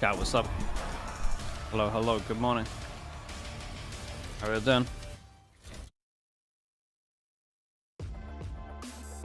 Scout, what's up? Hello, hello, good morning. How are you doing?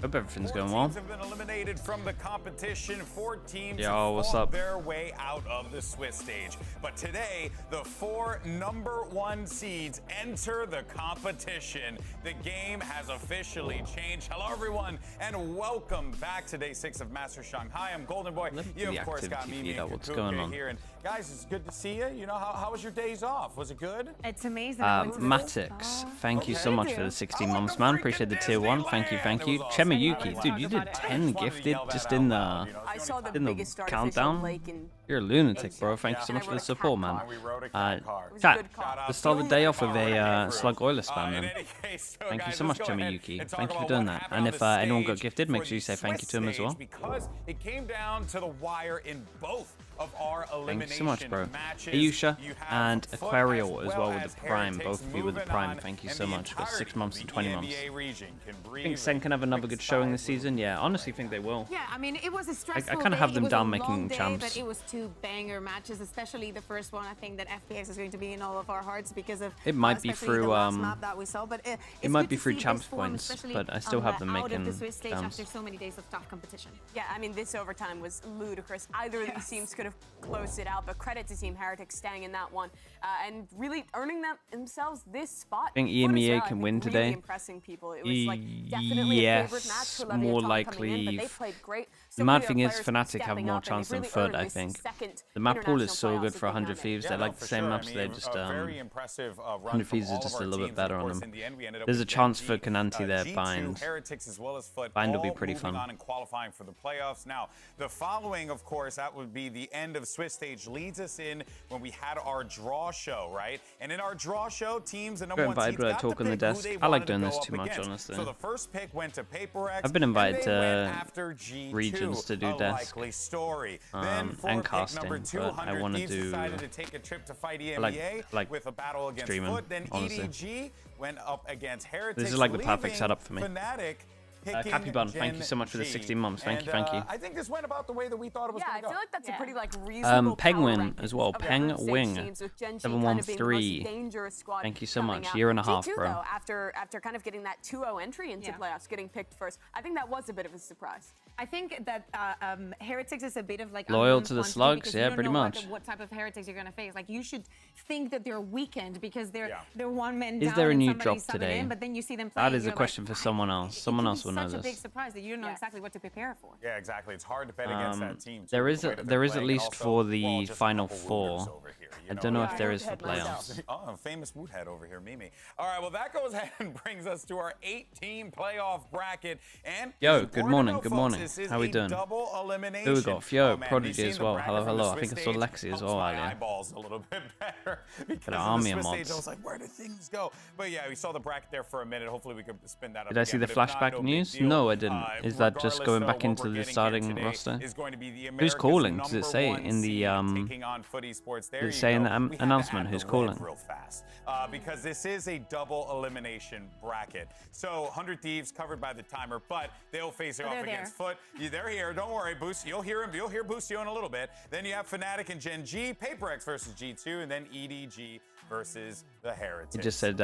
Hope everything's going well. Have been eliminated from the competition. 4 teams Yo, what's fought up? their way out of the Swiss stage. But today, the 4 #1 seeds enter the competition. The game has officially changed. Hello, everyone, and welcome back to Day 6 of Master Shanghai. I'm Golden Boy. You, of course, got me and what's going on here. And guys, it's good to see you. You know, how was your days off? Was it good? It's amazing. Matix, thank you so much for the 16 months, man. Appreciate the tier 1. Thank you, thank you. Yuki, dude, you did 10 gifted just in the countdown. You're a lunatic, bro. Thank you so much for the support, man. Chat, to start the day off with a slug oiler spam, man. Thank you so much, Yuki. Thank you for doing that. And if anyone got gifted, make sure you say thank you to him as well. Because it came down to the wire in both of our thank you so much, bro. Ayusha and Aquario as well with the Prime. Both of you with the Prime. Thank you so much for 6 months and 20 months. I think Sen can have another good showing this season. Yeah, I honestly think they will. Yeah, I mean, it was a stressful I kind of have them down making day, champs. But it was 2 banger matches, especially the first one. I think that FPX is going to be in all of our hearts because of it might be through map that we saw, but it might be through champs points, but I still have them making the Swiss stage champs. after so many days of tough competition. Yeah, I mean, this overtime was ludicrous. Either of these teams could have closed it out, but credit to Team Heretics staying in that one and really earning themselves this spot. I think EMEA can win today. Really impressing people. It was like definitely a favorite match for Levy more and Tom likely. In, but they played great. The mad thing is, Fnatic have more chance than FUT, I think. The map pool is so good for 100 Thieves. They like the same maps. They're just 100 Thieves is just a little bit better on them. There's a chance for Kananti there. Bind will be pretty fun. Qualifying for the playoffs. Now, the following, of course, that would be the end of Swiss stage. Leads us in when we had our draw show, right? And in our draw show, teams and #1 seeds got to pick who they I like wanted doing to this go too up much, against. honestly. So the first pick went to PaperX. I've been invited to G2, regions to do desk and casting, but I want to do. To take a trip to fight EMEA like with a battle against streaming, FUT. Then honestly. EDG went up against Heretics. This is like the perfect setup for me. Fnatic Cappy Bun, thank you so much for the 16 months. Thank you, thank you. I think this went about the way that we thought it was going to go. I feel like that's a pretty reasonable Penguin as well. Penguin 713. Thank you so much. Year and a half, G2, bro. Though, after kind of getting that 2-0 entry into playoffs, getting picked first, I think that was a bit of a surprise. I think that Heretics is a bit of like loyal to the slugs, yeah, pretty much. What type of Heretics you're gonna face? Like you should think that they're weakened because they're one man down. Is there a new and drop subbing today? In, but then you see them that is a question for someone else. Someone else will know this. It's such a big this. surprise that you don't know exactly what to prepare for. Yeah, exactly. It's hard to bet against that team. There is at least for the final 4. I don't know if there is for playoffs. Oh, famous Woothead over here, Mimi. All right, well, that goes ahead and brings us to our 8-team playoff bracket. And yo, good morning, good morning. How we doing? Double elimination. Who we got? Fio, Prodigy as well. Hello, hello. I think I saw Lexi as well earlier. Eyeballs a little bit better because the army of mods. I was like, where do things go? But yeah, we saw the bracket there for a minute. Hopefully, we could spin that up. Did I see the flashback news? No, I didn't. Is that just going back into the starting roster? Who's calling? Does it say in the Does it say in the announcement who's calling? Real fast, because this is a double elimination bracket. So 100 Thieves covered by the timer, but they'll face it off against FUT. They're here. Don't worry, Boost. You'll hear him. You'll hear Boostio in a little bit. Then you have Fnatic and GenG, PaperX versus G2, and then EDG versus the Heretics. It just said it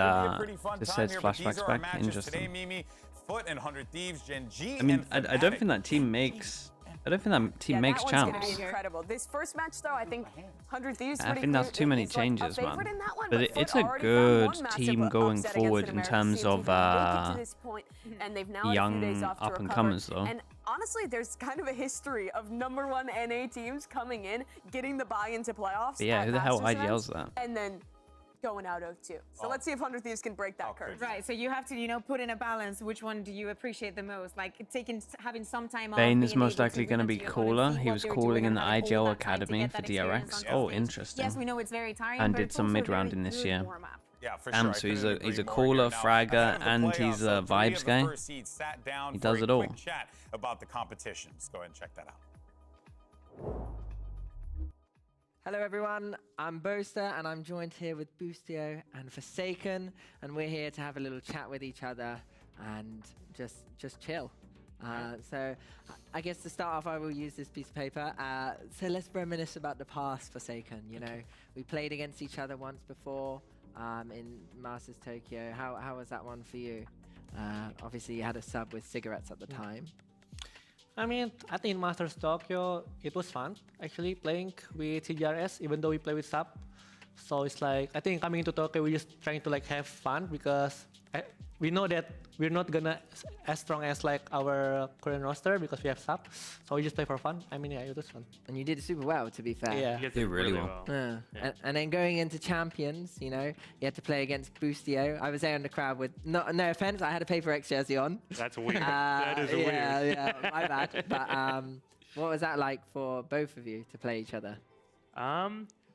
says flashbacks back. Interesting. Today, Mimi, FUT and 100 Thieves, GenG. I mean, I don't think that team makes. I don't think that team makes champs. Incredible. This first match, though, I think 100 Thieves. I think that's too many changes, man. But it's a good team going forward in terms of young up-and-comers, though. And honestly, there's kind of a history of #1 NA teams coming in, getting the buy-in to playoffs. But yeah, who the hell IGL's that? And then going out 0-2. So let's see if 100 Thieves can break that curse. Right, so you have to, put in a balance. Which one do you appreciate the most? Like having some time off. Bane is most likely going to be cooler. He was calling in the IGL Academy for DRX. Oh, interesting. Yes, we know it's very tiring. And did some mid-round in this year. Yeah, for sure. So he's a caller, fragger, and he's a vibes guy. He does it all. Chat about the competitions. Go ahead and check that out. Hello everyone, I'm Boaster and I'm joined here with Boostio and Forsaken, and we're here to have a little chat with each other and just chill. So I guess to start off, I will use this piece of paper. So let's reminisce about the past, Forsaken. You know, we played against each other once before in Masters Tokyo. How was that one for you? Obviously, you had a sub with cigarettes at the time. I mean, I think in Masters Tokyo, it was fun, actually, playing with CGRS, even though we play with sub. So it's like, I think coming into Tokyo, we're just trying to like have fun because we know that we're not gonna as strong as like our current roster because we have sub. So we just play for fun. I mean, yeah, it was fun. And you did super well, to be fair. Yeah. You did really well. Yeah. And then going into champions, you know, you had to play against Boostio. I was there in the crowd with, no offense, I had a Paper X jersey on. That's weird. That is weird. Yeah, my bad. But what was that like for both of you to play each other?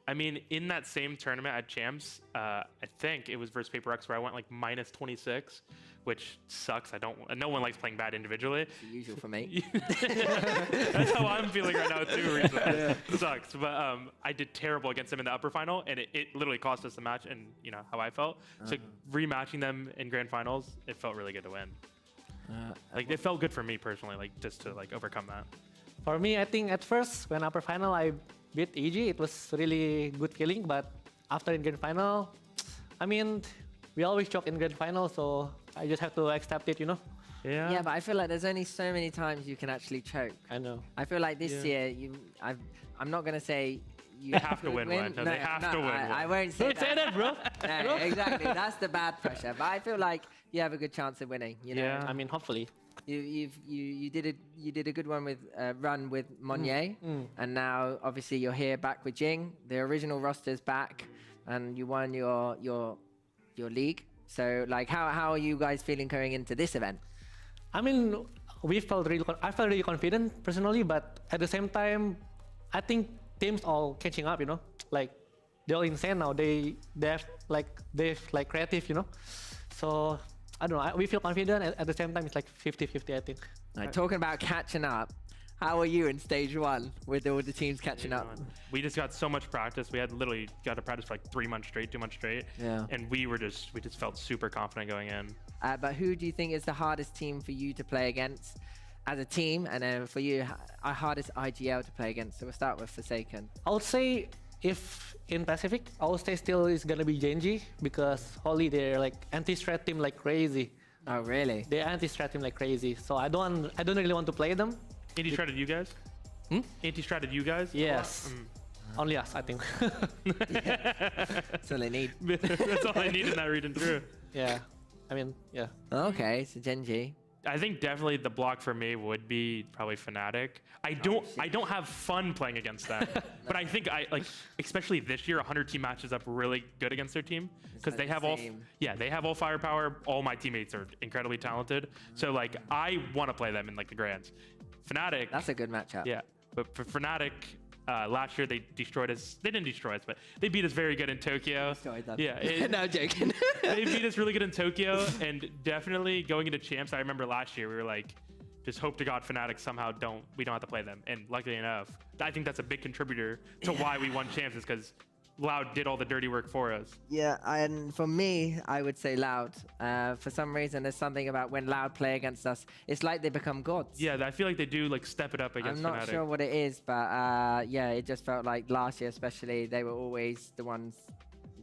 I mean, in that same tournament at Champs, I think it was versus Paper X where I went like minus 26, which sucks. No one likes playing bad individually. It's the usual for me. That's how I'm feeling right now too. Recently. Sucks. But I did terrible against them in the upper final, and it literally cost us the match. And you know how I felt. So rematching them in grand finals, it felt really good to win. Like it felt good for me personally, like just to like overcome that. For me, I think at first when upper final I beat EG, it was really good feeling. But after in grand final, I mean, we always choke in grand final, so I just have to accept it, you know. Yeah. Yeah, but I feel like there's only so many times you can actually choke. I know. I feel like this year, I'm not gonna say you They have to win one. No, they have to win one. I won't say Don't say that, bro. No, exactly. That's the bad pressure. But I feel like you have a good chance of winning. You know? Yeah. I mean, hopefully. You did a good one with run with Monnier, and now obviously you're here back with Jing. The original roster's back, and you won your league. So like, how are you guys feeling going into this event? I mean, I felt really confident personally, but at the same time, I think teams all catching up. You know, like they're all insane now. They're creative. You know, so. I don't know, we feel confident, at the same time it's like 50-50, I think. Right, talking about catching up, how are you in stage one with all the teams catching up? We just got so much practice. We had literally got to practice for like 3 months straight, 2 months straight. Yeah. And we just felt super confident going in. But who do you think is the hardest team for you to play against as a team? And then for you, our hardest IGL to play against? So we'll start with Forsaken. I would say if in Pacific, I would say still is gonna be GenG because holy, they're like anti-strat team like crazy. Oh really? They're anti-strat team like crazy. So I don't really want to play them. Anti-stratted you guys? Anti-stratted you guys? Yes. Only us, I think. That's all they need. That's all I need in that region, true. Yeah. I mean, yeah. Okay, so GenG. I think definitely the block for me would be probably Fnatic. I don't have fun playing against them, but I think especially this year, 100 team matches up really good against their team because they have they have all firepower. All my teammates are incredibly talented, so like I want to play them in like the grands. Fnatic. That's a good matchup. Yeah, but for Fnatic. Last year they destroyed us. They didn't destroy us, but they beat us very good in Tokyo. Yeah, no joking. They beat us really good in Tokyo, and definitely going into champs. I remember last year we were like, just hope to God Fnatic somehow we don't have to play them. And luckily enough, I think that's a big contributor to why we won champs is because Loud did all the dirty work for us. Yeah, and for me, I would say Loud. For some reason, there's something about when Loud play against us, it's like they become gods. Yeah, I feel like they do like step it up against Fnatic. I'm not sure what it is, but yeah, it just felt like last year especially, they were always the ones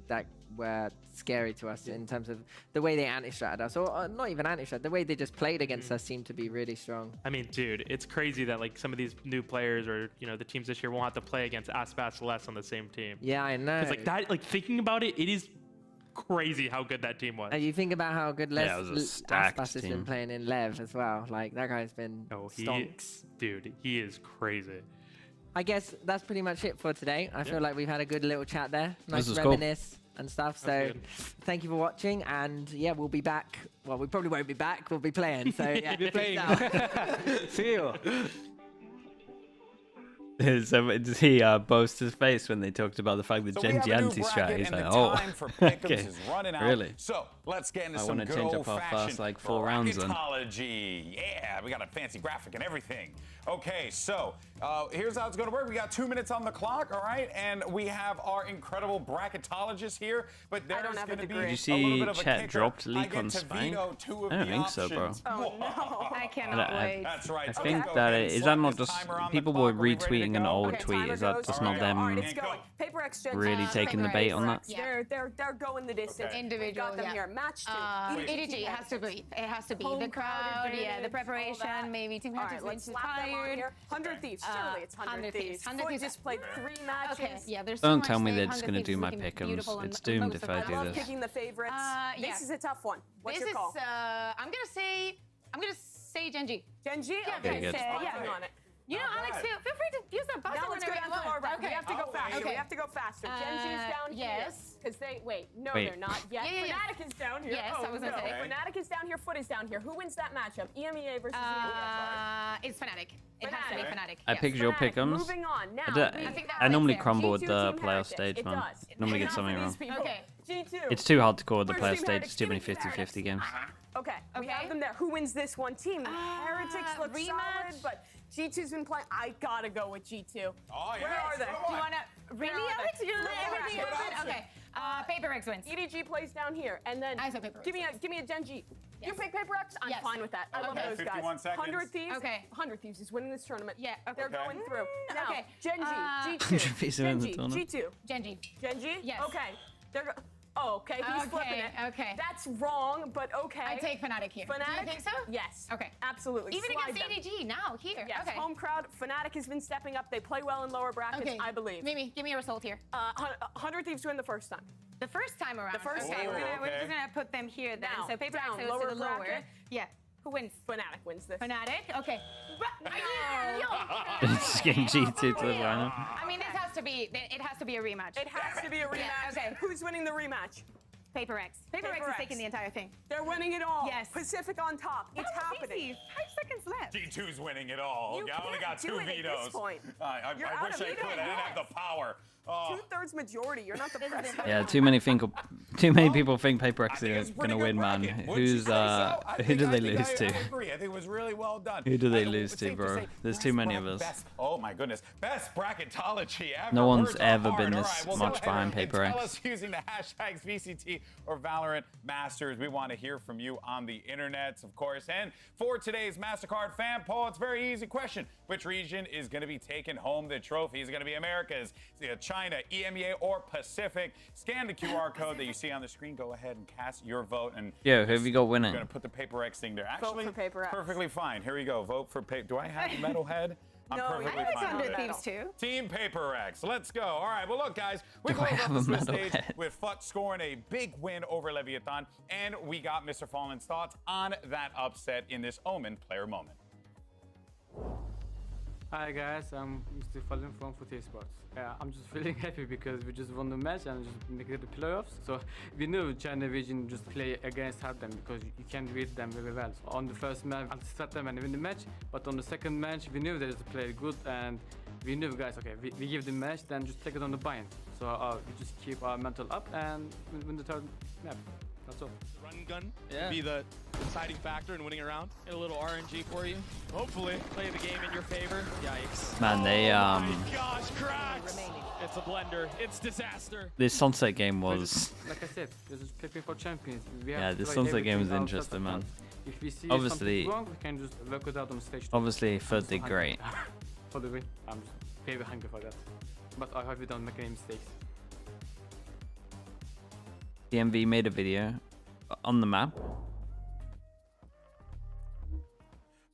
that were scary to us in terms of the way they anti-stratted us, or not even anti-strat, the way they just played against us seemed to be really strong. I mean, dude, it's crazy that like some of these new players or, you know, the teams this year won't have to play against Aspas less on the same team. Yeah, I know. Because like that, like thinking about it, it is crazy how good that team was. And you think about how good Aspas has been playing in Lev as well. Like that guy's been stonks. Dude, he is crazy. I guess that's pretty much it for today. I feel like we've had a good little chat there. Nice to reminisce and stuff. So thank you for watching, and yeah, we'll be back. Well, we probably won't be back. We'll be playing. So yeah, we'll be playing. See you. So did he boast his face when they talked about the fact that GenG anti-strat? He's like, oh, okay, really? So let's get into I some want to change up our first like 4 rounds then. Yeah, we got a fancy graphic and everything. Okay, so here's how it's going to work. We got 2 minutes on the clock, all right, and we have our incredible bracketologist here. But there's going to be Did you see Chet dropped leak on Spank? I don't think so, bro. Oh no, I cannot wait. That's right. I think that is that not just people were retweeting an old tweet? Is that just not them really taking the bait on that? Yeah. They're going the distance. Individual, got them here. Match 2. EDG, it has to be. It has to be. The crowd, yeah, the preparation, maybe Team Heretics being too tired. 100 Thieves, surely it's 100 Thieves. 100 Thieves just played 3 matches. Okay, yeah, there's Don't tell me they're just going to do my pick'ems. It's doomed if I do I love this. picking the favorites. This is a tough one. What's your call? I'm gonna say GenG. GenG? Yeah, very good. Yeah, on it. You know, Alex, feel free to use that buzzer. Now let's go down to the lower bracket. We have to go faster. Okay. We have to go faster. GenG's down here. Yes. Because no, Wait. they're not yet. Yeah. Fnatic is down here. Yes, I was gonna say. Fnatic is down here. FUT is down here. Who wins that matchup? EMEA versus EMEA. It's Fnatic. It has to be Fnatic. I picked your pick'ems. Moving on. Now, I normally crumble G2 with the Team playoff Heretics. stage, It man. does. Normally get Not something for wrong. these people. Okay. G2. It's too hard to call with the Where's playoff Team stage. Heretics? It's too many Give me Team 50-50 games. Okay, we have them there. Who wins this one? Team Heretics look rematch? solid, but G2's been playing. I gotta go with G2. Oh, yeah. Where are they? Do you wanna really, Alex? You're gonna let everything open? Okay. PaperX wins. EDG plays down here, and then I said PaperX. give me a GenG. You pick PaperX? I'm Yes. fine with that. I love Okay. those guys. 51 seconds. 100 Thieves. Okay. 100 Thieves is winning this tournament. Yeah, okay. They're going through. Now, okay. GenG, 100 G2. Thieves are in the GenG, tournament. G2. GenG. GenG? Yes. Okay. Okay, he's flipping it. Okay. That's wrong, but okay. I take Fnatic here. Fnatic? Do you think so? Yes. Okay. Absolutely. Even Slide against them. ADG now, here. Yes, Okay. home crowd. Fnatic has been stepping up. They play well in lower brackets, Okay. I believe. Mimi, give me a result here. 100 Thieves win the first time. The first time around. The first okay, time we're around. just gonna put them here then. Down, So PaperX down, goes to lower the lower. bracket. Yeah. Who wins? Fnatic wins this. Fnatic? Okay. Just getting G2 to the final. I mean, this has to be. It has to be a rematch. It has to be a rematch. Yeah, okay. Who's winning the rematch? PaperX. PaperX is taking the entire thing. They're winning it all. Yes. Pacific on top. It's happening. Easy. 5 seconds left. G2's winning it all. You I only got can't 2 do it at vetoes. this point. I You're out wish of I could. I veto. didn't have the power. Oh. 2/3 majority. You're not the president. Yeah, too many people think PaperX are gonna win, man. Who do they lose to? I agree. I think it was really well done. Who do they It's lose to, safe bro? say There's too many of us. Oh my goodness. Best bracketology ever. No one's Words are ever hard. been All this right, well, much go ahead behind and PaperX. Tell us using the hashtags VCT or Valorant Masters. We want to hear from you on the internets, of course. And for today's MasterCard fan poll, it's a very easy question. Which region is going to be taking home the trophy? Is it going to be Americas, China, EMEA, or Pacific? Scan the QR code that you see on the screen. Go ahead and cast your vote. And Yeah, who have you got I'm winning? going to put the PaperX thing there. Vote Actually, for PaperX. perfectly fine. Here we go. Vote for Do I have Metalhead? I'm No, perfectly I like fine with 100 it. Thieves too. Team PaperX, let's go. All right, well, look, guys, we Do I close have off a this medal stage head? with FUT scoring a big win over Leviathan, and we got Mr. Fallen's thoughts on that upset in this Omen player moment. Hi guys, I'm Mr. Fallen from FUT Icebox. I'm just feeling happy because we just won the match and just make it the playoffs. So we knew China region just play against them because you can read them very well. So on the first match, I'll start them and win the match. But on the second match, we knew they just play good and we knew guys, okay, we give the match, then just take it on the bind. So we just keep our mental up and win the third map. That's all. The run gun be the deciding factor in winning a round. Get a little RNG for you. Hopefully, play the game in your favor. Yikes. Man, they Oh my gosh, cracks! It's a blender. It's disaster. This sunset game was. Like I said, this is picking for champions. We have Yeah, to this play sunset game was everything interesting, man. If we see Obviously- something wrong, we can just work it out on stage. Obviously, FUT did great. For the win, I'm just very hungry for that. But I hope we don't make any mistakes. DMV made a video on the map.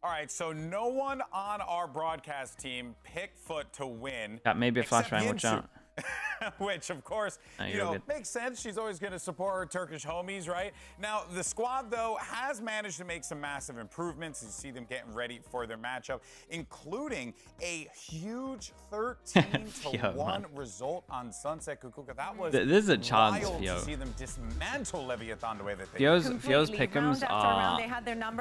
All right, so no one on our broadcast team picked FUT to win. Yeah, maybe a except flashbang, watch Yinsu. out. which of course, you know, makes sense. She's always going to support her Turkish homies, right? Now, the squad, though, has managed to make some massive improvements. You see them getting ready for their matchup, including a huge 13-1 result on Sunset Kukuka. That was there's a chance, wild Fio. to see them dismantle Leviathan the way that they Fio's pick'ems are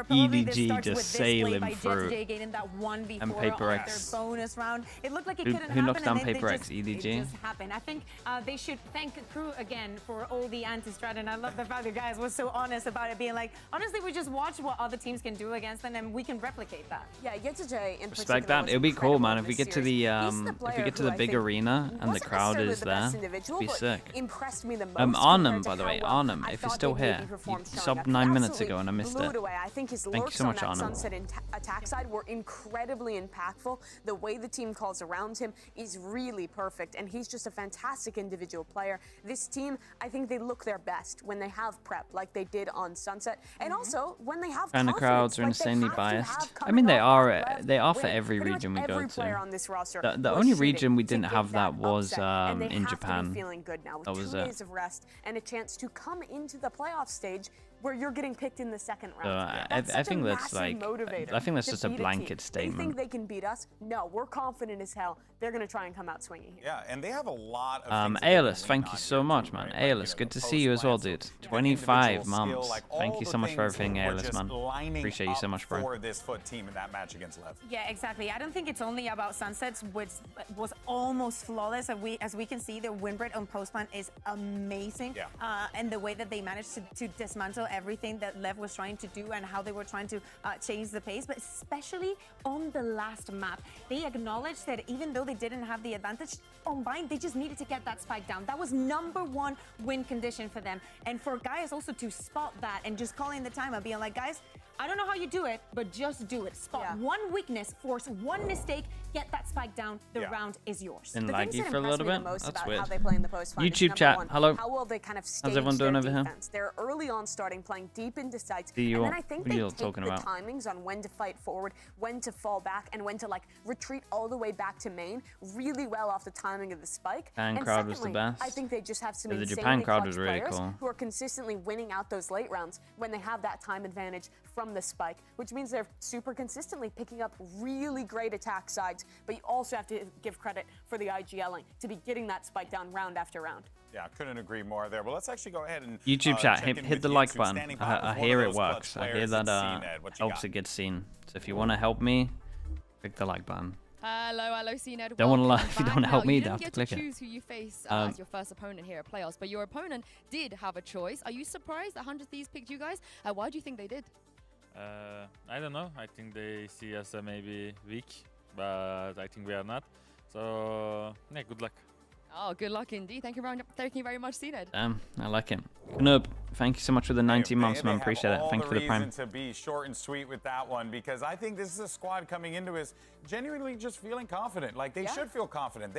EDG just sailing through. And Paper X. Bonus round. It looked like it Who couldn't happen, knocks down and then Paper they X? just, EDG? It just happened. I think they should thank Crew again for all the anti-strat, and I love the fact that guys was so honest about it, being like, honestly, we just watch what other teams can do against them, and we can replicate that. Yeah, GenG in Respect that. It'll be cool, man. If we get to the big arena and the crowd is there, it'll be sick. Impressed me the most. Arnhem, by the way, Arnhem, if you're still here, you subbed 9 minutes ago and I missed it. I think his Thank you so much, Arnhem. Sunset attack side were incredibly impactful. The way the team calls around him is really perfect, and he's just a fantastic individual player. This team, I think they look their best when they have prep, like they did on Sunset, and also when they have And the crowds are insanely biased. I mean, they are for every region we go to. The only region we didn't have that was in Japan. That was 2 days of rest and a chance to come into the playoff stage where you're getting picked in the second round. I think that's like, I think that's just a blanket statement. They think they can beat us? No, we're confident as hell. They're going to try and come out swinging here. Yeah, and they have a lot of Aeolus, thank you so much, man. Aeolus, good to see you as well, dude. 25 months. Thank you so much for everything, Aeolus, man. Appreciate you so much, bro. For this FUT team in that match against Lev. Yeah, exactly. I don't think it's only about Sunsets, which was almost flawless. As we can see, the win rate on Postman is amazing. Yeah. And the way that they managed to dismantle everything that Lev was trying to do and how they were trying to change the pace, but especially on the last map, they acknowledged that even though they didn't have the advantage on bind, they just needed to get that spike down. That was #1 win condition for them. And for guys also to spot that and just calling the timer, being like, guys, I don't know how you do it, but just do it. Spot one weakness, force one mistake, get that spike down. The round is yours. Been laggy for a little bit. That's weird. How they play in the post YouTube chat, hello. How will they kind of stage How's everyone doing over here? They're early on starting playing deep into sites. And then I think they take the talking about? timings on when to fight forward, when to fall back, and when to like retreat all the way back to main really well off the timing of the spike. Japan crowd was the best. I think they just have some The Japan crowd was clutch really players cool. who are consistently winning out those late rounds when they have that time advantage from the spike, which means they're super consistently picking up really great attack sides. But you also have to give credit for the IGLing to be getting that spike down round after round. Yeah, couldn't agree more there. Well, let's actually go ahead and YouTube chat, check in hit with the you like two, button. standing by I with one hear of it those clutch works. I hear players that at CNED. What you helps got? it get seen. So if you want to help me, click the like button. Hello, CNED. Don't want to Welcome if you back. don't help Now, me, you you didn't have to get click to it. choose who you face as your first opponent here at playoffs, but your opponent did have a choice. Are you surprised that 100 Thieves picked you guys? Why do you think they did? I don't know. I think they see us maybe weak, but I think we are not. So yeah, good luck. Oh, good luck indeed. Thank you very much, CNED. I like it. Noob, thank you so much for the 19 months, man. They Appreciate it. have Thank you for the all prime. reason to be short and sweet with that one, because I think this is a squad coming into is genuinely just feeling confident. Like they should feel confident.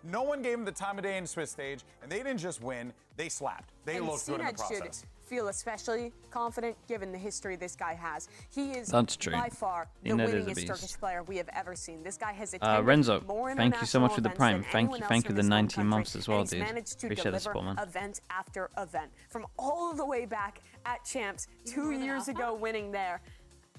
No one gave them the time of day in Swiss stage, and they didn't just win. They slapped. They looked good in the process. Feel especially confident given the history this guy has. He is by far the Inet is a winningest beast. Turkish player we have ever seen. This guy has attended Renzo, more thank you so much for the international prime. events than Thank anyone you else for from the his home 19 months country, as well, and he's dude. managed to Appreciate the deliver support, man. event after event. From all the way back at Champs, 2 years ago winning there.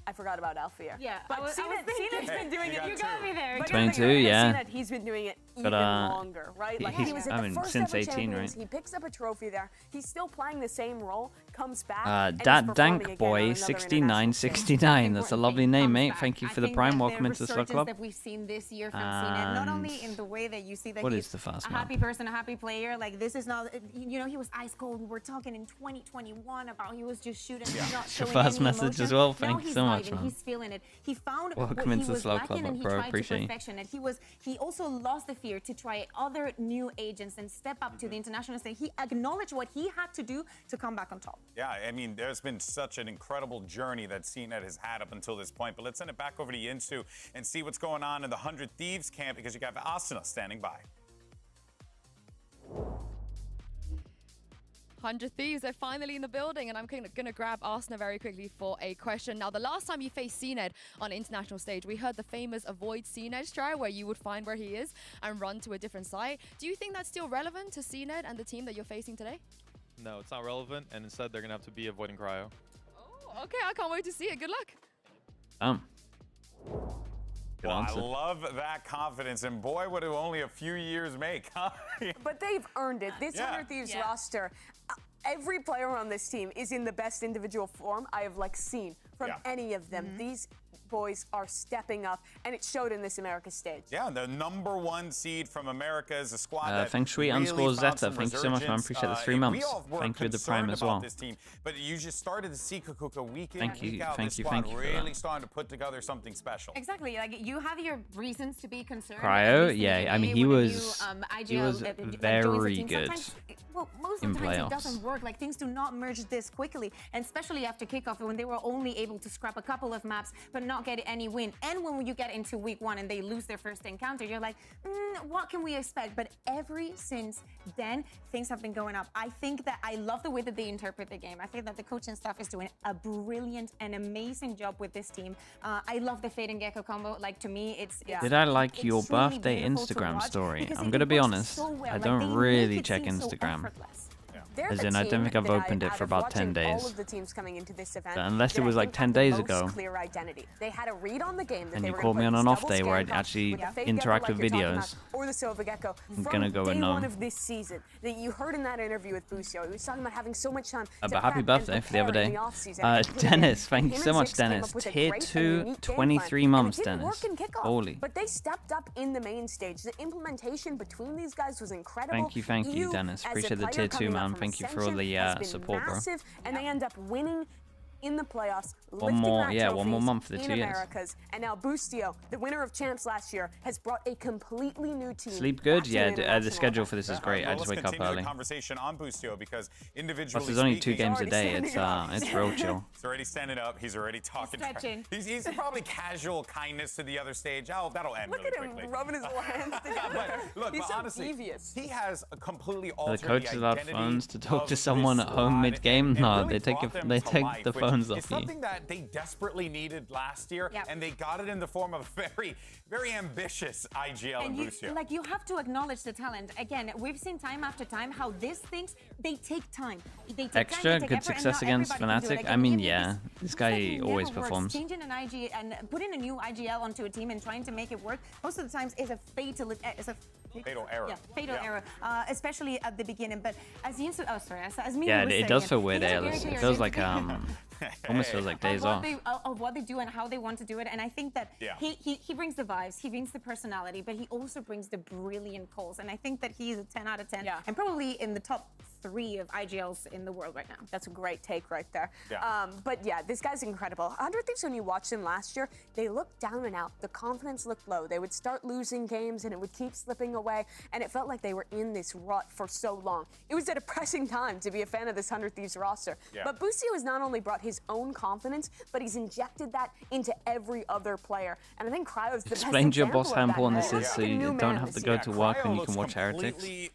I forgot about Alfia. Yeah, but CNED's been doing it. You got me there. 22, yeah. CNED, he's been doing it But, even longer, right? Like he was at the first since ever 18, Champions. right? He picks up a trophy there. He's still playing the same role, comes back. and Dat he's performing Dank again on Boy another 6969. That's a lovely name, mate. Thank you for the prime. Welcome into the Slug Club. That we've seen this year from CNED, not only in the way that you see that What he's is the fast a map? happy person, a happy player. Like this is not, you know, he was ice cold. We were talking in 2021 about he was just shooting, not It's your showing first any message emotion. as well. Now Thank you he's so much, vibing, man. He's feeling it. He found Welcome what he into the was Slug lacking, Club, and he bro. tried to Appreciate you. perfection it. He also lost the fear to try other new agents and step up to the international stage. He acknowledged what he had to do to come back on top. Yeah, I mean, there's been such an incredible journey that CNED has had up until this point. But let's send it back over to Yinsu and see what's going on in the 100 Thieves camp, because you got Asuna standing by. 100 Thieves are finally in the building, and I'm going to grab Arsena very quickly for a question. Now, the last time you faced CNED on an international stage, we heard the famous avoid CNED try, where you would find where he is and run to a different site. Do you think that's still relevant to CNED and the team that you're facing today? No, it's not relevant, and instead they're going to have to be avoiding cryo. Oh, okay, I can't wait to see it. Good luck. Well, I love that confidence, and boy, would it only a few years make, huh? But they've earned it. This 100 Thieves roster, every player on this team is in the best individual form I have seen from any of them. These boys are stepping up, and it showed in this America stage. Yeah, the #1 seed from America is a squad that Feng Shui really _ Zeta. found Thank you so much, man. Appreciate the 3 months. Thank you, the Prime as well. This team, but you just started to see Kukuka week in, Thank you, week out. thank this you, squad thank you for really that. starting to put together something special. Exactly, you have your reasons to be concerned. Cryo, yeah, I mean he was very good Well, most in of the times playoffs. it doesn't work. Things do not merge this quickly, and especially after kickoff when they were only able to scrap a couple of maps but not get any win. And when you get into week 1 and they lose their first encounter, you're like, what can we expect? But since then, things have been going up. I think that I love the way that they interpret the game. I think that the coaching staff is doing a brilliant and amazing job with this team. I love the Fade and Gecko combo. To me, it's Did I like your extremely birthday beautiful to Instagram watch story? because I'm it gonna be works honest. so well. I They don't make really it check seem so Instagram. effortless. They're As the in, I don't team think I've that opened it out for of about 10 watching days. all of the teams coming into this event, Unless it that was I like think 10 have the days most ago. Clear identity. They had a read on the game that And they you were caught me gonna on play an this off day where I'd double actually scan with the Fade interact Gecko with like you're talking videos. about, or the Silver Gecko. I'm From gonna go day unknown. 1 of this season, that you heard in that interview with Busio, he was talking about having so much time to But happy prep and birthday for the other prepare in day. the off-season and put it in. Dennis, And thank you him so and much, Zix came Dennis. up with a Tier great and 2, unique game plan, 23 and months, it didn't Dennis. work in kickoff, Holy. but they stepped up in the main stage. The implementation between these guys was incredible. Thank you, Dennis. as a Appreciate the player tier 2, coming up man. from Thank you for all Ascension the has been support, bro. massive, and they end up winning in the playoffs, One lifting more- that yeah, one more trophies month for the in 2 years. Americas. And now Boostio, the winner of champs last year, has brought a completely new team. Sleep good? back to Yeah, an the international schedule event. for this is great. I Well, just let's wake up continue early. the conversation on Boostio because individually Plus, there's only 2 speaking, games a already day. standing It's real chill. He's already standing up. He's already talking. stretching. He's probably casual kindness to the other stage. Oh, that'll end Look really at him quickly. rubbing his little hands together. But look, He's but so honestly, devious. he has a completely The altered coach allowed identity phones to talk of to someone this at home squad mid-game? and No, really they take brought them they to take life, the which phones is off you. something that they desperately needed last year, Yep. and they got it in the form of a very, very ambitious IGL and Boostio. You have to acknowledge the talent. Again, we've seen time after time how these things, they take time. They take Extra time, they take good effort, and success not against everybody can do it. Fnatic. Again, I mean, give me yeah, this guy thing always never works. performs. Changing an IG and putting a new IGL onto a team and trying to make it work most of the times is a fatal error. Yeah, fatal error, especially at the beginning. But as Yinsu, as Mina Yeah, was it does saying, feel weird these are very ALS. It clear feels like indications almost feels like days off. of what they do and how they want to do it. And I think that Yeah. he brings the vibes, he brings the personality, but he also brings the brilliant calls. And I think that he's a 10 out of 10 and probably in the top 3 of IGLs in the world right now. That's a great take right there. Yeah. But yeah, this guy's incredible. 100 Thieves, when you watched him last year, they looked down and out. The confidence looked low. They would start losing games and it would keep slipping away. And it felt like they were in this rut for so long. It was a depressing time to be a fan of this 100 Thieves roster. Yeah. But Busio has not only brought his own confidence, but he's injected that into every other player. And I think Cryo's the Explain best your example boss of how that. important He's this is like so a you new don't man have this to year. go to work Cryo and you looks can watch Heretics. completely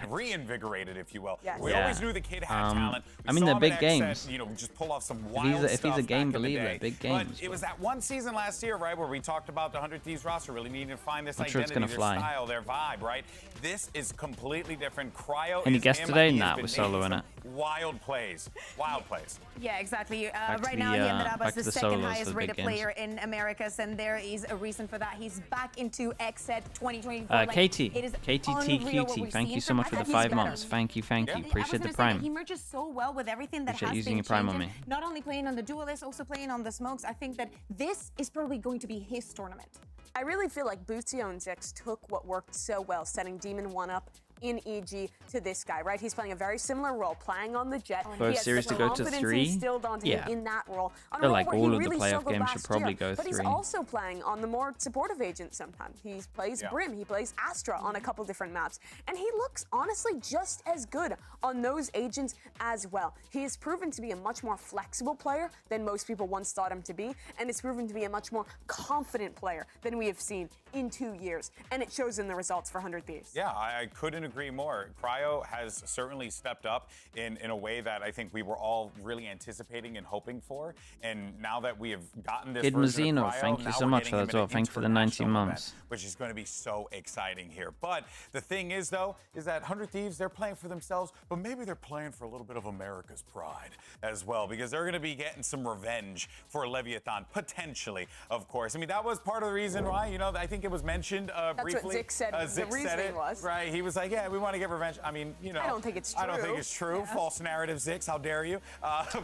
reinvigorated, if you will. Yes. We Yeah. always knew the kid had talent. We I mean, saw they're him in big X games. Set, just pull off some If wild he's a stuff game back in the believer, day. big But games, it was that one season last year, right, where we talked about the 100 Thieves roster really needing to find this I'm sure it's identity, gonna fly. their style, their vibe, right? This is completely different. Cryo Any is guess him. today? He has Nah, been we're soloing making some wild plays. Wild plays. Yeah, exactly. to Right the, now, he ended up back as to the the second solos highest for the big rated games. player in Americas, and there is a reason for that. He's back into XSET 2024. Katie, it is KTTQT, unreal what we've thank seen you so from much for him. the He's 5 better. months. Thank you. I was Appreciate the gonna say that prime. he merges so well with everything that Appreciate has using been your prime on changing. me. Not only playing on the duelist, also playing on the smokes. I think that this is probably going to be his tournament. I really feel like Busio and Zix took what worked so well, setting Demon 1 up in EG to this guy, right? He's playing a very similar role, playing on the jet. For a He has series the to go to confidence 3? instilled onto Yeah. him in that role. On a feel role like where he all of the really playoff struggled games should last probably year. go But he's 3. also playing on the more supportive agent sometimes. He plays Brim, he plays Astra on a couple different maps. And he looks honestly just as good on those agents as well. He has proven to be a much more flexible player than most people once thought him to be, and it's proven to be a much more confident player than we have seen in 2 years. And it shows in the results for 100 Thieves. Yeah, I couldn't agree agree more. Cryo has certainly stepped up in a way that I think we were all really anticipating and hoping for. And now that we have gotten this Kid version of Mazzino, Cryo, thank you now so we're much getting for that him as in well. an Thank you for the 19 international months. event, which is going to be so exciting here. But the thing is, though, is that 100 Thieves, they're playing for themselves, but maybe they're playing for a little bit of America's pride as well, because they're going to be getting some revenge for Leviathan, potentially, of course. I mean, that was part of the reason why, you know, I think it was mentioned briefly. That's what Zick said. The reasoning was. Right, he was like, yeah, we want to get revenge. I mean, you know. I don't think it's true. I don't think it's true. Yeah. False narrative, Zix, how dare you?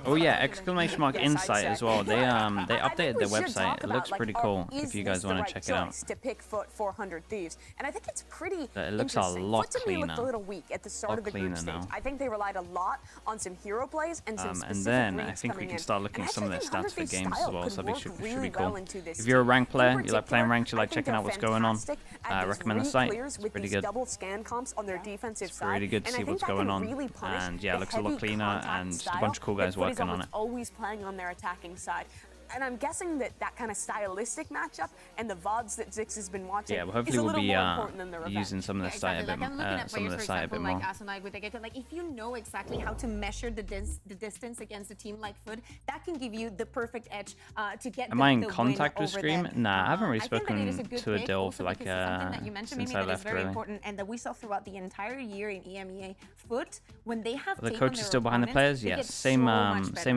Oh yeah, exclamation mark Insight as well. They updated their website. It looks pretty cool if you guys want to check it out. To pick FUT 400 Thieves, and I think it's pretty. It looks a lot FUT to me cleaner. looked a little weak at the start of the group stage. I think they relied a lot on some hero plays and some specific and then I reads think we coming can in. start looking at some of their stats for games as well, so that should be cool. Well If you're a ranked player, you like playing ranked, you like checking out what's going on, I recommend the site. It's pretty good. Double scan comps on their defensive It's pretty good to see what's going on, and yeah, it looks a lot cleaner, and just a bunch of cool guys working on it. Always playing on their attacking side. And I'm guessing that kind of stylistic matchup and the VODs that Zix has been watching. Yeah, well, hopefully we'll be using some of the site a bit, more. Like if you know exactly how to measure the distance against a team like FUT, that can give you the perfect edge to get. Am I in contact with Stream? Nah, I haven't really spoken to Adil for like since I left, really. Important, and that we saw throughout the entire year in EMEA FUT when they have. The coach is still behind the players. Yes, same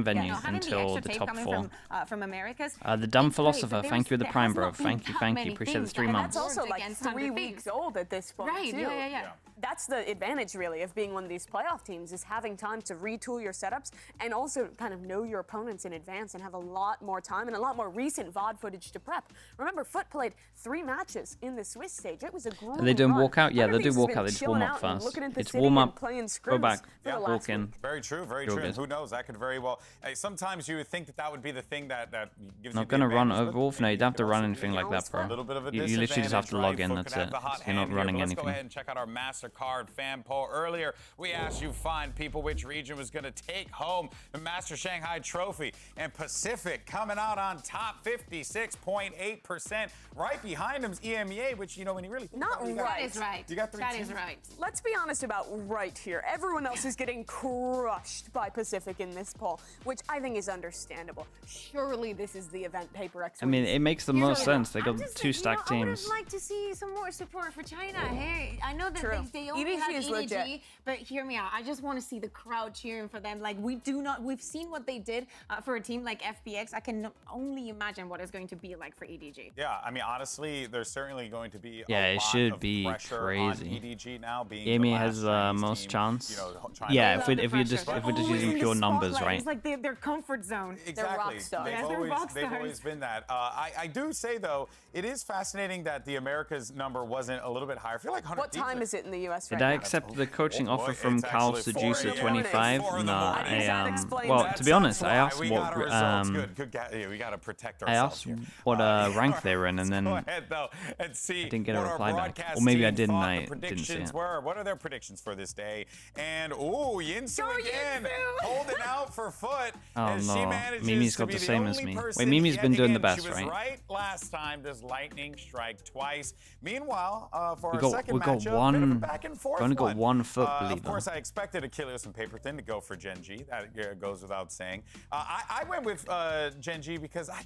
venue until the top 4. From Americas. The dumb philosopher, thank you with the prime, bro. Thank you. Appreciate the 3 months. That's also like 3 weeks old at this point, right? Too. Yeah. That's the advantage, really, of being one of these playoff teams, is having time to retool your setups and also kind of know your opponents in advance and have a lot more time and a lot more recent VOD footage to prep. Remember, FUT played 3 matches in the Swiss stage. It was a grueling They don't run. walk out? Yeah, they do walk out. They just warm up first. It's warm up, go back, walk in. Very true, very true. And who knows, that could very well. Sometimes you would think that would be the thing that gives you. Not going to run Overwolf? No, you don't have to run anything like that, bro. You literally just have to log in, that's it. You're not running anything. Let's go ahead and check out our MasterCard fan poll. Earlier, we asked you fine people which region was going to take home the Master Shanghai Trophy. And Pacific coming out on top, 56.8%. Right behind him is EMEA, which, you know, when you really think about it, That is right. You got 3 That teams. is right. Let's be honest about right here. Everyone else is getting crushed by Pacific in this poll, which I think is understandable. Surely this is the event paper X. I mean, it makes the most sense. They got 2 stacked teams. I would have liked to see some more support for China. Hey, I know that they only have EDG, but hear me out. I just want to see the crowd cheering for them. Like we've seen what they did for a team like FPX. I can only imagine what it's going to be like for EDG. Yeah, I mean, honestly, there's certainly going to be it should be crazy. On EDG now being EMEA has the most chance. Yeah, if we're just using pure numbers, right? It's like their comfort zone. Exactly. They're rock stars. They've always been that. I do say though, it is fascinating that the Americas number wasn't a little bit higher. I feel like 100. What time is it in the U.S. Did I accept the coaching offer from Carl Seducer 25? No, well, to be honest, I asked what we got to protect ourselves. I asked what rank they were in, and then I didn't get a reply back. Or maybe I didn't. I didn't see it. What are their predictions for this day? And Yinsu again, holding out for FUT. Oh no, Mimi's got the same as me. Wait, Mimi's been doing the best, right? She was right last time. Does lightning strike twice? Meanwhile, for our second matchup, bit of a back and forth. We only got one FUT bleed. Of course, I expected Achilles and Paperton to go for GenG. That goes without saying. I went with GenG because I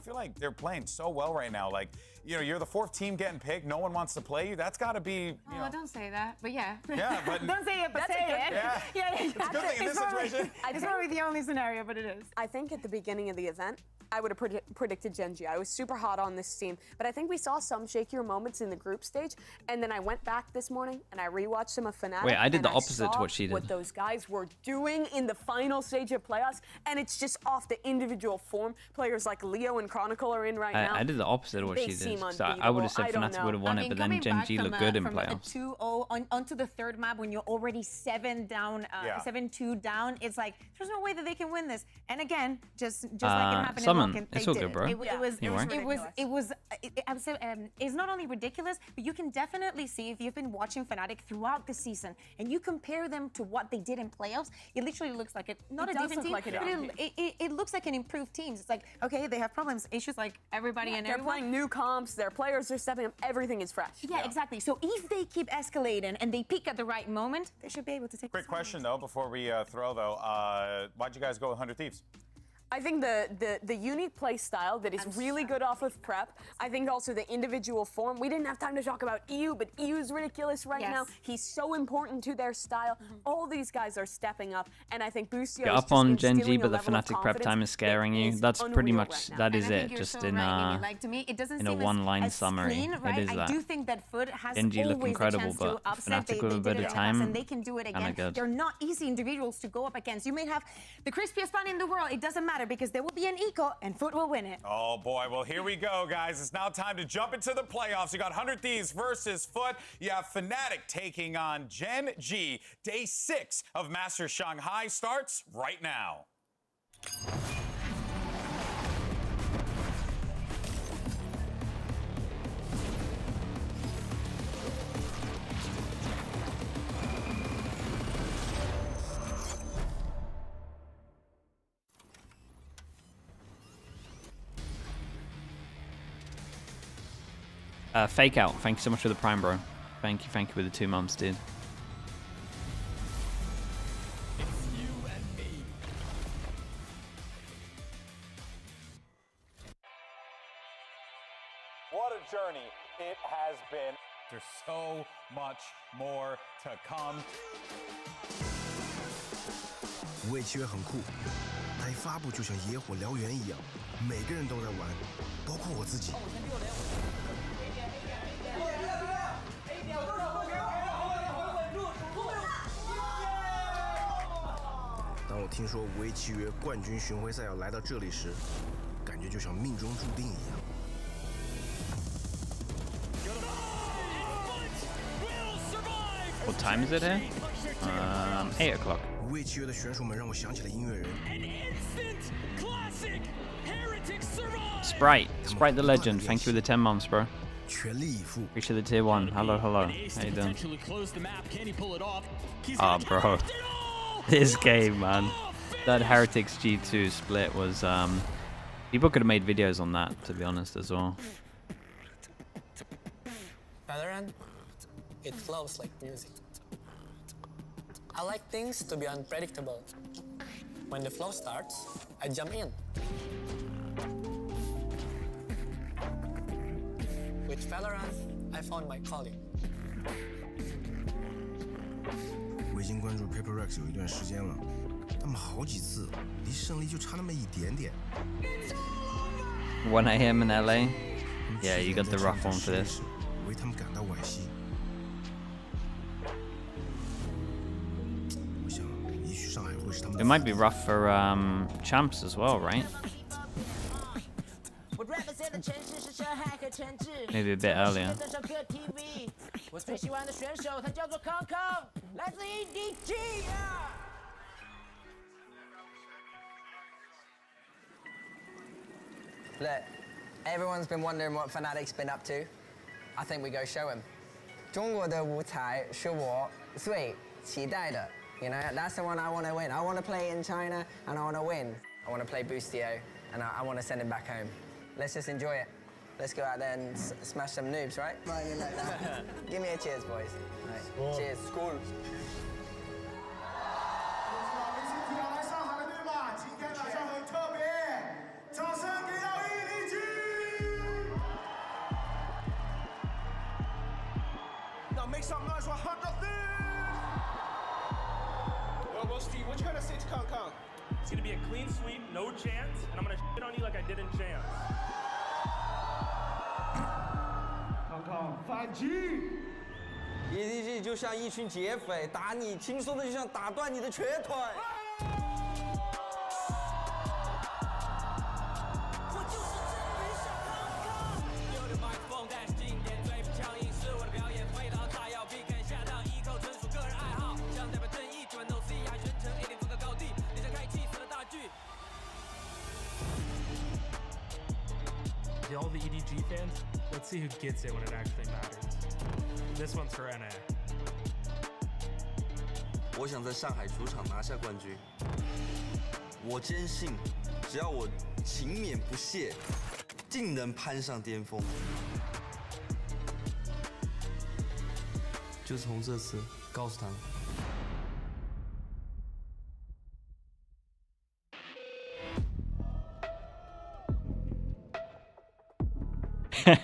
feel like they're playing so well right now. Like, you know, you're the 4th team getting picked. No one wants to play you. That's got to be. You know. Don't say that. But yeah. Yeah, but don't say it, but say it. Yeah. It's a good thing in this situation. It's probably the only scenario, but it is. I think at the beginning of the event, I would have predicted GenG. I was super hot on this team, but I think we saw some shakier moments in the group stage, and then I went back this morning and I rewatched some of Fnatic. Wait, I did the opposite to what she did. What those guys were doing in the final stage of playoffs, and it's just off the individual form. Players like Leo and Chronicle are in right now. I did the opposite of what she did. So I would have said Fnatic would have won it, but then GenG looked good in playoffs. From the 2-0 onto the 3rd map when you're already 7 down, 7-2 down, it's like there's no way that they can win this. And again, just like in happened in Summon. Walken, It's they all did good, it. bro. It's not only ridiculous, but you can definitely see if you've been watching Fnatic throughout the season and you compare them to what they did in playoffs, it literally looks like not a different team, but it looks like an improved team. It's like, okay, they have problems, issues like everybody and they're everyone. playing new comps, their players are stepping up, everything is fresh. Yeah, exactly. So if they keep escalating and they peak at the right moment, they should be able to take. Quick question though, before we throw though, why'd you guys go with 100 Thieves? I think the unique play style that is really good off of prep. I think also the individual form. We didn't have time to talk about EU, but EU's ridiculous right now. He's so important to their style. All these guys are stepping up, and I think Boostio You're up on GenG, but the Fnatic prep time is scaring you. That's pretty much, that is it, just in a one-line summary. It is that. I do think that FUT has GenG look always incredible, a chance to but upset. Fnatic with a bit of time, and they can do it again. good. They're not easy individuals to go up against. You may have the crispiest bun in the world. It doesn't matter because there will be an eco and FUT will win it. Oh boy, well here we go, guys. It's now time to jump into the playoffs. You got 100 Thieves versus FUT. You have Fnatic taking on GenG. Day 6 of Masters Shanghai starts right now. Fake out. Thank you so much for the prime, bro. Thank you with the 2 months, dude. What a journey it has been. There's so much more to come. 武卫契约很酷，它一发布就像野火燎原一样，每个人都在玩，包括我自己。当我听说武卫契约冠军巡回赛要来到这里时，感觉就像命中注定一样。 What time is it here? 8 o'clock. 武卫契约的选手们让我想起了音乐人。Sprite the legend. Thank you for the 10 months, bro. 全力以赴。 Appreciate the tier 1. Hello. How you doing? Oh, bro. This game, man. That Heretics G2 split was, people could have made videos on that, to be honest, as well. Valorant, it flows like music. I like things to be unpredictable. When the flow starts, I jump in. With Valorant, I found my calling. 我已经关注 Paper Rex 有一段时间了，他们好几次离胜利就差那么一点点。 1 AM in LA? Yeah, you got the rough one for this. 为他们感到惋惜。我想，也许上海会是他们。 It might be rough for champs as well, right? Maybe a bit earlier. 我最喜欢的选手，他叫做康康，来自 EDG 啊。 Look, everyone's been wondering what Fnatic's been up to. I think we go show him. 中国的舞台是我最期待的。You know, that's the one I want to win. I want to play in China and I want to win. I want to play Boostio and I want to send him back home. Let's just enjoy it. Let's go out there and smash some noobs, right? Give me a cheers, boys. Right. Cheers. School. 那 make some noise for 100 Thieves! Well, Steve, what you gonna say to Kong Kong? It's gonna be a clean sweep, no chance, and I'm gonna shit on you like I did in chance. Kong Kong, 反击 EDG 就像一群劫匪，打你轻松的就像打断你的瘸腿。all the EDG fans, let's see who gets it when it actually matters. This one's for NA. 我想在上海主场拿下冠军。我坚信，只要我勤勉不懈，定能攀上巅峰。就从这次告诉他们。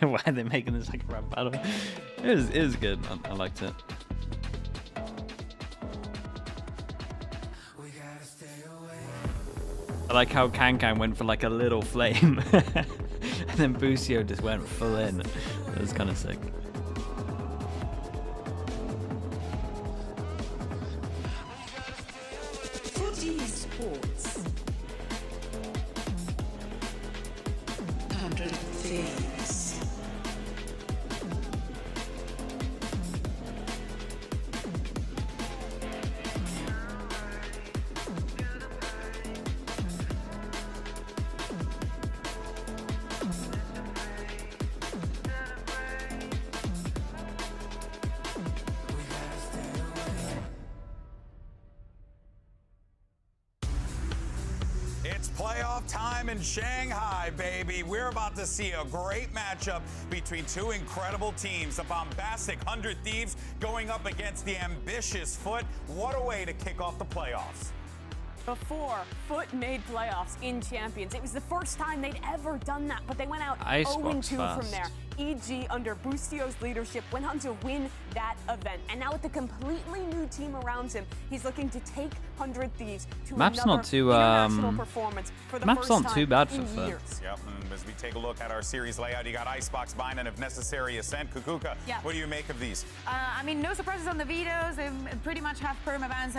Why are they making this like a rap battle? It was good. I liked it. I like how Kankan went for like a little flame, and then Busio just went full in. That was kind of sick. FUT Sports. 100 Thieves. It's playoff time in Shanghai, baby. We're about to see a great matchup between two incredible teams. The bombastic 100 Thieves going up against the ambitious FUT. What a way to kick off the playoffs. Before FUT made playoffs in Champions, it was the first time they'd ever done that, but they went out 0-2 from there. EG, under Bustio's leadership, went on to win that event. And now with the completely new team around him, he's looking to take 100 Thieves to Map's another not too international performance for the map's first not time too bad for in FUT. years. Yep, and as we take a look at our series layout, you got Icebox, Bind, and if necessary, Ascent. Kukuka, what do you make of these? I mean, no surprises on the vetoes. They pretty much have permabans,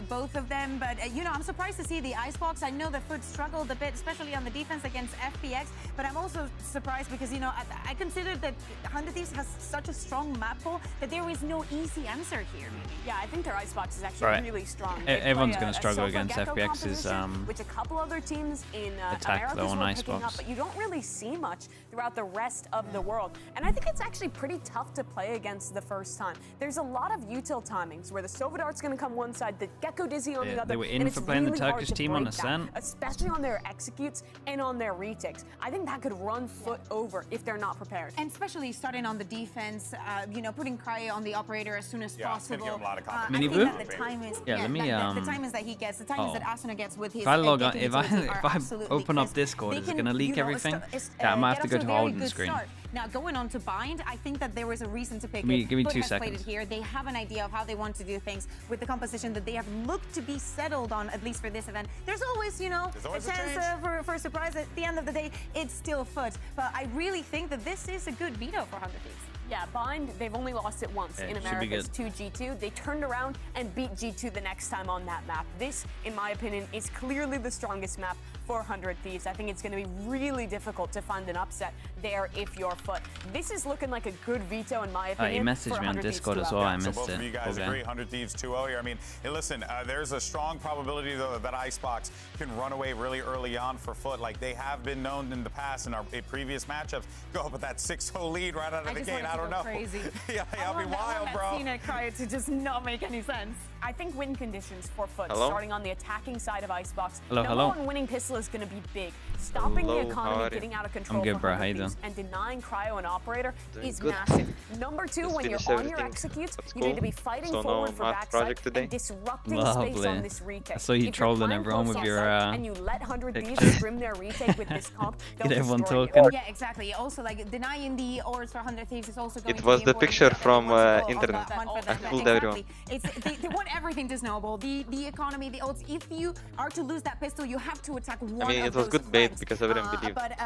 both of them. But, you know, I'm surprised to see the Icebox. I know that FUT struggled a bit, especially on the defense against FPX. But I'm also surprised because, you know, I consider that 100 Thieves has such a strong map pool that there is no easy answer here. Yeah, I think their Icebox is actually really strong. Everyone's going to struggle against FPX's which a couple other teams in attack Americas though on were Icebox. picking up, but you don't really see much throughout the rest of the world. And I think it's actually pretty tough to play against the first time. There's a lot of util timings where the Sovadart's going to come one side, the Gecko Dizzy on the other. They were in and for it's playing the really hard Turkish to team on break that, Ascent. especially on their executes and on their retakes. I think that could run FUT over if they're not prepared. And especially starting on the defense, you know, putting Cryo on the operator as soon as possible. Give him a lot of I Mini think Boo? that the time is, Yeah, let me, the timings that he gets, the timings that Asuna gets with his. If I log on, getting if I utilities are open up absolutely Discord, crisp. is it They going to can, leak you know, everything? get Yeah, I might have off to go a to very Holden good screen. start. Now, going on to Bind, I think that there was a reason to pick Give me FUT 2 has played seconds. it here. They have an idea of how they want to do things with the composition that they have looked to be settled on, at least for this event. There's always, you know, a chance for a surprise. At the end of the day, it's still FUT. But I really think that this is a good veto for 100 Thieves. Yeah, Bind, they've only lost it once in Americas to G2. They turned around and beat G2 the next time on that map. This, in my opinion, is clearly the strongest map for 100 Thieves. I think it's going to be really difficult to find an upset there if you're FUT. This is looking like a good veto, in my opinion. He messaged me on Discord as well. I missed both it. of you guys agree, 100 Thieves 2-0 here. I mean, hey, listen, there's a strong probability, though, that Icebox can run away really early on for FUT. Like they have been known in the past in our previous matchups, go up with that 6-0 lead right out of the gate. I don't know. Crazy. Yeah, I'll be wild, bro. I've seen it cry to just not make any sense. I think win conditions for FUT, starting on the attacking side of Icebox. Number one winning pistol is going to be big. Stopping the economy getting out of control I'm good, bro. How you for doing? and denying Cryo and Operator is massive. Number two, when you're on your executes, you need to be fighting forward for backside and disrupting space on this retake. I saw you trolling everyone with your and you let 100 Thieves scrim their retake with this comp. Get everyone destroy talking. Yeah, exactly. Also, like denying the ores for 100 Thieves is also going It was to be the picture from internet. important. I fooled everyone. They want everything to snowball. The economy, the odds. If you are to lose that pistol, you have to attack one. I mean, it was good bait because everyone believed. But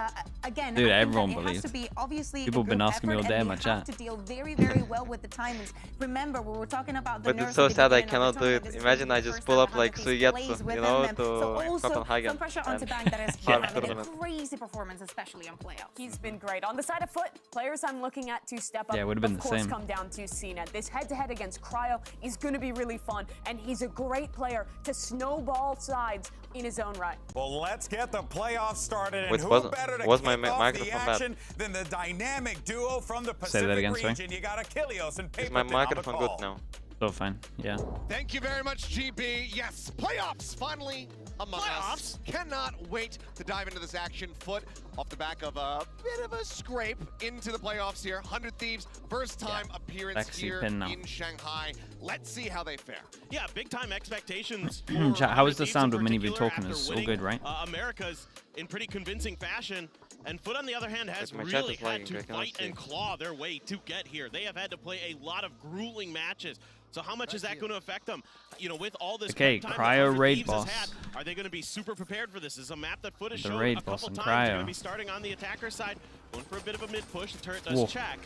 again, dude, I think everyone that it has to believed. be obviously People have been asking me all day in my have chat. to deal very, very well with the timings. Remember, we were talking about the But it's so sad I cannot do it. Imagine I just pull up like Suigetsu, you know, to Copenhagen. Some pressure onto Bang that has been having a crazy performance, especially on playoffs. He's been great. On the side of FUT, players I'm looking at to step up, Yeah, it would have been of the course, same. come down to CNET. This head-to-head against Cryo is going to be really fun. on, and he's a great player to snowball sides in his own right. Well, let's get the playoffs started, and Wait, who better to was kick my off microphone the action than the dynamic duo from the Pacific region. You got Achilles and Is my Paperton microphone on the good call. now? So fine, yeah. Thank you very much, GB. Yes, playoffs finally among us. Cannot wait to dive into this action. FUT off the back of a bit of a scrape into the playoffs here. 100 Thieves, first time appearance here in Shanghai. Let's see how they fare. Yeah, big time expectations. Chat, how is the sound when many of you talking? It's all good, right? America's in pretty convincing fashion. And FUT, on the other hand, has really had to fight and claw their way to get here. They have had to play a lot of grueling matches. So how much is that going to affect them? You know, with all this okay, time Cryo raid boss. Are they going to be super prepared for this? This is a map that FUT has The shown raid a boss couple and times. Cryo. They're going to be starting on the attacker side, going for a bit of a mid push. The turret does Whoa. check.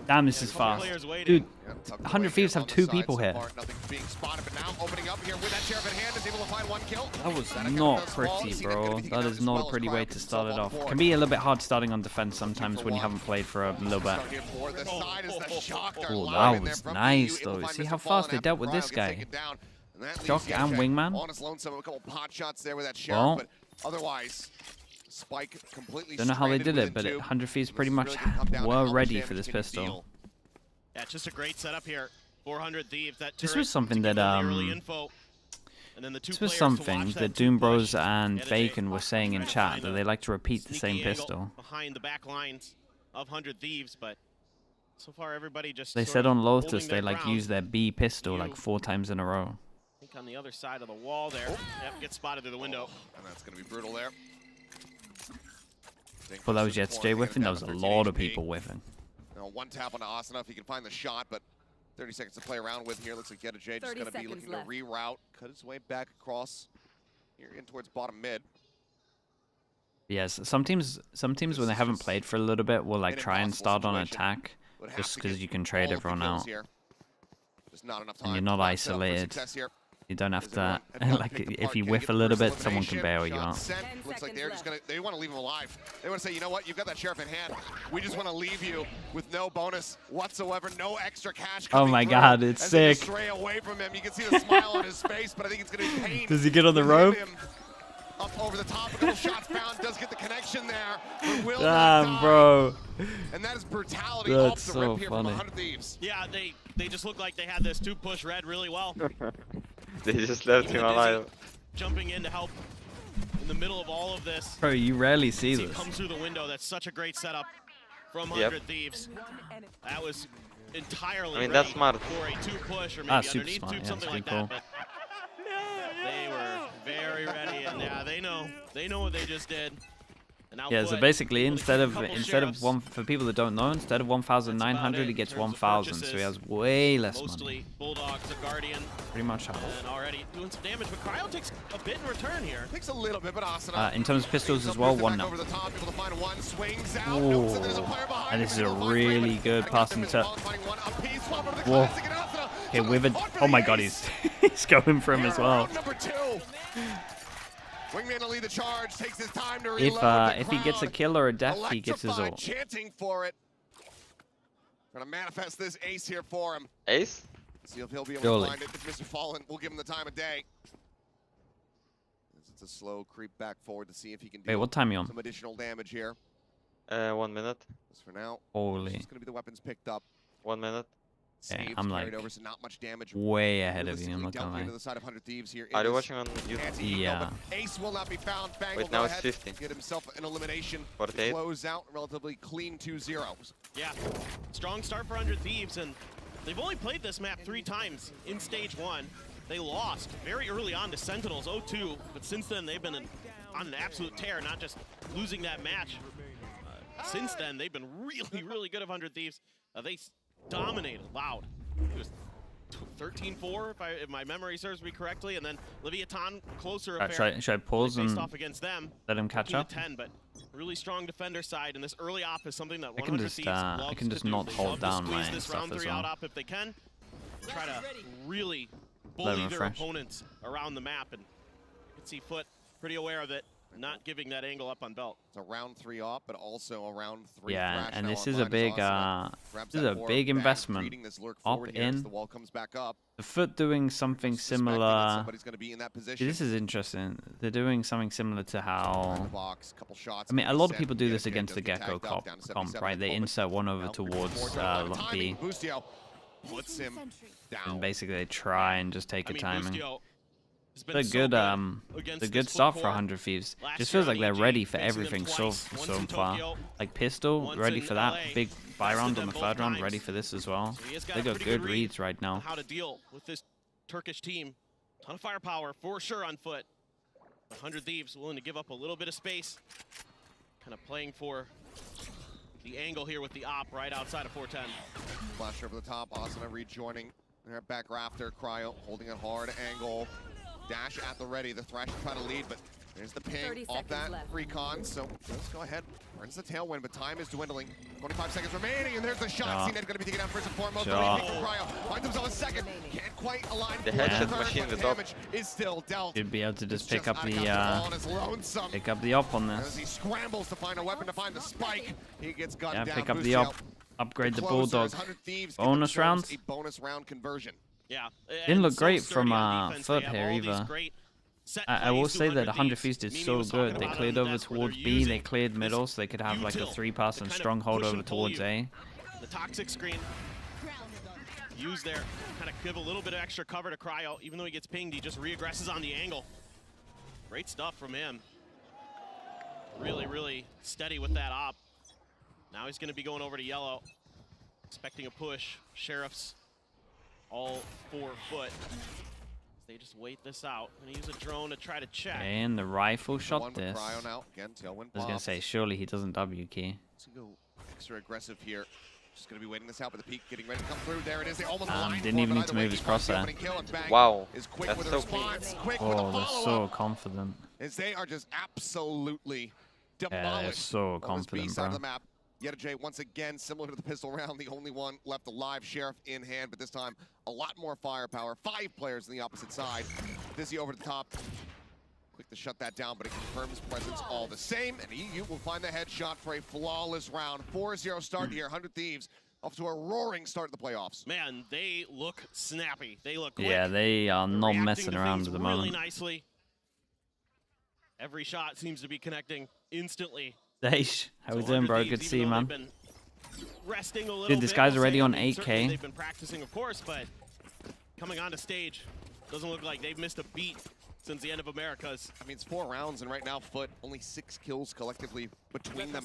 Damn, this is fast. Dude, 100 Thieves have 2 people here. Nothing's being spotted, but now opening up here with that sheriff in hand is able to find 1 kill. That was not pretty, bro. That is not a pretty way to start it off. It can be a little bit hard starting on defense sometimes when you haven't played for a little bit. Oh, that was nice, though. See how fast they dealt with this guy. Shock and Wingman. Honest lonesome, a couple pot shots there with that sheriff, but otherwise, Spike completely. Don't know how they did it, but 100 Thieves pretty much were ready for this pistol. Yeah, just a great setup here. 400 Thieves. This was something that this was something that Doom Bros and Bacon were saying in chat, that they like to repeat the same pistol. Behind the back lines of 100 Thieves, but so far everybody just. They said on Lotus they like use their B pistol like 4 times in a row. I think on the other side of the wall there. Yep, gets spotted through the window. And that's going to be brutal there. Well, that was Jets J whiffing. That was a lot of people whiffing. Now, 1 tap on Asana if he can find the shot, but 30 seconds to play around with here. Looks like Jetta J just going to be looking to reroute, cut his way back across here in towards bottom mid. Yes, some teams when they haven't played for a little bit will like try and start on attack just because you can trade everyone out. And you're not isolated. You don't have to, like, if you whiff a little bit, someone can bail you out. Looks like they're just going to, they want to leave him alive. They want to say, you know what, you've got that sheriff in hand. We just want to leave you with no bonus whatsoever, no extra cash. Oh my god, it's sick. Stray away from him. You can see the smile on his face, but I think it's going to be pain. Does he get on the rope? Up over the top, a couple shots found, does get the connection there, but will Damn, bro. And that is brutality That's off the so rip here funny. from 100 Thieves. Yeah, they just look like they had this 2-push red really well. They just left him alive. Jumping in to help in the middle of all of this. Bro, you rarely see He this. comes through the window. That's such a great setup from 100 Thieves. That was entirely I mean, that's smart. for a 2-push or maybe Super underneath smart. tube, Yeah, something like cool. that. But they were very ready, and yeah, they know what they just did. And now Yeah, so FUT basically with a couple sheriffs, one, for people that don't know, instead of 1,900 he gets 1,000, so he has way less mostly money. Bulldogs, a Guardian, Pretty much half. and already doing some damage. But Cryo takes a bit in return here. Takes a little bit, but Asana. In terms of pistols as well, 1 now. Over the top, able to find 1, swings out, Ooh. notes that there's a player behind And this is him, a able to find really Raven. good passing set. Whoa. Whoa. Okay, with it. Oh my god, he's going for him as well. Number 2. Wingman to lead the charge, takes his time to reload. If he gets a kill or a death, he gets his Electrified, ult. chanting for it. Gonna manifest this ace here for him. Ace? See if he'll be able Surely. to find it. If Mr. Fallen, we'll give him the time of day. It's a slow creep back forward to see if he can Wait, do what time you on? some additional damage here. 1 minute. Just for now. Holy. It's gonna be the weapons picked up. 1 minute. Yeah, Saved, I'm carried like over, so not much damage. way ahead of you, I'm not Realistically gonna dumped lie. into the side of 100 Thieves here. Are It you is watching on YouTube? anti-eco, Yeah. but Ace will not be found. Bangle, Wait, now go it's ahead, 50. get himself an elimination. 48. Close out relatively clean 2-0. Yeah, strong start for 100 Thieves, and they've only played this map 3 times in stage 1. They lost very early on to Sentinels 0-2, but since then they've been on an absolute tear, not just losing that match. Since then, they've been really, really good of 100 Thieves. They dominated Loud. It was 13-4, if my memory serves me correctly, and then Leviathan closer affair. Should I pause Faced and off against them, let him catch up? 10, but really strong defender side, and this early op is something that I can 100 just Thieves loves I can just to do. not They hold love to down squeeze my this stuff round as 3 out well. op if they can. Try to really Let him bully their refresh. opponents around the map, and you can see FUT pretty aware of it. not giving that angle up on belt. It's a round 3 op, but also a round 3 Yeah, thrash and now this is online a big, Asana grabs this is that a more big back, investment. reading this lurk Up forward here as in. the wall comes back up. The FUT doing something Suspecting that similar. somebody's gonna be in that position. This is interesting. They're doing something similar to how. Box, couple shots, I mean, a gonna be lot of sent. people do Yeah, this Jen against the doesn't get Gecko tagged up, down to comp, 77 right? at the They moment. insert one over Now, towards timing. B, Boostio puts him down. and basically they try and just take a timing. Boostio has been The so good, against the this good FUT start for core. 100 Thieves. Last Just year feels on like they're EG, ready for facing them everything twice, once so in far. Tokyo, Like Pistol, once ready in for that LA. big buy round Bested on the them third both round, times. ready for this as well. So he has got They a got pretty good read reads right on now. how to deal with this Turkish team. Ton of firepower for sure on foot. 100 Thieves willing to give up a little bit of space. Kind of playing for the angle here with the op right outside of 410. Flash over the top, Asana rejoining. They're back rafter, Cryo holding it hard, angle. Dash at the ready, the Thrash trying to lead, but there's the ping off that recon, so let's go ahead. Earns the tailwind, but time is dwindling. 25 seconds remaining, and there's the shot. CNED going to be taken down first and foremost. Cryo finds himself a second. Can't quite align. The headshot machine but with up. damage is still dealt. Should be able to just pick Just up out of the control on his lonesome. pick up the op on As he this. scrambles to find a weapon to find the spike, he gets gunned Yeah, down. pick up the Boostio op. Upgrade the closers, Bulldog. 100 Thieves Bonus give themselves round. a bonus round conversion. Yeah. Didn't look so great sturdy from on defense. They FUT have here all these either. great set I will plays say to that 100 Thieves did Mimi so was talking good. They about cleared them. over That's where towards they're B, they using cleared middle, this so they could have like a util 3-pass to and kind of stronghold push over and pull towards you. A. The toxic screen used there, kind of give a little bit of extra cover to Cryo. Even though he gets pinged, he just re-aggresses on the angle. Great stuff from him. Really, really steady with that op. Now he's going to be going over to yellow, expecting a push. Sheriffs all 4 foot. They just wait this out. Gonna use a drone to try to check. And the rifle shot One this. with Cryo now. Again, tailwind I was pop. gonna say, surely he doesn't W key. Let's go extra aggressive here. Just gonna be waiting this out, but the peak getting ready to come through. There it is. They almost aligned Didn't for even him, need but to either move way, his he finds the crosshair. opening kill, and Bang Wow, is quick that's with the so response. Quick with Oh, the they're so follow-up. confident. As they are just absolutely Yeah, they're demolished so on this B confident, side of bro. the map. Yeta J, once again, similar to the pistol round, the only one left alive, Sheriff in hand, but this time a lot more firepower. 5 players on the opposite side. Dizzy over the top. Quick to shut that down, but it confirms presence all the same, and EU will find the headshot for a flawless round. 4-0 start here, 100 Thieves off to a roaring start of the playoffs. Man, they look snappy. They look quick. Yeah, they are not Reacting messing to around things at the really moment. nicely. Every shot seems to be connecting instantly. Daish, how we So doing, bro? 100 Good to Thieves, see you, even though man. they've been resting a little Dude, this bit, guy's I'll already say. on I mean, certainly 8K. They've been practicing, of course, but coming onto stage doesn't look like they've missed a beat since the end of Americas. I mean, it's 4 rounds, and right now, FUT only 6 kills collectively between them.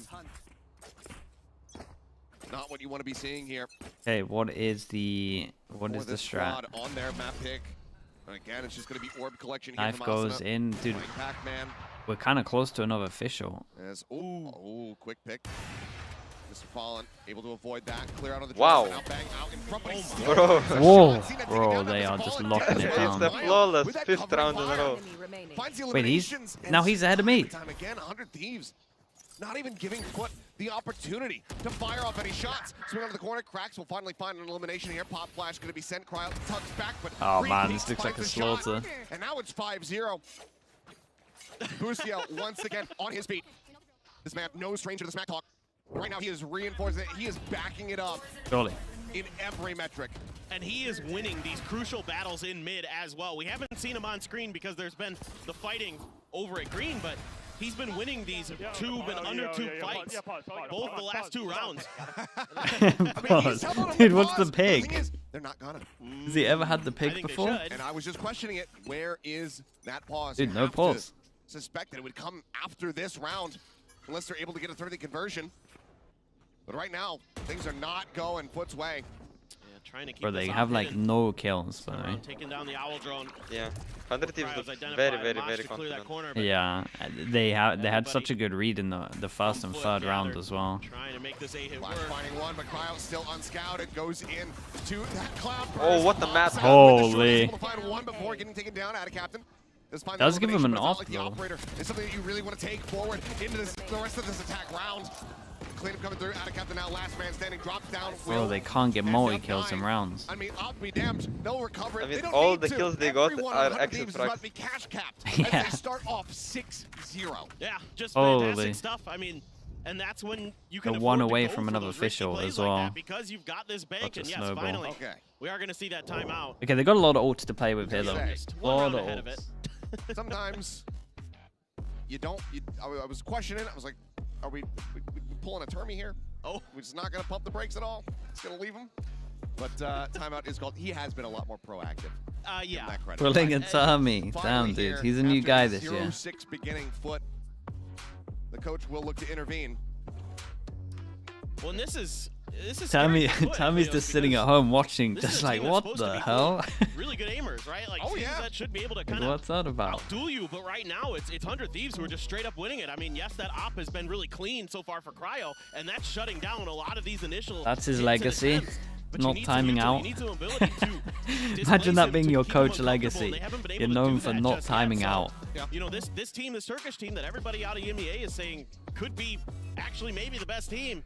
Not what you want to be seeing here. Okay, what is the For strat? this squad on their map pick. And again, it's just going to be orb collection here Knife from goes Asuna. in, dude. Playing Pac-Man. We're kind of close to another official. As, ooh, quick pick. Mr. Fallen able to avoid that. Clear out on the Wow. drone, now Bang out in front, but he's still Bro. gets a Whoa, shot. Seen that bro, taken down, they Mr. are just Fallen locking gets it it. down. The flawless With that 5th covering round in a fire. row. Finds the Wait, eliminations, and now he's ahead of me. time again, 100 Thieves. Not even giving FUT the opportunity to fire off any shots. Swing onto the corner, Cracks will finally find an elimination here. Pop Flash going to be sent, Cryo tucks back, but Oh Green man, Peaks this looks like a finds the shot. slaughter. And now it's 5-0. Boostio once again on his feet. This man, no stranger to the smack talk. Right now he is reinforcing it. He is backing it up Surely. in every metric. And he is winning these crucial battles in mid as well. We haven't seen him on screen because there's been the fighting over at green, but he's been winning these tube and under tube fights, both the last 2 rounds. Pause. Dude, what's the Thing pig? is, they're not gonna. Has he ever had the I pig think they before? should. And I was just questioning it. Where is that pause? Dude, You no have to pause. Suspect that it would come after this round, unless they're able to get a 30 conversion. But right now, things are not going FUT's way. Yeah, trying to keep Bro, they this have op like hidden. no kills, by the way. Taking down the owl drone. Yeah, 100 Thieves Cryo's look identified. very, very, Mosh very to clear that confident. corner, but Yeah, they had such a good read in the first and FUT third round gathered, as well. Trying to make this A hit Flash work. finding one, but Cryo still unscouted. Goes in to that cloud. Oh, what the Pops map. out with the short, Holy. able to find one before getting taken down out of Captain. Does give him an op, op, like the though. operator is something that you really want to take forward into the rest of this attack round. Cleanup coming through. Out of captain now. Last man standing. Drops down. Oh, they can't get multi-kills in rounds. I mean, I'll be damned. They'll recover it. I mean, They don't all need the to. kills they got Everyone are on exit Thieves is about frags. to be cash capped Yeah. as they start off 6-0. Yeah, just Holy. fantastic stuff. I mean, and that's when you can They're afford one to away go from for another those risky official plays as like well. that because you've got this bank, Such a and yes, snowball. finally, Okay. we are going to see that timeout. Okay, they got a lot of ults to play with here, though. Just A one lot round of ahead of it. ults. Sometimes you don't. I was questioning. I was like, are we pulling a Termy here? Oh, we're just not going to pump the brakes at all. Just going to leave him. But timeout is called. He has been a lot more proactive. Yeah. Pulling a Tommy. Damn, dude. He's a new guy this year. 0-6 beginning FUT. The coach will look to intervene. Well, and this is Tommy, scary for FUT, Tommy's Leos, just sitting because at home watching, this is just a like, team that's what supposed to the be hell? really good aimers, right? Like teams that should be able to Like, kind of what's that about? outduel you, but right now it's 100 Thieves who are just straight up winning it. I mean, yes, that op has been really clean so far for Cryo, and that's shutting down a lot of these initial That's his hits and legacy. attempts, but you Not need some timing utility, out. you need some ability to Imagine that being your keep them coach uncomfortable, and legacy. they haven't been able You're to known do for that not just yet. timing So, out. you know, this team, this Turkish team that everybody out of EMEA is saying could be actually maybe the best team.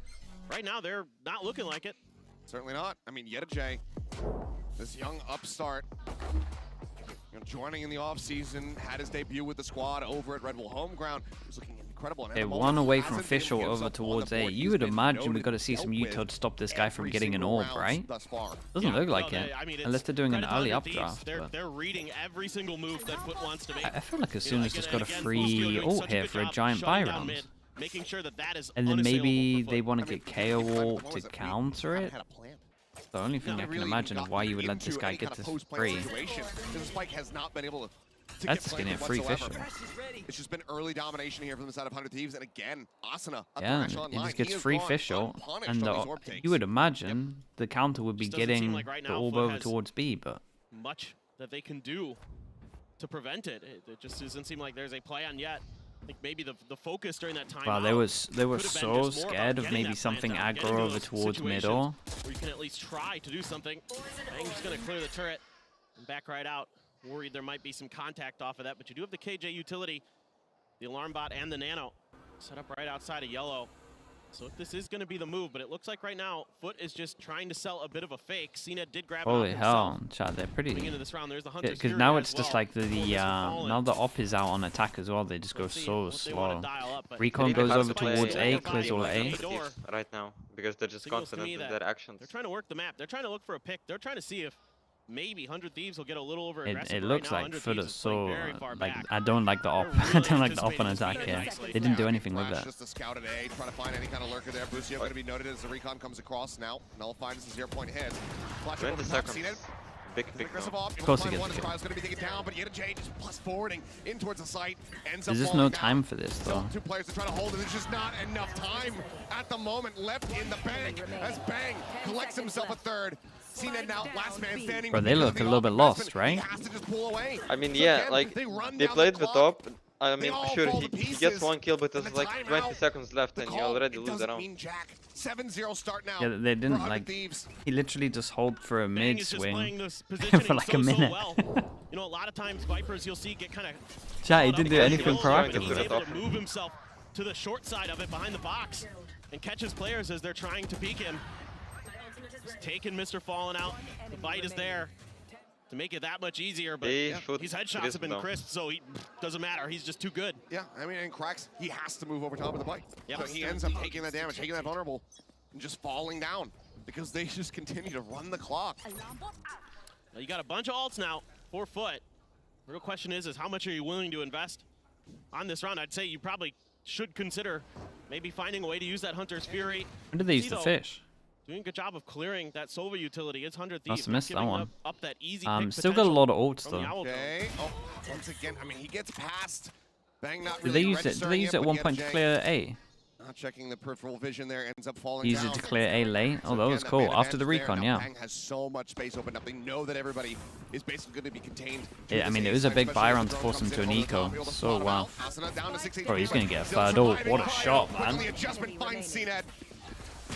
Right now, they're not looking like it. Certainly not. I mean, Yeta J, this young upstart, joining in the offseason, had his debut with the squad over at Red Bull Homeground. He was looking incredible. And at Okay, the moment, one away hasn't from been official able to over get himself on towards the A. board. You He's would been imagine we noted, got to see some dealt util with to stop this guy from every getting an single orb, round right? thus far. Doesn't look like Well, it. I mean, Unless they're doing an credit to early 100 Thieves. updraft. They're reading every single move that FUT wants to make. I feel like as You soon know, as like, just got a again, free Fullscale doing ult such a here good for a job giant buy shutting down round. mid, making sure that that is And then maybe unassailable for they FUT. want to get KO ult to counter it. The only thing I can imagine of why you would let this guy get this free. Spike has not been able to That's just getting a free whatsoever. official. It's just been early domination here from the side of 100 Thieves, and again, Asuna. Yeah, he just gets free official, and you would imagine the counter would be Just doesn't seem getting like right the now orb FUT over has towards B, but much that they can do to prevent it. It just doesn't seem like there's a plan yet. I think maybe the focus during that time. wow, they were so scared of maybe something aggro over towards middle. Where you can at least try to do something. Bang's just gonna clear the turret and back right out. Worried there might be some contact off of that, but you do have the KJ utility, the alarm bot, and the nano set up right outside of yellow. So if this is going to be the move, but it looks like right now FUT is just trying to sell a bit of a fake. CNED did grab Holy it hell, chat, they're pretty. into this round. There's the Hunter's Because Fury now as it's just well. like now the op is out on attack as well. They just go so slow. Recon goes over towards A, clears all A. Right now, because they're just Signals to confident me in that their actions. They're trying to work the map. They're trying to look for a pick. They're trying to see if maybe 100 Thieves will get a little over aggressive. It Right looks now, like 100 FUT Thieves is is playing so very far like back. I don't like the op. I don't like the op on attack here. They didn't do anything with that. Just a scout at A, trying to find any kind of lurker there. Busio going to be noted as the recon comes across now. Nullified is a 0-point hit. 20 seconds. Big pick Aggressive now. off. Of course he gets One the kill. is going to be taken down, but Yeta J just plus forwarding in towards the site. Ends up There's just falling no down. time for this though. Two players to try to hold it. There's just not enough time at the moment left in the bank as Bang collects himself a third. CNED now, last man standing. Bro, they look a little bit lost, right? Has to just pull away. I mean, So yeah, again, like run they down played the the clock. top. I mean, all sure, fall he to gets pieces. one kill, but there's And the like 20 timeout, seconds left, and you call, already it lose the doesn't round. mean jack. 7-0 start now. Yeah, they for didn't 100 like. Thieves. He literally just hold for a mid is just playing swing this positioning for like so a minute. well. You know, a lot of times Vipers you'll see get kind of Chat, he didn't do anything He's proactively. able to move himself to the short side of it behind the box and catches players as they're trying to peek him. He's taking Mr. Fallen out. The bite is there to make it that much easier, but His headshots have been crisp, so he doesn't matter. He's just too good. Yeah, I mean, in cracks, he has to move over top of the bite. Yep. So he ends up taking that damage, taking that vulnerable, and just falling down because they just continue to run the clock. Now you got a bunch of ults now for FUT. The real question is how much are you willing to invest on this round? I'd say you probably should consider maybe finding a way to use that Hunter's Fury. When did they use the fish? Doing a good job of clearing that Sova utility. It's 100 Thieves. Must have missed that one. Up that easy Still got a lot of ults though. Okay. Oh, once again, I mean, he gets past. Bang not Did really they use it? Did registering they use it at but one Yeta point to J clear A? Not checking the peripheral vision there, ends up falling Use down. it to clear A late. Oh, that Again, was cool. man After the advantage there. recon, Now yeah. Bang has so much space opened up. They know that everybody is basically going to be contained. Yeah, I mean, it was a big buy round to force him to an eco. So wow. Bro, he's gonna get a third ult. What a shot, man. The adjustment finds CNED.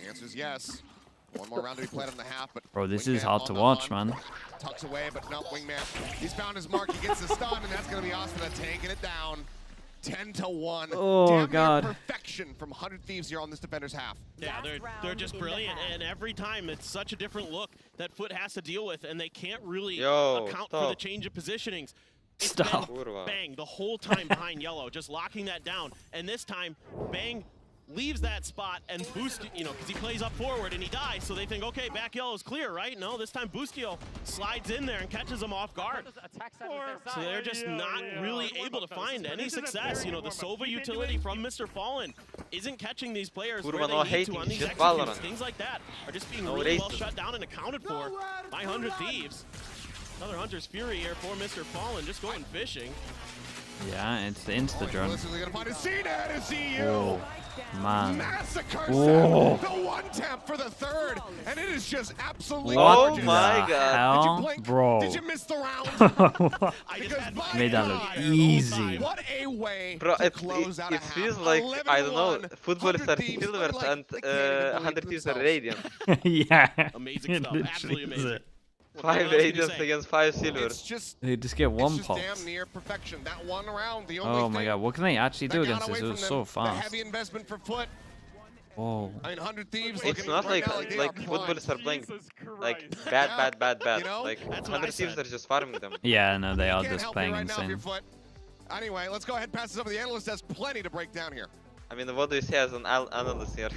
The answer is yes. One more round to be played on the half, but Bro, this is hard to watch, man. Tucks away, but no, Wingman. He's found his mark. He gets the stun, and that's going to be Asuna taking it down. 10-1. Oh, Damn God. Perfection from 100 Thieves here on this defender's half. Yeah, they're just brilliant, and every time it's such a different look that FUT has to deal with, and they can't really account for the change of positionings. It's Stop. Bang the whole time behind yellow, just locking that down. And this time, Bang leaves that spot and Boost, you know, because he plays up forward and he dies, so they think, okay, back yellow is clear, right? No, this time Boostio slides in there and catches him off guard. So they're just not really able to find any success. You know, the Sova utility from Mr. Fallen isn't catching these players where they need to on these executions. Things like that are just being really well shut down and accounted for by 100 Thieves. Another Hunter's Fury here for Mr. Fallen, just going fishing. Yeah, it's into the drone. Oh, man. Massacres Whoa. the one tap for the third, and it is just absolutely What gorgeous. the hell? Bro. Did you miss the round? Made that look easy. What a way Bro, to close out it a half. feels like, I don't know, 11-1. footballers are silvers and 100 Thieves are radiant. Yeah. Amazing stuff, absolutely amazing. 5 radiants against 5 silvers. They just get one pop. Damn near perfection. That one round, the Oh my god, what can they actually do against this? It was so the fast. heavy investment for FUT. Whoa. I mean, 100 Thieves. It's not like footballers are playing like bad. You know? Like 100 Thieves are just farming them. Yeah, no, they are Can't just help playing you right now if insane. you're FUT. Anyway, let's go ahead and pass this over to the analyst. Has plenty to break down here. I mean, what do you say as an analyst here?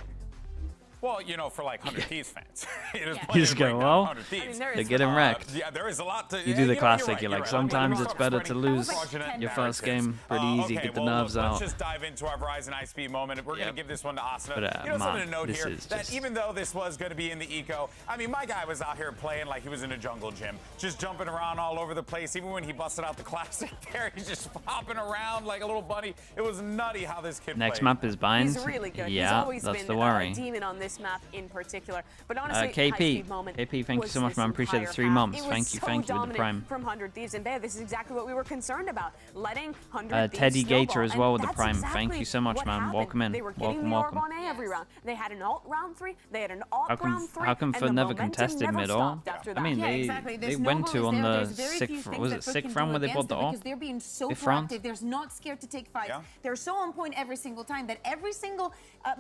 Well, you know, for like 100 Thieves fans, You just go, well, they're getting wrecked. Yeah, there is a lot to. You do the classic, you're right, like, sometimes it's better to lose your first game pretty easy, Okay, get the well, nerves look, out. Let's just dive into our Verizon iSpeed moment. We're going to give this one to Asuna. But, you know, something to man, note this here, is that just- even though this was going to be in the eco, I mean, my guy was out here playing like he was in a jungle gym, just jumping around all over the place. Even when he busted out the classic there, he's just hopping around like a little bunny. It was nutty how this kid Next played. map is Bind. He's really good. Yeah, He's always that's been the worry. a demon on this map in particular. But honestly, KP, moment KP, thank you was so much, this man. Appreciate the entire 3 half. months. It was Thank you so with the dominant Prime. from 100 Thieves, and this is exactly what we were concerned about. Letting 100 Thieves Teddy Gator snowball. as well with And the Prime. that's Thank you so much, what man. happened. Welcome in. They were getting Welcome. the orb on A every round. They had an alt round 3. They had an alt round 3. How come and FUT the never momentum contested never mid-all? stopped after I that. mean, they went to on the 6th, was it 6th round where they bought the ult? Because they're being so 5th round? proactive. They're not scared to take fights. They're so on point every single time that every single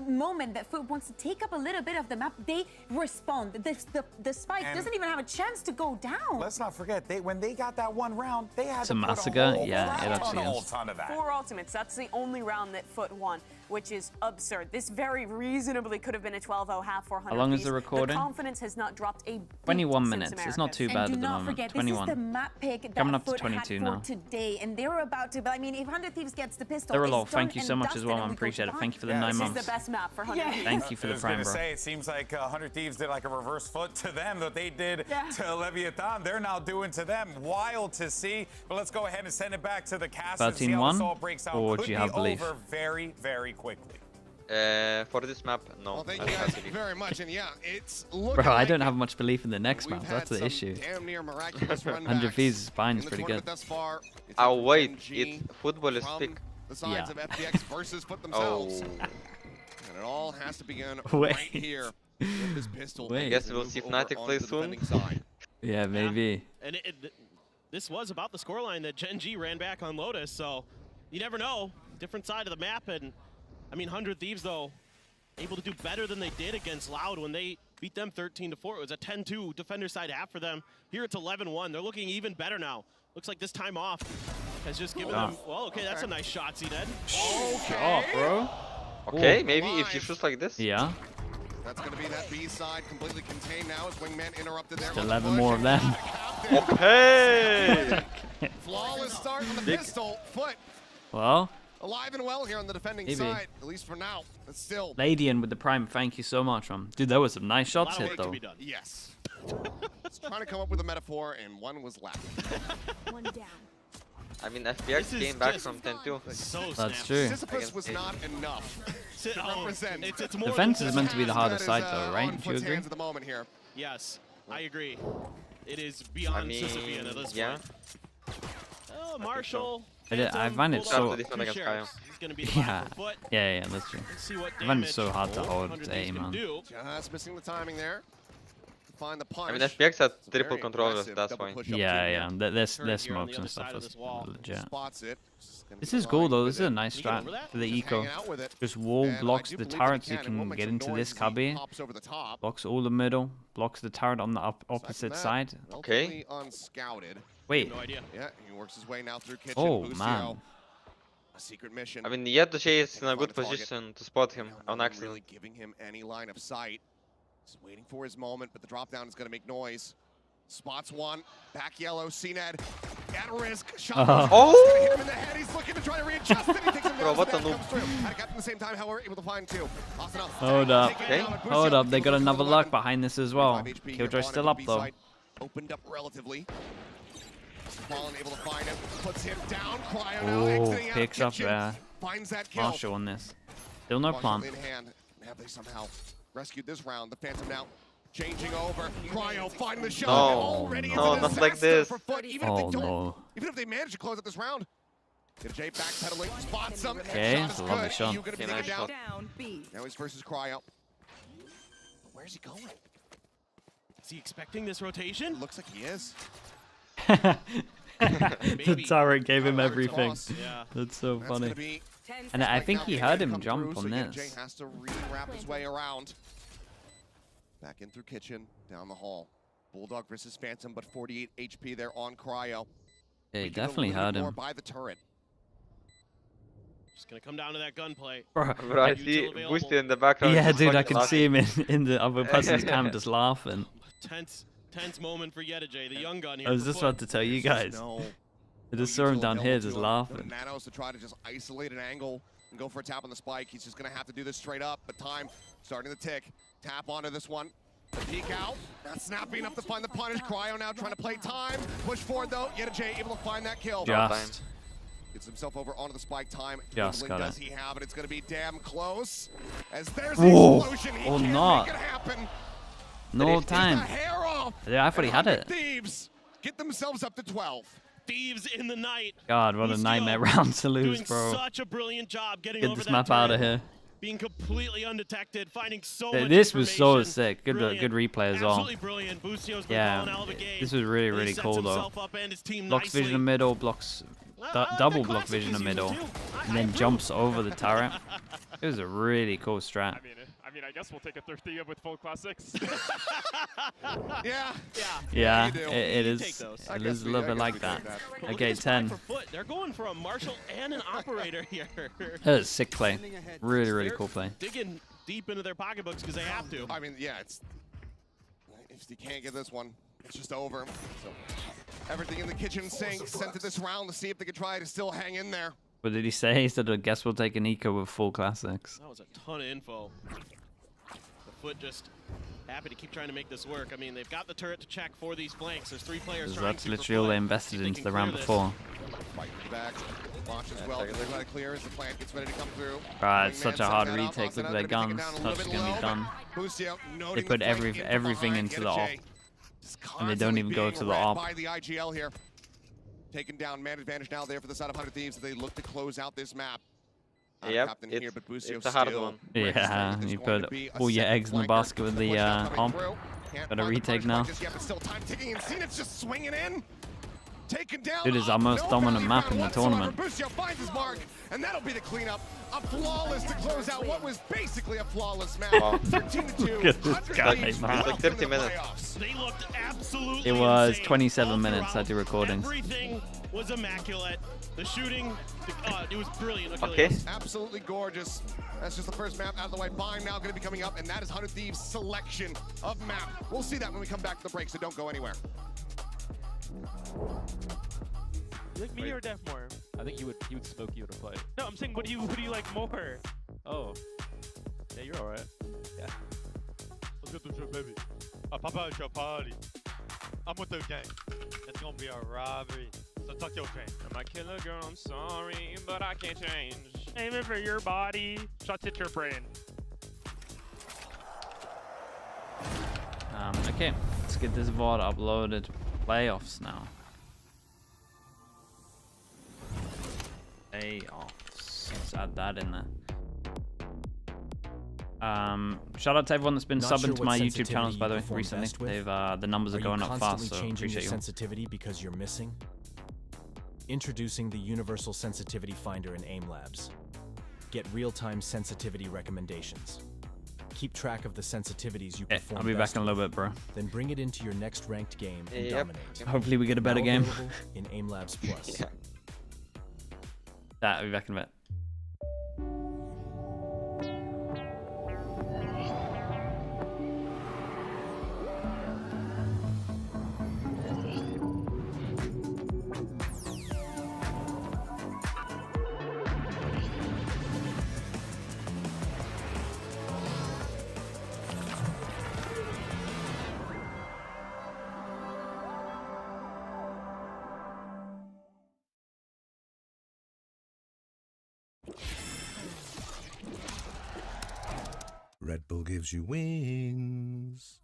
moment that FUT wants to take up a little bit of the map, they respond. The spike doesn't even have a chance to go down. Let's not forget, when they got that one round, they had It's a to put massacre. a whole Yeah, it actually ton is. of that. 4 ultimates. That's the only round that FUT won, which is absurd. This very reasonably could have been a 12-0 half for 100 How long is Thieves. the recording? confidence has not dropped a beat 21 since minutes. It's not America. too bad And at do the not moment. forget, 21. this is the map pick that Coming up to FUT 22 had now. for today, and they're about to. I mean, if 100 Thieves gets the pistol, They're a it's lot. Thank done you so and much as dusted, well, and man. we go Appreciate to it. Thank you for the Yeah, 9 this is months. This is the best map for 100 Thieves. Thank you for I the was Prime, gonna bro. say, it seems like 100 Thieves did like a reverse FUT to them that they did to Leviathan. They're now doing to them. Wild to see. But let's go ahead and send it back to the cast and see how this all breaks out. or Could do you be have belief? over very, very quickly. For this map, no. Well, thank I you don't guys believe. very much. And yeah, it's looking Bro, I like don't have much belief in the next we've map. had That's the some issue. damn near miraculous 100 runbacks Thieves' Bind's in the pretty tournament good. thus far. It's Oh been wait, GenG it's footballers from pick. the sides Yeah. of FTX versus FUT themselves. Oh. And it all has to begin Wait. right here with this pistol. Wait. I guess we'll see Fnatic play soon. Yeah, maybe. And this was about the scoreline that GenG ran back on Lotus, so you never know. Different side of the map, and I mean, 100 Thieves, though, able to do better than they did against Loud when they beat them 13-4. It was a 10-2 defender side half for them. Here it's 11-1. They're looking even better now. Looks like this time off has just given them, well, okay, that's a nice shot, C-Ned. Shot, bro. Okay, maybe if you shoot like this. Yeah. That's going to be that B side completely contained now as Wingman interrupted there. Just 11 more of them. Okay. Flawless start on the Big. pistol. FUT Well, alive and well here on the defending maybe. side, at least for now. But still. Ladian with the Prime, thank you so much, man. Dude, there was some nice shots hit, though. Yes. Just trying to come up with a metaphor, and one was lacking. One down. I mean, FPX came back from 10-2. So That's true. Sisyphus was not enough to represent. It's more Defense than is meant to be the harder That is, side, though, right? on Do you FUT's agree? hands at the moment here. Yes, I agree. It is beyond I mean, Sisyphean at this yeah. point. Oh, Marshall. I find it so. He's gonna be the Yeah. bottom foot. Yeah, that's true. Let's see what I find it damage so hard to hold 100 A, Thieves can man. do. Just missing the timing there. find the I punish. mean, FPX had triple controllers, that's why. Yeah. There's smokes and stuff. That's legit. Spots it. This is cool though. This is a nice strat for the eco. Just wall blocks the turrets. You can get into this cubby. Blocks all the middle. Blocks the turret on the opposite side. Okay. Wait. No idea. Yeah, he works his way now through kitchen. Oh Busio. man. A secret mission. I mean, yet the Jay is in a good position to spot him on accident. Really giving him any line of sight. He's waiting for his moment, but the drop down is going to make noise. Spots one, back yellow, CNED at risk. Shot gonna hit him in the head. He's looking to try to readjust it. He takes him down. Bro, comes through. At the same time, however, able to find two. Hold up. Hold up. They got another luck behind this as well. Killjoy's still up though. Opened up relatively. Fallen able to find him. Puts him down. Cryo now exiting out picks up there. Finds that kill. Marshall on this. Still no plant. In hand. Have they somehow rescued this round? The Phantom now changing over. Cryo finding the shot. Already not like this. Even if they manage to close out this round. Jay backpedaling, spots him. Okay, it's a lovely shot. You gonna be taken down. Now he's versus Cryo. But where's he going? Is he expecting this rotation? Looks like he is. The turret gave him everything. Yeah. That's so funny. And I think he heard him jump on this. Jay has to re-wrap his way around. Back in through kitchen, down the hall. Bulldog versus Phantom, but 48 HP there on Cryo. Yeah, he definitely heard him. By the turret. Just gonna come down to that gunplay. Bro, I see Boosty in the background. Yeah, dude, I can see him in the other person's cam just laughing. Tense moment for Yedajay, the young gun here. I was just about to tell you guys. I just saw him down here just laughing. Nanos to try to just isolate an angle and go for a tap on the spike. He's just gonna have to do this straight up, but time starting to tick. Tap onto this one. Peek out. Not snapping enough to find the punish. Cryo now trying to play time. Push forward though. Yedajay able to find that kill. Just. Gets himself over onto the spike. Time. Just got does it. he have it? It's gonna be damn close. As there's the explosion. He can't not. make it happen. No time. Yeah, I thought he had it. Thieves get themselves up to 12. Thieves in the night. God, what a nightmare round to lose, bro. Such a brilliant job getting Get over this that map out of here. Being completely undetected, finding so much This was so information. sick. Good replay as well. Absolutely brilliant. Busio's been calling out of the game. This was really cool though. Blocks vision in middle, blocks double block vision in middle, and then jumps over the turret. It was a really cool strat. I mean, I guess we'll take a 30 with full classics. Yeah. It is a little bit like that. Okay, 10. They're going for a Marshall and an operator here. That was a sick play. Really cool play. Digging deep into their pocketbooks because they have to. I mean, yeah, it's if you can't get this one, it's just over. So everything in the kitchen sink sent to this round to see if they could try to still hang in there. What did he say? He said, I guess we'll take an eco with full classics. That was a ton of info. The FUT just happy to keep trying to make this work. I mean, they've got the turret to check for these flanks. There's 3 players trying That's to literally all they invested into the round before. Back, launches well. They're going to clear as the plant gets ready to come through. It's such a hard retake. Look at their guns. Touch is going to be done. They put everything into the op. And they don't even go to the op. By the IGL here. Taken down, man advantage now there for the side of 100 Thieves as they look to close out this map. Yep, it's a hard one. Yeah, you put all your eggs in the basket with the op. Got a retake now. Dude, it's our most dominant map in the tournament. Busio finds his mark, and that'll be the cleanup. A flawless to close out what was basically a flawless match. 13-2. Look at this guy, man. It's like 30 minutes. They looked absolutely It was insane. 27 minutes at the recordings. Everything was immaculate. The shooting, it was brilliant. Okay. Absolutely gorgeous. That's just the first map out of the way. Buying now going to be coming up, and that is 100 Thieves' selection of map. We'll see that when we come back to the break, so don't go anywhere. You like me or Def more? I think he would smoke you to play. No, I'm saying, who do you like more? Oh. Yeah, you're alright. Yeah. Let's go to the baby. Papa, it's your party. I'm with the gang. It's gonna be a robbery. So tuck your chain. I'm a killer girl, I'm sorry, but I can't change. Aiming for your body, shots hit your brain. Okay, let's get this VOD uploaded. Playoffs now. Playoffs. Let's add that in there. Shout out to everyone that's been subbing to my YouTube channels, by the way, recently. They've the numbers are going up fast, so appreciate you. Sensitivity because you're missing? Introducing the Universal Sensitivity Finder in AIM Labs. Get real-time sensitivity recommendations. Keep track of the sensitivities you perform. I'll be back in a little bit, bro. Then bring it into your next ranked game and dominate. Hopefully we get a better game. In AIM Labs Plus. I'll be back in a bit. Red Bull gives you wings.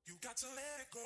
You got to let it go.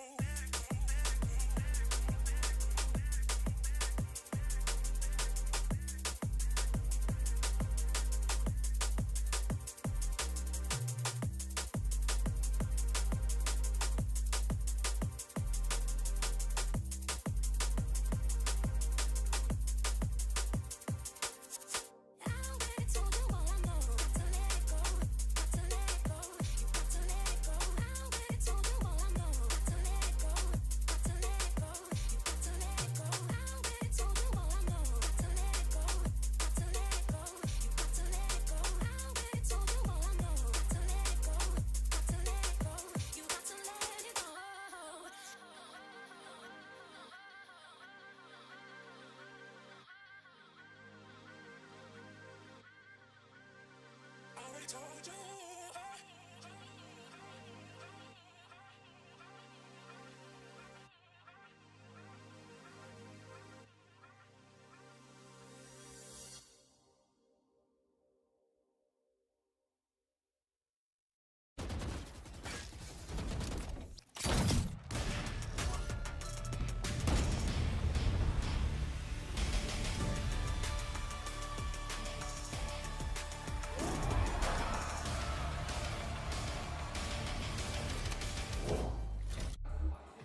Told you.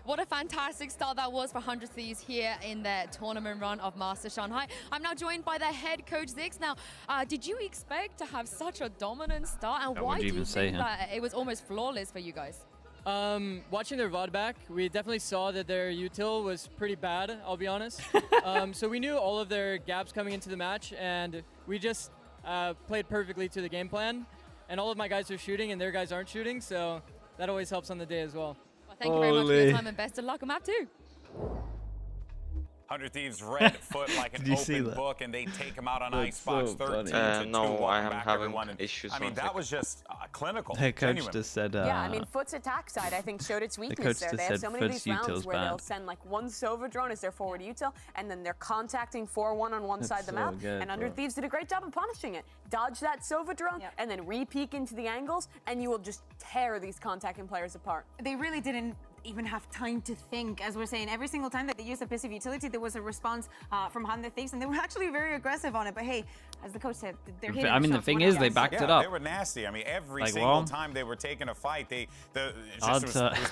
What a fantastic start that was for 100 Thieves here in their tournament run of Master Shanghai. I'm now joined by their head coach, Zix. Now, did you expect to have such a dominant start? And why do you think that it was almost flawless for you guys? Watching their VOD back, we definitely saw that their util was pretty bad, I'll be honest. So we knew all of their gaps coming into the match, and we just played perfectly to the game plan. And all of my guys are shooting, and their guys aren't shooting, so that always helps on the day as well. Thank you very much for your time and best of luck on map 2. 100 Thieves read FUT like an open book, and they take him out on Icebox 13-2. No, I am having issues. I mean, that was just clinical. Their coach just said. Yeah, I mean, FUT's attack side, I think, showed its weakness there. They have so many of these rounds where they'll send like one Sova drone as their forward util, and then they're contacting 4-1 on one side of the map. And 100 Thieves did a great job of punishing it. Dodge that Sova drone, and then re-peek into the angles, and you will just tear these contacting players apart. They really didn't even have time to think. As we're saying, every single time that they used a passive utility, there was a response from 100 Thieves, and they were actually very aggressive on it. But hey, as the coach said, they're hitting. I mean, the thing is, they backed it up. They were nasty. I mean, every single time they were taking a fight, it was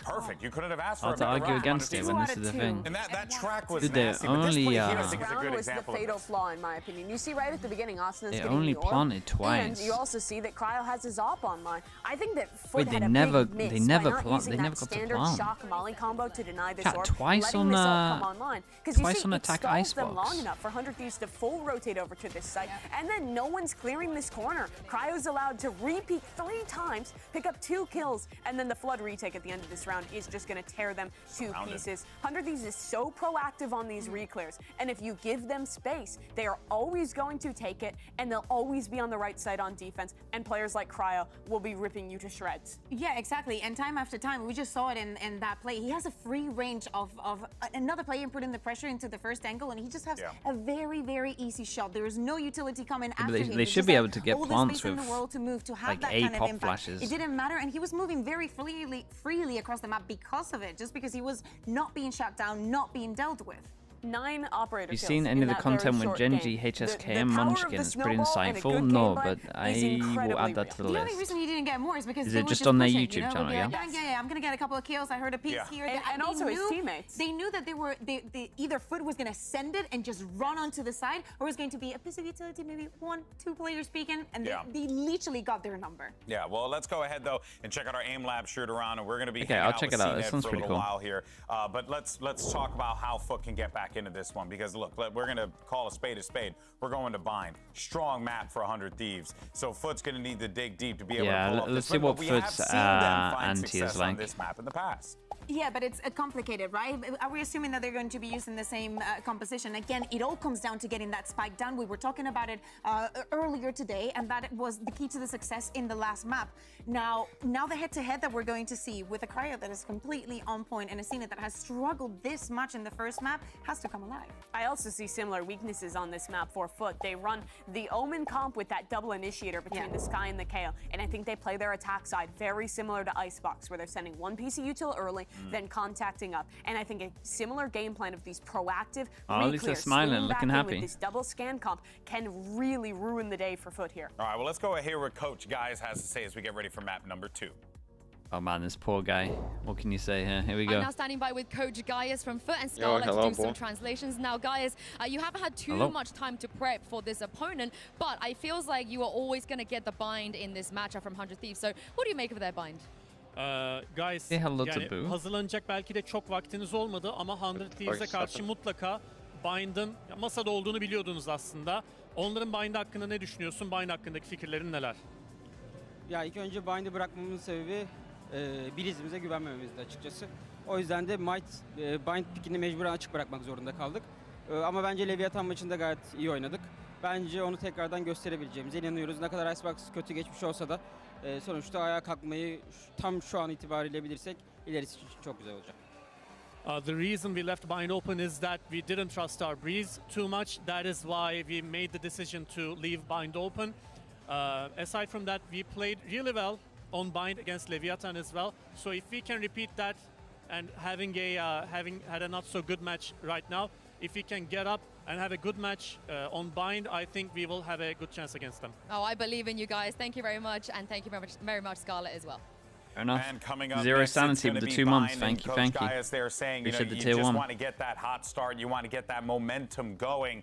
perfect. You couldn't have asked for a better argue round. against it when this is the thing. And that track was Did they nasty. only, but this This was a good round was the example fatal flaw, in my opinion. You see right at the beginning, Austin's They getting only the orb, planted twice. and you also see that Cryo has his op online. I think that FUT Wait, had they a never- big miss they never by not plant- using they that never got to standard plant. shock molly combo to deny this Cat, orb, twice letting on this orb come online. Because you twice see, on it attack stalls them Icebox. long enough for 100 Thieves to full rotate over to this site, and then no one's clearing this corner. Cryo's allowed to repeat 3 times, pick up 2 kills, and then the Flood retake at the end of this round is just going to tear them to pieces. 100 Thieves is so proactive on these reclears, and if you give them space, they are always going to take it, and they'll always be on the right side on defense, and players like Cryo will be ripping you to shreds. Yeah, exactly. And time after time, we just saw it in that play. He has a free range of another player putting the pressure into the first angle, and he just has a very, very easy shot. There is no utility coming after him. They should be able to get all the plants space in with the world to move, to have like that 8 kind of pop impact. flashes. It didn't matter, and he was moving very freely across the map because of it, just because he was not being shut down, not being dealt with. 9 operator You kills seen any in of the that very content with short GenG, game. HSK, The and power of Munchkin? the It's pretty snowball and a insightful. good No, gameplay but is I will incredibly add that to the The list. only reason he didn't get more is because Is they it were just on their pushing, YouTube channel, yeah? yeah? Yeah, I'm gonna get a couple of kills. I heard a piece here. And they also his knew- teammates. They knew that they either FUT was gonna send it and just run onto the side, or it was going to be a piece of utility, maybe 1-2 players peeking, and they literally got their number. Yeah, well, let's go ahead though and check out our aim lab shoot around, and we're going to be Okay, hanging I'll out check with it out. CNET It sounds for a pretty little cool. while here. But let's talk about how FUT can get back into this one, because look, we're going to call a spade a spade. We're going to bind. Strong map for 100 Thieves. So FUT's going to need to dig deep to be able to pull up let's this see win, what but we have FUT's seen them find anti is success on like. this map in the past. Yeah, but it's complicated, right? Are we assuming that they're going to be using the same composition? Again, it all comes down to getting that spike down. We were talking about it earlier today, and that was the key to the success in the last map. Now the head-to-head that we're going to see with a Cryo that is completely on point and a Cena that has struggled this much in the first map has to come alive. I also see similar weaknesses on this map for FUT. They run the Omen comp with that double initiator between the Sky and the Kale, and I think they play their attack side very similar to Icebox, where they're sending one PC util early, then contacting up. And I think a similar game plan of these proactive at least they're reclears, smiling, swing looking back in happy. with this double scan comp can really ruin the day for FUT here. All right, well, let's go ahead here what Coach Guys has to say as we get ready for map number 2. Oh man, this poor guy. What can you say here? Here we go. I'm now standing by with Coach Gaius from FUT and Yo, Scarlet hello, to do boy. some translations. Now, Gaius, you haven't had too much time to prep for this opponent, but I feels like you are always going to get the bind in this matchup from 100 Thieves. So what do you make of their bind? Guys, Say hello to yani Boo. hazırlanacak belki de çok vaktiniz olmadı ama 100 Thieves'e karşı mutlaka Bind'ın masada olduğunu biliyordunuz aslında. Onların Bind hakkında ne düşünüyorsun? Bind hakkındaki fikirlerin neler? Ya ilk önce Bind'i bırakmamın sebebi Blizz'imize güvenmememizdi açıkçası. O yüzden de Bind pikini mecburen açık bırakmak zorunda kaldık. Ama bence Leviathan maçında gayet iyi oynadık. Bence onu tekrardan gösterebileceğimize inanıyoruz. Ne kadar Icebox kötü geçmiş olsa da sonuçta ayağa kalkmayı tam şu an itibariyle bilirsek ilerisi için çok güzel olacak. The reason we left Bind open is that we didn't trust our Breeze too much. That is why we made the decision to leave Bind open. Aside from that, we played really well on Bind against Leviathan as well. So if we can repeat that and having had a not so good match right now, if we can get up and have a good match on Bind, I think we will have a good chance against them. Oh, I believe in you guys. Thank you very much, and thank you very much, Scarlet, as well. Fair enough. And coming up Zero next, it's sanity gonna with the be 2 months. Bind, Thank and you, Coach thank you. Gaius, they're saying, you know, Appreciate the you tier just 1. want to get that hot start. You want to get that momentum going.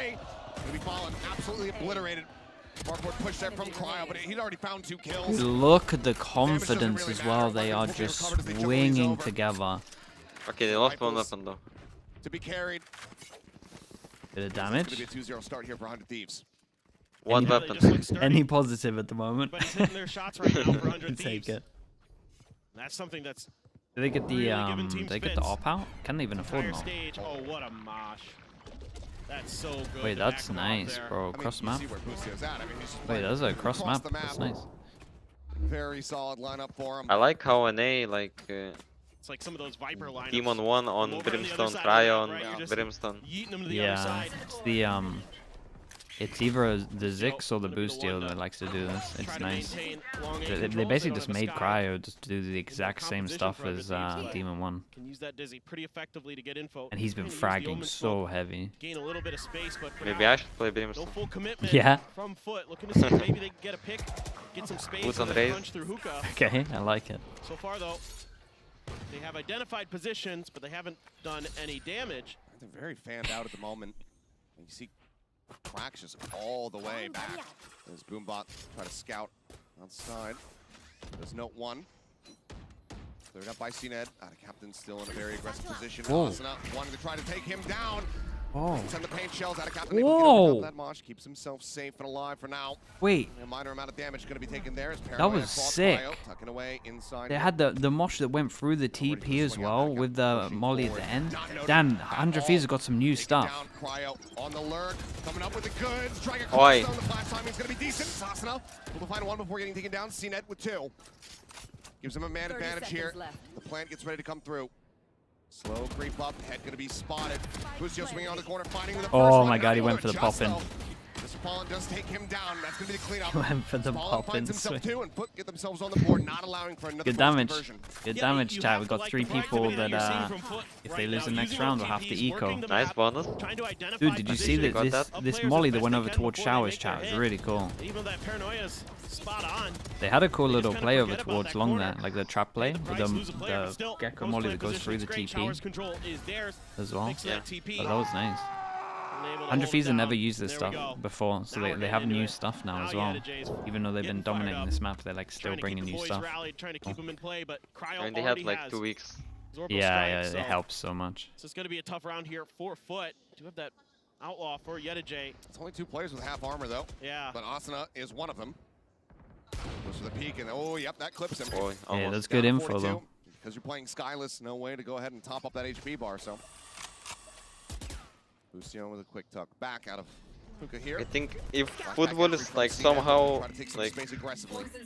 away. Gonna be fallen, absolutely obliterated. Markboard pushed there from Cryo, but he'd already found 2 kills. Look at the confidence as well. They are just swinging together. Okay, they lost one weapon though. To be carried. Bit of It's gonna damage. be a 2-0 start here for 100 Thieves. One Yeah, they weapon. just look sturdy. Any positive at the moment. Everybody's hitting their shots right now for 100 Take Thieves. it. That's something that's Do they get the really giving teams they get the fits. op out? Can they even afford entire an op? stage. Oh, what a mosh. That's so good. Wait, to that's back them off nice, there. bro. Cross map. You see where Bussio's at. I mean, he's Wait, that's a cross across map. the That's nice. Very solid lineup for him. I like how NA It's like some of those Viper lineups. Demon 1 Over on on the other Brimstone, side of the Cryo map, right? You're on just Brimstone. yeeting them to the other Yeah, side. it's the it's either the Zix or the Boostio that likes to do this. It's nice. They basically just made Cryo just to do the exact same stuff as Demon 1. Can use that Dizzy pretty effectively to get info. And he's been Use the Omen fragging smoke, so heavy. Gain a little bit of space, but for Maybe now, I should play Brimstone. no full commitment Yeah. from FUT. Looking to see if maybe they can get a pick, get some space, Boots on and then raise. punch through hookah. Okay, I like it. So far, though, they have identified positions, but they haven't done any damage. They're very fanned out at the moment. And you see Cracks just all the way back. As Boombot try to scout outside. There's note 1. Cleared up by CNED. Captain still in a very aggressive position. Whoa. Asuna wanting to try to take him down. Oh. Send the paint shells out of Captain. Whoa. That Mosh keeps himself safe and alive for now. Wait. A minor amount of damage going to be taken there. That was sick. Tucking away inside. They had the mosh that went through the TP as well with the molly at the end. Damn, 100 Thieves have got some new stuff. Cryo on the lurk, coming up with the goods, trying to Oi. cross down. The flash timing is going to be decent. Asuna will find one before getting taken down. CNED with 2. Gives him a man advantage here. The plant gets ready to come through. Slow creep up, head going to be spotted. Busio swinging on the corner, fighting with the first Oh one. my god, he went Another for the just pop-in. though. This Fallen does take him down. That's going to be the cleanup. Went for the Fallen pop-in finds himself swing. 2 and FUT get themselves on the board, not allowing for another Good forced damage. conversion. Good damage, chat. We've got 3 people that, if they lose the next round, will have to eco. Nice bonus. Dude, did you see that Got this molly that went over towards Showers, chat? It was really cool. Even that paranoia's spot on. They had a cool little play over towards long there, like the trap play with the Gecko molly that goes through the TP as well. Yeah. Oh, that was nice. 100 Thieves have never used this stuff before, so they have new stuff now as well. Even though they've been dominating this map, they're like still bringing new stuff. I mean, they had like 2 weeks. Yeah, it helps so much. So it's going to be a tough round here for FUT. Do have that outlaw for Yedijay. It's only 2 players with half armor though. Yeah. But Asuna is one of them. Goes for the peek and oh, yep, that clips him. Boy, Yeah, that's good info though. Because you're playing Skyless, no way to go ahead and top up that HP bar, so. Busio with a quick tuck back out of hookah here. I think if football is like somehow like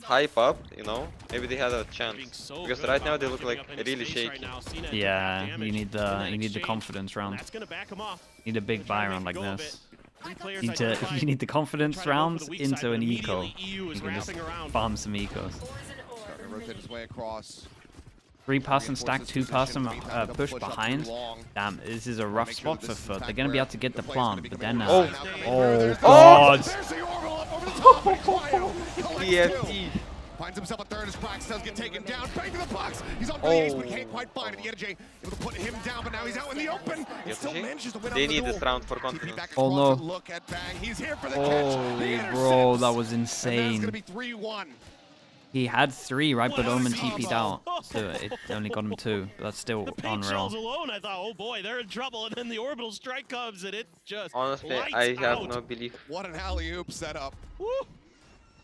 hype up, you know, maybe they had a chance. Because right now they look like really shaky. Yeah, you need the confidence round. You need a big buy round like this. You need the confidence rounds into an eco. You can just farm some ecos. Starting to rotate his way across. 3-person stack, 2-person push behind. Damn, this is a rough spot for FUT. They're gonna be able to get the plant, but then oh god! PFT. Finds himself a third as Cracks does get taken down. Bang to the box. He's on base, but can't quite find it. Yedijay able to put him down, but now he's out in the open. And still manages to win They out the need duel. this round for confidence. Oh no! Look at Bang. He's here for the Holy catch. bro, that was And that's going insane. to be 3-1. He had 3, right, but Omen TP'd out, so it only got him 2. But that's still Paint shells unreal. alone, I thought, oh boy, they're in trouble, and then the orbital strike comes, and it just Honestly, lights I have out. no belief. What an alley-oop setup.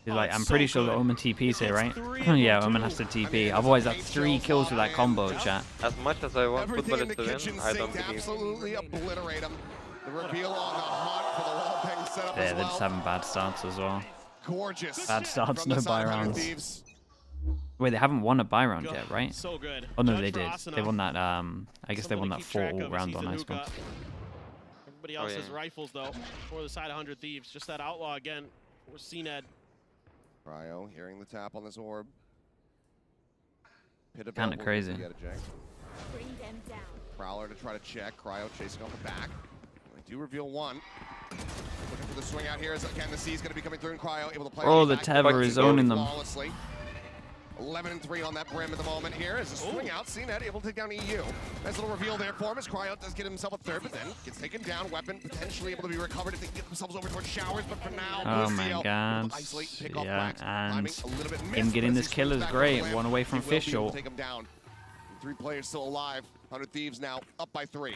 He's like, I'm pretty sure that Omen TP's here, right? Yeah, Omen has to TP. Otherwise, that's 3 kills with that combo, chat. As much as I want Everything in footballers the to kitchen win, I don't sink to believe. absolutely obliterate him. The reveal on the hunt for the wall bang setup Yeah, as they're well. just having bad starts as well. Gorgeous. Bad starts, from no the side buy of 100 rounds. Thieves. Wait, they haven't won a buy round yet, right? So good. Oh no, Judge they for did. Asuna. They won that. I guess they won that 4 all round on Icebox. Everybody else has rifles though for the side of 100 Thieves. Just that outlaw again for CNED. Cryo hearing the tap on this orb. Kinda crazy. Bring them down. Prowler to try to check. Cryo chasing off the back. They do reveal 1. Looking for the swing out here as again the C's going to be coming through and Cryo able to play. Oh, the back. tether is owning them. Flawlessly. 11-3 on that brim at the moment here as a swing out. CNED able to take down EU. Nice little reveal there for him as Cryo does get himself a third, but then gets taken down. Weapon potentially able to be recovered if they can get themselves over towards Showers, but for now, Oh Busio my able god. to isolate and pick off Yeah, Wax. and Timing a little bit him missed, getting but this as he kill swings is back great. on the 1 away from he will be able to Official. take him down. 3 players still alive. 100 Thieves now up by 3.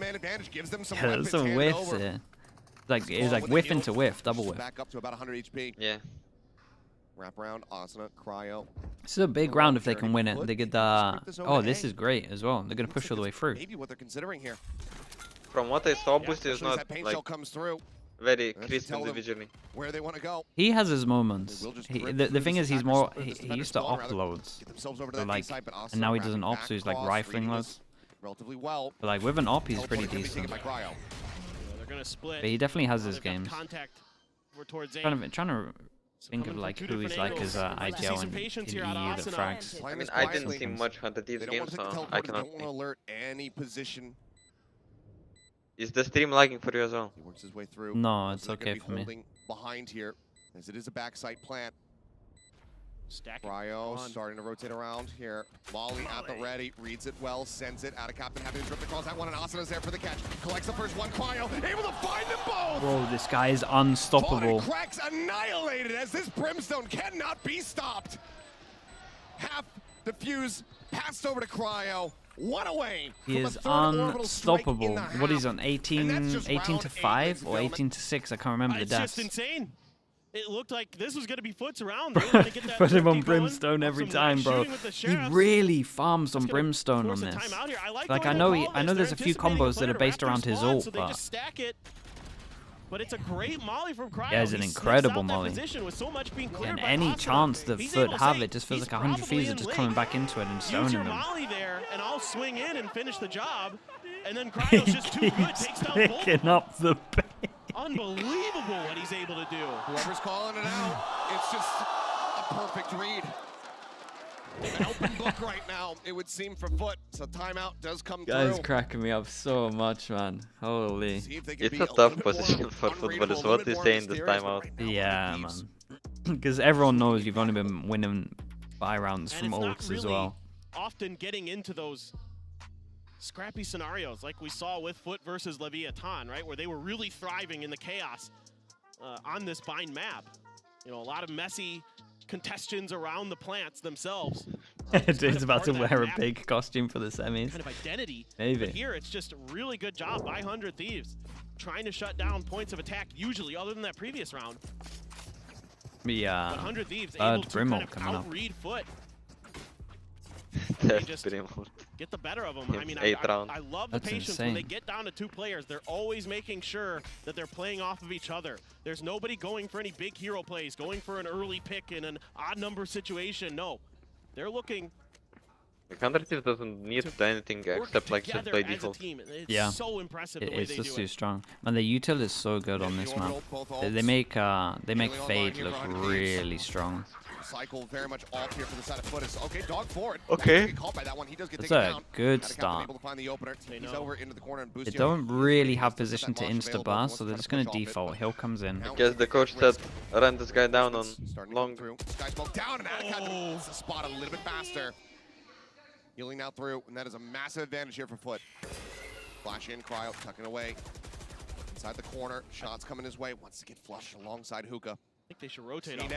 man advantage, gives them some Yeah, weapons. some hand whiffs over. here. Like it was like whiff into whiff, double whiff. Back up to about 100 HP. Yeah. Wrap around, Asuna, Cryo. This is a big round if they can win it. They get oh, this is great as well. They're gonna push all the way through. Maybe what they're considering here. From what I saw, Boosty is not That paint like shell comes through. very crisp individually. Where they want to go. He has his moments. The thing is, he's more. He used to op loads. So like, and now he doesn't op, so he's like rifling loads. Relatively well. But like with an op, he's pretty decent. They're gonna split. But he definitely has his games. Contact. We're towards A. Trying to think of like who he's like as IGL in EU that frags. I mean, I didn't see much 100 Thieves games, so I cannot think. Alert any position. Is the stream lagging for you as well? He works his way through. No, it's okay for me. Behind here, as it is a backside plant. Stacking. Cryo starting to rotate around here. Molly at the ready, reads it well, sends it out of Captain, having to trip the calls. That one, and Asana's there for the catch. Collects the first one. Cryo able to find them both. Bro, this guy is unstoppable. Cracks annihilated as this Brimstone cannot be stopped. Half defuse passed over to Cryo. One away. He is unstoppable. What is on 18 to 5 or 18 to 6? I can't remember the deaths. It's just insane. It looked like this was going to be FUT's round. Put him on Brimstone every time, bro. He really farms on Brimstone on this. Like I know there's a few combos that are based around his ult, but it's a great molly from Cryo. Yeah, it's an incredible molly. And any chance that FUT have, it just feels like 100 Thieves are just coming back into it and stoning them. Molly there, and I'll swing in and finish the job. And then Cryo's just too good, takes down both. Picking up the bait. Unbelievable what he's able to do. Whoever's calling it out, it's just a perfect read. An open book right now, it would seem, for FUT. So timeout does come through. Guys cracking me up so much, man. Holy. It's a tough position for FUT, but it's what they say in this timeout. Yeah, man. Because everyone knows you've only been winning buy rounds from ults as well. Often getting into those scrappy scenarios like we saw with FUT versus Leviathan, right? Where they were really thriving in the chaos on this bind map. You know, a lot of messy contestions around the plants themselves. Dude's about to wear a big costume for the semis. Kind of identity. Maybe. But here it's just a really good job by 100 Thieves trying to shut down points of attack usually, other than that previous round. Yeah. 100 Thieves able to kind of outread FUT. They just get the better of them. I mean, I love the patience when they get down to 2 players. They're always making sure that they're playing off of each other. There's nobody going for any big hero plays, going for an early pick in an odd number situation. No, they're looking. The 100 Thieves doesn't need anything except like just play default. Yeah, so impressive the way it's they just do too it. strong. Man, the util is so good on this map. They make Fade look really strong. Cycle very much off here for the side of FUT. Okay, dog forward. Okay. Caught by that one. He does get That's taken a down. good start. Able to find the opener. He's over into the corner and They don't really have position to insta-bar, so they're just going to default. Hill comes in. I guess the coach said, run this guy down on long. Sky smoke down, and Attica the spot a little bit faster. Healing now through, and that is a massive advantage here for FUT. Flash in, Cryo tucking away. Inside the corner, shots coming his way. Wants to get flushed alongside Hookah. I think they should rotate on.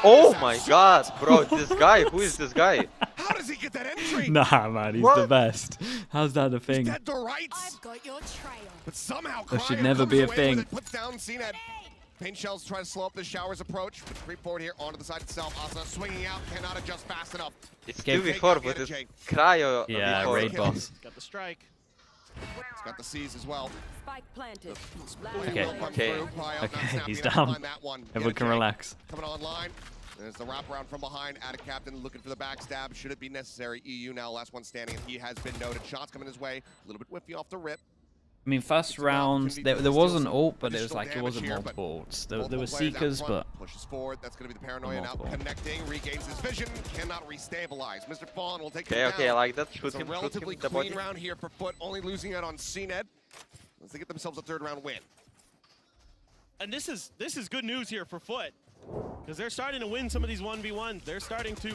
Oh my god, bro, this guy, who is this guy? How does he get that entry? Nah, man, he's the best. How's that a thing? Dead to rights. I've got your trail. But somehow That should never be a thing. Puts down CNED. Paint shells try to slow up the Shower's approach. Creep forward here onto the side itself. Asana swinging out, cannot adjust fast enough. It's 2v4, but it's Cryo. Yeah, V4. raid boss. Got the strike. It's got the C's as well. Spike planted. Okay, he's down. Everyone can relax. Coming online. There's the wraparound from behind. At a captain looking for the backstab. Should it be necessary? EU now, last one standing, and he has been noted. Shots coming his way. A little bit whiffy off the rip. I mean, first round, there was an ult, but it was like, it wasn't multiple ults. There were Seekers, but... Pushes forward, that's going to be the paranoia now. Connecting, regains his vision, cannot restabilize. Mr. Fawn will take him down. Okay, I like that. Shoot him, a relatively clean round here for FUT, only losing out on CNED as they get themselves a 3rd round win. And this is good news here for FUT, because they're starting to win some of these 1v1s. They're starting to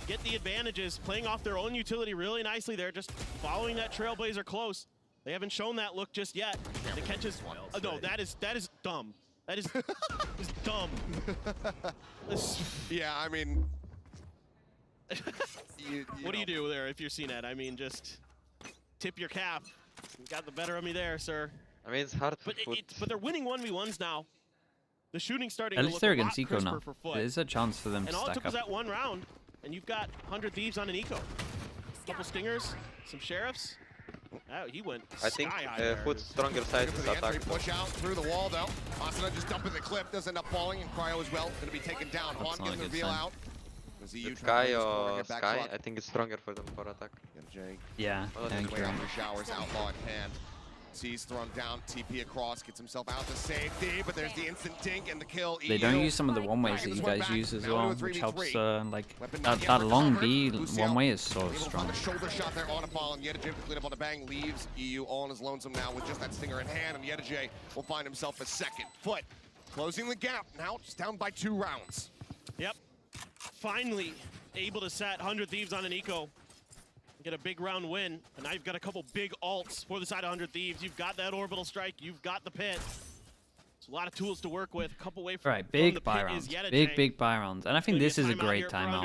get the advantages, playing off their own utility really nicely. They're just following that Trailblazer close. They haven't shown that look just yet. The catch is... no, that is dumb. That is dumb. Yeah, I mean... what do you do there if you're CNED? I mean, just tip your cap. You got the better of me there, sir. I mean, it's hard to but they're winning 1v1s now. The shooting's starting At to least look they're a lot against Eco crisper now. for FUT. There's a chance for them to And all it stack took was up. that 1 round, and you've got 100 Thieves on an Eco. A couple Stingers, some Sheriffs. Oh, he went I think sky high there. FUT stronger side is attack. Push out through the wall though. Asuna just dumping the clip, does end up falling, and Cryo as well. Going to be taken down. That's Juan not a getting the good reveal sign. out. The Sky or Sky, I think it's stronger for them for attack. Yeah, Well, I think Way you're after right. Showers, outlaw in hand. Sees thrown down, TP across, gets himself out to safety, but there's the instant dink and the kill. They don't use some of the one-ways that you guys use as well, which helps, like, that long B one-way is so strong. A shoulder shot there on a ball, and Yedaje to clean up on the bang, leaves EU all on his lonesome now with just that stinger in hand, and Yedaje will find himself a second. FUT closing the gap, now just down by 2 rounds. Yep. Finally able to set 100 Thieves on an eco. Get a big round win, and now you've got a couple big ults for the side of 100 Thieves. You've got that orbital strike, you've got the pit. It's a lot of tools to work with. A couple away from, Right, big from the buy pit rounds. is Yedaje. Big buy rounds. And I think this is a great timeout.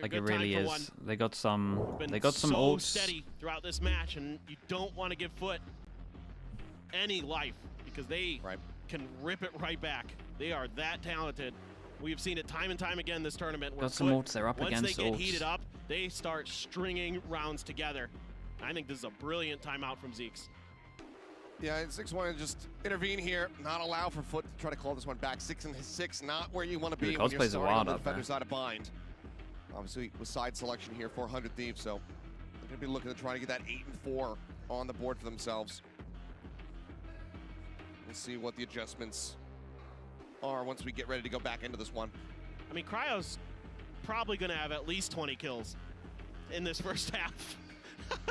Like it Good really time for is. one. They got some so ults. steady throughout this match, and you don't want to give FUT any life because they can rip it right back. They are that talented. We've seen it time and time again this tournament. Where Got some FUT, ults, they're up once against they get ults. heated up, they start stringing rounds together. I think this is a brilliant timeout from Zeeks. Yeah, and 6-1 to just intervene here, not allow for FUT to try to call this one back. 6 and 6, not where you want to be The when you're cosplay's a starting wild on the up there. defender side of bind. Obviously, with side selection here for 100 Thieves, so they're going to be looking to try to get that 8 and 4 on the board for themselves. We'll see what the adjustments are once we get ready to go back into this one. I mean, Cryo's probably going to have at least 20 kills in this first half.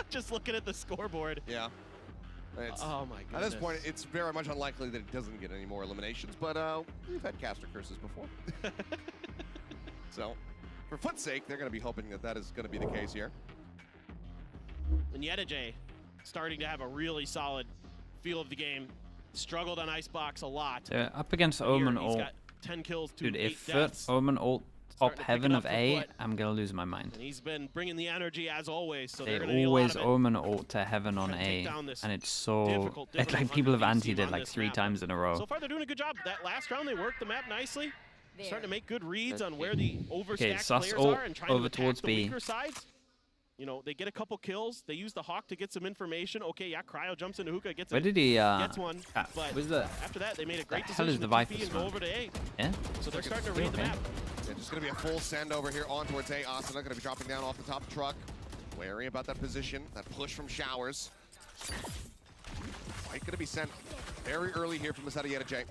Just looking at the scoreboard. Yeah. It's, oh my goodness. At this point, it's very much unlikely that it doesn't get any more eliminations, but we've had caster curses before. So, for FUT's sake, they're going to be hoping that that is going to be the case here. And Yedaje starting to have a really solid feel of the game. Struggled on Icebox a lot. They're up against Here, Omen he's ult. got 10 kills to Dude, 8 if deaths. Omen ult top Starting to pick heaven it of up for A, FUT. I'm gonna lose my mind. And he's been bringing the energy as always, so They they're going to need a lot always of it. Omen ult to heaven on Trying to take A, down this and it's so... difficult It's like people have 100 antied team it on like this 3 map. times in a row. So far, they're doing a good job. That last round, they worked the map nicely. Starting to make good reads on where the overstacked sus players ult are and trying over to attack towards the B. weaker sides. You know, they get a couple kills. They use the Hawk to get some information. Okay, yeah, Cryo jumps into Hookah, gets Where did he, gets one. what was But that? after that, they made a great The hell decision is the to Viper TP and go smoke? over to A. Yeah? So they're starting to read the Okay. map. Yeah, just going to be a full send over here on towards A. Asuna going to be dropping down off the top truck. Wary about that position, that push from Showers. Fight going to be sent very early here from the side of Yedaje.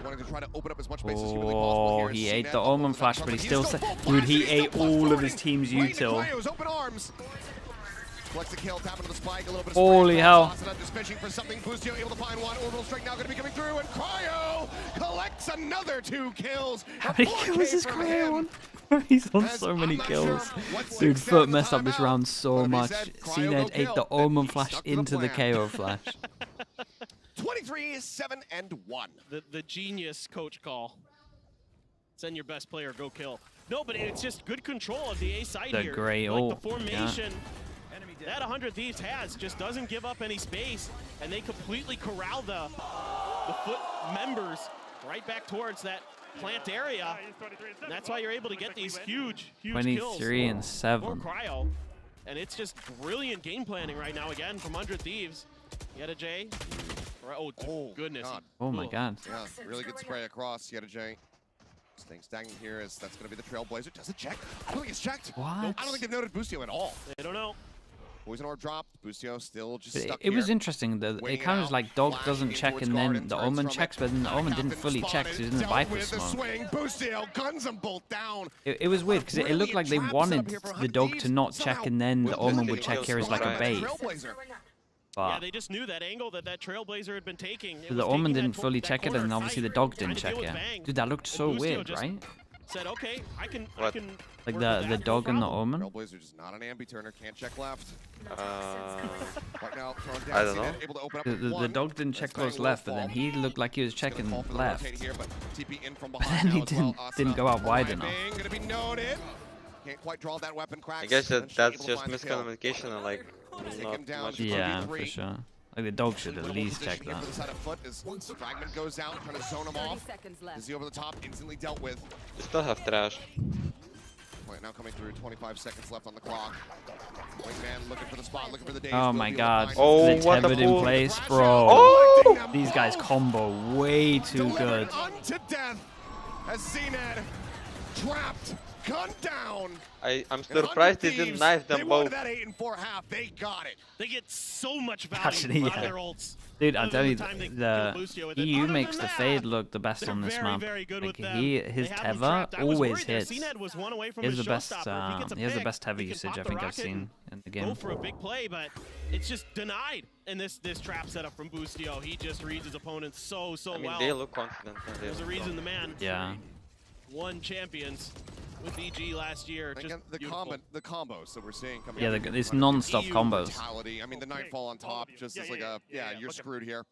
Wanting to try to open up as much space as humanly possible here. Oh, he CNET ate the up Omen on top flash, truck, but he he's still full said, blast, dude, he he's still ate all of his +40. team's Right into util. Cryo's open arms. Flex the kill, tapping to the spike, a little bit of Holy spray. hell. Asuna just fishing for something. Boostio able to find one. Orbital strike now going to be coming through, and Cryo collects another 2 kills. How many kills is Cryo on? He's on so many kills. Dude, FUT messed up this round so much. CNED ate the Omen flash into the KO flash. 23, 7, and 1. The genius coach call. Send your best player, go kill. No, but it's just good control of the A side The here. gray like ult, the formation that 100 Thieves has just doesn't give up any space, and they completely corral the FUT members right back towards that plant area. And that's why you're able to get these huge kills 23 and for 7. Cryo. And it's just brilliant game planning right now again from 100 Thieves. Yedaje. Oh, goodness. God. Oh my god. Yeah, really good spray across Yedaje. Staying stagnant here as that's going to be the Trailblazer. Does it check? I don't think it's checked. What? I don't think they've noted Boostio at all. They don't know. Poison Orb dropped. Boostio still just But stuck it was here. interesting that Waiting it kind it of was out, like Dog flashing doesn't in check towards and then Garden, the turns Omen from checks, it. but then the Omen Captain didn't fully check, so he didn't dealt Viper with the smoke. swing. Boostio guns them both down. It was weird because it looked like they wanted the Dog to not check and then the Omen would check here as like a bait. Yeah, But they just knew that angle that Trailblazer had been taking. It the was Omen taking didn't that fully that check it, corner and obviously the fight, Dog trying didn't to check deal with it. Bang. Dude, that looked so Boostio weird, just right? Said, okay, I can Like work the with that, Dog no and the problem. Omen. Trailblazer just not an ambi-turner. Can't check left. Right now, thrown down. I don't know. CNET able to open up The with one. Dog didn't check That's close Bang left, will but then fall. he looked like he was He's gonna checking fall for the left. rotate here, but TP in from But behind then he now as well. didn't go out wide enough. Bang, gonna be noted. Can't quite draw that weapon cracks. I guess that Eventually that's able to just find the kill. miscommunication and like not much. Yeah, for sure. Like the Dog should at least check Here that. for the side of FUT as Fragment goes out, trying to zone him off. Is he over the top? Instantly dealt with. You still have trash. Plant now coming through, 25 seconds left on the clock. Wingman looking for the spot, looking for the days. Oh my god. Oh, It's what a tethered in fool. place, bro. Oh! These guys combo way too good. Unto death as CNED trapped, gunned down. I'm surprised they didn't knife them both. That 8 and 4 half, they got it. They get so much value Actually, out of yeah. their ults. Dude, I tell you, the EU makes the fade look the best on this map. Like his tether always hits. He has the best, tether usage I think I've seen in the game. Go for a big play, but it's just denied in this trap setup from Boostio. He just reads his opponents so I mean, well. they look confident. There's a reason the man won champions with EG last year. Again, the combos that we're seeing coming. Yeah, it's non-stop combos. Brutality. I mean, the Nightfall on top just is like you're screwed here.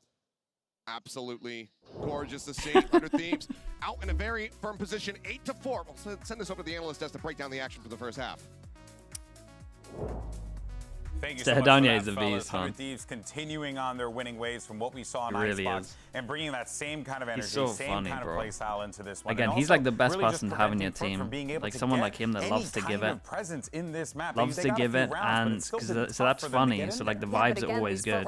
Absolutely gorgeous to see. 100 Thieves out in a very firm position, 8-4. We'll send this over to the analyst desk to break down the action for the first half. Thank you so much for that, fellas. 100 Thieves continuing on their winning ways from what we saw in Icebox and bringing that same kind of energy, same kind of play style into this one. Again, he's like the best person to have in your team. Like someone like him that loves to give it. Loves to give it, and so that's funny. So like the vibes are always good.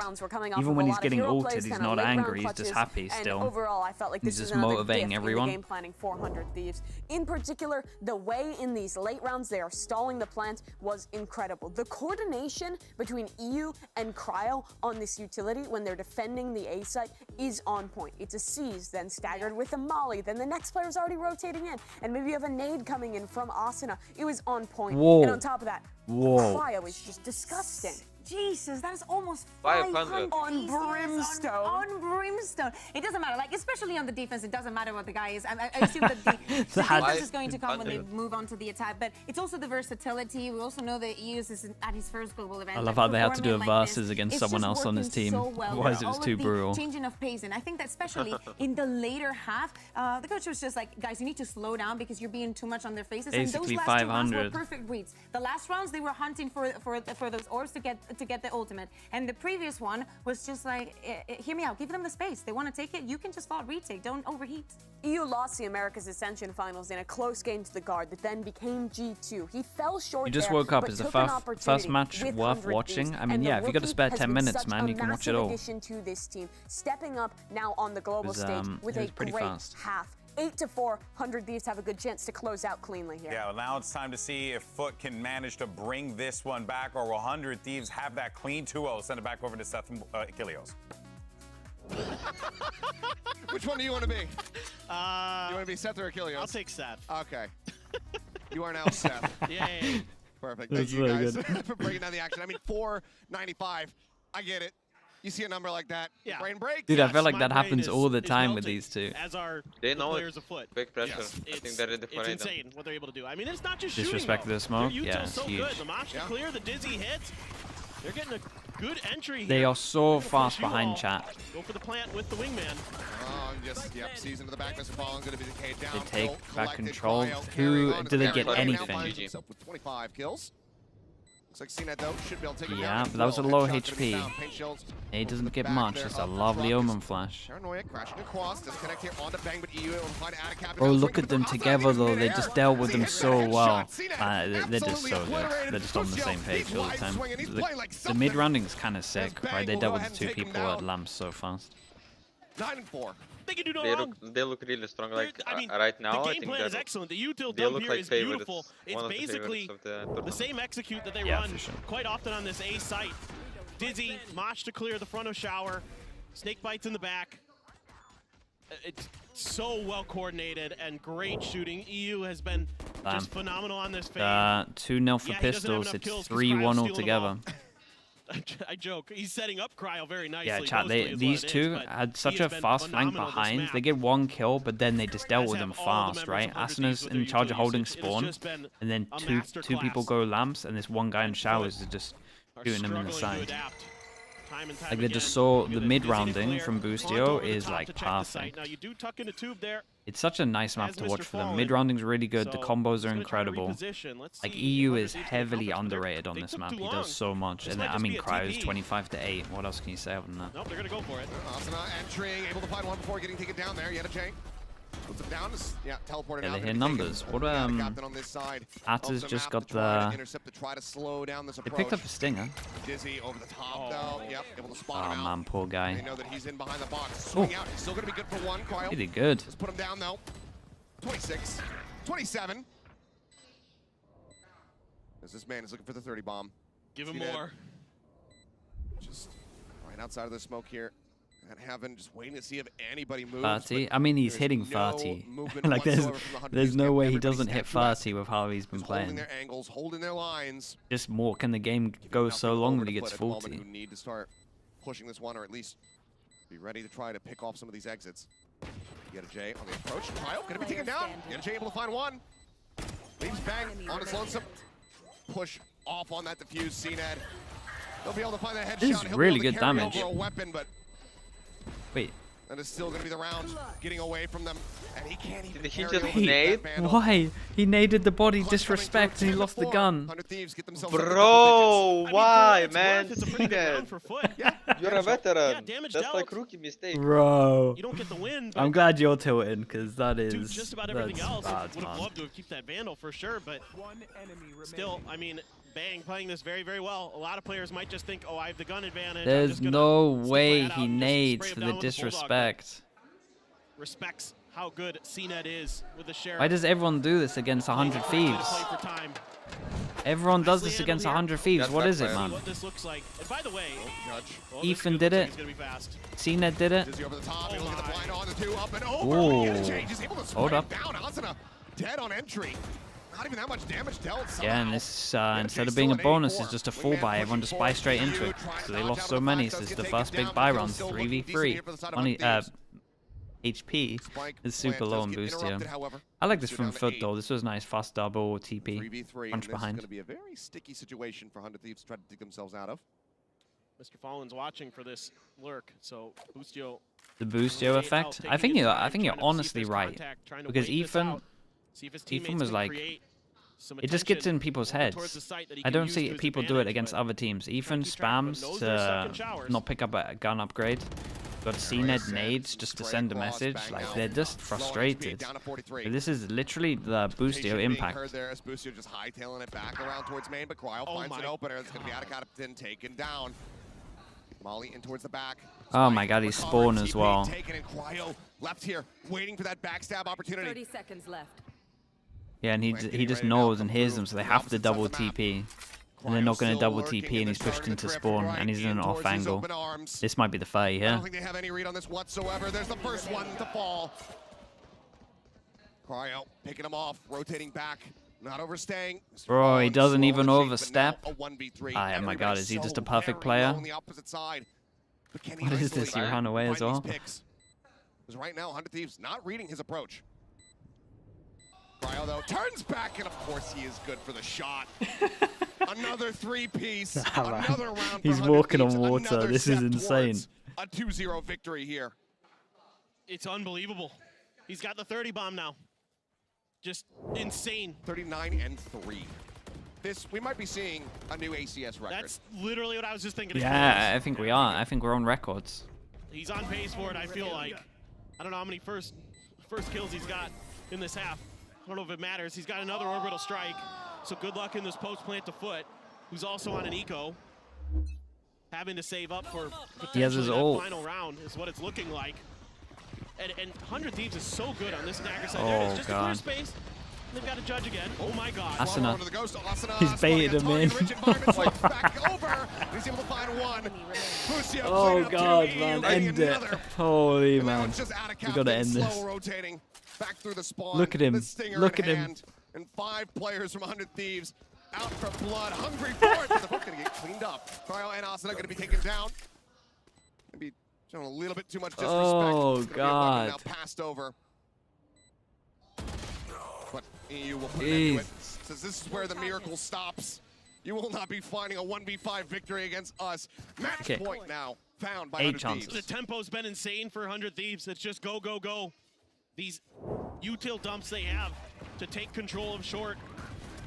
Even when he's getting ulted, he's not angry. He's just happy still. Overall, I felt like this he's is just motivating everyone. Game planning 400 Thieves. In particular, the way in these late rounds they are stalling the plant was incredible. The coordination between EU and Cryo on this utility when they're defending the A site is on point. It's a seize, then staggered with a molly, then the next player's already rotating in, and maybe you have a nade coming in from Asuna. It was on point. Whoa. And on top of that, Cryo is just disgusting. Jesus, that's almost 500 on Brimstone. On Brimstone. It doesn't matter. Like, especially on the defense, it doesn't matter what the guy is. I assume that the defense is going to come when they move on to the attack. But it's also the versatility. We also know that he is at his first global event. I love how they had to do a versus against someone else on his team. Otherwise, it was too brutal. Changing of pace, and I think that especially in the later half, the coach was just like, guys, you need to slow down because you're being too much on their faces. Basically, and those last 2 rounds 500. were perfect reads. The last rounds, they were hunting for those orbs to get the ultimate. And the previous one was just like, hear me out, give them the space. They want to take it, you can just fall retake, don't overheat. EU lost the America's Ascension Finals in a close game to the guard that then became G2. He fell short. You just woke up. Is the first match worth watching? I mean, yeah, if you got to spare 10 minutes, man, you can watch it all. Addition to this team, stepping up now on the global stage with a great half. 8-4, 100 Thieves have a good chance to close out cleanly here. Yeah, well, now it's time to see if FUT can manage to bring this one back, or will 100 Thieves have that clean 2-0? Send it back over to Seth Achilleos. Which one do you want to be? You want to be Seth or Achilleos? I'll take Seth. Okay. You are now Seth. Yeah. Perfect. Thank you guys for breaking down the action. I mean, 495. I get it. You see a number like that, brain break. Dude, I feel like that happens all the time with these two. As are they know players afoot. Big pressure. I think they're ready for it. It's insane what they're able to do. I mean, it's not just disrespect shooting. The smoke. Yeah, it's so huge. Good. The match to clear, the dizzy hits. They're getting a good entry here. They are so fast behind chat. Go for the plant with the wingman. Sees into the back. Mr. Fallen going to be decayed down. They take back control. Who do they get anything? With 25 kills. Looks like CNED though should be able to take it Yeah, down. but that was a low HP. He doesn't get much, just a lovely Omen flash. Paranoia crashing across, disconnect here onto Bang, but EU will find out a cap. Bro, look at them together though, they just dealt with them so well. They're just so good. They're just on the same page all the time. The mid-rounding is kind of sick, right? They dealt with the 2 people at lamps so fast. 9-4. They can do no wrong. They look really strong. Like I mean, right now, the I game think plan is excellent. The util they dub look here like is favorites. beautiful. It's basically the same execute that they Yeah, run for sure. quite often on this A site. Dizzy, Mach to clear the front of shower, snake bites in the back. It's so well coordinated and great shooting. EU has been just phenomenal on this phase. 2-0 for Pistols. It's 3-1 altogether. I joke. He's setting up Cryo very nicely. Yeah, chat. These two had such a fast flank behind. They get 1 kill, but then they just dealt with them fast, right? Asuna's in charge of holding spawn, and then two people go lamps, and this one guy in showers is just shooting them in the side. Like they just saw the mid-rounding from Boostio is like perfect. Now you do tuck in a tube there. It's such a nice map to watch for them. Mid-rounding's really good. The combos are incredible. Like EU is heavily underrated on this map. He does so much. And I mean, Cryo's 25-8. What else can you say other than that? Nope, they're gonna go for it. Asuna entering, able to find one before getting taken down there. Yet a chain. Yeah, teleported Yeah, out. they hit numbers. What Atter's just got the. They picked up a stinger. Dizzy over the top though. Yep, able to spot him Oh man, poor They guy. know that he's in behind the box. Swing out. He's still gonna be good for one. Cryo. He did good. Let's put him down though. 26, 27. As this man is looking for the 30 bomb. Give him See that? more. Just right outside of the smoke here. And Heaven just waiting to see if anybody moves. 30. I mean, he's hitting 30. Like there's no way he doesn't hit 30 with how he's been Holding playing. their angles, holding their lines. Just more. Can the game go so long when he gets Who 40? need to start pushing this one, or at least be ready to try to pick off some of these exits. Get a J on the approach. Cryo gonna be taken down. Get a J able to find one. Leaves Bang on his lonesome. Push off on that diffuse. CNED. They'll be able to find that headshot. This is really good damage. Over a weapon, but Wait. that is still gonna be the round. Getting away from them, and he can't even. Did he carry just over nade? that vandal. Why? He naded the body, disrespect, and he lost the gun. 100 Thieves get themselves up to Bro, why, it's man? worth, it's a pretty good round for FUT. You're a veteran. Yeah, damage That's dealt. like rookie mistake. Bro. You don't get the win, but I'm glad you're tilting, because that is. dude, just about everything that's else. bad, Would have man. loved to have kept that Vandal for sure, but still, I mean, Bang playing this very, very well. A lot of players might just think, oh, I have the gun advantage. I'm There's just gonna no stick way my head he out and just nades spray him for down the with Bulldog, but disrespect. respects how good CNED is with the sheriff. Why does everyone do this against 100 Thieves? Play for time. Everyone does this against 100 Thieves. What is it, man? What this looks like. And by the way, Ethan did it. CNED did it. Dizzy over the top. Able to get the blind on the two up and over. Ooh. Get a change. He's able to Hold spray up. down. Asuna dead on entry. Not even that much damage dealt. Yeah, and this instead of being a bonus, is just a 4-buy. Everyone just buy straight into it. So they lost so many. So this is the first big buy round. 3v3. Money, HP is super low on boost here. I like this from FUT though. This was nice. Fast double TP. 3v3. Punch This is behind. going to be a very sticky situation for 100 Thieves to try to dig themselves out of. Mr. Fallen's watching for this lurk, so Boostio. The Boostio effect. I think you're honestly right, because Ethan was like, it just gets in people's heads. I don't see people do it against other teams. Ethan spams to not pick up a gun upgrade. Got CNED nades just to send a message. Like they're just frustrated. But this is literally the Boostio impact. There as Boostio just hightailing it back around towards main, but Cryo finds an opener. It's going to be out of Captain, taken down. Molly in towards the back. Oh my god, he's spawn as well. Taken, and Cryo left here, waiting for that backstab opportunity. 30 seconds left. Yeah, and he just knows and hears them, so they have to double TP. And they're not going to double TP, and he's pushed into spawn, and he's in an off angle. This might be the 30 I here. don't think they have any read on this whatsoever. There's the first one to fall. Cryo picking him off, rotating back, not overstaying. Bro, he doesn't even overstep. A 1v3. Oh my god, is he just a perfect very low player? on the opposite side. But can he What is isolate this? He and ran away as find these well? picks? Because right now, 100 Thieves not reading his approach. Cryo, though, turns back, and of course he is good for the shot. Another three-piece, another round. He's for 100 walking on Thieves, water. another This is step insane. towards a 2-0 victory here. It's unbelievable. He's got the 30 bomb now. Just insane. 39 and 3. This, we might be seeing a new ACS record. That's literally what I was just thinking. Yeah, I think we are. I think we're on records. He's on pace for it, I feel like. I don't know how many first kills he's got in this half. I don't know if it matters. He's got another orbital strike. So good luck in this post plant to FUT, who's also on an eco. Having to save up for He has his potentially that ult. final round is what it's looking like. And 100 Thieves is so good on this dagger side. Oh, There it is, just God. a clear space. They've got to judge again. Oh my god. Asuna. Asuna He's baited him in. back over. He's able to find one. Busio Oh cleaning up god, two. man, Getting end it. another. Holy And now man. it's just out of We gotta Captain, end this. slow rotating back through the spawn. Look at him. The stinger Look in at him. hand. And 5 players from 100 Thieves out for blood, hungry for it. But the hook's gonna get cleaned up. Cryo and Asuna gonna be taken down. Maybe showing a little bit too much disrespect. Oh, It's gonna be a weapon God. now passed over. But EU will put an end to it. Says this is where the miracle stops. You will not be finding a 1v5 victory against us. Match Okay. point now found by 8 100 chances. Thieves. The tempo's been insane for 100 Thieves. It's just go, go, go. These util dumps they have to take control of short.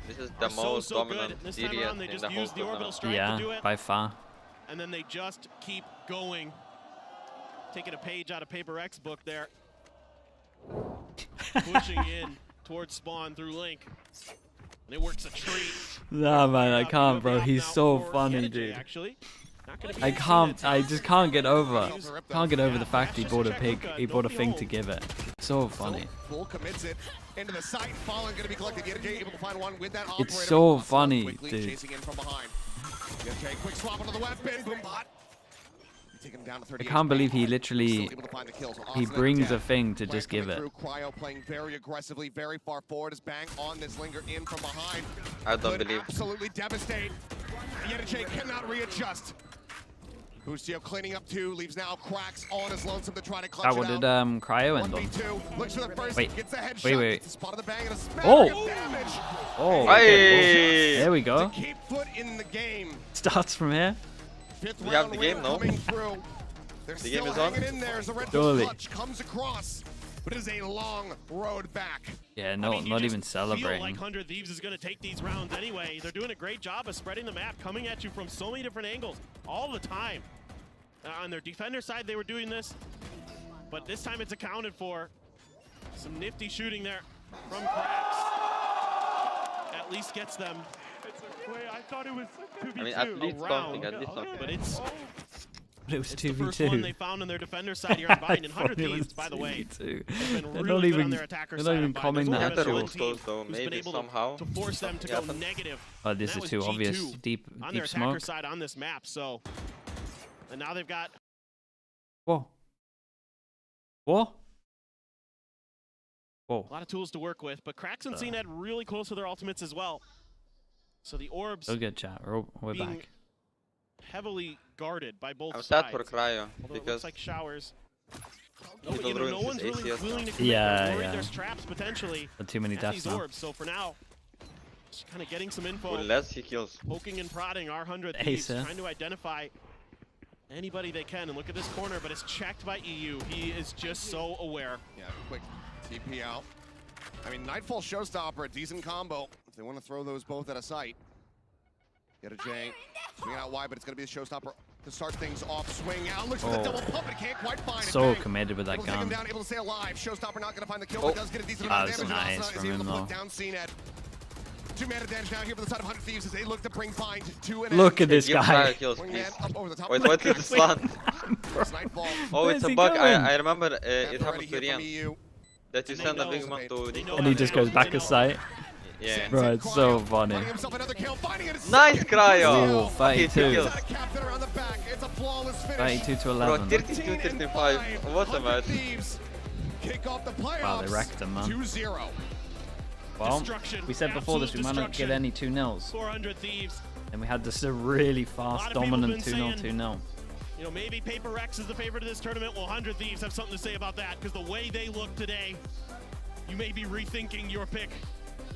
This is the are most so dominant good. This time idiot around, they in just the whole use the orbital tournament. strike to do Yeah, it. by far. And then they just keep going. Taking a page out of Paper X book there. pushing in towards spawn through Link. And it works a treat. Nah, man, I can't, bro. He's so funny, dude. I just can't get over the fact he bought a pig. He bought a thing to give it. So funny. Full commits it into the site. Fallen going to be collected. GenG able to find one with that operator. It's so funny, dude. Chasing in from behind. GenG quick swap onto the weapon. Boom bot. Taking him down to I can't believe he literally brings a thing to just give it. Cryo playing very aggressively, very far forward as Bang on this linger in from behind. I don't believe. Absolutely devastate. GenG cannot readjust. Boostio cleaning up 2, leaves now cracks on his lonesome to try to clutch What did Cryo end on? Looks for the first, wait, gets a headshot, wait. gets the spot of the Bang and a smack Oh! of damage. Oh, hey. there we go. To keep FUT in the game. Starts from here. We have the game now. They're The game still is on. hanging in there as the red Surely. clutch comes across, but it is a long road back. Yeah, no, not even celebrating. Feel like 100 Thieves is going to take these rounds anyway. They're doing a great job of spreading the map, coming at you from so many different angles all the time. On their defender side, they were doing this, but this time it's accounted for. Some nifty shooting there from Cracks. At least gets them. Wait, I thought it was 2v2. I mean, at least something, at least something. But it's was the 2v2. first one they found on their defender side here on Bind. And 100 Thieves, by the way, have been They're really not good on even, their attacker they're side. not even commenting that There's at only all. been one team though, who's been maybe able somehow to force them to go negative. Oh, this And is that was too obvious. G2 Deep on their attacker smoke. side on this map. So, and now they've got. Whoa. Whoa. A lot of tools to work with, but Cracks and CNED really close to their ultimates as well. So the orbs. So good, chat. We're being back. Heavily guarded by both I'm sides. sad for Cryo Although it because looks like showers. People No ruined one's his really ACS. willing to commit. Yeah, They're worried yeah. There's traps potentially. But too many at deaths these now. orbs. So for now, just kind of getting some info. Unless he kills. Poking and prodding our 100 Ace, Thieves, yeah. trying to identify anybody they can. And look at this corner, but it's checked by EU. He is just so aware. Yeah, quick TP out. I mean, Nightfall Showstopper, a decent combo. If they want to throw those both at a site. GenG swing out wide, but it's going to be a Showstopper to start things off. Swing out, looks for the double pump, but can't quite find it. So Bang. committed with that Able to take gun. him down, able to stay alive. Showstopper not going to find the kill, but does get a decent amount of That was damage. nice Is from able him, to though. put down CNED. 2-man advantage now here for the side of 100 Thieves as they look to bring Bind to an Look end. at this guy. Kills, please. Up over the top. Wait, what is the slant? Nightfall. Oh, Where's it's a he bug. going? I remember it Ready happened to here from Rian. EU. That you send a big man to. And he just goes back a sight. Yeah. Bro, it's so funny. Finding himself another kill, finding it a Nice second. Cryo! Ooh, 32. Captain around the back. It's a flawless finish. 32 to Bro, 11. 32-35. What a match. Thieves kick off the playoffs. Wow, they wrecked him, man. 2-0. Well, Destruction. we said before this we might not get any 2-0s. 400 Thieves. And we had this a really fast, dominant 2-0, 2-0. You know, maybe Paper Rex is the favorite of this tournament. Well, 100 Thieves have something to say about that because the way they look today, you may be rethinking your pick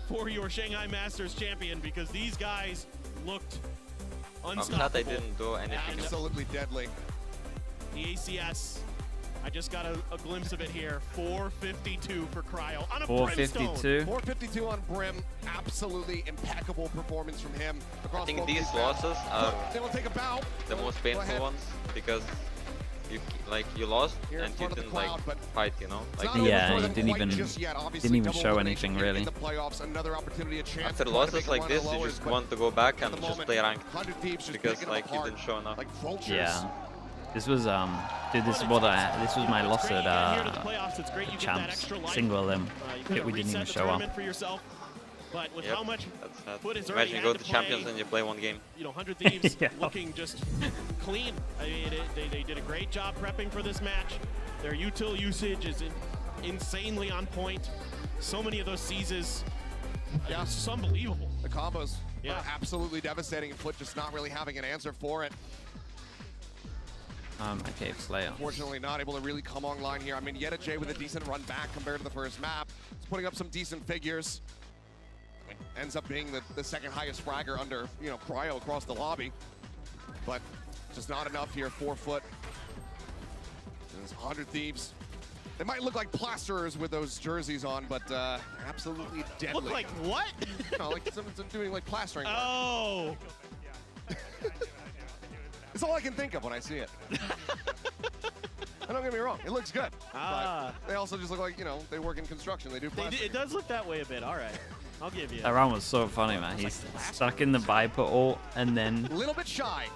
for your Shanghai Masters champion because these guys looked unstoppable. I'm glad they didn't do anything. Absolutely deadly. The ACS, I just got a glimpse of it here. 452 for Cryo on a 452. Brimstone. 452 on Brim. Absolutely impeccable performance from him. I think these losses are They will take a bow. the most Go ahead. painful ones because you lost Here in and you front of the didn't like crowd, but fight, you know. It's Like not over Yeah, for he them didn't quite even- just yet. Obviously, didn't even double show elimination anything, here really. in the playoffs, another opportunity, a chance after to losses make a like run this, at you lowers, just but want to go back at and the just moment, play ranked 100 Thieves just because picking like them you apart didn't show enough. like vultures. Yeah. This was dude, this was my loss at champs single elim. We didn't even show up. But with Yep, how much that's sad. FUT has already Imagine you had go to to play, champions and you play one game. You know, 100 Thieves Yeah. looking just clean. I mean, they did a great job prepping for this match. Their util usage is insanely on point. So many of those seizes, Yeah. it's just unbelievable. The combos Yeah. are absolutely devastating, and FUT just not really having an answer for it. Okay, Slayer. Unfortunately, not able to really come online here. I mean, GenG with a decent run back compared to the first map. It's putting up some decent figures. Ends up being the second highest fragger under, you know, Cryo across the lobby. But just not enough here for FUT. There's 100 Thieves. They might look like plasterers with those jerseys on, but absolutely deadly. Look like what? You know, like someone's doing like plastering work. Oh. It's all I can think of when I see it. And don't get me wrong, it looks good. But they also just look like, you know, they work in construction. They do plastic. It does look that way a bit. All right. I'll give you. That round was so funny, man. He's stuck in the Viper ult, and then a little bit shy.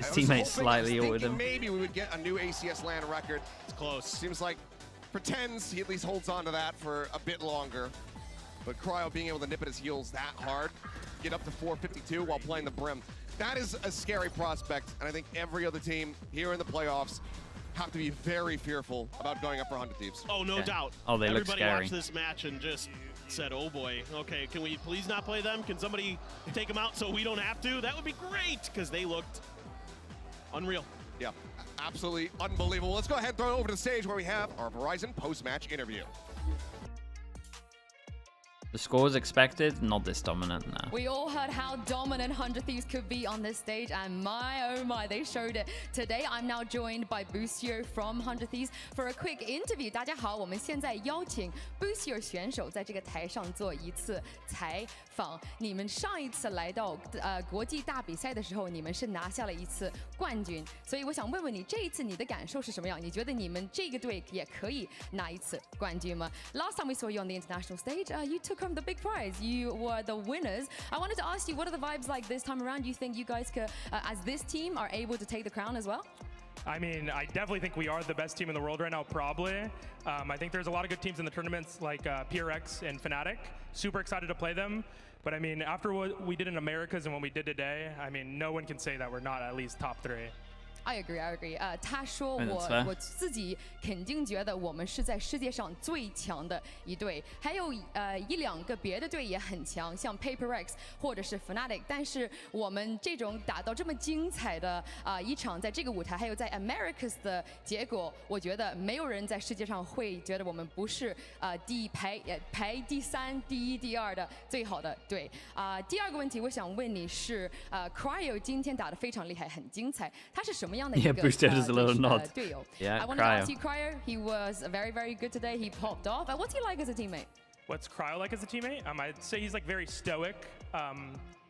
his teammate slightly ulted him. Maybe we would get a new ACS LAN record. It's close. Seems like pretends he at least holds on to that for a bit longer. But Cryo being able to nip at his heels that hard, get up to 452 while playing the Brim. That is a scary prospect, and I think every other team here in the playoffs have to be very fearful about going up for 100 Thieves. Oh, no doubt. Oh, they look Everybody scary. watched this match and just said, oh boy, okay, can we please not play them? Can somebody take them out so we don't have to? That would be great, because they looked unreal. Yeah, absolutely unbelievable. Let's go ahead and throw it over to the stage where we have our Verizon post-match interview. The score was expected, not this dominant now. We all heard how dominant 100 Thieves could be on this stage, and my oh my, they showed it. Today, I'm now joined by Busio from 100 Thieves for a quick interview. 大家好，我们现在邀请 Busio 选手在这个台上做一次采访。你们上一次来到国际大比赛的时候，你们是拿下了一次冠军，所以我想问问你，这一次你的感受是什么样？你觉得你们这个队也可以拿一次冠军吗？ Last time we saw you on the international stage, you took home the big prize. You were the winners. I wanted to ask you, what are the vibes like this time around? Do you think you guys could, as this team, are able to take the crown as well? I mean, I definitely think we are the best team in the world right now, probably. I think there's a lot of good teams in the tournaments like PRX and Fnatic. Super excited to play them. But I mean, after what we did in Americas and what we did today, I mean, no one can say that we're not at least top 3. I agree. I agree. 他说我自己肯定觉得我们是在世界上最强的一队，还有一两个别的队也很强，像 PaperX 或者是 Fnatic。但是我们这种打到这么精彩的一场，在这个舞台，还有在 Americas 的结果，我觉得没有人在世界上会觉得我们不是排第3、第1、第2的最好的队。第二个问题，我想问你是Cryo 今天打得非常厉害，很精彩，他是什么样的一个Boosted is a little nod. 队友 Yeah, I wanted to ask you, Cryo. He was very, very good today. He popped off. What's he like as a teammate? What's Cryo like as a teammate? I'd say he's like very stoic.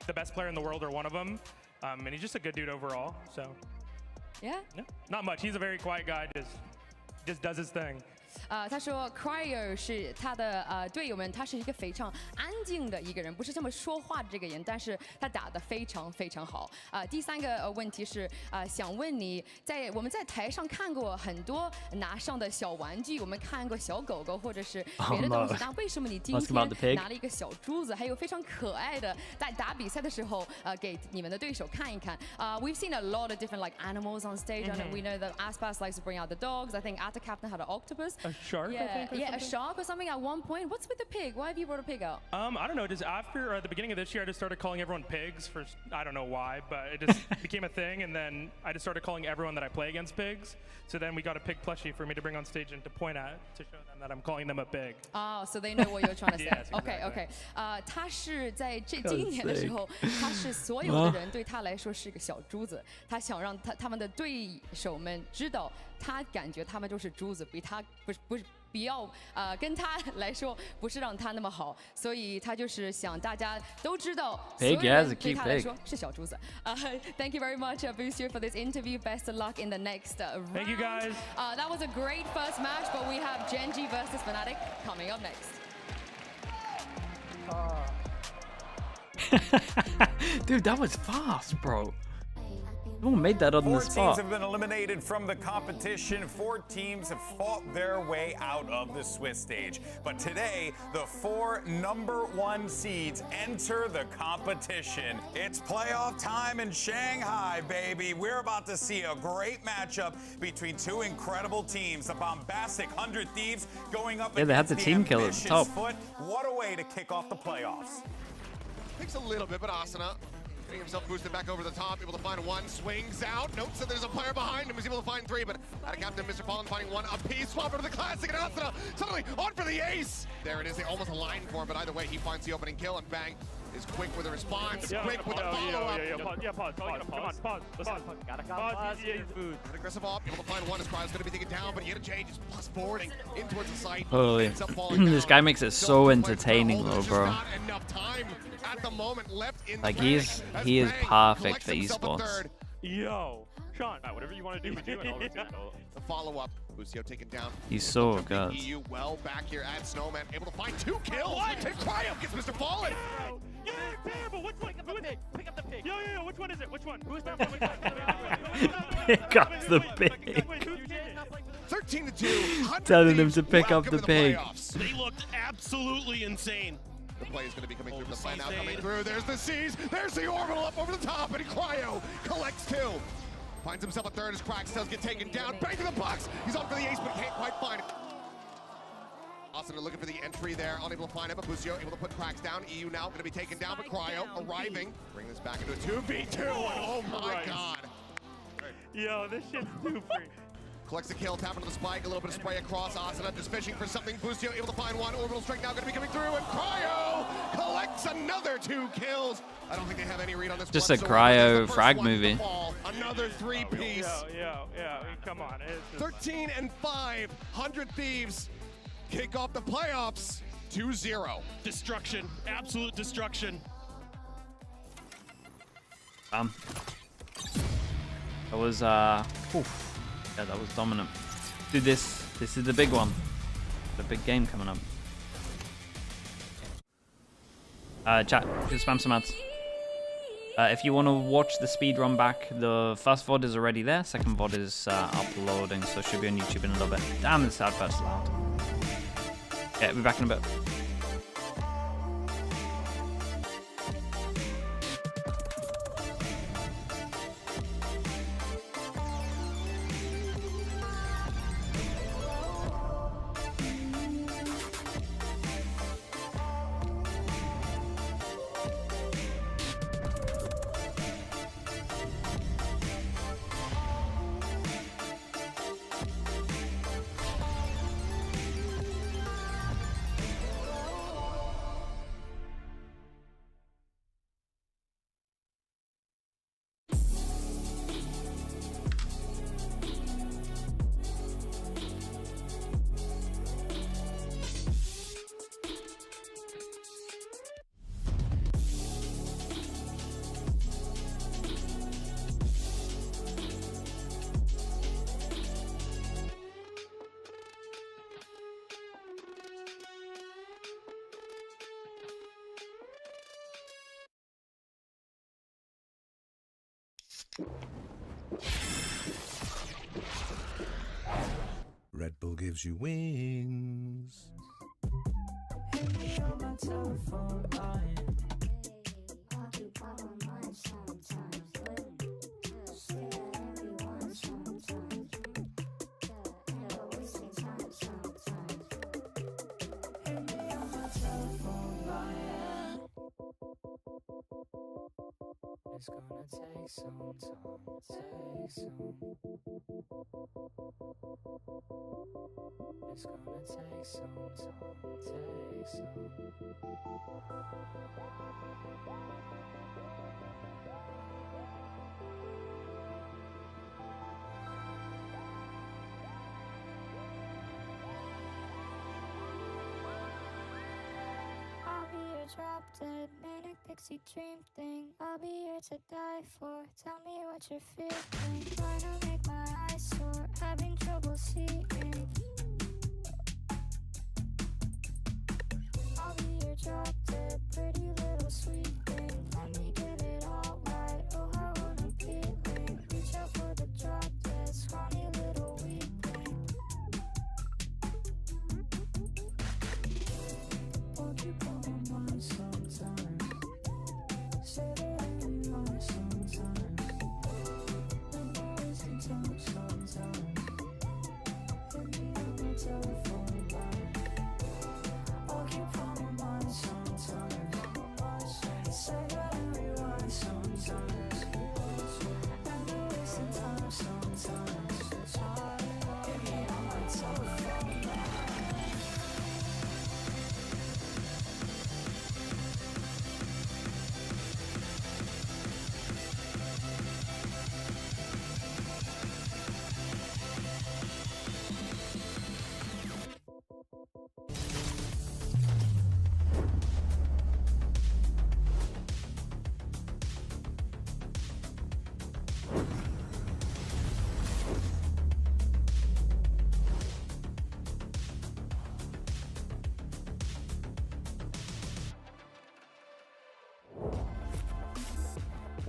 The best player in the world or one of them. And he's just a good dude overall. So yeah, not much. He's a very quiet guy. Just does his thing. 他说 Cryo 是他的队友们，他是一个非常安静的一个人，不是这么说话的这个人，但是他打得非常非常好。第三个问题是想问你，我们在台上看过很多拿上的小玩具，我们看过小狗狗或者是别的东西，但为什么你今天拿了一个小珠子，还有非常可爱的，在打比赛的时候给你们的对手看一看？We've seen a lot of different like animals on stage, and we know that Icebox likes to bring out the dogs. I think Atta Captain had an octopus. A shark, yeah, I think, or yeah, something? A shark or something at one point. What's with the pig? Why have you brought a pig out? I don't know. Just after at the beginning of this year, I just started calling everyone pigs for I don't know why, but it just became a thing. And then I just started calling everyone that I play against pigs. So then we got a pig plushie for me to bring on stage and to point at to show them that I'm calling them a pig. Oh, so they know what you're trying to say. Yes, Okay, exactly. okay. 他是在今年的时候，他是所有的人对他来说是个小珠子。他想让他们的对手们知道，他感觉他们就是珠子，比他不是。比要跟他来说不是让他那么好，所以他就是想大家都知道，所有人对他来说是小珠子。Thank you very much, Busio, for this interview. Best of luck in the next round. Thank you guys. That was a great first match, but we have GenG versus Fnatic coming up next. Dude, that was fast, bro. No one made that on the spot. 4 teams have been eliminated from the competition. 4 teams have fought their way out of the Swiss stage. But today, the 4 #1 seeds enter the competition. It's playoff time in Shanghai, baby. We're about to see a great matchup between 2 incredible teams. The bombastic 100 Thieves going up they had the team kill at the top. FUT. What a way to kick off the playoffs. Takes a little bit, but Asuna getting himself boosted back over the top, able to find 1, swings out, notes that there's a player behind him, he's able to find 3, but out of Captain Mr. Pollen finding 1 apiece, swap over to the Classic, and Asuna suddenly on for the ace! There it is, they almost aligned for him, but either way, he finds the opening kill, and Bang is quick with a response, quick with a follow-up. Pause. Gotta pause. Food. An aggressive op, able to find 1 as Cryo's gonna be taken down, but yet change is plus forwarding in towards the site. Holy. This guy makes it so entertaining though, bro. Enough time at the moment left in like he is perfect for esports. Yo, Sean, whatever you want to do, we're doing. The follow-up Busio taken down. He's so good. EU well back here at Snowman, able to find 2 kills. And Cryo gets Mr. Fallen. Yeah, terrible. Which one? Pick up the pig. Yeah. Which one is it? Which one? Who's that? Pick up the pig. 13-2. Telling them to pick up the pig. They looked absolutely insane. The play is going to be coming through. The play now coming through. There's the C's. There's the orbital up over the top. And Cryo collects 2. Finds himself a third as Cracks does get taken down. Bang to the box. He's on for the ace, but can't quite find it. Austin looking for the entry there. Unable to find it, but Busio able to put Cracks down. EU now going to be taken down, but Cryo arriving. Bring this back into a 2v2. Oh my god. Yo, this shit's too free. Collects the kill, tapping to the spike, a little bit of spray across. Asuna just fishing for something. Busio able to find one. Orbital strike now going to be coming through, and Cryo collects another 2 kills. I don't think they have any read on this. Just a Cryo frag movie. Another 3-piece. Yeah. Come on. 13-5. 100 Thieves kick off the playoffs 2-0. Destruction. Absolute destruction. That was yeah, that was dominant. Dude, this is the big one. The big game coming up. Chat, just spam some ads. If you want to watch the speed run back, the first VOD is already there. Second VOD is uploading, so it should be on YouTube in a little bit. Damn, this advert's loud. Yeah, we'll be back in a bit. Red Bull gives you wings. It's gonna take some time, It's gonna take some I'll be your drop dead, manic pixie dream thing. I'll be here to die for. Tell me what you're feeling. Trying to make my eyes sore, having trouble seeing. I'll be your drop dead, pretty little sweet thing. Let me get it all right. Oh, how unappealing. Reach out for the drop dead, scrawny little weakling. Won't you put my mind sometimes? Say that you want sometimes. And now it's the time sometimes. Hit me on my telephone line. I'll keep on my mind sometimes.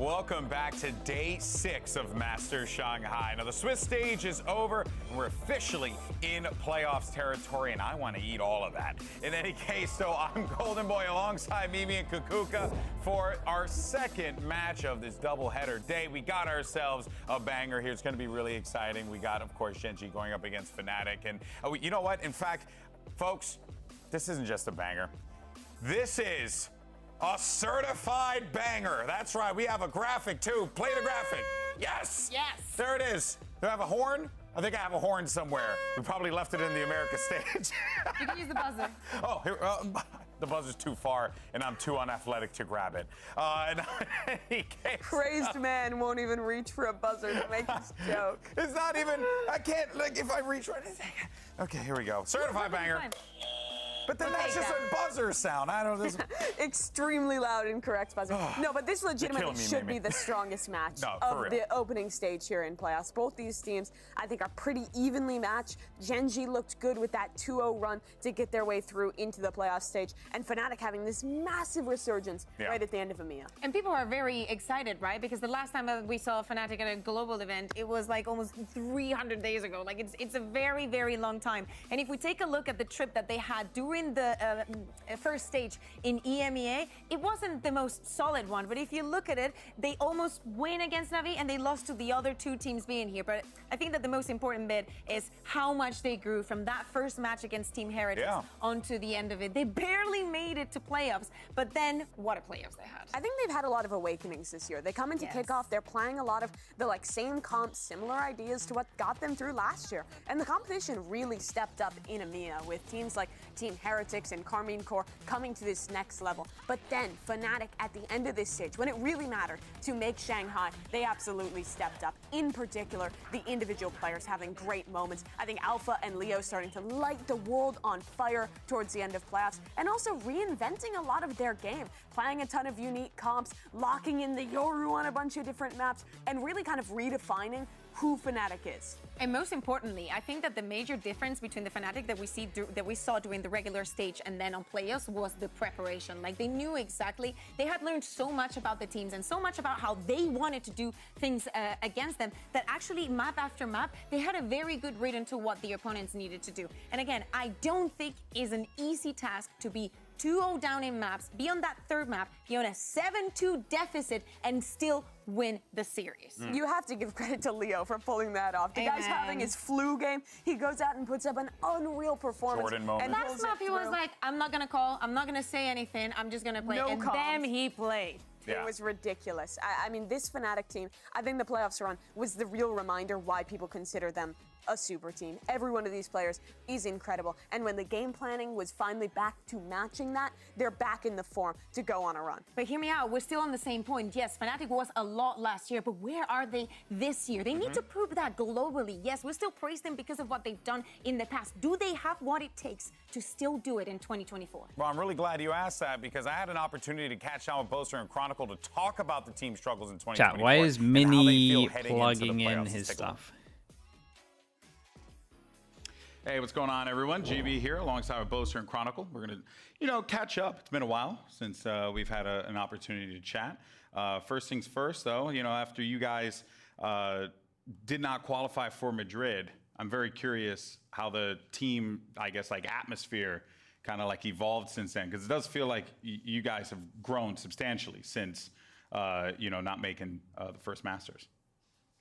Welcome back to day 6 of Masters Shanghai. Now the Swiss stage is over and we're officially in playoffs territory, and I want to eat all of that. In any case, so I'm Golden Boy alongside Mimi and Kukuka for our second match of this doubleheader day. We got ourselves a banger here. It's going to be really exciting. We got, of course, GenG going up against Fnatic. And you know what? In fact, folks, this isn't just a banger. This is a certified banger. That's right. We have a graphic too. Play the graphic. Yes. Yes. There it is. Do I have a horn? I think I have a horn somewhere. We probably left it in the America stage. You can use the buzzer. Oh, here, the buzzer's too far, and I'm too unathletic to grab it. In any case, Crazed man won't even reach for a buzzer to make this joke. It's not even. I can't. Like, if I reach right. Okay, here we go. Certified banger. But then that's just a buzzer sound. I don't know. Extremely loud and correct buzzer. No, but this legitimately should be the strongest match of the opening stage here in playoffs. Both these teams, I think, are pretty evenly matched. GenG looked good with that 2-0 run to get their way through into the playoff stage, and Fnatic having this massive resurgence right at the end of EMEA. And people are very excited, right? Because the last time we saw Fnatic at a global event, it was like almost 300 days ago. Like it's a very, very long time. And if we take a look at the trip that they had during the first stage in EMEA, it wasn't the most solid one, but if you look at it, they almost win against Navi and they lost to the other two teams being here. But I think that the most important bit is how much they grew from that first match against Team Heritage onto the end of it. They barely made it to playoffs, but then what a playoffs they had. I think they've had a lot of awakenings this year. They come into kickoff, they're playing a lot of the same comps, similar ideas to what got them through last year. And the competition really stepped up in EMEA with teams like Team Heretics and Karmine Corps coming to this next level. But then Fnatic at the end of this stage, when it really mattered to make Shanghai, they absolutely stepped up. In particular, the individual players having great moments. I think Alpha and Leo starting to light the world on fire towards the end of playoffs, and also reinventing a lot of their game, playing a ton of unique comps, locking in the Yoru on a bunch of different maps, and really kind of redefining who Fnatic is. And most importantly, I think that the major difference between the Fnatic that we saw during the regular stage and then on playoffs was the preparation. Like they knew exactly, they had learned so much about the teams and so much about how they wanted to do things against them that actually map after map, they had a very good read into what the opponents needed to do. And again, I don't think it's an easy task to be 2-0 down in maps, be on that third map, be on a 7-2 deficit, and still win the series. You have to give credit to Leo for pulling that off. The guy's having his flu game. He goes out and puts up an unreal performance. Jordan moment. And last map he was like, I'm not gonna call, I'm not gonna say anything, I'm just gonna play. And then he played. It was ridiculous. I mean, this Fnatic team, I think the playoffs run was the real reminder why people consider them a super team. Every one of these players is incredible. And when the game planning was finally back to matching that, they're back in the form to go on a run. But hear me out, we're still on the same point. Yes, Fnatic was a lot last year, but where are they this year? They need to prove that globally. Yes, we still praise them because of what they've done in the past. Do they have what it takes to still do it in 2024? Well, I'm really glad you asked that because I had an opportunity to catch down with Boaster and Chronicle to talk about the team struggles in 2024. Chat, why is Mini plugging in his stuff? Hey, what's going on, everyone? GB here, alongside with Boaster and Chronicle. We're gonna, catch up. It's been a while since we've had an opportunity to chat. First things first, though, after you guys did not qualify for Madrid, I'm very curious how the team, atmosphere kind of evolved since then, because it does feel like you guys have grown substantially since, not making the first Masters.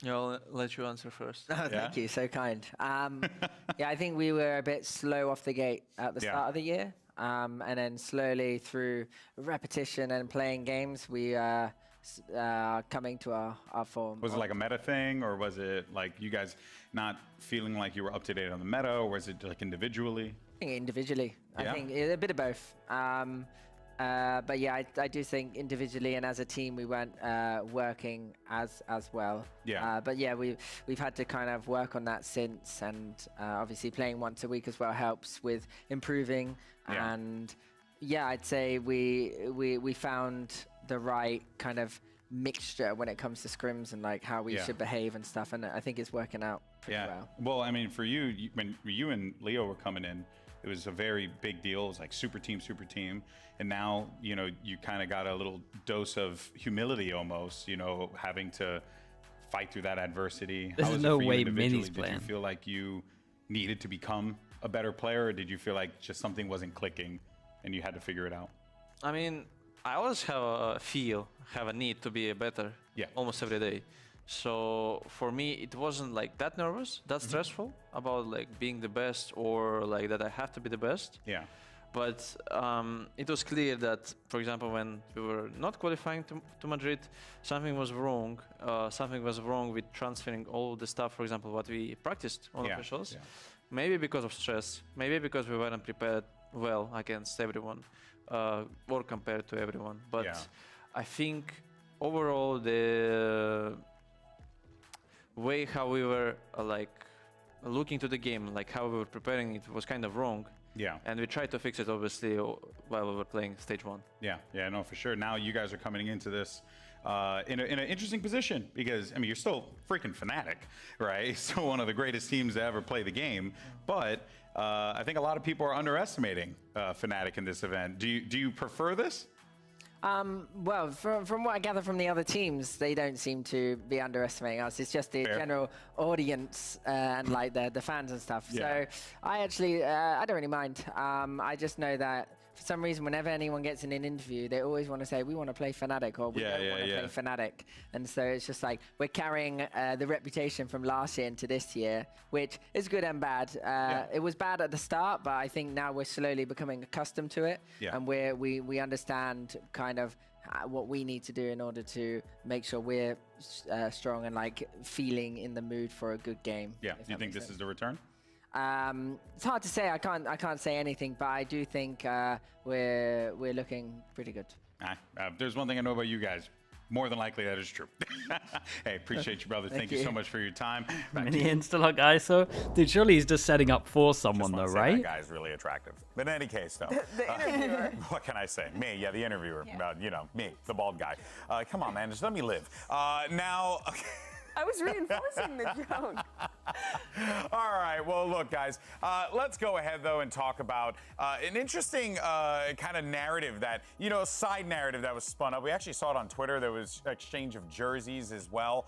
I'll let you answer first. Thank you, so kind. I think we were a bit slow off the gate at the start of the year. And then slowly through repetition and playing games, we are coming to our form. Was it like a meta thing, or was it like you guys not feeling like you were up to date on the meta, or was it like individually? I think individually. I think a bit of both. But yeah, I do think individually and as a team we weren't working as well. But yeah, we've had to kind of work on that since, and obviously playing once a week as well helps with improving. And yeah, I'd say we found the right kind of mixture when it comes to scrims and like how we should behave and stuff, and I think it's working out pretty well. Well, I mean, for you, when you and Leo were coming in, it was a very big deal. It was like super team. And now, you know, you kind of got a little dose of humility almost, you know, having to fight through that adversity. There's How was no it for you way individually? Mini's Did playing. you feel like you needed to become a better player, or did you feel like just something wasn't clicking and you had to figure it out? I mean, I always have a need to be better almost every day. So for me, it wasn't like that nervous, that stressful about like being the best or like that I have to be the best. Yeah. But it was clear that, for example, when we were not qualifying to Madrid, something was wrong. Something was wrong with transferring all the stuff, for example, what we practiced on officials. Yeah. Maybe because of stress, maybe because we weren't prepared well against everyone, or compared to everyone. But I think overall the way how we were like looking to the game, like how we were preparing it, was kind of wrong. Yeah. And we tried to fix it, obviously, while we were playing stage 1. Yeah, no, for sure. Now you guys are coming into this in an interesting position because, I mean, you're still freaking Fnatic, right? Still one of the greatest teams to ever play the game. But I think a lot of people are underestimating Fnatic in this event. Do you prefer this? Well, from what I gather from the other teams, they don't seem to be underestimating us. It's just the general audience and like the fans and stuff. So I actually, I don't really mind. I just know that for some reason, whenever anyone gets in an interview, they always want to say, we want to play Fnatic, or we don't want to play Fnatic. And so it's just like, we're carrying the reputation from last year into this year, which is good and bad. It was bad at the start, but I think now we're slowly becoming accustomed to it. And we understand kind of what we need to do in order to make sure we're strong and like feeling in the mood for a good game. Yeah, do you think this is the return? It's hard to say. I can't say anything, but I do think we're looking pretty good. If there's one thing I know about you guys, more than likely that is true. Hey, appreciate you, brother. Thank you so much for your time. Mini insta-lock ISO. Dude, surely he's just setting up for someone though, right? That guy's really attractive. But in any case, though. The interviewer. What can I say? Me, the interviewer. You know, me, the bald guy. Come on, man, just let me live. Now... I was reinforcing the joke. All right, well, look, guys, let's go ahead, though, and talk about an interesting kind of narrative that, you know, side narrative that was spun up. We actually saw it on Twitter. There was exchange of jerseys as well.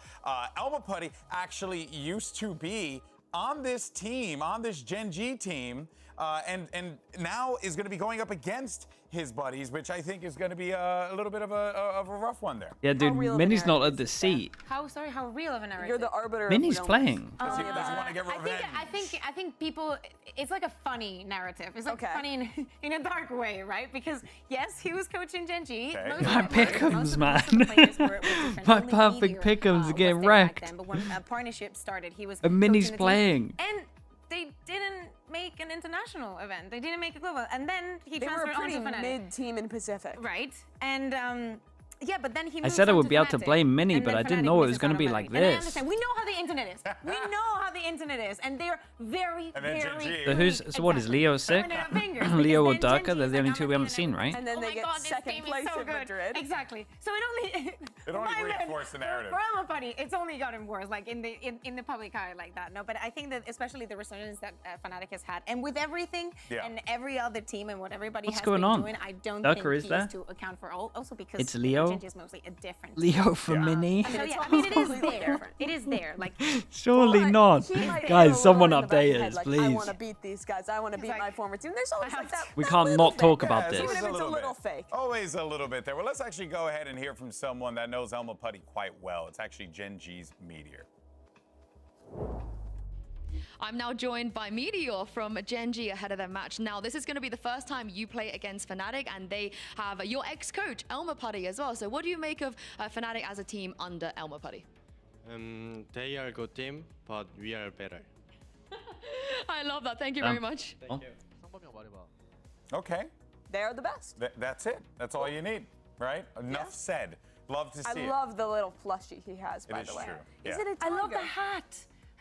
Elma Putty actually used to be on this team, on this GenG team, and now is going to be going up against his buddies, which I think is going to be a little bit of a rough one there. Yeah, dude, Mini's not at the seat. How real of a narrative? You're the arbiter. Mini's playing. Because he doesn't want to get revenge. I think people, it's like a funny narrative. It's like funny in a dark way, right? Because yes, he was coaching GenG. My pick'ems, man. My perfect pick'ems are getting wrecked. But when partnership started, he was. And Mini's playing. And they didn't make an international event. They didn't make a global. And then he they transferred were a pretty on to Fnatic. mid-team in Pacific. Right. And yeah, but then he moved I said I on would to be able to Fnatic, blame Mini, and but then I didn't Fnatic know it was misses going to out be on like Fnatic. And I this. understand. We know how the internet is. We know how the internet is. And they're very, So what is Leo sick? Leo or Durka, they're the only two we haven't seen, right? And then they get second place in Madrid. Exactly. So it only reinforced the narrative. For Elma Putty, it's only gotten worse, like in the public eye like that. No, but I think that especially the resurgence that Fnatic has had, and with everything and every other team and what everybody has been doing, I don't think he is to account for all. Also because it's Leo. GenG is mostly a different Leo for Mini. So yeah, I mean it is there. It is there. Like surely not. Guys, someone update us, like, please. I want to beat these guys. I want to beat my former team. There's always like that. We can't not talk about this. Even if it's a little fake. Always a little bit there. Well, let's actually go ahead and hear from someone that knows Elma Putty quite well. It's actually GenG's Meteor. I'm now joined by Meteor from GenG ahead of their match. Now, this is going to be the first time you play against Fnatic, and they have your ex-coach, Elma Putty, as well. So what do you make of Fnatic as a team under Elma Putty? They are a good team, but we are better. I love that. Thank you very much. Thank you. Okay. They're the best. That's it. That's all you need, right? Enough said. Love to see it. I love the little plushie he has, by the way. It is true. Is it a tiger? I love the hat.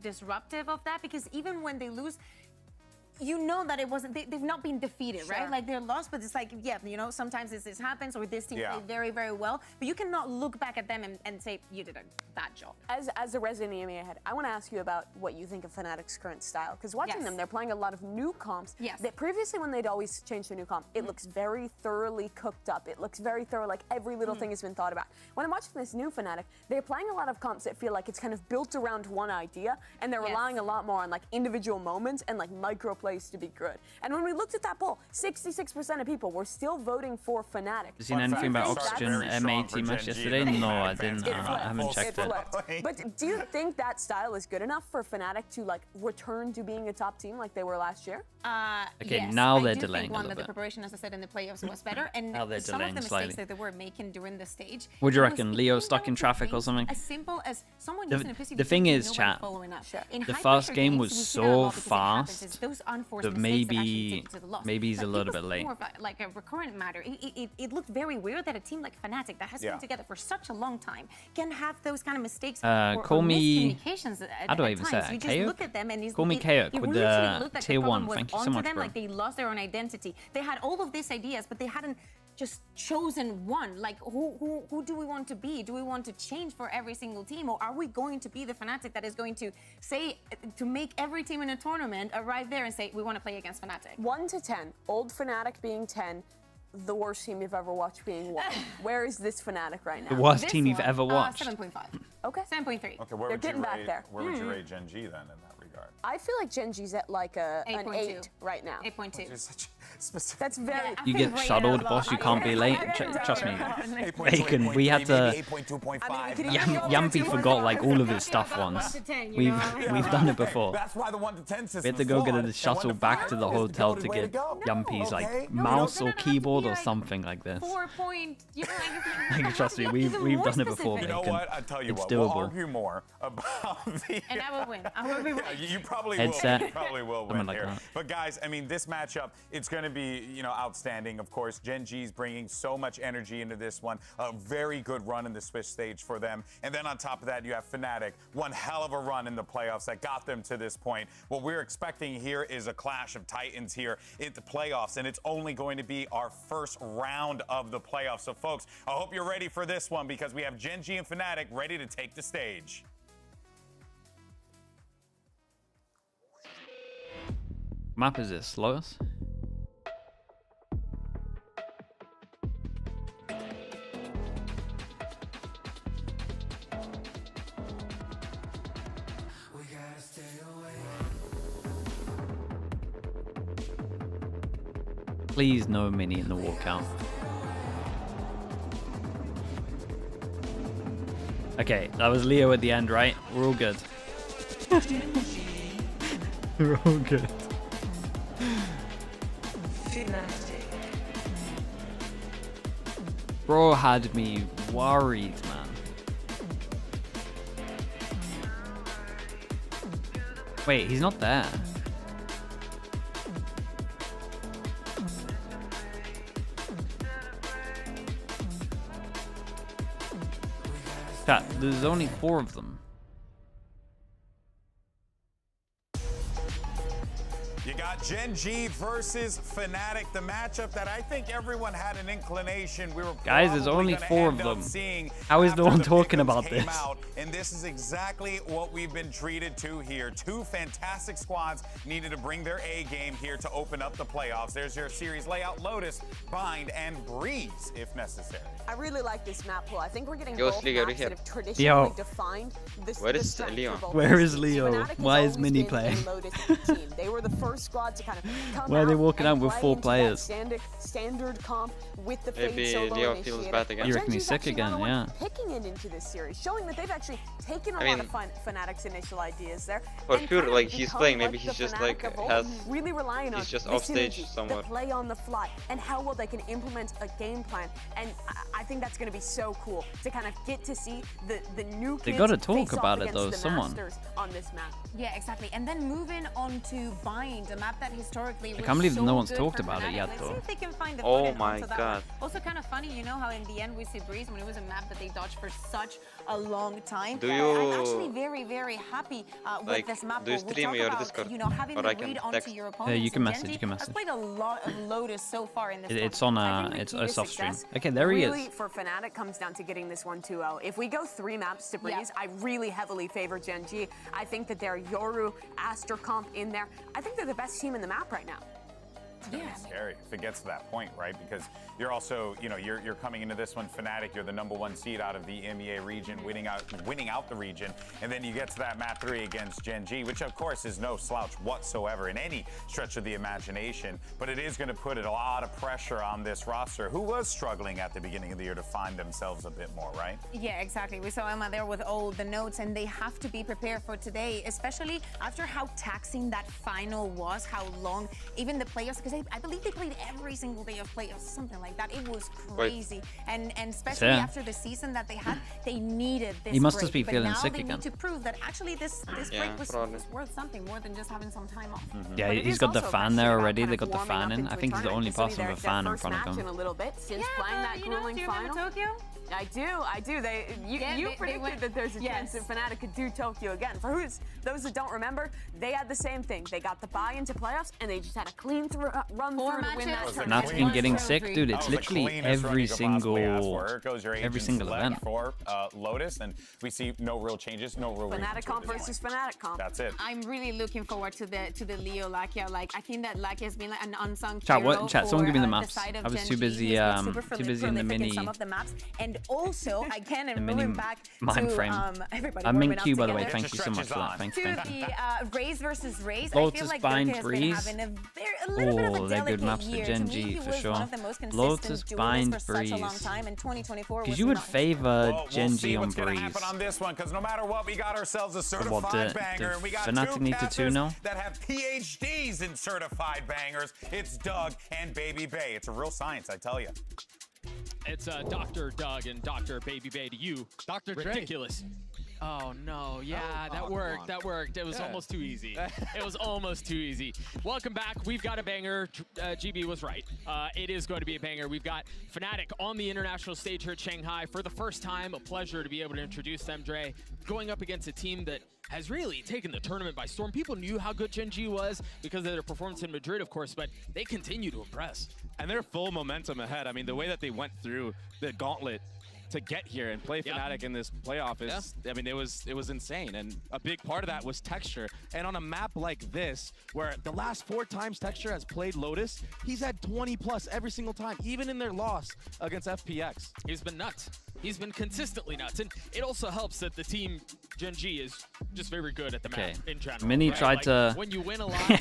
disruptive of that, because even when they lose, you know that it wasn't, they've not been defeated, right? Like they're lost, but it's like, yeah, you know, sometimes this happens, or this team played very, very well, but you cannot look back at them and say, you did a bad job. As a resident EMEA head, I want to ask you about what you think of Fnatic's current style, because watching them, they're playing a lot of new comps. That previously, when they'd always changed to a new comp, it looks very thoroughly cooked up. It looks very thorough, like every little thing has been thought about. When I'm watching this new Fnatic, they're playing a lot of comps that feel like it's kind of built around one idea, and they're relying a lot more on like individual moments and like micro plays to be good. And when we looked at that poll, 66% of people were still voting for Fnatic. Have you seen anything about Oxygen MAT match yesterday? No, I didn't. I haven't checked it. But do you think that style is good enough for Fnatic to like return to being a top team like they were last year? Okay, yes, now I they're do delaying think a one little of the bit. preparation, as I said in the playoffs, was better. And Now they're some of the delaying mistakes slightly. that they were making during the stage. What do you it was reckon? Leo even stuck in traffic or something? As simple as someone using a pussy. The thing is, chat, the first game was so fast that maybe he's a little bit late. More of like a recurrent matter. It looked very weird that a team like Fnatic that has been together for such a long time can have those kind of mistakes. Call me. Miscommunications How do I even say times. it? You just look at them and Call me Kayak with the tier 1. Was Thank you so onto much, them, bro. like they lost their own identity. They had all of these ideas, but they hadn't just chosen one. Like who do we want to be? Do we want to change for every single team, or are we going to be the Fnatic that is going to say to make every team in a tournament arrive there and say we want to play against Fnatic? 1 to 10, old Fnatic being 10, the worst team you've ever watched being 1. Where is this Fnatic right now? The worst team you've ever watched. 7.5. Okay. 7.3. Okay, where They're would getting you back rate, there. Where would you rate GenG then in that regard? I feel like GenG's at like an 8 right now. 8.2. That's very. You get shuttled, boss. You can't be late. Trust me. Bacon, we had to. Yampy forgot like all of his stuff once. We've done it before. That's why the 1 to 10 system. We had to go get a shuttle back to the hotel to get Yampy's like mouse or keyboard or something like this. 4 point. You know, Like, trust me, we've done it before. You know Bacon. what? I tell you It's what. doable. We'll argue more about the. And I will win. I will be right. You probably Headset. will. You probably will Something win like here. that. But guys, I mean, this matchup, it's going to be, you know, outstanding. Of course, GenG's bringing so much energy into this one. A very good run in the Swiss stage for them. And then on top of that, you have Fnatic. One hell of a run in the playoffs that got them to this point. What we're expecting here is a clash of titans here at the playoffs, and it's only going to be our first round of the playoffs. So, folks, I hope you're ready for this one because we have GenG and Fnatic ready to take the stage. Map is this, Lotus? Please no mini in the walkout. Okay, that was Leo at the end, right? We're all good. We're all good. Bro had me worried, man. Wait, he's not there. Chat, there's only 4 of them. You got GenG versus Fnatic, the matchup that I think everyone had an inclination we were Guys, there's only 4 of them. How is no one talking about this? And this is exactly what we've been treated to here. 2 fantastic squads needed to bring their A game here to open up the playoffs. There's your series layout: Lotus, Bind, and Breeze, if necessary. I really like this map pool. I think we're getting Yo, both Sligo, maps here. that have traditionally Yo. defined this. Where the is strength Leo? for both Where teams. is Leo? Fnatic has Why is always Mini been playing? a Lotus team. They were the first squad to kind of come Why are they out walking and out with play 4 into that players? standard comp with the Maybe Fade solo Leo feels initiator. bad again. You reckon GenG's he's sick actually again, not the one yeah. Picking it into this series, showing that they've actually taken a I lot mean, of Fnatic's initial ideas there. For and sure, kind of like, he's become playing, maybe like he's the just, Fnatic like, of old, has- really relying on he's just the off stage synergy, somewhere. the play on the fly, and how well they can implement a game plan. And I think that's going to be so cool to kind of get to see the new kids They gotta talk face off about it, against though, the someone. Masters on this map. Yeah, exactly. And then moving on to Bind, a map that historically I can't believe so no one's good talked for about it Fnatic. yet, Let's though. see if they can find the Oh footing my onto that God. one. Also kind of funny, you know how in the end we see Breeze when it was a map that they dodged for such a long time. Do I'm actually you very, very happy with like this map. do you But we stream talk your about, Discord, you know, having or the I can read onto text? your opponents. You can And message, GenG you can has message. played a lot of Lotus so far in this It's one. on I think the it's key to soft stream. success Okay, there he Really, is. for Fnatic, comes down to getting this one 2-0. If we go 3 maps to Breeze, I really heavily favor GenG. I think that their Yoru, Aster comp in there, I think they're the best team in the map right now. It's gonna be scary if it gets to that point, right? Because you're also, you know, you're coming into this one Fnatic. You're the #1 seed out of the EMEA region, winning out the region, and then you get to that map 3 against GenG, which of course is no slouch whatsoever in any stretch of the imagination. But it is going to put a lot of pressure on this roster, who was struggling at the beginning of the year to find themselves a bit more, right? Yeah, exactly. We saw Emma there with all the notes, and they have to be prepared for today, especially after how taxing that final was, how long even the players, because I believe they played every single day of playoffs, something like that. It was crazy. And especially after the season that they had, they needed this He must break. just be but feeling now sick they again. need to prove that actually this break was worth something more than just having some time off. Yeah, But it he's is got the also fan there about already. kind They of got the warming fan up in. into I think he's the tournament. only This will person be with a their fan in first front of match him. in a little bit since Yeah, playing that you know, grueling do you remember final. Tokyo? I do. You predicted that there's a chance that Fnatic could do Tokyo again. For those that don't remember, they had the same thing. They got the buy into playoffs, and they just had a clean run through to win that tournament. Fnatic and getting sick, dude. It's That was the literally cleanest run every you could possibly ask single for. Here goes your every agents single left event. for Lotus, and we see no real changes, no real reason Fnatic to comp at this versus point. Fnatic comp. That's it. I'm really looking forward to the Leo Lakia. Like, I think that Lakia has been like an unsung Chat, hero what? Chat, someone for, give me the the maps. side of I was too GenG. busy, He's been super too busy in the prolific mini. some of the maps, and also again, and mini moving back mind to frame. everybody I'm in warming up queue, by the way. together. Thank you so much for that. Thank you. To Thank you. the Raze versus Raze, Lotus I feel like bind Donkey has been Breeze. having a little bit of a Oh, they're good delicate maps for year. To me, GenG he for was sure. one of the most consistent Lotus duelists bind for such a long Breeze. time, and 2024 Because was you would not. favor Well, we'll GenG see on what's going Breeze. to happen on this one, because no matter what, we got ourselves a certified What, banger, and we got Fnatic two need to casters 2-0? that have PhDs in certified bangers. It's Doug and Baby Bay. It's a real science, I tell you. It's Dr. Doug and Dr. Baby Bay to you. Dr. Dre. Ridiculous. Oh no, yeah, that worked. That worked. It was almost too easy. It was almost too easy. Welcome back. We've got a banger. GB was right. It is going to be a banger. We've got Fnatic on the international stage here at Shanghai for the first time. A pleasure to be able to introduce them, Dre. Going up against a team that has really taken the tournament by storm. People knew how good GenG was because of their performance in Madrid, of course, but they continue to impress. And they're full momentum ahead. I mean, the way that they went through the gauntlet to get here and play Fnatic in this playoff is, I mean, it was insane. And a big part of that was Texture. And on a map like this, where the last 4 times Texture has played Lotus, he's had 20 plus every single time, even in their loss against FPX. He's been nuts. He's been consistently nuts. And it also helps that the team GenG is just very good at the map in general. Mini right? tried Like, to when you win a lot,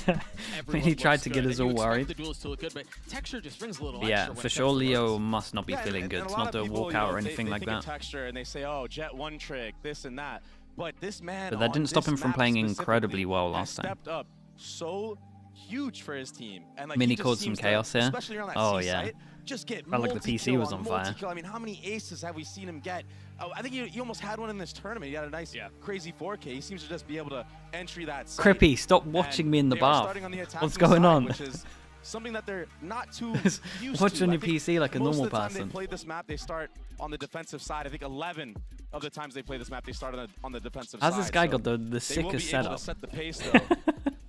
Mini tried to get us all worried. The duels to look good, but Texture just brings a little Yeah, extra when for it sure comes to Leo Lotus. must not be feeling good. It's not to walk out or anything like that. Texture and they say, oh, Jet 1 trick, this and that. But this man, But that didn't stop him from playing incredibly well last time. Stepped up so huge for his team. And like, Mini he just caused some seems to, chaos here. especially around that Oh C yeah. site, just get Felt like the PC was on fire. multi-kill. I mean, how many aces have we seen him get? Oh, I think he almost had one in this tournament. He had a nice, crazy 4K. He seems to just be able to entry that site. Crippy, stop watching me in the They are bath. starting on the What's attacking going side, on? Which is something that they're not too used Watch to. on I your think PC like a most normal of the time person. They play this map, they start on the defensive side. I think 11 of the times they play this map, they start on the defensive side. How's this guy So got the they will sickest be setup? able to set the pace though.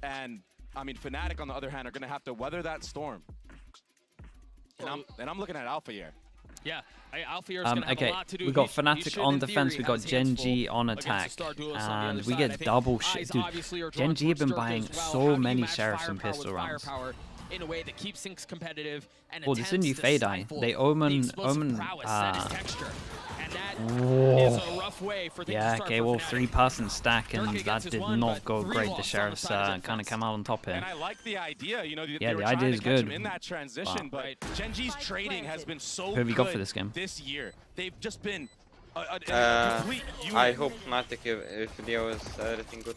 And I mean, Fnatic on the other hand are going to have to weather that storm. And I'm looking at Alpha here. Yeah, Alpha is going to have a lot to do. we got He Fnatic should, on in defense, theory, we got have his hands GenG full on against attack, the star duelists on the and other we side. I get think double eyes shit. Dude, obviously are drawn GenG have been towards buying Dirk as well. so How do you many match sheriffs and firepower pistol with rounds. firepower in a way that keeps things competitive and Oh, this is a new attempts to Fade Eye. stifle They the omen explosive prowess that is Texture. And that Whoa. is a rough way for things to Yeah, start okay, for well, Fnatic. 3-person stack, and Dirk that against his did one, not but go 3 great. The lost on the sheriffs side of his kind of came out on top here. And I like the idea, you know, Yeah, they the were trying idea is to catch him good. in that transition, but GenG's trading has been so Who have you got for good this game? this year. They've just been a complete unit. I hope Fnatic if Leo is everything good.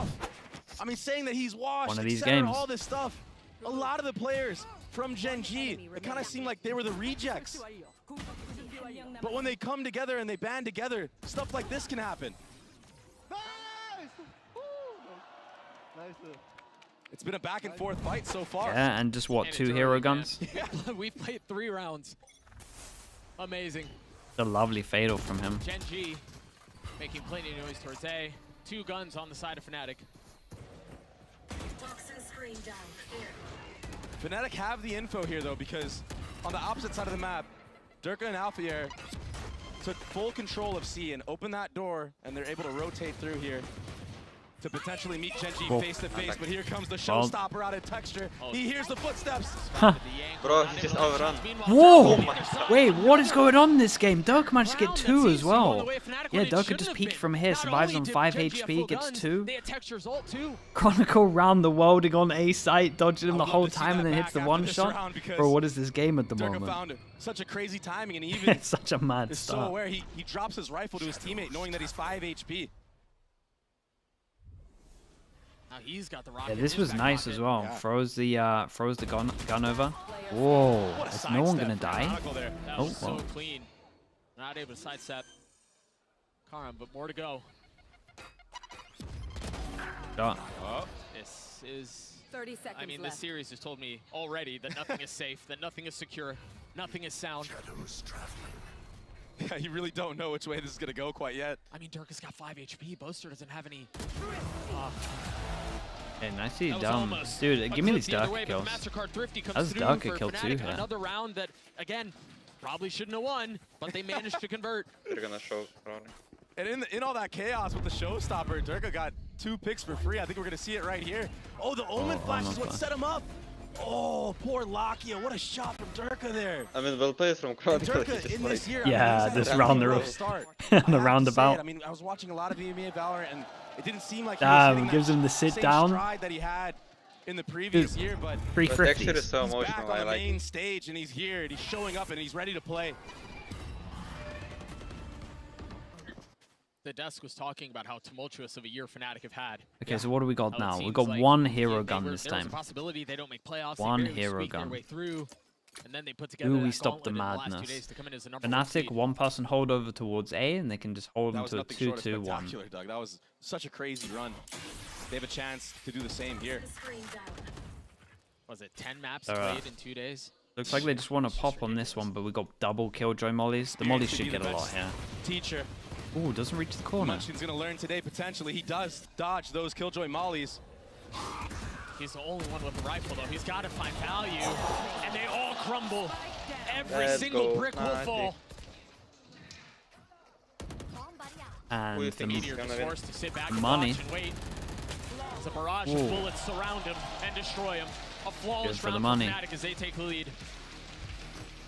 off. I mean, saying that he's washed, One of these etc., games. all this stuff. A lot of the players from GenG, it kind of seemed like they were the rejects. But when they come together and they band together, stuff like this can happen. It's been a back and forth fight so far. Yeah, and just what, 2 hero guns? We've played 3 rounds. Amazing. A lovely fatal from him. GenG making plenty of noise towards A. 2 guns on the side of Fnatic. Fnatic have the info here though, because on the opposite side of the map, Durka and Alfier took full control of C and opened that door, and they're able to rotate through here to potentially meet GenG face to face. But here comes the showstopper out of Texture. He hears the footsteps. Bro, he just overrun. Whoa! Wait, what is going on in this game? Durka managed to get 2 as well. Yeah, Durka just peeked from here, survives on 5 HP, gets 2. Chronicle round the worlding on A site, dodging him the whole time, and then hits the 1 shot. Bro, what is this game at the moment? Found such a crazy timing, and even it's such a mad is start. so aware. He drops his rifle to his teammate, knowing that he's 5 HP. Now he's got the Yeah, this was nice as well. Yeah. Throws the gun over. Whoa! Is no one gonna die? That was so clean. Not able to sidestep Karam, but more to go. This is 30 seconds I mean, left. this series has told me already that nothing is safe, that nothing is secure, nothing is sound. Yeah, you really don't know which way this is gonna go quite yet. I mean, Durka's got 5 HP. Boaster doesn't have any. Hey, nicely done. Dude, give me these Durka kills. That's Durka kill too here. Another round that, again, probably shouldn't have won, but they managed to convert. They're gonna show running. And in all that chaos with the showstopper, Durka got 2 picks for free. I think we're gonna see it right here. Oh, the Omen flash is what set him up. Oh, poor Lakia. What a shot from Durka there. I mean, well played from Chronicle. Yeah, this round the roundabout. I mean, I was watching a lot of EMEA Valor, and it didn't seem like he gives him the sit down stride that he had in the previous year, but Texture is so he's emotional. back on I the like main it. stage, and he's here, and he's showing up, and he's ready to play. The desk was talking about how tumultuous of a year Fnatic have had. Okay, so what do we got now? We got 1 hero gun this time. There's a possibility they don't make playoffs. 1 hero gun. And then they put together Ooh, we stopped the madness. Fnatic 1-person hold over towards A, and they can just hold them to a 2-2-1. Doug. That was such a crazy run. They have a chance to do the same here. Was it 10 maps played in 2 days? Looks like they just want to pop on this one, but we got double killjoy mollies. The mollies should get a lot here. Teacher. Ooh, doesn't reach the corner. Munchkin's gonna learn today potentially. He does dodge those killjoy mollies. He's the only one with a rifle though. He's got to find value, and they all crumble. Every single brick will fall. And the Meteor is forced to sit back and money. watch and wait. As a barrage of bullets surround him and destroy him. A flawless round for Fnatic as they take the lead.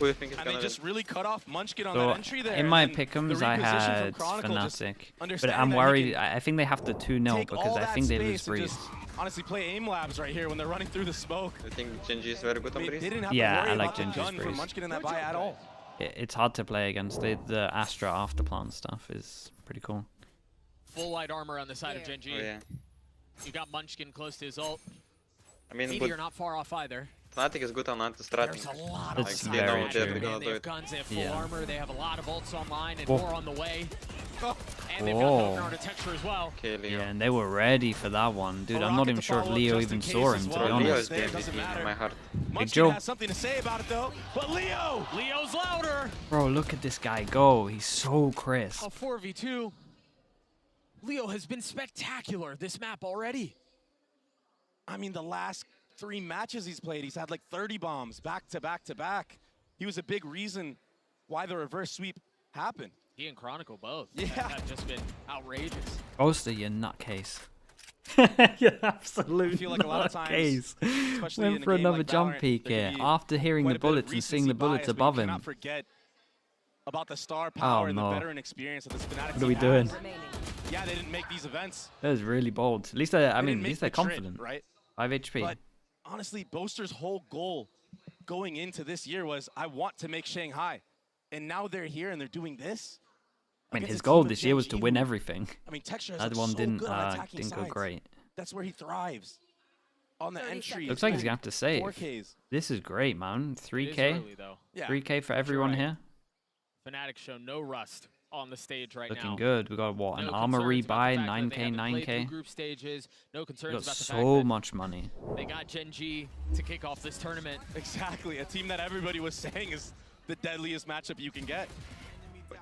And they just really cut off Munchkin on that entry there. In my pick'ems, I had Fnatic, but I'm worried. I think they have to 2-0 because I think they lose Breeze. Honestly, play aim labs right here when they're running through the smoke. I think GenG is very good on Breeze. Yeah, I like GenG's Breeze. Munchkin in that buy at all. It's hard to play against. The Astra afterplant stuff is pretty cool. Full light armor on the side of GenG. Oh, yeah. You got Munchkin close to his ult. I mean, Meteor not far off either. Fnatic is good on anti-stratting. There's a lot of very true. They have guns, they have full armor, they have a lot of ults online, and Whoa. more on the way. And they've got no architecture as well. Okay, Leo. Yeah, and they were ready for that one. Dude, I'm not even sure if Leo even saw him, to be Leo is honest. MVP in my heart. Big Joe. has something to say about it though, but Leo's louder. Bro, look at this guy go. He's so crisp. A 4v2. Leo has been spectacular this map already. I mean, the last 3 matches he's played, he's had like 30 bombs back to back to back. He was a big reason why the reverse sweep happened. He and Chronicle both have just been outrageous. Boaster, you nutcase. You absolute I feel like a lot of times, nutcase. Went for another jump peek here after hearing the bullets and seeing the bullets above him. Cannot forget about the star power and the no. veteran experience that this Fnatic What are we team doing? has. Yeah, they didn't make these events. That was really bold. At least I mean, at least they're the trip, confident. right? 5 HP. But honestly, Boaster's whole goal going into this year was, I want to make Shanghai. And now they're here and they're doing this. I mean, his goal this year was to win everything. I mean, Texture that one didn't go great. That's where he thrives. On the entry. Looks like he's gonna have to save. 4Ks. This is great, man. 3K. 3K for everyone here. Fnatic show no rust on the stage right now. Looking good. We got what, an No armory concerns about the buy, fact that 9k, they haven't played 9k. through group stages. No concerns We got about the fact so that much money. they got GenG to kick off this tournament. Exactly, a team that everybody was saying is the deadliest matchup you can get.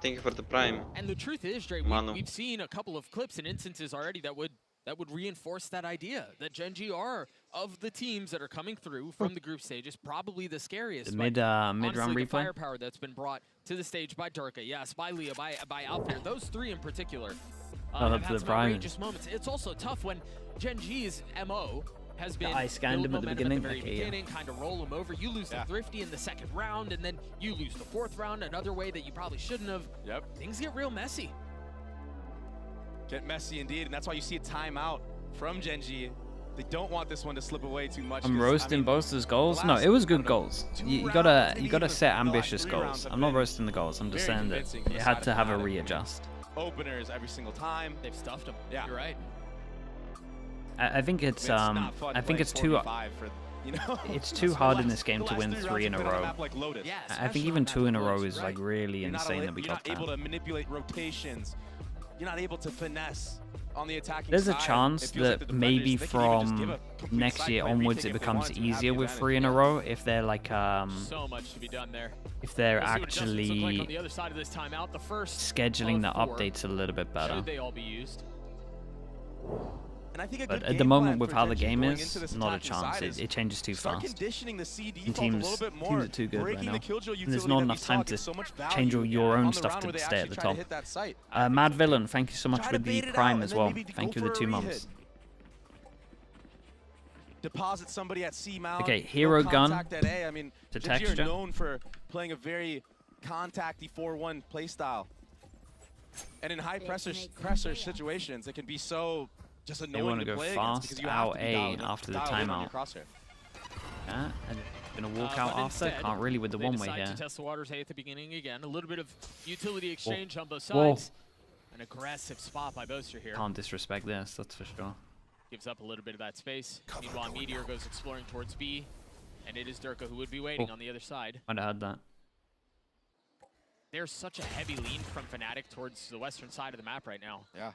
Thank you for the prime. And the truth is, Dre, we've seen a couple of clips and instances already that would reinforce that idea that GenG are, of the teams that are coming through from the group stages, probably the scariest. The mid-round the replay. firepower that's been brought to the stage by Durka, yes, by Leo, by Outfair, those three in particular have had some outrageous moments. It's also tough when GenG's MO has been I scanned him at the beginning. Kind of roll him over. You lose the Thrifty in the second round, and then you lose the fourth round another way that you probably shouldn't have. Yep. Things get real messy. Get messy indeed, and that's why you see a timeout from GenG. They don't want this one to slip away too much. I'm roasting Boaster's goals. No, it was good goals. You gotta set ambitious goals. I'm not roasting the goals. I'm just saying that it had to have a readjust. Openers every single time. They've stuffed them. Yeah, you're right. I think it's I think it's too it's too hard in this game to win 3 in a row. I think even 2 in a row is like really insane that we got that. You're not able to manipulate rotations. You're not able to finesse on the attacking There's a side. chance that maybe from next year onwards it becomes easier with 3 in a row if they're like so much to be done there. If they're We'll see what adjustments look like actually on the other side of this timeout. The first scheduling the of 4. updates a little bit better. Should they all be used? And I think But at the moment with how the game is, not a chance. It changes too fast. Conditioning the CD And teams a teams are too good right now. And there's not enough time to change all your own stuff to stay at the top. Mad Villain, thank you so much for the Prime as well. Thank you for the 2 months. Deposit somebody at C mount. Okay, Hero Gun at A. I mean, to GenG Texture. are known for playing a very contacty 4-1 playstyle. And in high pressure situations, it can be so just annoying They want to go play fast because you have out to be A after the timeout. Yeah, and gonna walk out but after. instead, Can't really with the they one way decide here. to test the waters A at the beginning again. A little bit of utility exchange on both Whoa. sides. An aggressive spot by Boaster here. Can't disrespect this, that's for sure. Gives up a little bit of that space. Meanwhile, Meteor goes exploring towards B, and it is Durka who would be waiting on the other side. I'd have had that. There's such a heavy lean from Fnatic towards the western side of the map right now. Yeah.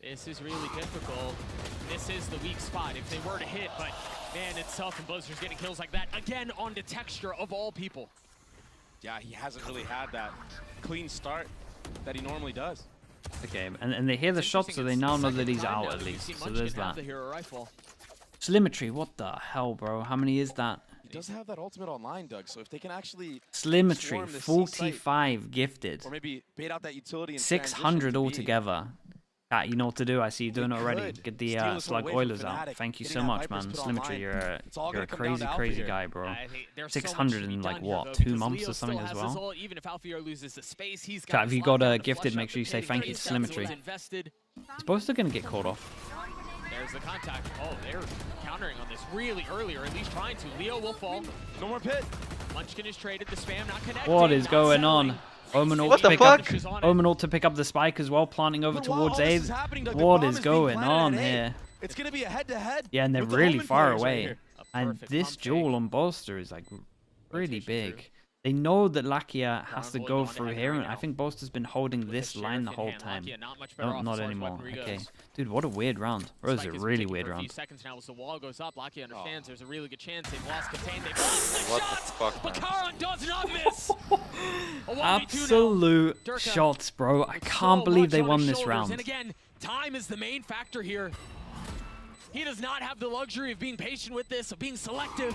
This is really difficult. This is the weak spot if they were to hit, but man, it's tough and Blizzard's getting kills like that. Again, on the Texture of all people. Yeah, he hasn't really had that clean start that he normally does. Okay, and they hear the shots, so they now know that he's out at least. So there's that. The hero rifle. Slimmetry, what the hell, bro? How many is that? He does have that ultimate online, Doug, so if they can actually Slimmetry, swarm the C site, 45 gifted. or maybe bait out that utility and 600 altogether. Cat, you know what to do. I see you doing it already. Get the Slug Oilers out. Thank you so much, man. Slimmetry, you're a crazy guy, bro. 600 in like what, 2 months or something as well? Even if Alfier loses the space, he's Cat, if you got a gifted, make sure you say thank you to Slimmetry. Is Boaster gonna get caught off? There's the contact. Oh, they're countering on this really early, or at least trying to. Leo will fall. No more pit. Munchkin is traded. The spam not connected. What is going on? Omenal to pick up the spike as well, planting over towards A. What is going on here? It's gonna be a head-to-head. Yeah, and they're really far away. And this duel on Boaster is like really big. They know that Lakia has to go through here, and I think Boaster's been holding this line the whole time. No, not anymore. Okay. Dude, what a weird round. Or is it a really weird round? Seconds now as the wall goes up. Lakia understands there's a really good chance they've lost contain. They've What the fuck, man? Karan does not miss. Absolute shots, bro. I can't believe they won this round. And again, time is the main factor here. He does not have the luxury of being patient with this, of being selective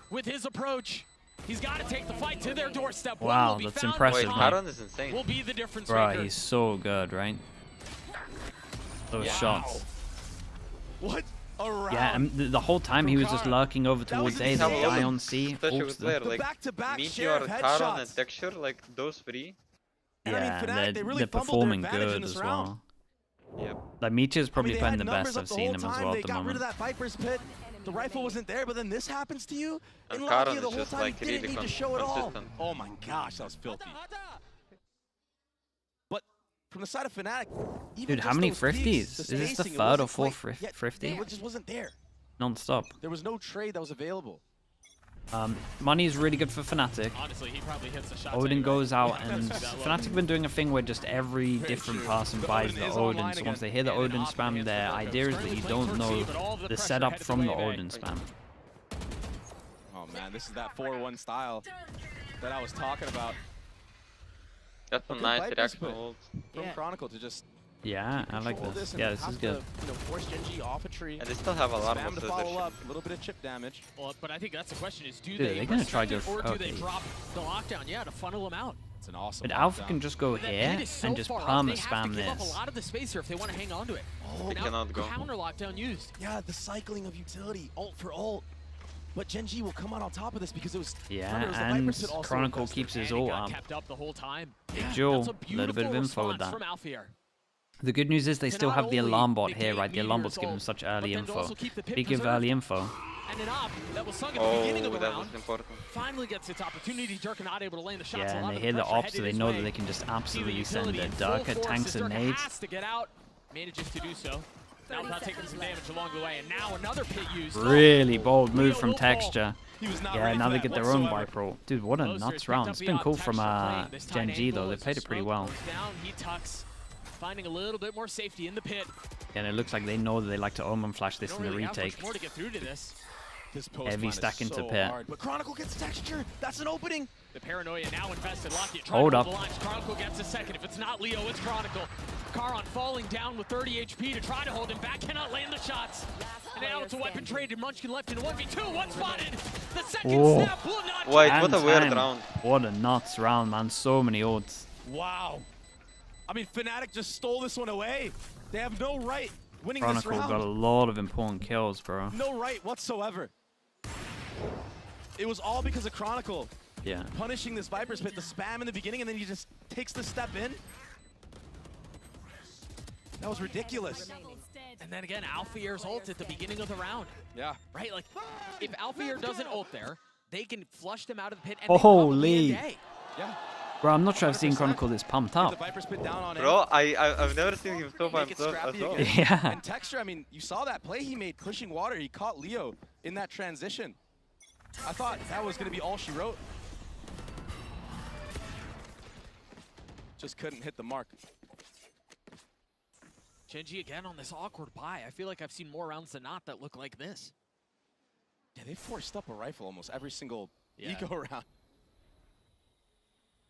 with his approach. He's got to take the fight to their doorstep. Wow, that's impressive. Wait, Karan is insane. Will be the difference Bro, maker. he's so good, right? Those shots. What a round. Yeah, and the whole time he was just lurking over towards A, the guy on C. Especially with player like Meteor, Karan, and Texture, like those three. Yeah, they're performing good as well. Yep. Like Meteor's probably playing the best I've seen him as well at the got rid of moment. that Viper's pit. The rifle wasn't there, but then this happens to you. And And Karan Lakia is the whole just time like he didn't really need to show it all. consistent. Oh my gosh, that was filthy. But from the side of Fnatic, even Dude, how just many those Thrifties? peaks, Is this the spacing, it third or wasn't fourth quite- yeah, Thrifty? It just wasn't there. Non-stop. There was no trade that was available. Money is really good for Fnatic. Honestly, he probably hits the shot. Odin goes out, and Fnatic have been doing a thing where just every different person buys the Odin. So once they hear the Odin spam, their idea is that you don't know the setup from the Odin spam. Oh man, this is that 4-1 style that I was talking about. That's a nice reaction ult. From Chronicle to just Yeah, I like this. Yeah, this is good. Force GenG off a tree. And they still have a lot of to follow up, a little bit of chip damage. Well, but I think that's the question: is do Dude, they they're gonna try respect to it, or go. do they drop the lockdown? Yeah, to funnel them out. It's an awesome. But Alpha can just go But that here pit is so and just far up, perma they have to spam give up this. a lot of the space here if they want to hang on to it. Oh, cannot go. Counter lockdown used. Yeah, the cycling of utility, ult for ult. But GenG will come out on top of this because it was. Yeah, and Chronicle keeps his ult up. Kept up the whole time. Big Jewel, a little bit of info with that. From Alphier. The good news is they still have the alarm bot here, right? The alarm bot's giving them such early info. Speaking of early info. And an op that was sunk at the beginning of the that round was important. finally gets its opportunity. Dirk not able to land the shots. Yeah, A and lot they of hear the pressure ops, so they headed know his that way. they can just See the absolutely send utility it. in full Durka force tanks as and Dirk nades. has to get out. Manages to do so. Now without taking some damage along the way, and now another pit used. Really bold move from Leo Texture. Yeah, now they get their own whatsoever. Viper ult. Dude, what a nuts round. It's been cool from GenG though. They played it pretty well. Down, he tucks, finding a little bit more safety in the pit. And it looks like they know that they like to Omen flash this in the Really have retake. much more to get through to this. This post Heavy line is stack into so pit. hard, but Chronicle gets texture. That's an opening. The paranoia now invested. Lockett Hold trying up. to hold the lines. Chronicle gets a second. If it's not Leo, it's Chronicle. Karon falling down with 30 HP to try to hold him back. Cannot land the shots. And now it's a weapon trade, and Munchkin left in a 1v2. One spotted. The second Whoa. snap will not. Wait, what a And weird time. round. What a nuts round, man. So many ults. Wow. I mean, Fnatic just stole this one away. They have no right winning Chronicle this round. got a lot of important kills, bro. No right whatsoever. It was all because of Chronicle. Yeah. Punishing this Viper's Pit, the spam in the beginning, and then he just takes the step in. That was ridiculous. And then again, Alfier's ult at the beginning of the round. Yeah. Right? Like, if Alfier doesn't ult there, they can flush them out of the pit. And Holy. Yeah. Bro, I'm not sure I've seen Chronicle this pumped The up. Viper's Pit down on it. Bro, I've never seen him so Make it pumped up scrappy as well. again. Yeah. And Texture, I mean, you saw that play he made pushing water. He caught Leo in that transition. I thought that was going to be all she wrote. Just couldn't hit the mark. GenG again on this awkward buy. I feel like I've seen more rounds than not that look like this. Yeah, they forced up a rifle almost every single Yeah. eco round.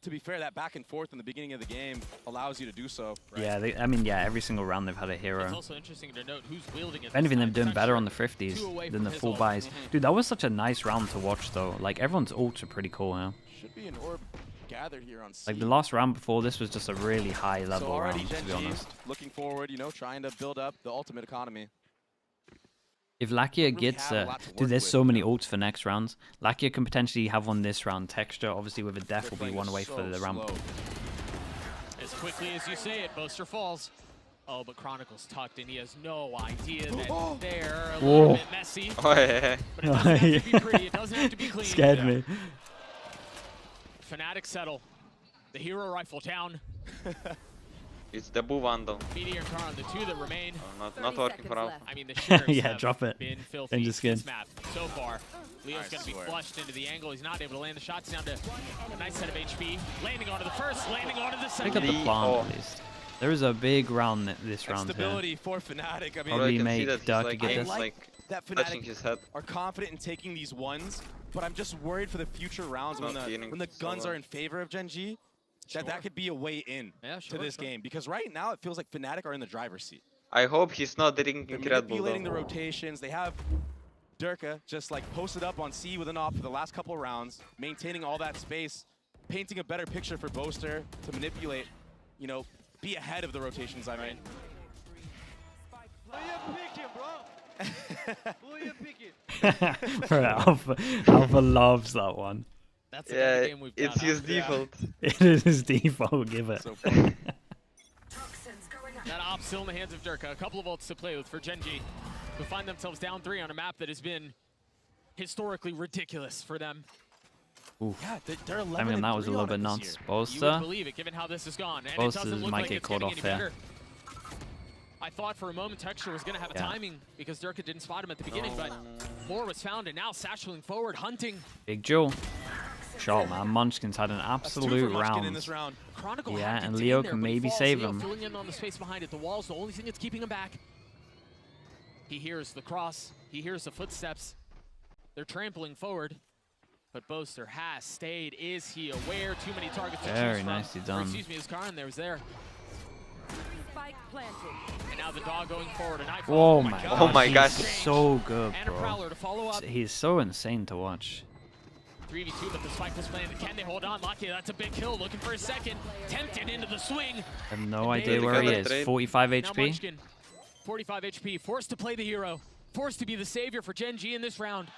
To be fair, that back and forth in the beginning of the game allows you to do so. Right? Yeah, I mean, yeah, every single round they've had a It's hero. also interesting to note who's wielding it. If anything, this they're time. doing better on the Texture, 50s 2 away than from the his full ult. buys. Dude, that was such a nice round to watch, though. Like, everyone's ults are pretty cool, huh? Should be an orb gathered here on C. Like, the last round before this was just a really high So level already round, to be GenG honest. looking forward, you know, trying to build up the ultimate economy. If Lakia gets, have a lot to dude, work there's with, so many ults for next rounds. Lakia can potentially have one this round. Texture, obviously, with a death, They're will be playing one away so for the ramp. slow. As quickly as you say it, Boaster falls. Oh, but Chronicle's tucked, and he has no idea that they're a little Whoa. bit messy. Oh, yeah. But it doesn't have to be pretty. It doesn't have to be clean. Scared me. Fnatic settle. The hero rifle down. It's the Boo Vandal. Meteor and Karon, the two that remain. Oh, not working for Alpha. I mean, the sheriffs Yeah, have drop it. been filthy Change the skin. this map so far. Leo's I going to be swear. flushed into the angle. He's not able to land the shots. Down to a nice set of HP. Landing onto the first, landing onto the Pick second. up the plant, at least. There is a big round this And round here. stability for Fnatic. I mean, Probably I can see make that he's Durka like, get he's this. like that touching Fnatic his head. are confident in taking these ones, but I'm just worried for the future rounds when Not feeling the so guns well. are in favor of GenG, that could be a way in to this game. Because right now it feels like Fnatic are in the driver's seat. I hope he's not drinking They're Red Bull manipulating the though. rotations. They have Durka just like posted up on C with an op for the last couple of rounds, maintaining all that space, painting a better picture for Boaster to manipulate, you know, be ahead of the rotations, I mean. Bro, Alpha loves that one. That's the kind of Yeah, game we've got. it's his huh? default. It is his default, give it. So fun. That op still in the hands of Durka. A couple of ults to play with for GenG, who find themselves down 3 on a map that has been historically ridiculous for them. Oof. Yeah, they're 11 I mean, that was a little bit nuts. You would Boaster. believe it, given how this has gone. And Boaster it doesn't look might like get it's caught getting off any here. better. I thought for a moment Texture was going to have a timing because Durka didn't spot him at the beginning, but more was found, and now satcheling forward, hunting. Big Joe. Shot, man. Munchkin's had an absolute round. In this round. Chronicle Yeah, and Leo there, can but he maybe falls. save Leo him. filling in on the space behind it. The wall's the only thing that's keeping him back. He hears the cross. He hears the footsteps. They're trampling forward. But Boaster has stayed. Is he aware? Too many targets to choose Very from. nicely Or, done. excuse me, his Karin there was there. And now the dog going forward. Oh my god. Oh my gosh. He's so good, And a bro. Prowler to follow up. He's so insane to watch. 3v2, but the spike was planted. Can they hold on? Lucky, that's a big kill. Looking for a second. Tempted into the swing. I have no idea where he is. 45 Now HP. Munchkin, 45 HP. Forced to play the hero. Forced to be the savior for GenG in this round.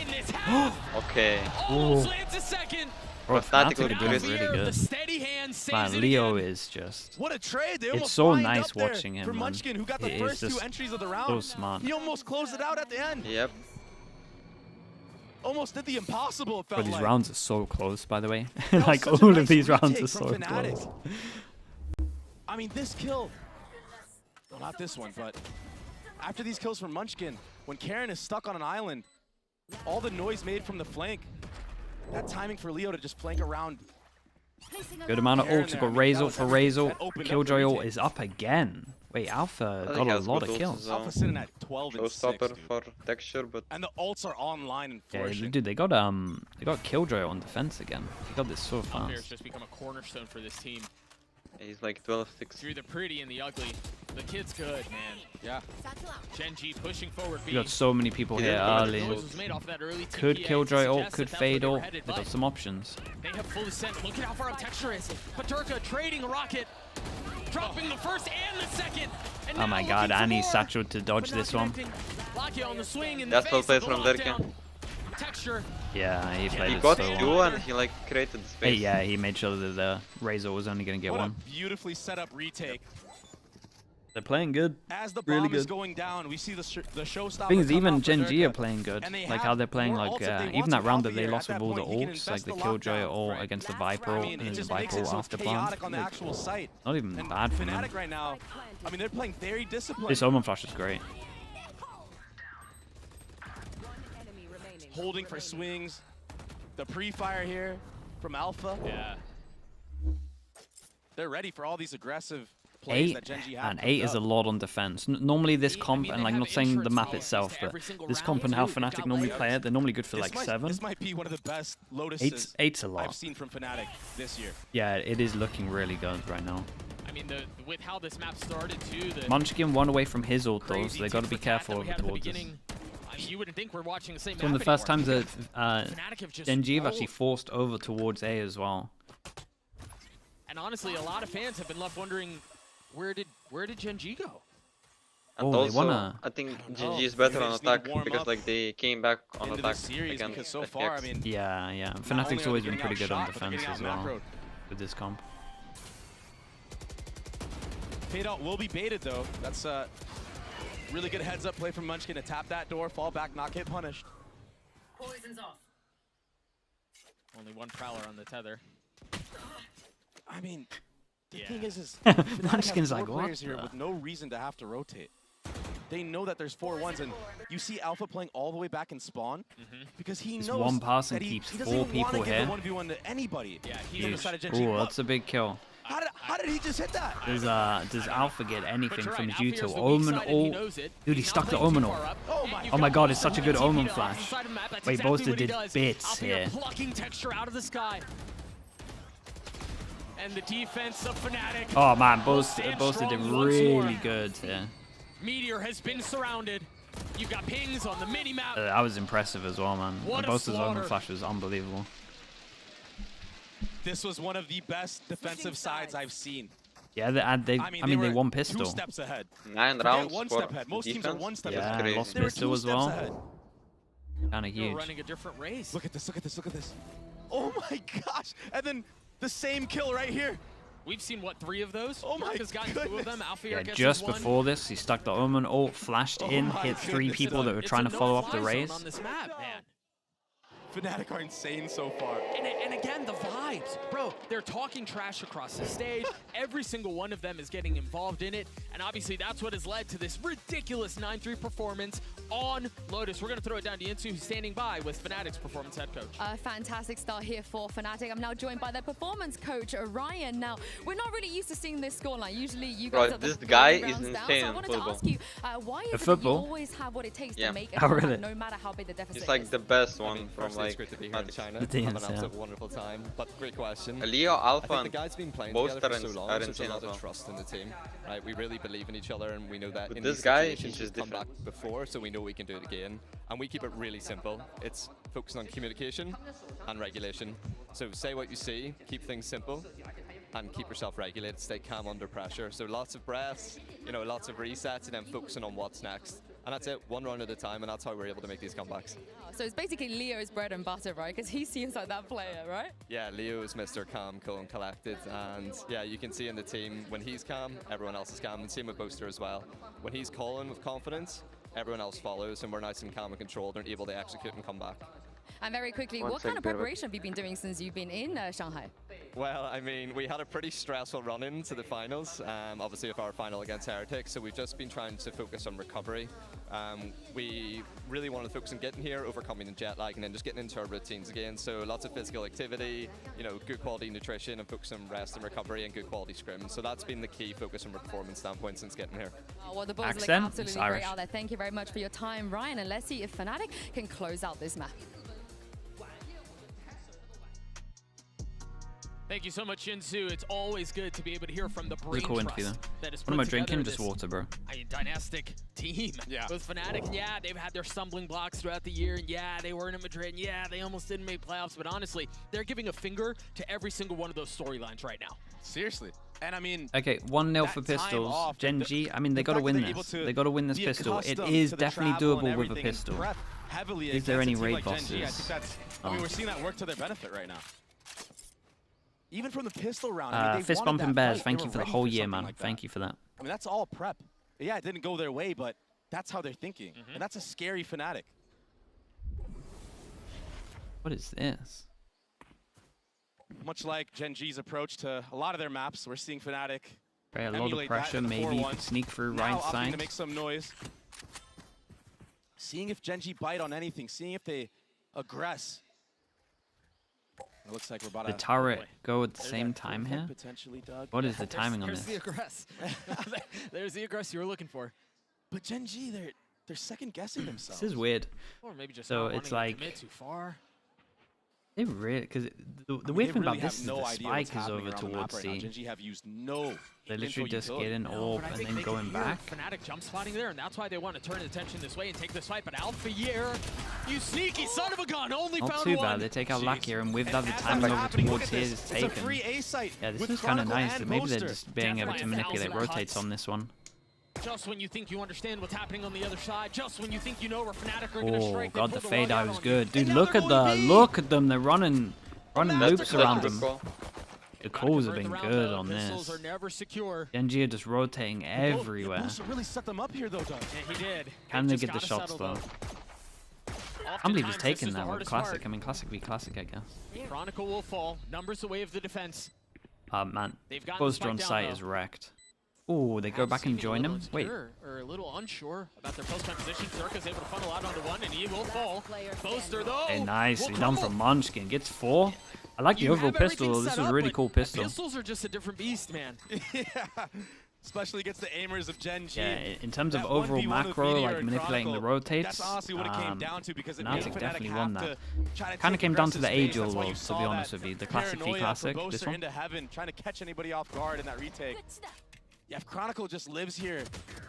In this half. Okay. Almost lands a second. Bro, Fnatic Fnatic look are doing good. really The good. steady hand saves Man, it Leo again. is just... What a trade! They It's almost so lined nice up there watching him, for man. Munchkin, who got the It first is 2 just entries of the round. so smart. He almost closed it out at the end. Yep. Almost did the impossible. It Bro, felt these like. rounds are so close, by the way. That was Like, such a all nice of these rounds retake are from so Fnatic. close. I mean, this kill. Well, not this one, but after these kills from Munchkin, when Karin is stuck on an island, all the noise made from the flank, that timing for Leo to just flank around. Good amount of Karin ults. there, Got I mean, Razor that was for everything Razor. that opened up the Killjoy ult retake. is up again. Wait, Alpha I think got he a has lot good of ults kills. as well. Alpha sitting at 12 and 6, Showstopper dude. for Texture, but And the ults are online and Yeah, flourishing. dude, they got Killjoy on defense again. They got this so Up air's fast. just become a cornerstone for this team. he's like 12-6. Through the pretty and the ugly. The kid's good, man. Yeah. GenG pushing forward. We got so many people here early. Could Killjoy ult, could Fade ult. They got some options. They have fully sent. Look at how far up Texture is. Paterka trading a rocket. Dropping the first and the second. And Oh my now god, looking and he for more. satchel to dodge But not this one. connecting. Lucky on the swing in That's the well face played of the from Derke. lockdown. Texture. Yeah, he played He it got so 2 well. and he like created the Hey, space. yeah, he made sure that the Razor was only going to get What one. a beautifully set up retake. They're playing good. As the bomb Really is good. going down, we see the showstopper. Thing is, come even out for GenG Derke. are playing good. And they Like have how they're playing, more like ults if they even want that to. round that Alpha they here, lost at with that all the point, he can ults, like invest the the Killjoy lockdown. ult against the Viper I ult mean, and it then the just Viper makes it ult so after chaotic plant. on the Like, actual site. not even And bad for them. Fnatic right now, I mean, they're playing very disciplined. This Omen Flash is great. Holding for swings. The pre-fire here from Alpha. Yeah. They're ready for all these aggressive plays 8 that GenG have. and 8 is a lot on defense. Normally this comp, and like not saying the map itself, but this comp and how Fnatic normally play it, they're normally good for like 7. This might be one of the best Lotuses Eight's a lot. I've seen from Fnatic this year. Yeah, it is looking really good right now. I mean, with how this map started too. The Munchkin one away from his ult though, so crazy they got to be tit-for-tat that careful we had at the towards this. beginning. You wouldn't think we're watching the same It's one of map the first anymore. times that Fnatic have just GenG have rolled. actually forced over towards A as well. And honestly, a lot of fans have been left wondering, where did GenG go? And Oh, they also, wanna- I think know. GG is Maybe better they on just need to attack warm because up like they came back on into attack this series again. because so at far, I FX. mean, Yeah, yeah. not only Fnatic's are always they been getting pretty good on outshot, but they're defense getting as well out-macroed. with this comp. Fade out will be baited though. That's a really good heads up play from Munchkin to tap that door, fall back, not get punished. Poison's off. Only one Prowler on the tether. I mean, the Yeah. thing is Fnatic Munchkin's have like, 4 what players here the- with no reason to have to rotate. They know that there's 4 ones, and you see Alpha playing all the way back in spawn because he This knows one person that he keeps doesn't 4 even want people to give here. the 1v1 to anybody. Yeah, He's on the Huge. side of GenG. Ooh, that's a big kill. How did he just hit that? Does Alpha get anything you're from right, due Alpha to is the weak Omen side and he ult? knows it. Dude, he He's stuck not the playing Omen too ult. far up. Oh And my you've Oh my got god, it's such a good TP Omen to flash. opposite side of the map. That's Wait, exactly Boaster what he did does. bits Alpha here. plucking Texture out of the sky. And the defense of Fnatic. Oh man, will Boaster stand did strong once really more. good here. Meteor has been surrounded. You've got pings on the mini-map. That was impressive as well, man. What a Boaster's Omen slaughter. flash was unbelievable. This was one of the best defensive sides I've seen. Yeah, they they won were pistol. 2 steps ahead. 9 Forget rounds one for step ahead. Most teams are defense. 1 step Yeah, ahead. crazy. lost They were pistol 2 as steps well. ahead. Kind of You're huge. running a different race. Look at this, look at this, look at this. Oh my gosh. And then the same kill right here. We've seen, what, 3 of those? Oh my Has gotten 2 of them. Alpha Yeah, gets just one. before this, he stuck the Omen ult, flashed Oh in, my hit 3 goodness, people that were It's trying a to follow up the no-fly zone race. on this map, man. Fnatic are insane so far. And again, the vibes. Bro, they're talking trash across the stage. Every single one of them is getting involved in it. And obviously, that's what has led to this ridiculous 9-3 performance on Lotus. We're going to throw it down to Yinsu, who's standing by with Fnatic's performance head coach. A fantastic start here for Fnatic. I'm now joined by their performance coach, Ryan. Now, we're not really used to seeing this scoreline. Usually, you guys are this guy is rounds insane down. So I wanted football. to ask you, why is it that you football? always have what it takes to make a Oh, comeback, really? no matter how big the deficit He's like is? the best one from Firstly, like it's great to be here in China. The Have an DNs, absolute yeah. wonderful time. But great question. Leo, Alpha, I think and the guys been playing most together for are so long, are so there's a insane lot as of well. trust in the team, right? We really believe in each other, and we know that But in this these guy, situations he's just we've come back different. before, so we know we can do it again. And we keep it really simple. It's focusing on communication and regulation. So say what you see, keep things simple, and keep yourself regulated, stay calm under pressure. So lots of breaths, you know, lots of resets, and then focusing on what's next. And that's it, one round at a time, and that's how we're able to make these comebacks. So it's basically Leo's bread and butter, right? Because he seems like that player, right? Yeah, Leo is Mr. Calm, cool and collected, and yeah, you can see in the team, when he's calm, everyone else is calm, and same with Booster as well. When he's calling with confidence, everyone else follows, and we're nice and calm and controlled and able to execute and come back. And very quickly, what kind of preparation have you been doing since you've been in Shanghai? Well, I mean, we had a pretty stressful run into the finals, obviously with our final against Heretics, so we've just been trying to focus on recovery. We really want to focus on getting here, overcoming the jet lag, and then just getting into our routines again. So lots of physical activity, you know, good quality nutrition, and focus on rest and recovery and good quality scrims. So that's been the key focus from a performance standpoint since getting here. Well, the boys look Accent? absolutely It's great Irish. out there. Thank you very much for your time, Ryan, and let's see if Fnatic can close out this map. Thank you so much, Yinsu. It's always good to be able to hear from the brain cool trust interview, though. that is What am I put drinking? together Just this, water, bro. I mean, dynastic team with Fnatic. And yeah, they've had their stumbling blocks throughout the year. And yeah, they weren't in Madrid. And yeah, they almost didn't make playoffs. But honestly, they're giving a finger to every single one of those storylines right now. Seriously. And I mean, Okay, 1-0 for pistols. GenG, I mean, they got to win this. They got to win this pistol. It is definitely doable with a pistol. Is there any raid bosses? I think that's, I mean, we're seeing that work to their benefit right now. Even from the pistol round, I mean, they Fist wanted bumping that bears, fight. thank They you were for the ready whole for year, something man. like that. Thank you for that. I mean, that's all prep. Yeah, it didn't go their way, but that's how they're thinking. And that's a scary Fnatic. What is this? Much like GenG's approach to a lot of their maps, we're seeing Fnatic Okay, a lot of emulate that pressure, in the maybe you 4-1. could sneak through Now Ryan's opting side. to make some noise. Seeing if GenG bite on anything, seeing if they aggress. It looks like we're about The to turret go at the same time here? potentially, Doug. What is the timing on There's this? the aggress. There's the aggress you were looking for. But GenG, they're second guessing themselves. This is weird. Or maybe just So not it's wanting like to commit too far. they really because the I mean, weird they thing really about have this is no the idea what's spike is happening over around the map towards right now. C. GenG have used no They literally info just utility. get an orb But I and think then they going can hear back. Fnatic jump spotting there, and that's why they want to turn attention this way and take this fight. But Alpha Year, you sneaky son of a gun, only Not found too one. bad. They take out Lack here, and with that, the as timing that's over happening, look towards at here this. is It's a taken. free A site Yeah, this with is kind of Chronicle nice. and Maybe they're Poster. just being able to Definitely manipulate 1,000 rotates cuts. on this one. Just when you think you understand what's happening on the other side, just when you think you know where Fnatic are going to Oh strike, they god, pull the the fade rug out out is on good, you. dude. And now Look they're at going B. look at them. They're running loops around them. Call. The calls have Convert been the round, good though. on Pistols this. are never secure. GenG are just rotating everywhere. Booster really set them up here, though, Doug. Yeah, he did. Can They they just get the gotta shots settle, though? though. I can't believe he's Oftentimes, this taking is the that with hardest Classic. part. I mean, Classic v Classic, I guess. Chronicle will fall. Numbers the way of the defense. Man, They've gotten Buster spiked on down, site though. is wrecked. Oh, they go back and join him. Wait, Or a little unsure about their post-time position. Zerka's able to funnel out onto one, and he will fall. Boaster, though. hey, nice. will He's done crumble. from Munchkin. Gets 4. I like the You overall have everything pistol. This set is a up, really but cool pistol. Pistols are just a different beast, man. Yeah, especially against the aimers of GenG. Yeah, in terms of That overall 1v1 with macro, Meteor like and manipulating the Chronicle, rotates, that's honestly what it came down to, because it made Fnatic Fnatic definitely have won to that. try to Kind of take came down to the aggressive age space. That's why level, you to saw be honest that with you. The Classic v paranoia Classic, from this Boaster one. into heaven, trying to catch anybody off guard in that retake. Yeah, if Chronicle just lives here,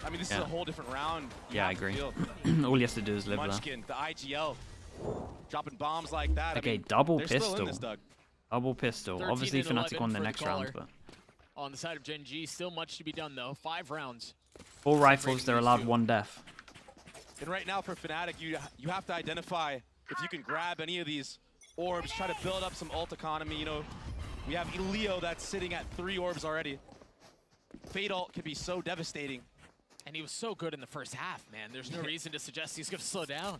I mean, this is Yeah. a whole different round. You Yeah, I have to agree. feel. All he has to do is live there. Munchkin, the IGL, dropping bombs like that. Okay, I mean, double they're still in pistol. this, Doug. Double pistol. 13 Obviously, and Fnatic 11 won the for the next round, caller. but On the side of GenG, still much to be done, though. 5 rounds. 4 rifles, they're these allowed two. 1 death. And right now for Fnatic, you have to identify if you can grab any of these orbs, try to build up some ult economy. You know, we have Elio that's sitting at 3 orbs already. Fade ult can be so devastating. And he was so good in the first half, man. There's no reason to suggest he's going to slow down.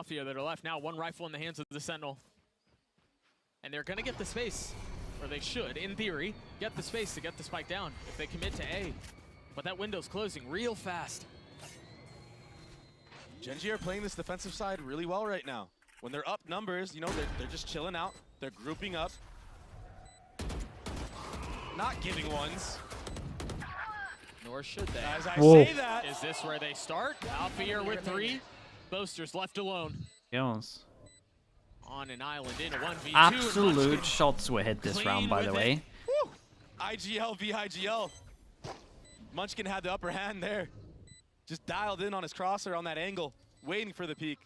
Alfio that are left now. One rifle in the hands of the Sentinel. And they're going to get the space, or they should, in theory, get the space to get the spike down if they commit to A. But that window's closing real fast. GenG are playing this defensive side really well right now. when they're up numbers, you know, they're just chilling out. They're grouping up. Not giving ones. Nor should they. As I say that. Is this where they start? Alpha here with 3. Boasters left alone. Yes. On an island in a 1v2. Absolute shots were hit this round, by the way. Woo. IGL v IGL. Munchkin had the upper hand there. Just dialed in on his crosser on that angle, waiting for the peak.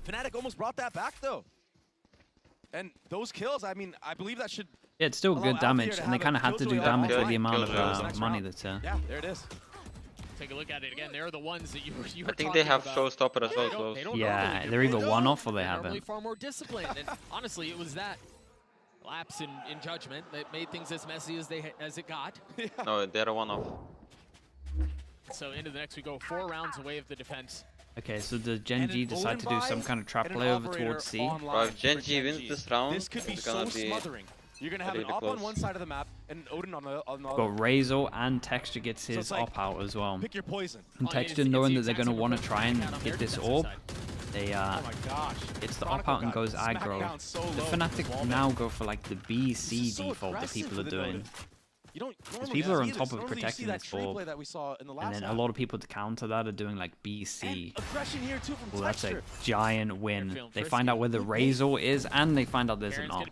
Fnatic almost brought that back, though. And those kills, I mean, I believe that should... Yeah, it's still good damage, and they kind of had to do damage with the amount of money that's there. Yeah, there it is. Take a look at it again. They're the ones that you were I think they have showstopper as well. They don't yeah, they're either one-off or they normally haven't. far more disciplined. And honestly, it was that lapse in judgment that made things as messy as it got. No, they're a one-off. So into the next, we go 4 rounds away of the defense. Okay, so does GenG decide to do some kind of trap play over towards C? Well, if GenG wins this round, this could be it's gonna be smothering. You're gonna have an op on one side of the map and Odin on the other. Got Razor and Texture gets his op out as well. Pick your poison. And Texture, knowing that they're going to want to try and get this orb, they it's the op out and goes aggro. The Fnatic now go for like the BC default that people are doing. Because people are on top of protecting this orb, and then a lot of people to counter that are doing like BC. Well, that's a giant win. They find out where the Razor is, and they find out there's an op.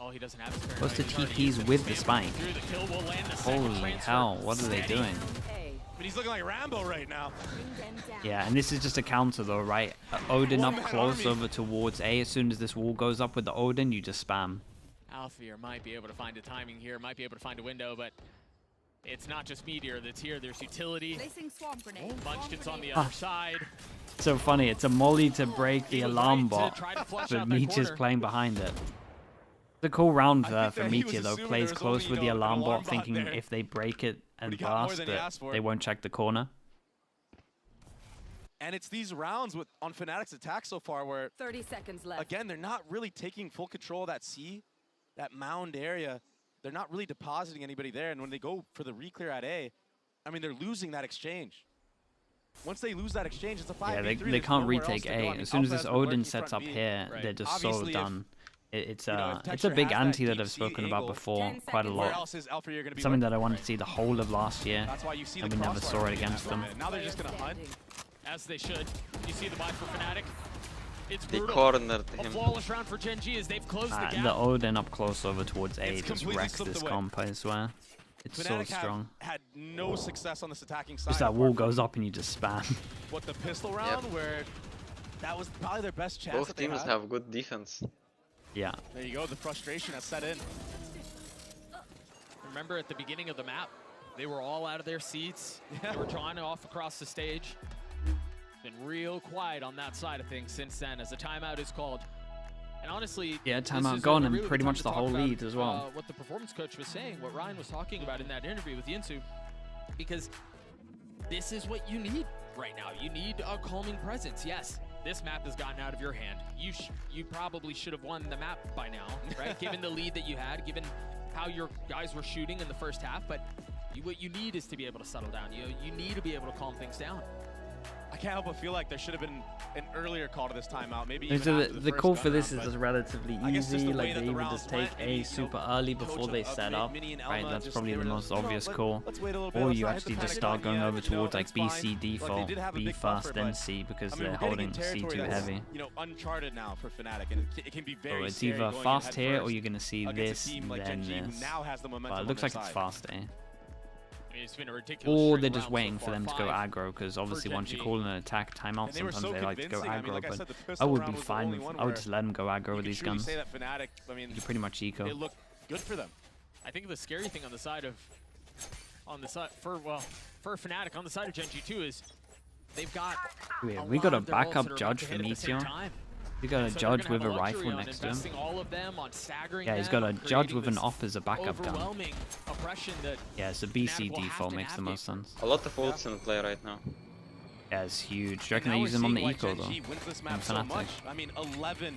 Oh, he doesn't have his Goes to TPs with the spike. Holy hell, what are they doing? But he's looking like Rambo right now. Yeah, and this is just a counter though, right? Odin up close over towards A. As soon as this wall goes up with the Odin, you just spam. Alphier might be able to find a timing here, might be able to find a window, but it's not just Meteor that's here. There's utility. Munchkin's on the other side. So funny, it's a molly to break the alarm bot, but Meteor's playing behind it. It's a cool round for Meteor though. Plays close with the alarm bot, thinking if they break it and blast it, they won't check the corner. And it's these rounds on Fnatic's attack so far where 30 seconds left. Again, they're not really taking full control of that C, that mound area. They're not really depositing anybody there. And when they go for the reclear at A, I mean, they're losing that exchange. Once they lose that exchange, it's a 5v3. Yeah, they can't retake A. As soon as this Odin sets up here, they're just so done. It's a big anti that I've spoken about before quite a lot. Something that I wanted to see the whole of last year, and we never saw it against them. Now they're just gonna hunt. As they should. You see the buy for Fnatic. It's they brutal. cornered him. A flawless round for GenG as they've closed the gap. The Odin up close over towards A just wrecks this comp, I swear. It's so strong. Had no success on this attacking side. Just that wall goes up and you just spam. What, the pistol round where that was probably their best chance. Both teams have good defense. Yeah. There you go, the frustration has set in. Remember at the beginning of the map, they were all out of their seats. They were drawing off across the stage. Been real quiet on that side of things since then as the timeout is called. And honestly, yeah, timeout gone and pretty much the whole lead as well. What the performance coach was saying, what Ryan was talking about in that interview with Yinsu, because this is what you need right now. You need a calming presence. Yes, this map has gotten out of your hand. You probably should have won the map by now, right? Given the lead that you had, given how your guys were shooting in the first half, but what you need is to be able to settle down. You need to be able to calm things down. I can't help but feel like there should have been an earlier call to this timeout. Maybe even so the call for this is just relatively easy. Like they even just take A super early before they set up. Right, that's probably the most obvious call. Or you actually just start going over towards like BC default, B fast, then C because they're holding C too heavy. You know, uncharted now for Fnatic, and it can be very. So it's either fast here or you're gonna see this, then this. But it looks like it's fast A. It's been a ridiculous or they're just waiting for them to go aggro, because obviously once you call an attack timeout, sometimes they like to go aggro, but I would be fine with, I would just let them go aggro with these guns. You're pretty much eco. It looked good for them. I think the scary thing on the side of, for Fnatic, on the side of GenG too is they've got we got a backup judge for Meteor. We got a judge with a rifle next to him. Yeah, he's got a judge with an op as a backup gun. Yeah, so BC default makes the most sense. A lot of ults in play right now. Yeah, it's huge. Do you reckon they use him on the eco though? Wins this map so much. I mean, 11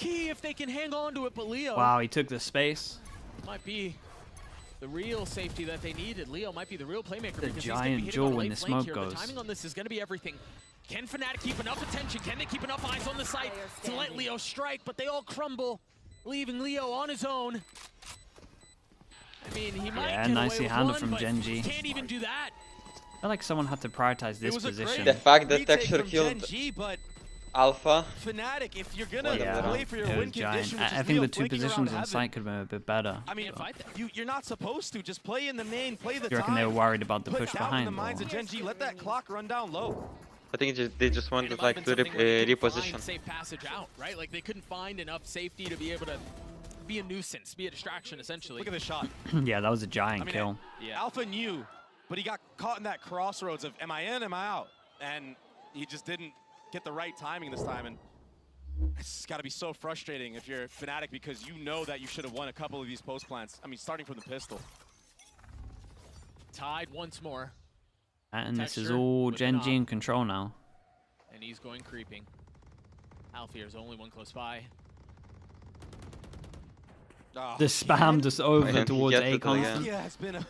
key if they can hang on to it, but Leo... Wow, he took the space. Might be the real safety that they needed. Leo might be the real playmaker The because giant he's going to be jewel hitting on a when late the flank smoke here. goes. The timing on this is going to be everything. Can Fnatic keep enough attention? Can they keep enough eyes on the site to let Leo strike? But they all crumble, leaving Leo on his own. I mean, he might get nicely away handled with from one, but GenG. can't even do that. I feel like someone had to prioritize this position. The fact that Texture killed GenG, but Alpha. Fnatic, if you're gonna Yeah, play for your it win was giant. condition, which I is think Leo the two flanking around positions on heaven. site could have been a bit better. I mean, you're not supposed to. Just play in the main, play the Do you reckon time. they were worried about the Put push doubt in behind? the minds of GenG. Let that clock run down low. I think they just wanted like to reposition. Safe passage out, right? Like they couldn't find enough safety to be able to be a nuisance, be a distraction, essentially. Look at the shot. Yeah, that was a giant kill. Yeah. Alpha knew, but he got caught in that crossroads of am I in, am I out? And he just didn't get the right timing this time. And it's got to be so frustrating if you're Fnatic because you know that you should have won a couple of these post plants. I mean, starting from the pistol. Tied once more. And this is all GenG in control now. And he's going creeping. Alfier's only one close by. Oh, the spam just over towards A constant.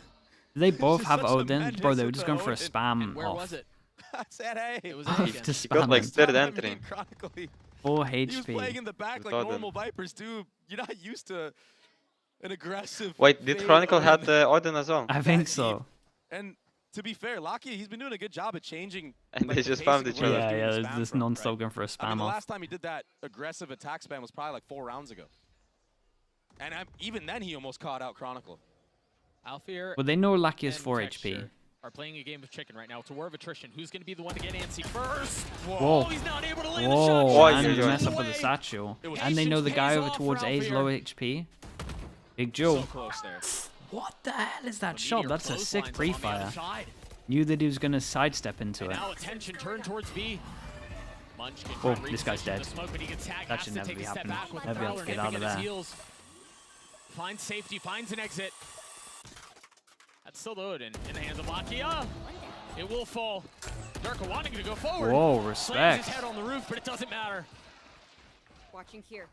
They both have Odin. Bro, they were just going for a spam where off. Was it? Said A. It was A again. Just He got like third entry. 4 He was HP. playing in the back like normal Vipers do. You're not used to an aggressive. Wait, did Chronicle had the Odin as well? I think so. And to be fair, Lakia, he's been doing a good job at changing. And like, they the just pace found of each where other. he's doing Yeah, the yeah, spam just from, non-stop going for a I mean, spam the off. last time he did that aggressive attack spam was probably like 4 rounds ago. And even then, he almost caught out Chronicle. Alfier. Well, they know Lakia is and 4 Texture HP. Are playing a game of chicken right now. It's a war of attrition. Who's going to be the one to get antsy first? Whoa. He's not able to land Whoa, the shot. and mess up with the satchel. And they know the guy over towards A is low HP. Big Joe. So close there. What the hell is that shot? That's a sick clotheslines free on the other fire. side. Knew that he was going to sidestep into And it. now attention turned towards B. Munch can Oh, try to this guy's reposition dead. the smoke, but he gets tagged, That has should to never take be a step happening. back with Never be able Prowler to get out nipping of at his there. heels. Finds safety, finds an exit. That's still the Odin in the hands of Lakia. It will fall. Durka wanting to go forward. Whoa, Slams respect. his head on the roof, but it doesn't matter. Watching here.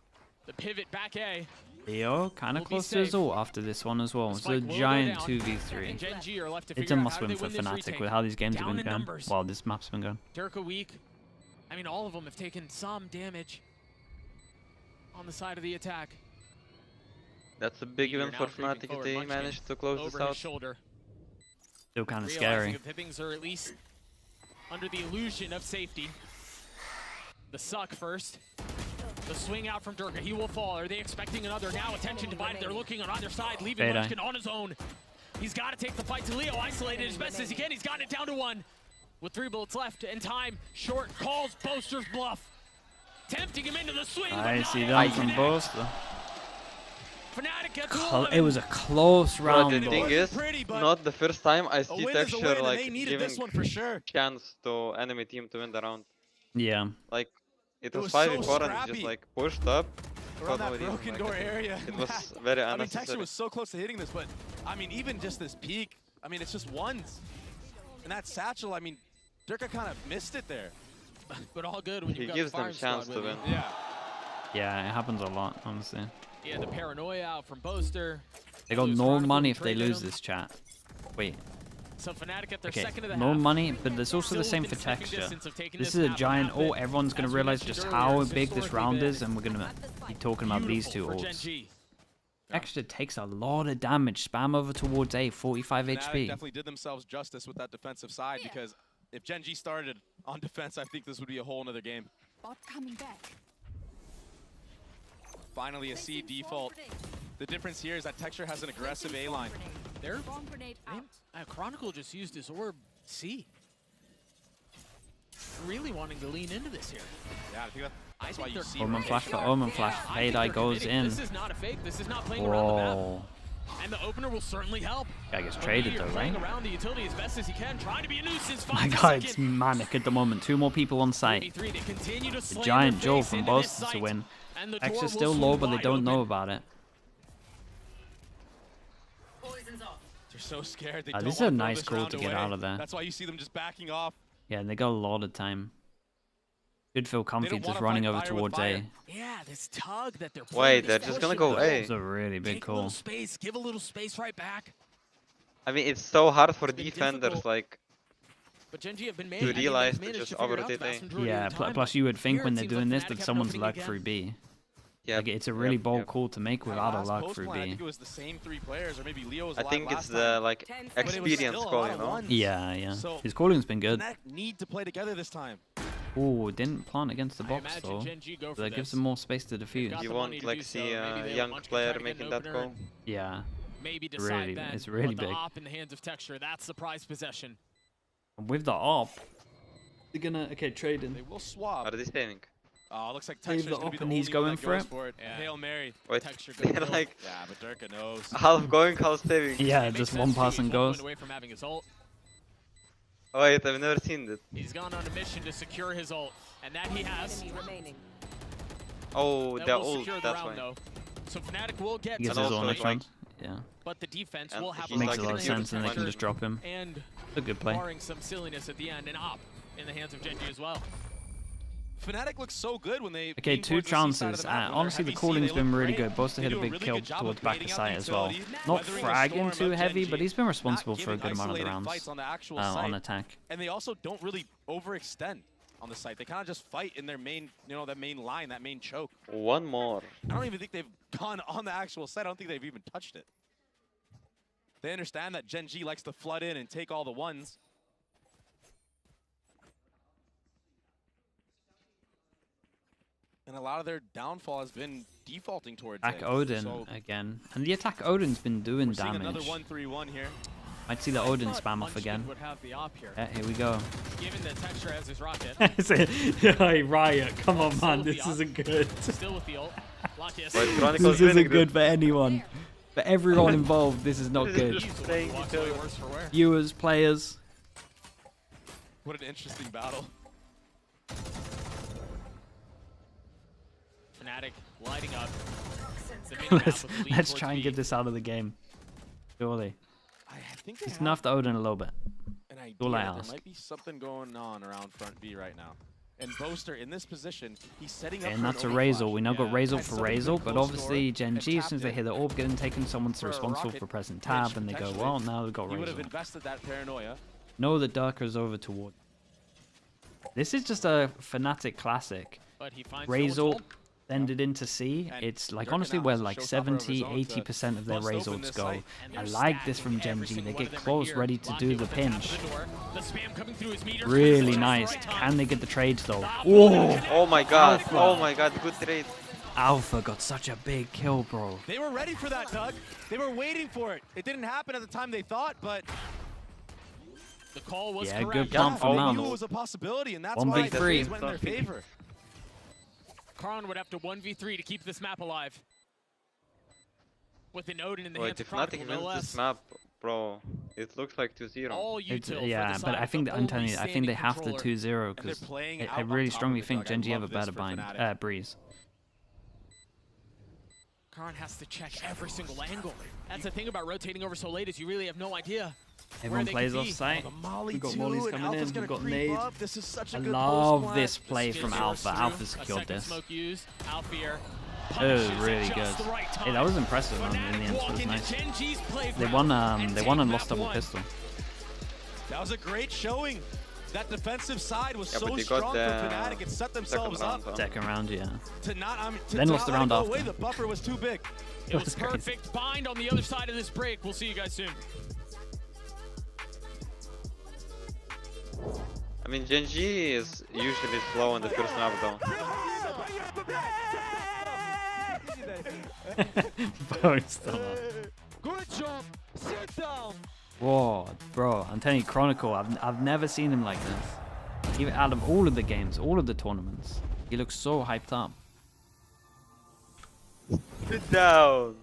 The pivot back A. Yo, kind of Will be close to his safe. ult after this one as well. The It's a spike will go giant down, 2v3. and GenG are left to It's figure a out must how do win they for win this Fnatic retake. with how these games Down have been in going. numbers. Well, this map's been going. Durka weak. I mean, all of them have taken some damage on the side of the attack. That's a big Meteor win now for creeping Fnatic if forward. they Munchkin manage to close this over his out. shoulder. Still kind of Realizing scary. the Pippings are at least under the illusion of safety. The suck first. The swing out from Durka. He will fall. Are they expecting another? Now attention divided. They're looking on either side, leaving Fade Munchkin on his own. He's got to take the fight to Leo. Isolated as best as he can. He's gotten it down to 1. With 3 bullets left and time. Short calls Boaster's bluff. Tempting him into the swing. I but see not that able to from connect. Boaster. Fnatic gets all of It was a close But round. the though. thing is, not the first time I see win is a Texture win, and like they needed giving this one for sure. chance to enemy team to win the round. Yeah. Like it was was so 5v4 and he scrappy. just like pushed up. Around got that no idea, broken like, door area. It was very I mean, unnecessary. Texture was so close to hitting this, but I mean, even just this peak, I mean, it's just ones. And that satchel, I mean, Durka kind of missed it there. But all good when He you've got gives the them firing chance squad to with win. you. Yeah. Yeah, it happens a lot, honestly. Yeah, the paranoia out from Boaster. They got Lose no Chronicle, money we if they traded lose him. this chat. Wait. So Fnatic get their Okay, second of the no half. money, but there's also Still the same within for sniffing Texture. distance of taking This this is a map, giant map ult. that, Everyone's going as to we realize mentioned just earlier, how is big this historically round very is, and we're going to be talking about these two beautiful for ults. GenG. Texture takes a lot of damage. Spam over towards A, 45 Fnatic HP. definitely did themselves justice with that defensive side because if GenG started on defense, I think this would be a whole nother game. Bot coming back. Finally, a C default. The difference here is that Texture has an aggressive A line. They're Chronicle just used his orb C. Really wanting to lean into this here. Yeah, I think that's why you see Omen flash for Omen flash. I think Fade they're Eye goes committing. in. This is not a fake. This is not playing around the map. Whoa. And the opener will certainly help. Guy gets But traded Meteor though, playing right? around the utility as best as he can, trying to be a nuisance. My finds a god, it's second. manic at the moment. 2 more people on site. 3, they continue to The slam giant their Joe face from into this Boston to site, win. and the door Texture's will still swing low, but they wide don't know open. about it. They're so scared. They This don't is a wanna throw nice this call round to get away. out of there. That's why you see them just backing off. Yeah, and they got a lot of time. Should feel comfy don't just wanna running fight over fire with towards fire. A. Yeah, this tug that they're playing. Wait, they're just gonna go A. It's a really big Take a call. little space, give a little space right back. I mean, it's so hard for been defenders difficult. like But GenG have been to realize to just overrotate A. Yeah, plus you would think when they're doing this that someone's luck through B. Yeah, Like, it's a really bold call to make without a Last luck post through plan, I B. think it was the same 3 players, or maybe Leo was I alive think last it's the time. like But it was experience still a call, lot you of know? ones. Yeah, yeah. So His calling's been good. Fnatic need to play together this time. Ooh, didn't plant against the I box imagine though. GenG go So for that gives this. them more space to defuse. got You the won't money to like do see so. Maybe a they young want to player try to get an making that opener call. and Yeah. Maybe decide Really, then. it's really But the big. op in the hands of Texture, that's the prize possession. With the AWP, They're gonna trading. They will swap. What are they saving? Oh, looks like Leave Texture's the gonna be up the and only he's one going that for goes it. for it. Yeah. Hail Mary. Wait, Texture they're goes like yeah, but Durka knows. half going, half saving. Yeah, just one person goes. Away from having his ult. Oh, wait, I've never seen that. He's gone on a mission to secure his ult, and that he has. Oh, That they're will ult, secure the that's round, why. though. So Fnatic will get He gets to his the own like- chance. Yeah. but the defense And will have he's a Makes like a lot of in sense, and they can Texture just drop him. and A good play. barring some silliness at the end, and op in the hands of GenG as well. Fnatic looks so good when they. Okay, lean two towards the C side of chances. the map. When they're Honestly, the heavy C, calling's they been look really great. good. Bosta They hit a do big really kill good job towards of back of baiting out site the as well. utility, Not weathering the fragging storm too of heavy, GenG, but he's been responsible not for a giving good amount of the isolated rounds fights on the actual on site. attack. And they also don't really overextend on the site. They kind of just fight in their main, that main line, that main choke. One more. I don't even think they've gone on the actual site. I don't think they've even touched it. They understand that GenG likes to flood in and take all the ones. And a lot of their downfall has been defaulting towards Attack it. Odin So again. And the attack Odin's been doing we're seeing another damage. 1-3-1 here. Might see the Odin spam off Munchkin again. would have the op here. Yeah, here we go. Given that Texture has his rocket. Hey, Riot, come on, man. This isn't good. Still with the ult. Lockius. Wait, Chronicle's This winning isn't good for anyone. For everyone involved, this is not good. Walks away worse for wear. Viewers, players. What an interesting battle. Fnatic lighting up. The minimap let's with the lead let's towards try and B. get this out of the game. Surely. I think they Just have nerf the Odin a little bit. an idea. All I There ask. might be something going on around front B right now. And Boaster in this position, he's setting up And for an that's a overflash. Razor. We now got Razor Had for somebody Razor, been but close obviously door and GenG, as soon as tapped they it hear the orb getting taken, someone's for a responsible rocket, for pressing which tab, and they go, potentially well, now they've got You would have Razor. invested that paranoia. Know that Darker's over toward. This is just a Fnatic classic. But he finds Razor ended into C. And It's like Durka honestly now where has a like showstopper of 70, his own to 80% of their bust open Razors this go. site. I like this from GenG. They get close, ready to do the pinch. The spam coming through his meter. Really nice. Can they get the trades though? Whoa! Oh my god. Alpha. Oh my god, good trade. Alpha got such a big kill, bro. They were ready for that, Doug. They were waiting for it. It didn't happen at the time they thought, but the call was Yeah, correct. good pump from they Mount. knew it was a possibility, and that's 1v3. why the things went in their favor. Karn would have to 1v3 to keep this map alive. With an Odin in the Wait, hands if of Chronicle, Fnatic no wins less. this map, bro, it looks like 2-0. All It's, util for yeah, the but side I of think the I'm telling you, only I think they standing have to controller. 2-0 because playing I out on really top strongly of it, think Doug. I GenG have a love this better for bind, Fnatic. Breeze. Karn has to check every single angle. That's the thing about rotating over so late is you really have no idea. Everyone they plays could off be. site. Oh, the Molly We've got too, Molly's and coming Alpha's in. gonna We've got creep nade. up. This is such a I good love post this plant. play Skid from burst Alpha. through. Alpha A secured second this. smoke used. Alphier It punishes was at really just good. the right Hey, time. that was impressive in the Fnatic end. It walk was into nice. GenG's They playground won. and They won take and map lost double one. pistol. That was a great showing. That defensive side was Yeah, but so they got strong the for Fnatic. It set themselves round, up huh? Second round, yeah. to not. To Then to lost not the round let it go after. away. The buffer was too big. It was That's crazy. perfect. Bind on the other side of this break. We'll see you guys soon. I mean, GenG is usually slow on the first map though. Both still up. Good job. Sit down. Whoa, bro! I'm telling you, Chronicle. I've never seen him like this. Even out of all of the games, all of the tournaments, he looks so hyped up. Sit down.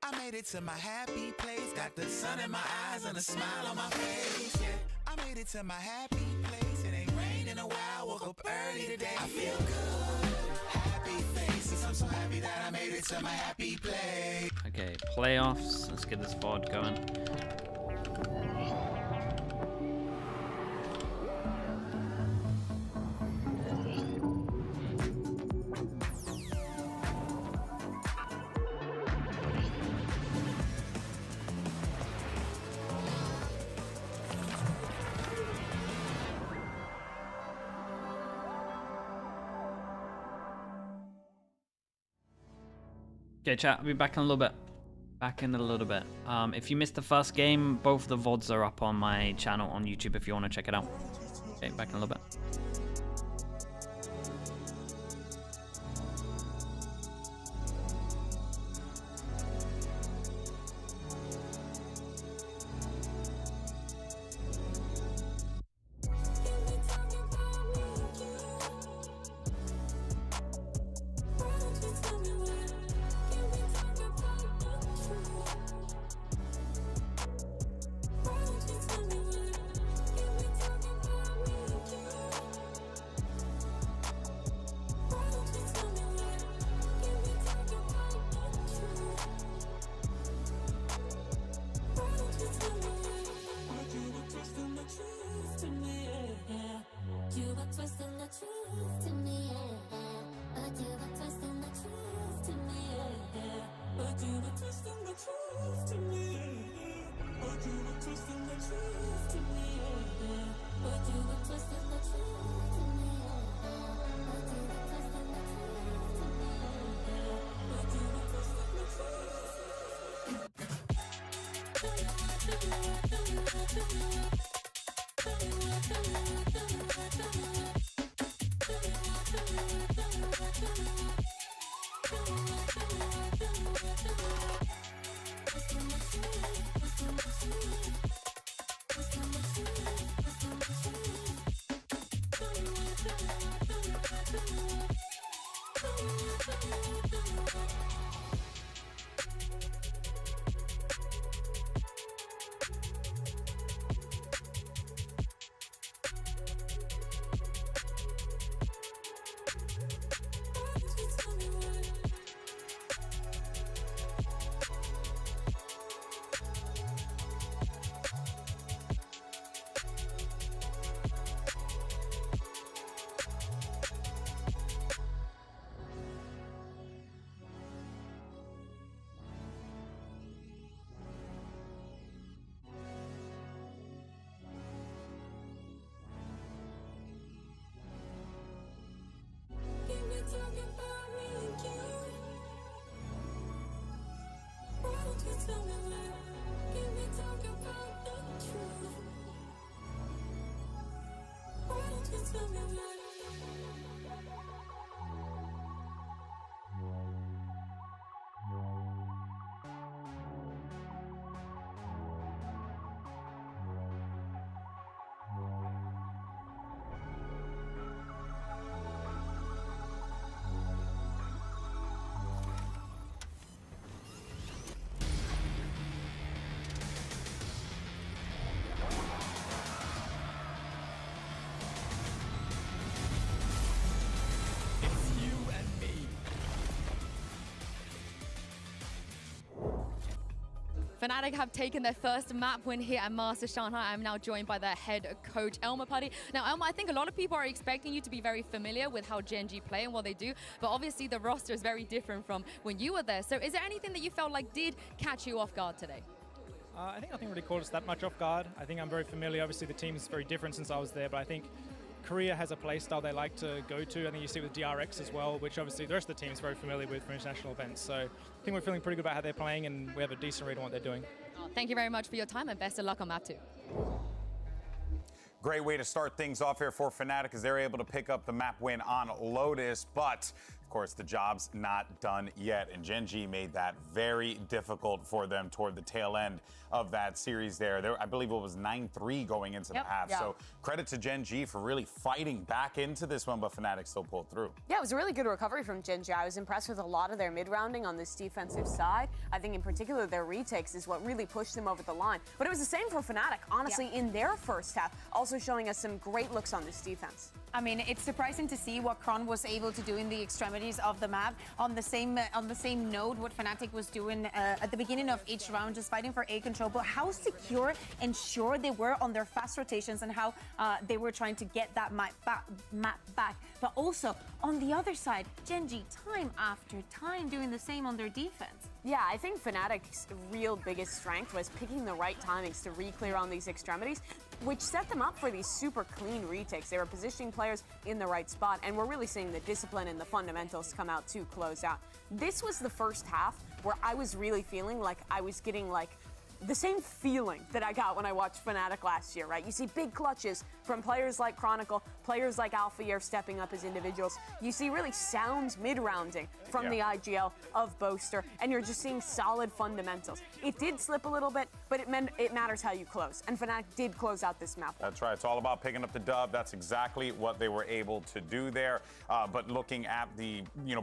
I made it to my happy place, got the sun in my eyes and a smile on my face. Yeah, I made it to my happy place. It ain't rained in a while. Woke up early today. I feel good. Happy faces. I'm so happy that I made it to my happy place. Okay, playoffs. Let's get this VOD going. Okay, chat. I'll be back in a little bit. If you missed the first game, both the VODs are up on my channel on YouTube if you want to check it out. Okay, back in a little bit. Fnatic have taken their first map win here at Masters Shanghai. I'm now joined by their head coach, Elmer Putty. Now, Elmer, I think a lot of people are expecting you to be very familiar with how GenG play and what they do, but obviously the roster is very different from when you were there. So is there anything that you felt like did catch you off guard today? I think nothing really caught us that much off guard. I think I'm very familiar. Obviously, the team is very different since I was there, but I think Korea has a play style they like to go to. I think you see with DRX as well, which obviously the rest of the team is very familiar with from international events. So I think we're feeling pretty good about how they're playing, and we have a decent read on what they're doing. Thank you very much for your time, and best of luck on map 2. Great way to start things off here for Fnatic as they're able to pick up the map win on Lotus, but of course the job's not done yet, and GenG made that very difficult for them toward the tail end of that series there. I believe it was 9-3 going into the half, so credit to GenG for really fighting back into this one, but Fnatic still pulled through. Yeah, it was a really good recovery from GenG. I was impressed with a lot of their mid-rounding on this defensive side. I think in particular their retakes is what really pushed them over the line. But it was the same for Fnatic, honestly, in their first half, also showing us some great looks on this defense. I mean, it's surprising to see what Kron was able to do in the extremities of the map. On the same note, what Fnatic was doing at the beginning of each round, just fighting for A control, but how secure and sure they were on their fast rotations and how they were trying to get that map back. But also, on the other side, GenG time after time doing the same on their defense. Yeah, I think Fnatic's real biggest strength was picking the right timings to re-clear on these extremities, which set them up for these super clean retakes. They were positioning players in the right spot, and we're really seeing the discipline and the fundamentals come out to close out. This was the first half where I was really feeling like I was getting the same feeling that I got when I watched Fnatic last year, right? You see big clutches from players like Chronicle, players like Alpha Stepping up as individuals. You see really sound mid-rounding from the IGL of Boaster, and you're just seeing solid fundamentals. It did slip a little bit, but it matters how you close, and Fnatic did close out this map. That's right. It's all about picking up the dub. That's exactly what they were able to do there. But looking at the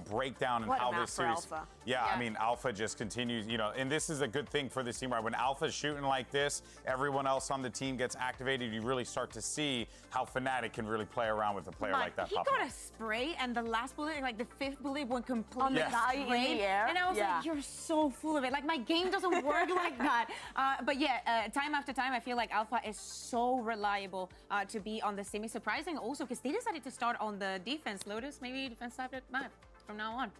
breakdown and what how a map this for series, Alpha. Yeah, I mean, Alpha just continues, and this is a good thing for this team, right? When Alpha's shooting like this, everyone else on the team gets activated. You really start to see how Fnatic can really play around with a player like that. He got a spray, and the last bullet, like the fifth bullet, went completely on the guy in the air. And I was like, you're so full of it. Like, my game doesn't work like that. But yeah, time after time, I feel like Alpha is so reliable to be on the semi. Surprising also, because they decided to start on the defense. Lotus, maybe defense side map from now on.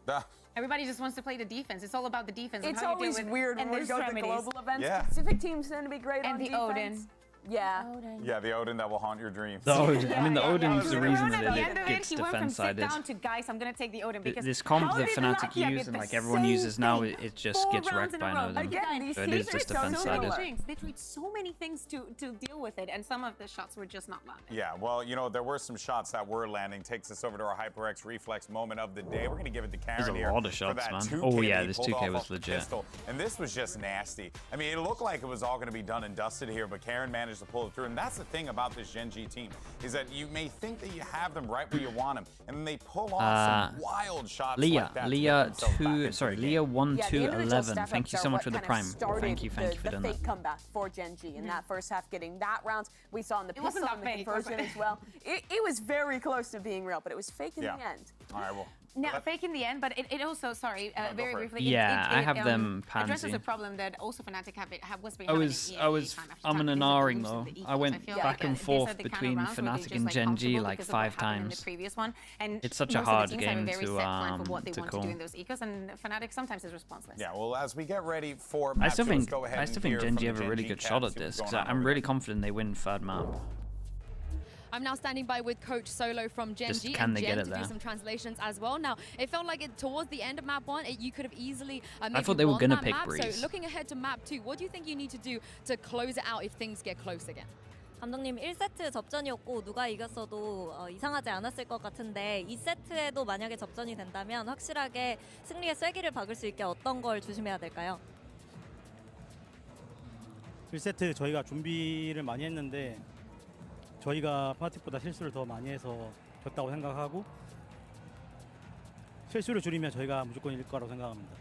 Everybody just wants to play the defense. It's all about the defense. It's and how always you deal with weird when we go to global events. Yeah. Specific teams tend to be great and on the defense. Odin. Yeah. Yeah, the Odin that will haunt your dreams. The Odin. I mean, the Odin's the reason that it gets he went from defense sit sided. down to guys, I'm gonna take the Odin because This comp how that did Fnatic Lakia use get and the like everyone same uses now, thing it just 4 gets rounds wrecked in by a an row? Odin. Again, So it is just defense sided. They tried so many things to deal with it, and some of the shots were just not landing. Yeah, well, there were some shots that were landing. Takes us over to our HyperX Reflex moment of the day. We're going to give it to Karen There's a here lot of for shots, that man. 2K Oh, yeah, that he this pulled 2K off was off the legit. pistol. And this was just nasty. I mean, it looked like it was all going to be done and dusted here, but Karen managed to pull it through. And that's the thing about this GenG team, is that you may think that you have them right where you want them, and then they pull off some wild shots like that. Leah 1-2-11. Thank you so much for the prime. Thank you for the doing fake that. comeback for GenG in that first half, getting that round. We saw in the pistol and the fake, conversion as well. It was very close to being real, but it was fake in the end. All right, well. Now, fake in the end, but it also, sorry, very briefly. Yeah, I have them addresses pansy. a problem that also Fnatic was being I was umming though. I went back and forth between Fnatic and GenG like 5 times. It's such a hard game to do in those ecos, and Fnatic sometimes is responseless. Yeah, well, as we get ready for I still think go ahead and GenG hear have from a really GenG good shot cats, at see this what's because going on I'm over really confident they win third map. I'm now standing by with Coach Solo from GenG can and they Jen get it to there? do some translations as well. Now, it felt like towards the end of map 1, you could have easily maybe thought they were won gonna that pick map. Breeze. So looking ahead to map 2, what do you think you need to do to close it out if things get close again? 감독님 1세트 접전이었고 누가 이겼어도 이상하지 않았을 것 같은데 2세트에도 만약에 접전이 된다면 확실하게 승리의 쐐기를 박을 수 있게 어떤 걸 조심해야 될까요? 1세트 저희가 준비를 많이 했는데 저희가 파티보다 실수를 더 많이 해서 졌다고 생각하고 실수를 줄이면 저희가 무조건 이길 거라고 생각합니다.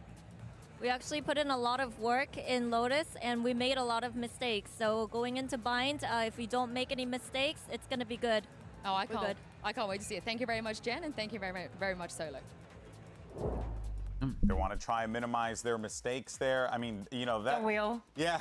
We actually put in a lot of work in Lotus and we made a lot of mistakes. So going into bind, if we don't make any mistakes, it's going to be good. Oh, I We're good. can't wait to see it. Thank you very much, Jen, and thank you very much, Solo. They want to try and minimize their mistakes there. I mean, you know, that... The wheel. Yeah,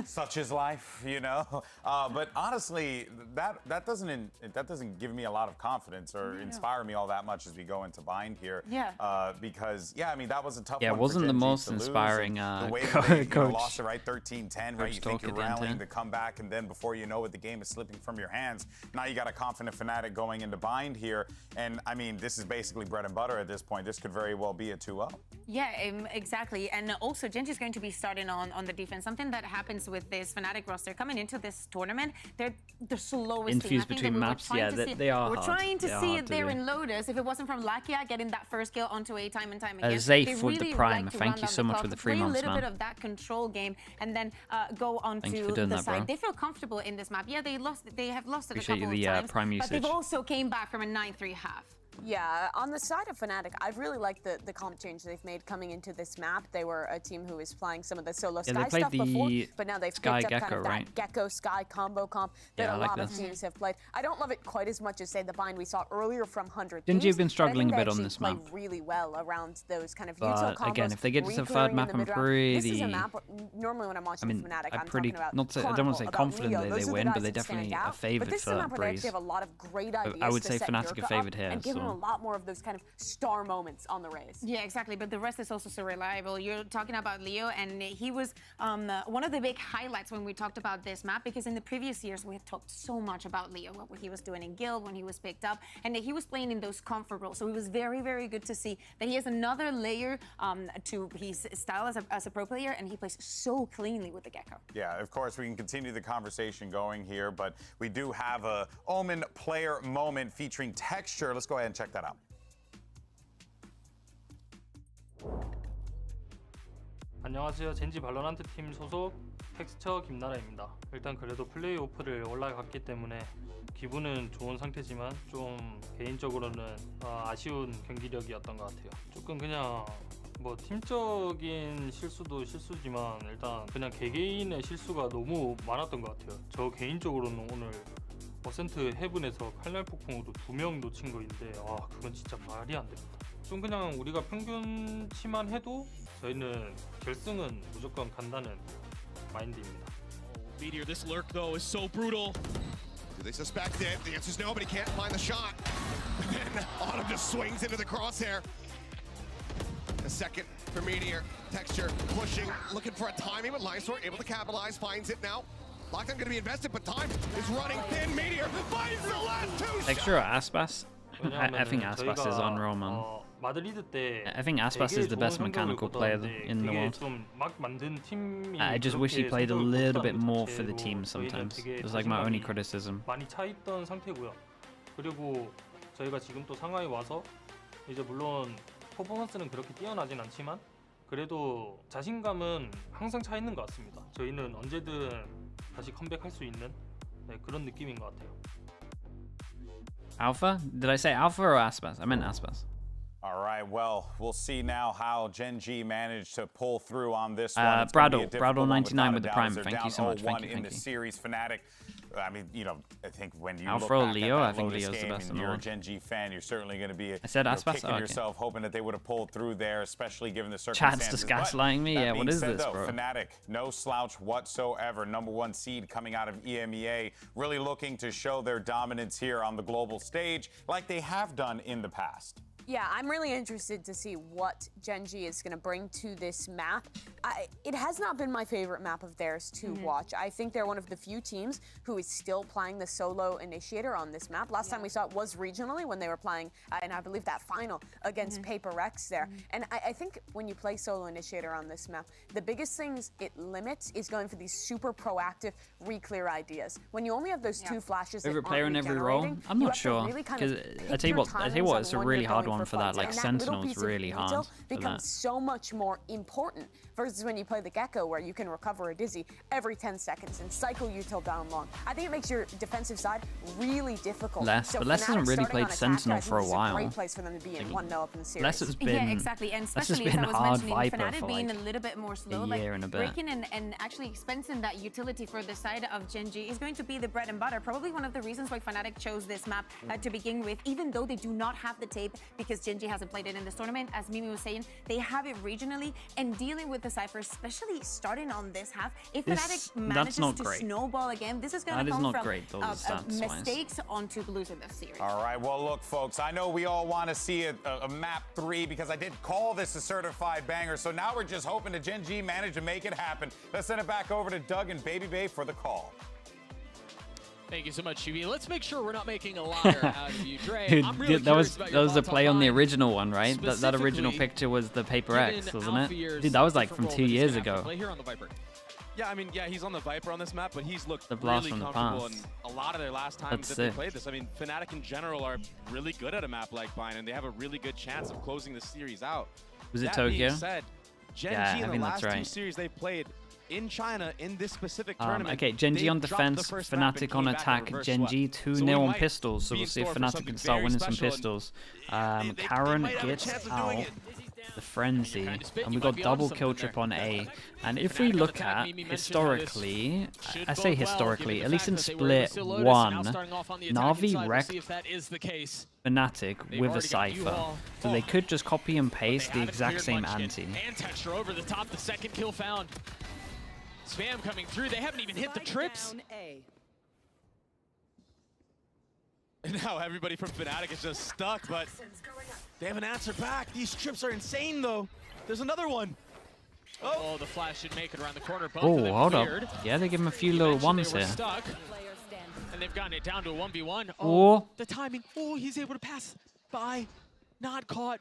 such is life, you know. But honestly, that doesn't give me a lot of confidence or inspire me all that much as we go into bind here. Yeah. Because, yeah, I mean, that was a tough Yeah, one it wasn't for the GenG most to lose, inspiring and the way that they, coach. lost it, right? 13-10, right? You think you're rallying to come back, and then before you know it, the game is slipping from your hands. Now you got a confident Fnatic going into bind here. And, I mean, this is basically bread and butter at this point. This could very well be a 2-0. Yeah, exactly. And also, GenG is going to be starting on the defense. Something that happens with this Fnatic roster coming into this tournament, they're the slowest Infused team. between maps, yeah, they are We're hard. trying to see it there do. in Lotus. If it wasn't from Lakia getting that first kill onto A time and time again. Zayf with the Prime. Thank you so much for the 3 months, man. Play a little bit man. of that control game and then go onto the side. They feel comfortable in this map. Yeah, they have lost it a couple of times, Prime usage. but they've also came back from a 9-3 half. Yeah, on the side of Fnatic, I've really liked the comp change they've made coming into this map. They were a team who was playing some of the solo Sky stuff before, but now they've Sky picked up Gecko, kind of that Gecko Sky combo comp that a lot of teams have played. I don't love it quite as much as, say, the bind we saw earlier from 100 GenG Thieves, have been struggling a bit on they this play map. really well around those kind of But util combos. again, if they get to the re-clearing third map, in the I'm mid-round. pretty... This is a map, normally when I'm watching Fnatic, I'm pretty, talking about not to, I don't want to say confident Leo. that Those they are the win, guys but they're that stand definitely a out. favourite But this is for a that map where they breeze. actually have a lot of great ideas I would to say set Fnatic Yurka are favoured up here. and give So. them a lot more of those kind of star moments on the race. Yeah, exactly. But the rest is also so reliable. You're talking about Leo, and he was one of the big highlights when we talked about this map, because in the previous years we had talked so much about Leo, what he was doing in Guild when he was picked up, and he was playing in those comfort roles. So it was very, very good to see that he has another layer to his style as a pro player, and he plays so cleanly with the Gecko. Yeah, of course, we can continue the conversation going here, but we do have a Omen player moment featuring Texture. Let's go ahead and check that out. 안녕하세요. 젠지 발로란트 팀 소속 텍스처 김나라입니다. 일단 그래도 플레이오프를 올라갔기 때문에 기분은 좋은 상태지만 좀 개인적으로는 아쉬운 경기력이었던 것 같아요. 조금 그냥 뭐 팀적인 실수도 실수지만 일단 그냥 개개인의 실수가 너무 많았던 것 같아요. 저 개인적으로는 오늘 어센트 헤븐에서 칼날 폭풍으로 2명 놓친 거인데 그건 진짜 말이 안 됩니다. 좀 그냥 우리가 평균치만 해도 저희는 결승은 무조건 간다는 마인드입니다. Meteor, this lurk though is so brutal. Do they suspect it? The answer is no, but he can't find the shot. And Autumn just swings into the crosshair. A second for Meteor. Texture pushing, looking for a timing, but Lysor able to capitalize, finds it now. Lockdown going to be invested, but time is running thin. Meteor finds the last two shots. Texture or Aspas? I think Aspas is on roll, man. 마드리드 때 I think Aspas is the best mechanical player in the world. I just wish he played a little bit more for the team sometimes. It's like my only criticism. 많이 차 있던 상태고요. 그리고 저희가 지금 또 상하이 와서 이제 물론 퍼포먼스는 그렇게 뛰어나진 않지만 그래도 자신감은 항상 차 있는 것 같습니다. 저희는 언제든 다시 컴백할 수 있는 그런 느낌인 것 같아요. Alpha? Did I say Alpha or Aspas? I meant Aspas. All right, well, we'll see now how GenG managed to pull through on this one. Brado 99 with the Prime. Thank you so much. Thank you. In the series, Fnatic. I mean, you know, I think when you Alpha look back Leo, at I that think Lotus Leo's the game best and in the you're a world. GenG fan, you're certainly going to be Aspas? kicking yourself, hoping that they would have pulled through there, especially given the Chad's circumstances. just gaslighting me. Yeah, what is this, though, bro? Fnatic, no slouch whatsoever. #1 seed coming out of EMEA, really looking to show their dominance here on the global stage, like they have done in the past. Yeah, I'm really interested to see what GenG is going to bring to this map. It has not been my favorite map of theirs to watch. I think they're one of the few teams who is still playing the solo initiator on this map. Last time we saw it was regionally when they were playing, and I believe that final against Paper Rex there. And I think when you play solo initiator on this map, the biggest things it limits is going for these super proactive re-clear ideas. When you only have those two flashes that Favorite aren't player in every role? regenerating, I'm you not have to sure. really kind Because of I tell you what, it's a really hard one for that. fights. Like And that little Sentinel's piece of really hard detail for becomes that. so much more important versus when you play the Gecko, where you can recover a dizzy every 10 seconds and cycle util down long. I think it makes your defensive side really difficult. Les, So but Les Fnatic hasn't really starting played on attack, Sentinel I think for a this is while. great place for them to be in 1-0 up in the series. Les has been, Yeah, exactly, and Les has especially been as I was hard mentioning, Viper Fnatic for being like a little bit more slow, a year and a bit. breaking and actually expensing that utility for the side of GenG is going to be the bread and butter. Probably one of the reasons why Fnatic chose this map to begin with, even though they do not have the tape, because because GenG hasn't played it in this tournament. As Mimi was saying, they have it regionally, and dealing with the Cypher, especially starting on this half, if Fnatic manages to snowball again, this is going to come from mistakes onto losing this series. All right, well, look, folks, I know we all want to see a map 3 because I did call this a certified banger, so now we're just hoping that GenG manage to make it happen. Let's send it back over to Doug and Baby Bay for the call. Thank you so much, GB. Let's make sure we're not making a liar out of you, Dre. Dude, I'm really that was the play on the online. original one, right? That original picture was the Paper X, wasn't it? Dude, that was like from 2 years ago. Play here on the Viper. Yeah, I mean, yeah, he's on the Viper on this map, but he's looked blast really from the comfortable past. in a lot of their last times that they played this. I mean, Fnatic in general are really good at a map like Bind, and they have a really good chance of closing the series out. Was it that Tokyo? Being said, GenG in the last 2 series they've played in China in this specific tournament. Okay, GenG on defense, Fnatic on attack. GenG 2-0 on pistols, so we'll see if Fnatic can start winning some pistols. Karen gets out the frenzy, and we got double kill trip on A. And if we look at historically, I say historically, at least in split 1, Na'Vi wrecked Fnatic with a Cypher, so they could just copy and paste the exact same anti. And Texture over the top, the second kill found. Spam coming through, they haven't even hit the trips. And now everybody from Fnatic is just stuck, but they haven't answered back. These trips are insane, though. There's another one. Oh, the flash should make it around the corner. Both Oh, of them hold cleared. up. Yeah, they give him a few little ones they were here. Stuck, and they've gotten it down to a 1v1. Oh. The timing. Oh, he's able to pass by. Not caught.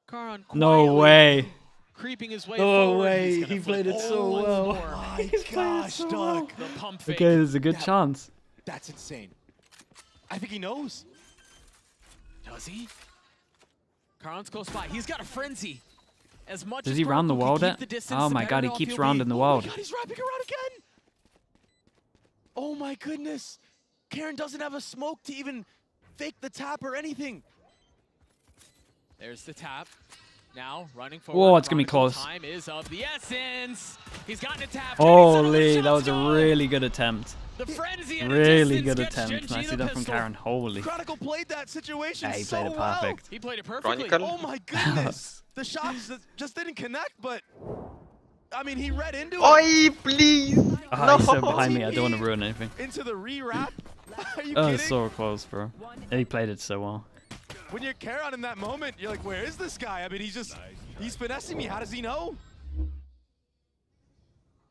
Karan No way. creeping his way No forward. way. He played it so well. My gosh, Doug. The pump fake. Okay, there's a good chance. That's insane. I think he knows. Does he? Karan's close by. He's got a frenzy. As much Does as he round the Karan world can it? keep the distance, Oh the my better god, he off keeps he'll rounding be. the Oh world. my god, he's wrapping around again. Oh my goodness. Karan doesn't have a smoke to even fake the tap or anything. There's the tap. Now running forward. Whoa, it's gonna be close. Time is of the essence. He's gotten a tap. Holy, that was a really good attempt. The frenzy in Really distance good gets attempt. GenG Nicely the done from pistol. Karen. Holy. Chronicle played that situation Yeah, he so played it well. perfect. He played it perfectly. Oh my goodness. The shots just didn't connect, but I mean, he read into it. Oi, please. Oh, he's so behind me. I don't want to ruin anything. Into the re-wrap. Are you Oh, kidding? it's so close, bro. Yeah, he played it so well. When you're Karan in that moment, you're like, where is this guy? I mean, he's finessing me. How does he know?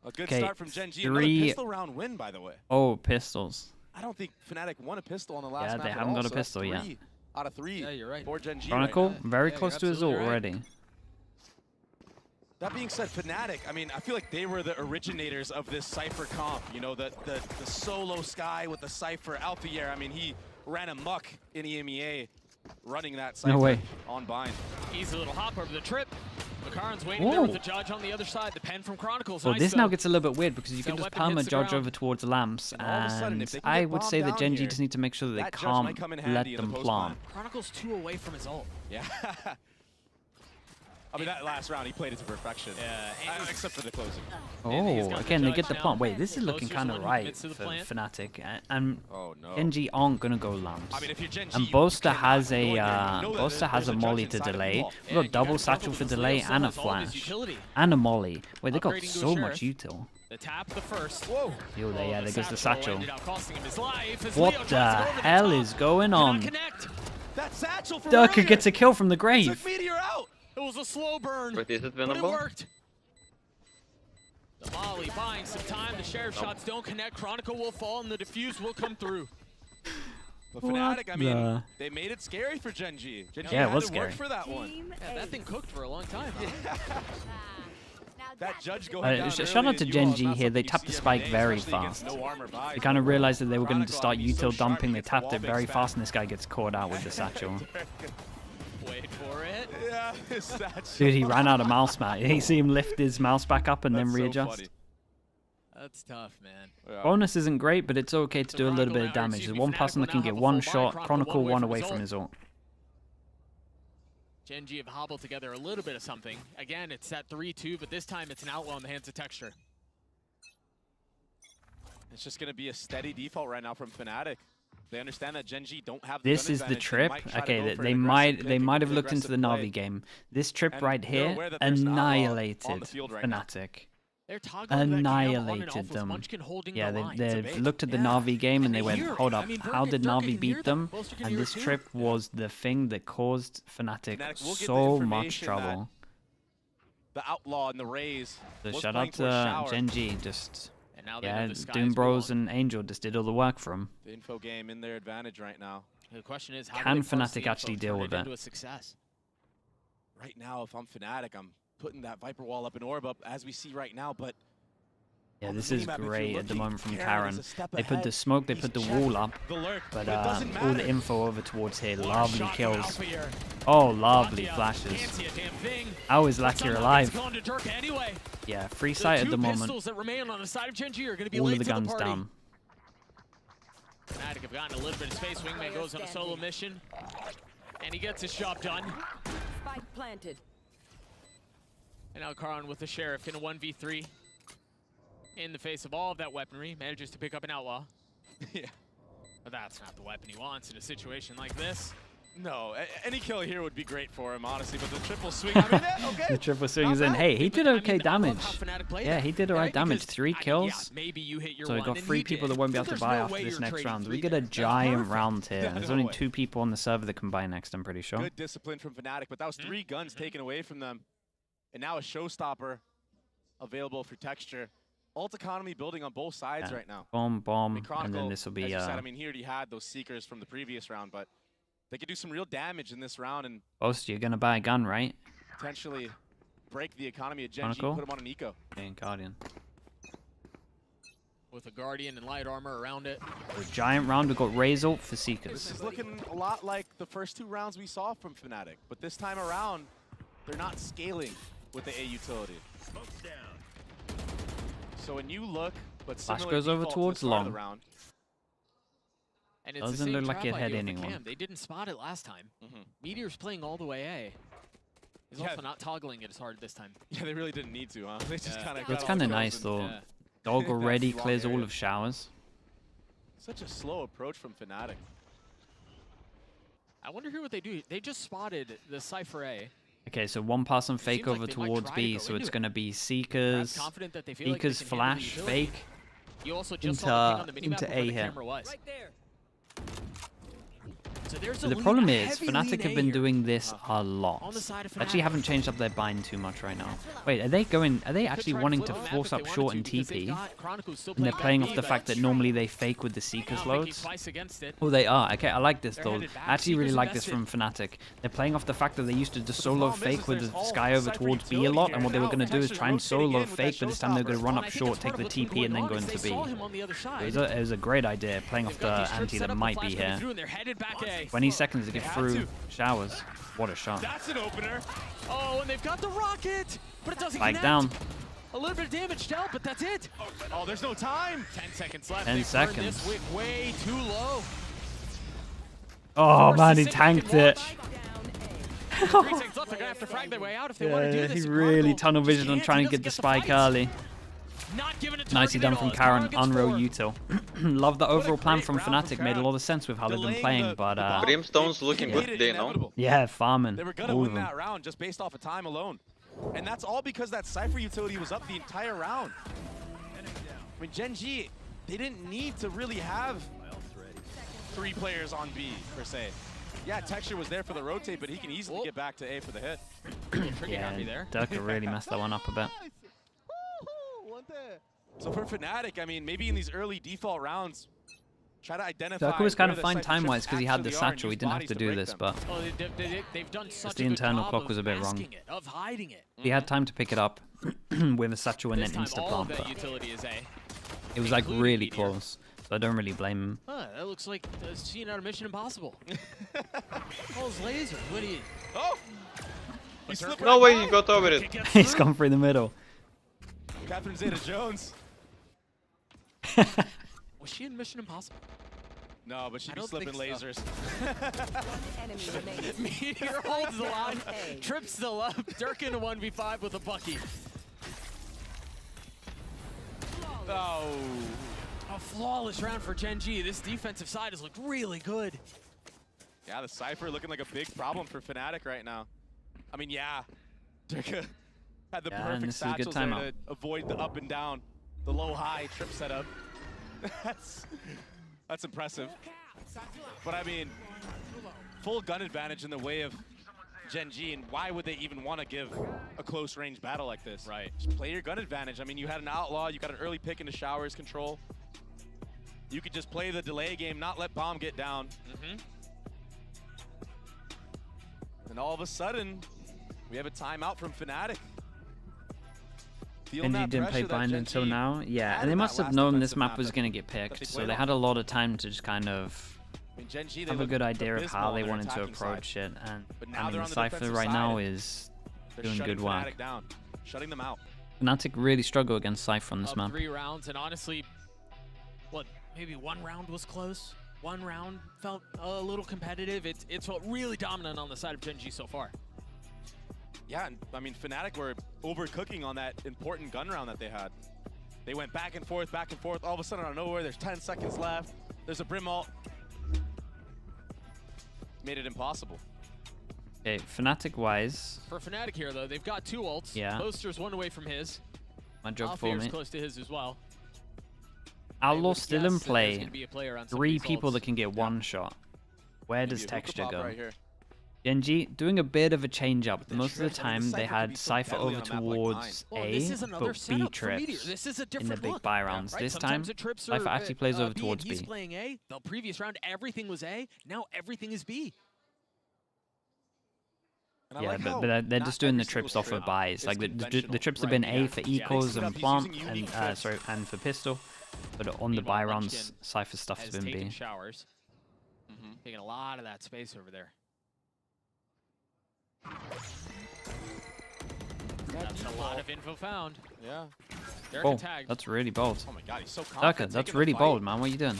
A good start from GenG. Another pistol round win, by the way. Oh, pistols. I don't think Fnatic won a pistol on the last Yeah, map they at haven't all, got a so that's pistol yet. 3 out of 3 Yeah, you're right. for GenG Chronicle, right now. very close to his ult already. That being said, Fnatic, I mean, I feel like they were the originators of this Cypher comp. You know, the solo Sky with the Cypher Alphier. I mean, he ran amok in EMEA running that Cypher No way. on Bind. Easy little hop over the trip. McCarron's waiting Whoa. there with the judge on the other side. The pen from Chronicles. So Nice, this though. now gets a little bit weird because you That can just weapon palm a hits the judge ground. over towards lamps, And all of a sudden, and if they can I get would say bombed that down GenG here, just need to make sure that they that judge might can't come in let handy in them the post plant. Chronicles 2 away from his ult. Yeah. I mean, that last round, he played it to perfection. Yeah. Except for the closing. Oh, again, they get the plant. Wait, this is looking kind of right for Fnatic, and GenG aren't gonna go lamps. I mean, if you're GenG, And Boaster has a molly to delay. We've got double satchel for delay and a flash and a molly. Wait, they got so much util. The tap, the first. Whoa. Yo, there goes the satchel. Ended up costing him his life as What Leo the tries to go over the hell top. is going Cannot on? connect. That satchel for Durka Raider. gets a kill from the grave. Took Meteor out. It was a slow burn, But is it but it winnable? worked. The Molly buying some time. The sheriff shots don't connect. Chronicle will fall and the defuse will come through. But Fnatic, I mean, the- they made it scary for GenG. GenG Yeah, it had was to work scary. for that one. Yeah, that thing cooked for a long time. Huh? That judge going down Shout early out to and you all GenG not here. They something you tapped the see spike every day, very especially against fast. no armor buy. They kind of realized that they were going to Chronicle, start I mean, he's so util sharp, dumping. he They gets the tapped wall it very bangs fast, back. and this guy gets caught out with the satchel. Wait for it. Yeah, his satchel. Dude, he ran out of mouse mat. You see him lift his mouse back up and then That's so readjust. funny. That's tough, man. Yeah. Bonus isn't great, but it's okay to do a little bit of Chronicle now- damage. excuse There's me, one Fnatic person will that can now get have a one full shot. buy. Chronicle one away his from ult. his ult. GenG have hobbled together a little bit of something. Again, it's that 3-2, but this time it's an outlaw in the hands of Texture. It's just going to be a steady default right now from Fnatic. They understand that GenG don't have. This is the trip. Okay, they might have looked into the Na'Vi game. This trip right here annihilated Fnatic. Annihilated them. Yeah, they've looked at the Na'Vi game and they went, hold up, how did Na'Vi beat them? And this trip was the thing that caused Fnatic so much trouble. The Outlaw and the Raze. So shout out to GenG, just Doom Bros and Angel just did all the work for him. The info game in their advantage right now. The question is, can Fnatic actually deal with it? Right now, if I'm Fnatic, I'm putting that Viper wall up and orb up as we see right now, but yeah, this is great at the moment from Karen. They put the smoke, they put the wall up, but all the info over towards here. Lovely kills. Oh, lovely flashes. How is Lakia alive? Yeah, free sight at the moment. All of the guns down. Fnatic have gotten a little bit of space. Wingman goes on a solo mission, and he gets his job done. Spike planted. And now Karan with the Sheriff in a 1v3. In the face of all of that weaponry, manages to pick up an Outlaw. Yeah. But that's not the weapon he wants in a situation like this. No, any kill here would be great for him, honestly, but the triple swing, I mean, okay. The triple swing is in. Hey, he did okay damage. Yeah, he did alright damage. 3 kills. Maybe you hit your so we got 3 people that won't be able to buy after this next round. We get a giant round here. There's only 2 people on the server that can buy next, I'm pretty sure. Good discipline from Fnatic, but that was 3 guns taken away from them. And now a showstopper available for Texture. Ult economy building on both sides right now. Bomb, and then this will be... As you said, I mean, he already had those Seekers from the previous round, but they could do some real damage in this round and... Post, you're going to buy a gun, right? Potentially break the economy of GenG and put him on an eco. And Guardian. With a Guardian and light armor around it. A giant round, we've got Raze ult for Seekers. This is looking a lot like the first 2 rounds we saw from Fnatic, but this time around, they're not scaling with the A utility. So when you look, but Flash goes over towards long. And it's doesn't look like it hit anyone. They didn't spot it last time. Meteor's playing all the way A. He's also not toggling it as hard this time. Yeah, they really didn't need to, huh? They just kind of. It's kind of nice though. Dog already clears all of showers. Such a slow approach from Fnatic. I wonder here what they do. They just spotted the Cypher A. Okay, so 1 pass and fake over towards B, so it's going to be Seekers, Seekers flash, fake, into A here. So the problem is, Fnatic have been doing this a lot. Actually haven't changed up their bind too much right now. Wait, are they actually wanting to force up short and TP? And they're playing off the fact that normally they fake with the Seekers loads? Oh, they are. Okay, I like this though. I actually really like this from Fnatic. They're playing off the fact that they used to just solo fake with the Sky over towards B a lot, and what they were going to do is try and solo fake, but this time they're going to run up short, take the TP, and then go into B. It was a great idea, playing off the anti that might be here. 20 seconds to get through showers. What a shot. That's an opener. Oh, and they've got the rocket, but it doesn't connect. Down. A little bit of damage dealt, but that's it. Oh, there's no time. 10 seconds left. 10 seconds. This way too low. Oh man, he tanked it. 3 seconds left. They're gonna have to frag their way out if they want to do this. He really tunnel vision on trying to get the spike early. Nicely done from Karen, unreal util. Love the overall plan from Fnatic, made a lot of sense with how they've been playing, but... Brimstone's looking good today, no? Yeah, farming. They were going to win that round just based off of time alone. And that's all because that Cypher utility was up the entire round. I mean, GenG, they didn't need to really have 3 players on B, per se. Yeah, Texture was there for the rotate, but he can easily get back to A for the hit. Yeah, Durka really messed that one up a bit. So for Fnatic, I mean, maybe in these early default rounds, try to identify. Durka was kind of fine time-wise because he had the satchel. He didn't have to do this, but they've done such the internal clock was a bit wrong. Of hiding it. He had time to pick it up with a satchel and then insta-plant, but it was like really close. So I don't really blame him. That looks like a scene out of Mission Impossible. All his lasers. What do you? Oh! No way he got over it. He's gone through the middle. Catherine Zeta-Jones. Was she in Mission Impossible? No, but she'd be slipping lasers. Meteor holds the line, trips the left, Durkin 1v5 with a Bucky. Oh. A flawless round for GenG. This defensive side has looked really good. Yeah, the Cypher looking like a big problem for Fnatic right now. I mean, yeah, Durka had the perfect satchels there to avoid the up and down, the low-high trip setup. That's impressive. But I mean, full gun advantage in the way of GenG, and why would they even want to give a close range battle like this? Right. Just play your gun advantage. I mean, you had an Outlaw, you got an early pick into Showers control. You could just play the delay game, not let Bomb get down. And all of a sudden, we have a timeout from Fnatic. GenG didn't play Bind until now. Yeah, and they must have known this map was going to get picked, so they had a lot of time to just kind of have a good idea of how they wanted to approach it. And I mean, Cypher right now is doing good work. Shutting them out. Fnatic really struggle against Cypher on this map. 3 rounds, and honestly, what, maybe 1 round was close? 1 round felt a little competitive. It's felt really dominant on the side of GenG so far. Yeah, and I mean, Fnatic were overcooking on that important gun round that they had. They went back and forth, back and forth. All of a sudden, out of nowhere, there's 10 seconds left. There's a Brim ult. Made it impossible. Okay, Fnatic-wise. For Fnatic here, though, they've got 2 ults. Yeah. Boaster's 1 away from his. My job for me. close to his as well. Outlaw still in play. 3 people that can get 1 shot. Where does Texture go? Right here. GenG doing a bit of a change up. Most of the time they had Cypher over towards A, but B trips in the big buy rounds. This time, Cypher actually plays over towards B. He's playing A. The previous round, everything was A. Now everything is B. Yeah, but they're just doing the trips off of buys. Like the trips have been A for Ecos and Plant, and and for Pistol. But on the buy rounds, Cypher stuff has been B. Showers. Taking a lot of that space over there. That's a lot of info found. Yeah. Oh, that's really bold. Oh my god, he's so confident. Durka, that's really bold, man. What are you doing?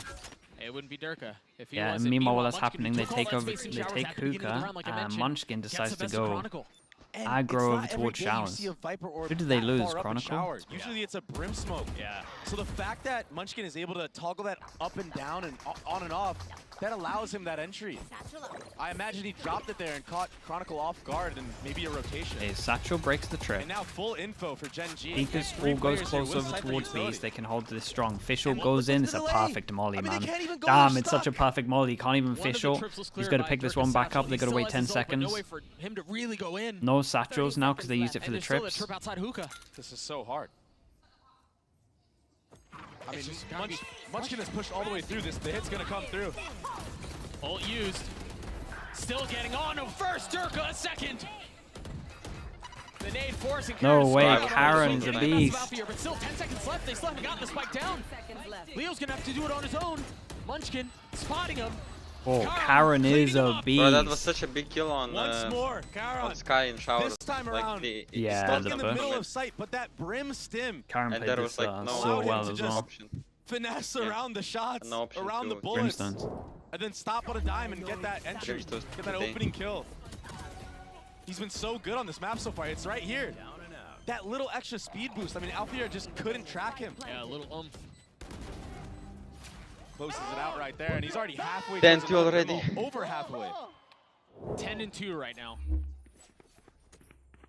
It wouldn't be Durka if he yeah, and meanwhile while that's happening, they take Hookah, and Munchkin decides to go aggro over towards Showers. Who did they lose, Chronicle? Usually it's a Brim smoke. Yeah. So the fact that Munchkin is able to toggle that up and down and on and off, that allows him that entry. I imagine he dropped it there and caught Chronicle off guard and maybe a rotation. Okay, Satchel breaks the trip. And now full info for GenG. Because all goes close over towards B, so they can hold this strong. Fischl goes in, it's a perfect molly, man. Damn, it's such a perfect molly. Can't even Fischl. He's got to pick this one back up. They got to wait 10 seconds. No Satchels now because they used it for the trips. This is so hard. I mean, Munchkin has pushed all the way through this. The hit's going to come through. Ult used. Still getting on him first. Durka a second. The nade forcing no way, Karen's a beast. But still 10 seconds left. They still haven't gotten the spike down. Leo's going to have to do it on his own. Munchkin spotting him. Oh, Karen is a beast. Bro, that was such a big kill on Sky and Showers. This time around, yeah, stuck in the middle of sight, but that Brim stim. Karen played this so well as well. Finesse around the shots, around the bullets, and then stop on a dime and get that entry, get that opening kill. He's been so good on this map so far. It's right here. That little extra speed boost. I mean, Althea just couldn't track him. Yeah, a little oomph. Closes it out right there, and he's already halfway. 10-2 already. Over halfway. 10-2 right now.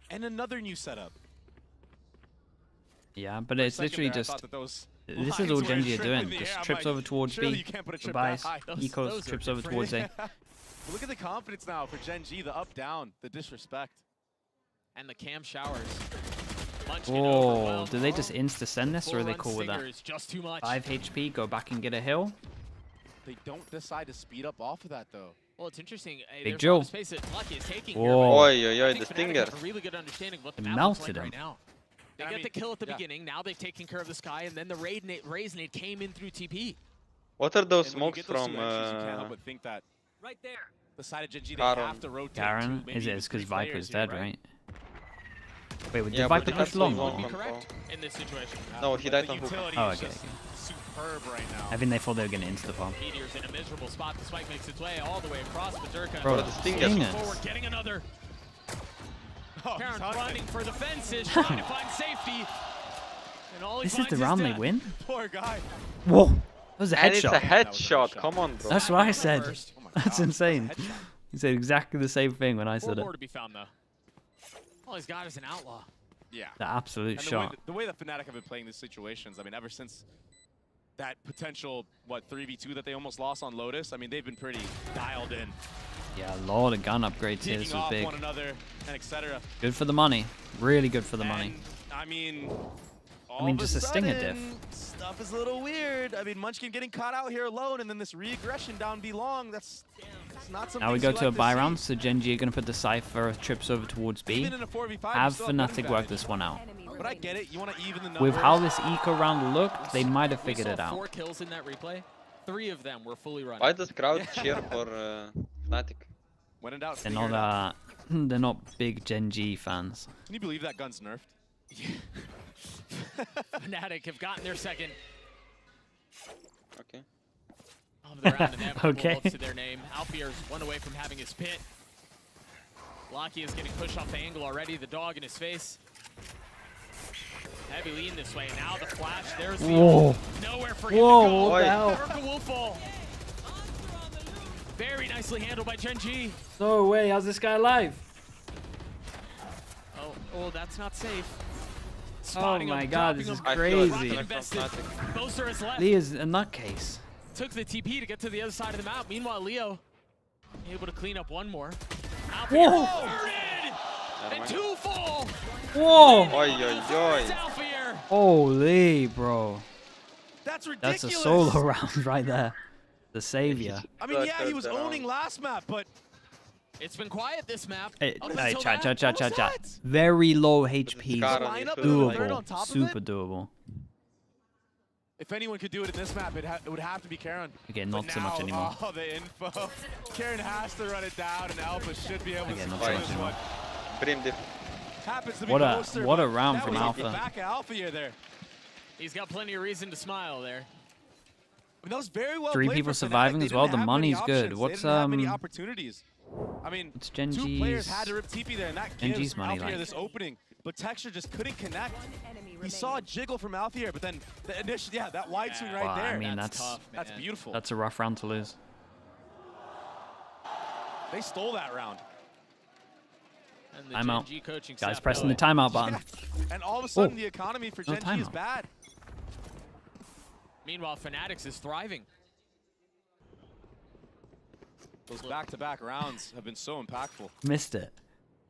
And another new setup. Yeah, but it's literally just... This is all GenG are doing. Just trips over towards B, buys, Ecos, trips over towards A. Look at the confidence now for GenG, the up, down, the disrespect. And the cam Showers. Oh, do they just insta-send this, or are they cool with that? Just too much. 5 HP, go back and get a hill. They don't decide to speed up off of that, though. Well, it's interesting. Big Joe. Oh, the stinger. Really good understanding of what the melted him. Right now. They get the kill at the beginning. Now they've taken care of the Sky, and then the Raise Nade came in through TP. What are those smokes from? You can't help but think that. Right there. The side of GenG, they have to rotate. Karen, is it? It's because Viper's dead, right? Wait, did Viper push long? Correct in this situation. No, he died on hook. Oh, okay. Superb right now. I think they thought they were going to insta-farm. Meteor's in a miserable spot. The spike makes its way all the way across, but Durka. Bro, the stingers. Forward, getting another. Karen running for the fences, trying to find safety. And all this is the round they win? Poor guy. Whoa. was a And it's a headshot. headshot. Come on, bro. That's what I said. That's insane. You said exactly the same thing when I said it. More to be found though. All he's got is an outlaw. Yeah. The absolute And shot. the way that Fnatic have been playing these situations, I mean, ever since that potential, 3v2 that they almost lost on Lotus, I mean, they've been pretty dialed in. Yeah, a lot of gun upgrades here. This Picking was off big. one another and etc. Good for the money. Really good for the money. I mean, just a stinger diff. Stuff is a little weird. I mean, Munchkin getting caught out here alone, and then this re-aggression down B long. That's not something. Now we go you to a like buy see. round, so GenG are going to put the Cypher trips over towards B. Even in a 4v5, you Have still have gun Fnatic work advantage. this one out. But I get it. You want to even the numbers. With how this eco round looked, they might have figured We it saw out. 4 kills in that replay. 3 of them were fully running. Why does crowd cheer for Fnatic? When in doubt, They're figure it out. not, they're not big GenG fans. Can you believe that gun's nerfed? Fnatic have gotten their second. Okay. Of the round, and they have Okay. bullets to their name. Alfier's 1 away from having his pit. Locky is getting pushed off the angle already. The dog in his face. Heavy lean this way. Now the flash. There's the Whoa. nowhere for him Whoa, to go. what the hell? Miracle will fall. Very nicely handled by GenG. No way, how's this guy alive? Oh, that's not safe. Oh Spotting my him, god, dropping this is him. crazy. Rocket invested. Boaster is left. Leah's a nutcase. Took the TP to get to the other side of the map. Meanwhile, Leo able to clean up one more. Whoa! And 2 fall. Whoa! Oi, oi, oi. Alfier. Holy, bro. That's ridiculous. That's a solo round right there. The savior. I mean, yeah, he was owning last map, but it's been quiet this map. Hey, Up hey, until chat. that. Very low HP. Scar on you, Doable. Super doable. if anyone could do it in this map, it would have to be Karen. Again, not But so much now, anymore. Oh, the info. Karen has to run it down, and Alpha should be able Again, to not play so this much one. anymore. Brim diff. Happens to be What a- closer, what a but round that from was Alpha. The back of Alpha here there. He's got plenty of reason to smile there. I mean, that was very well 3 played people for Fnatic. surviving They as well. didn't The have many money's good. options. What's they didn't have many opportunities. I mean, What's 2 players GenG's had to rip TP there, and that gives GenG's money Alpha like? this opening. But Texture just couldn't connect. He saw a jiggle from Alpha, but then the initial, that wide swing right Well, there. I mean, that's tough, that's man. beautiful. That's a rough round to lose. They stole that round. And the Timeout. GenG coaching Guys staff pressing the going. timeout button. And all of a sudden, Oh, the economy for no GenG is timeout. bad. Meanwhile, Fanatics is thriving. Those back-to-back rounds have been so impactful. Missed it.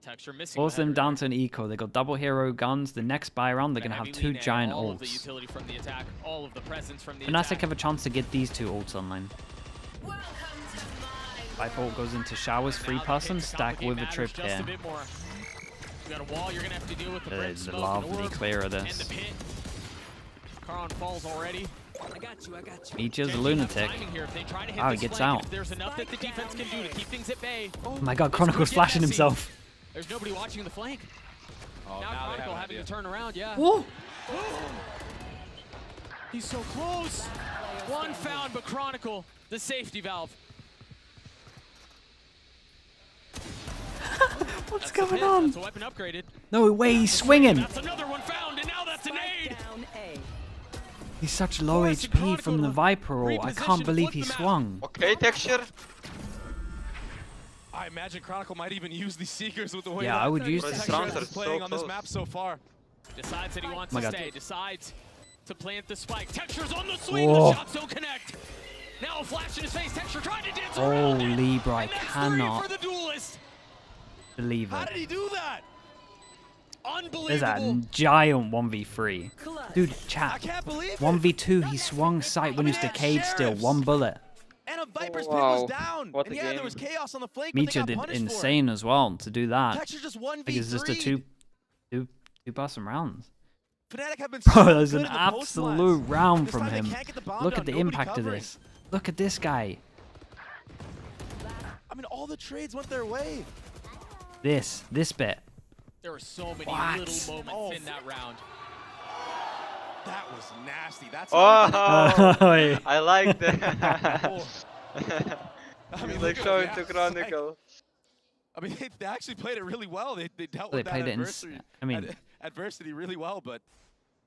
Texture missing. Force the them header. down to an eco. They got double hero guns. The next buy round, they're The going to have heavy 2 lean and giant all of the ults. utility from the attack, all of the presence from the Fnatic attack. have a chance to get these 2 ults online. Viper ult goes into showers, free Now the person, hit to stack complicate with a matters trip just here. a bit more. You got a wall, you're gonna have to deal with the brim The smoke love and the orb, clear of and this. the pit. Karon falls already. I got you. Meteor's a GenG have lunatic. timing here. If they try to hit Oh, he this gets flank, out. if there's enough that the defense can do to keep things at bay. Oh my god, this Chronicle's could get flashing messy. himself. There's nobody watching the flank. Oh, now they have Chronicle an having idea. to turn around, yeah. Whoa. He's so close. One found, but Chronicle, the safety valve. What's That's the going pit. on? That's a weapon upgraded. No way, he's swinging. That's another one found, and now that's an aid. He's such low HP from the Viper ult. I can't believe he swung. Okay, Texture. I imagine Chronicle might even use these Seekers with the way Yeah, that I would use Texture the is playing on this map so far. Decides that he wants Oh my to God. stay. Decides to plant the spike. Texture's on the swing. Whoa. The shots don't connect. Now a flash in his face. Texture trying to dance around it. Holy, bro, I And that's 3 cannot for the duelist. believe How it. did he do that? There's a Unbelievable. giant 1v3. Dude, I chat. can't believe it. 1v2, he swung sight when he was they had decayed still. sheriffs. 1 bullet. And a Viper's pit Wow. was down. What and a yeah, game. there was chaos on the flank, but Meteor they did got punished insane as well to do for it. that. Texture just 1v3. Because it's just a two person rounds. Fnatic have been Bro, so there's good an in the post absolute lines. round This from time they him. can't get the bomb Look down, at the nobody impact of covering. this. Look at this guy. I mean, all the trades went their way. This bit. There were so many What? little moments Oh, in that round. That was nasty. That's Oh, Oi. I like that. I mean, He's look like at showing that. to It's like- Chronicle. I mean, they actually played it really well. They dealt They with that played it in adversity, I mean- adversity really well, but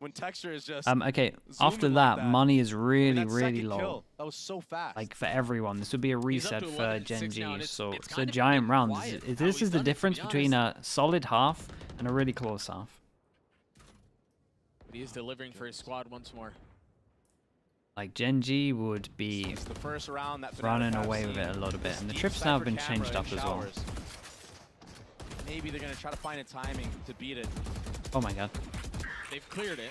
when Texture is just okay, after zooming that, like money is really, And that really second low. kill, that was so fast. Like for everyone, this would be a reset to for 11-6 now, and GenG. So it's it's a kind of giant been round. quiet how This he's is the done it, to difference be between a solid half and a really close half. But he is delivering for his squad once more. Like GenG would be It's the first round that running Fnatic have away with seen. it a little bit, and the Deep trips now have cypher been camera changed in up as well. showers. Maybe they're gonna try to find a timing to beat it. Oh my god! They've cleared it.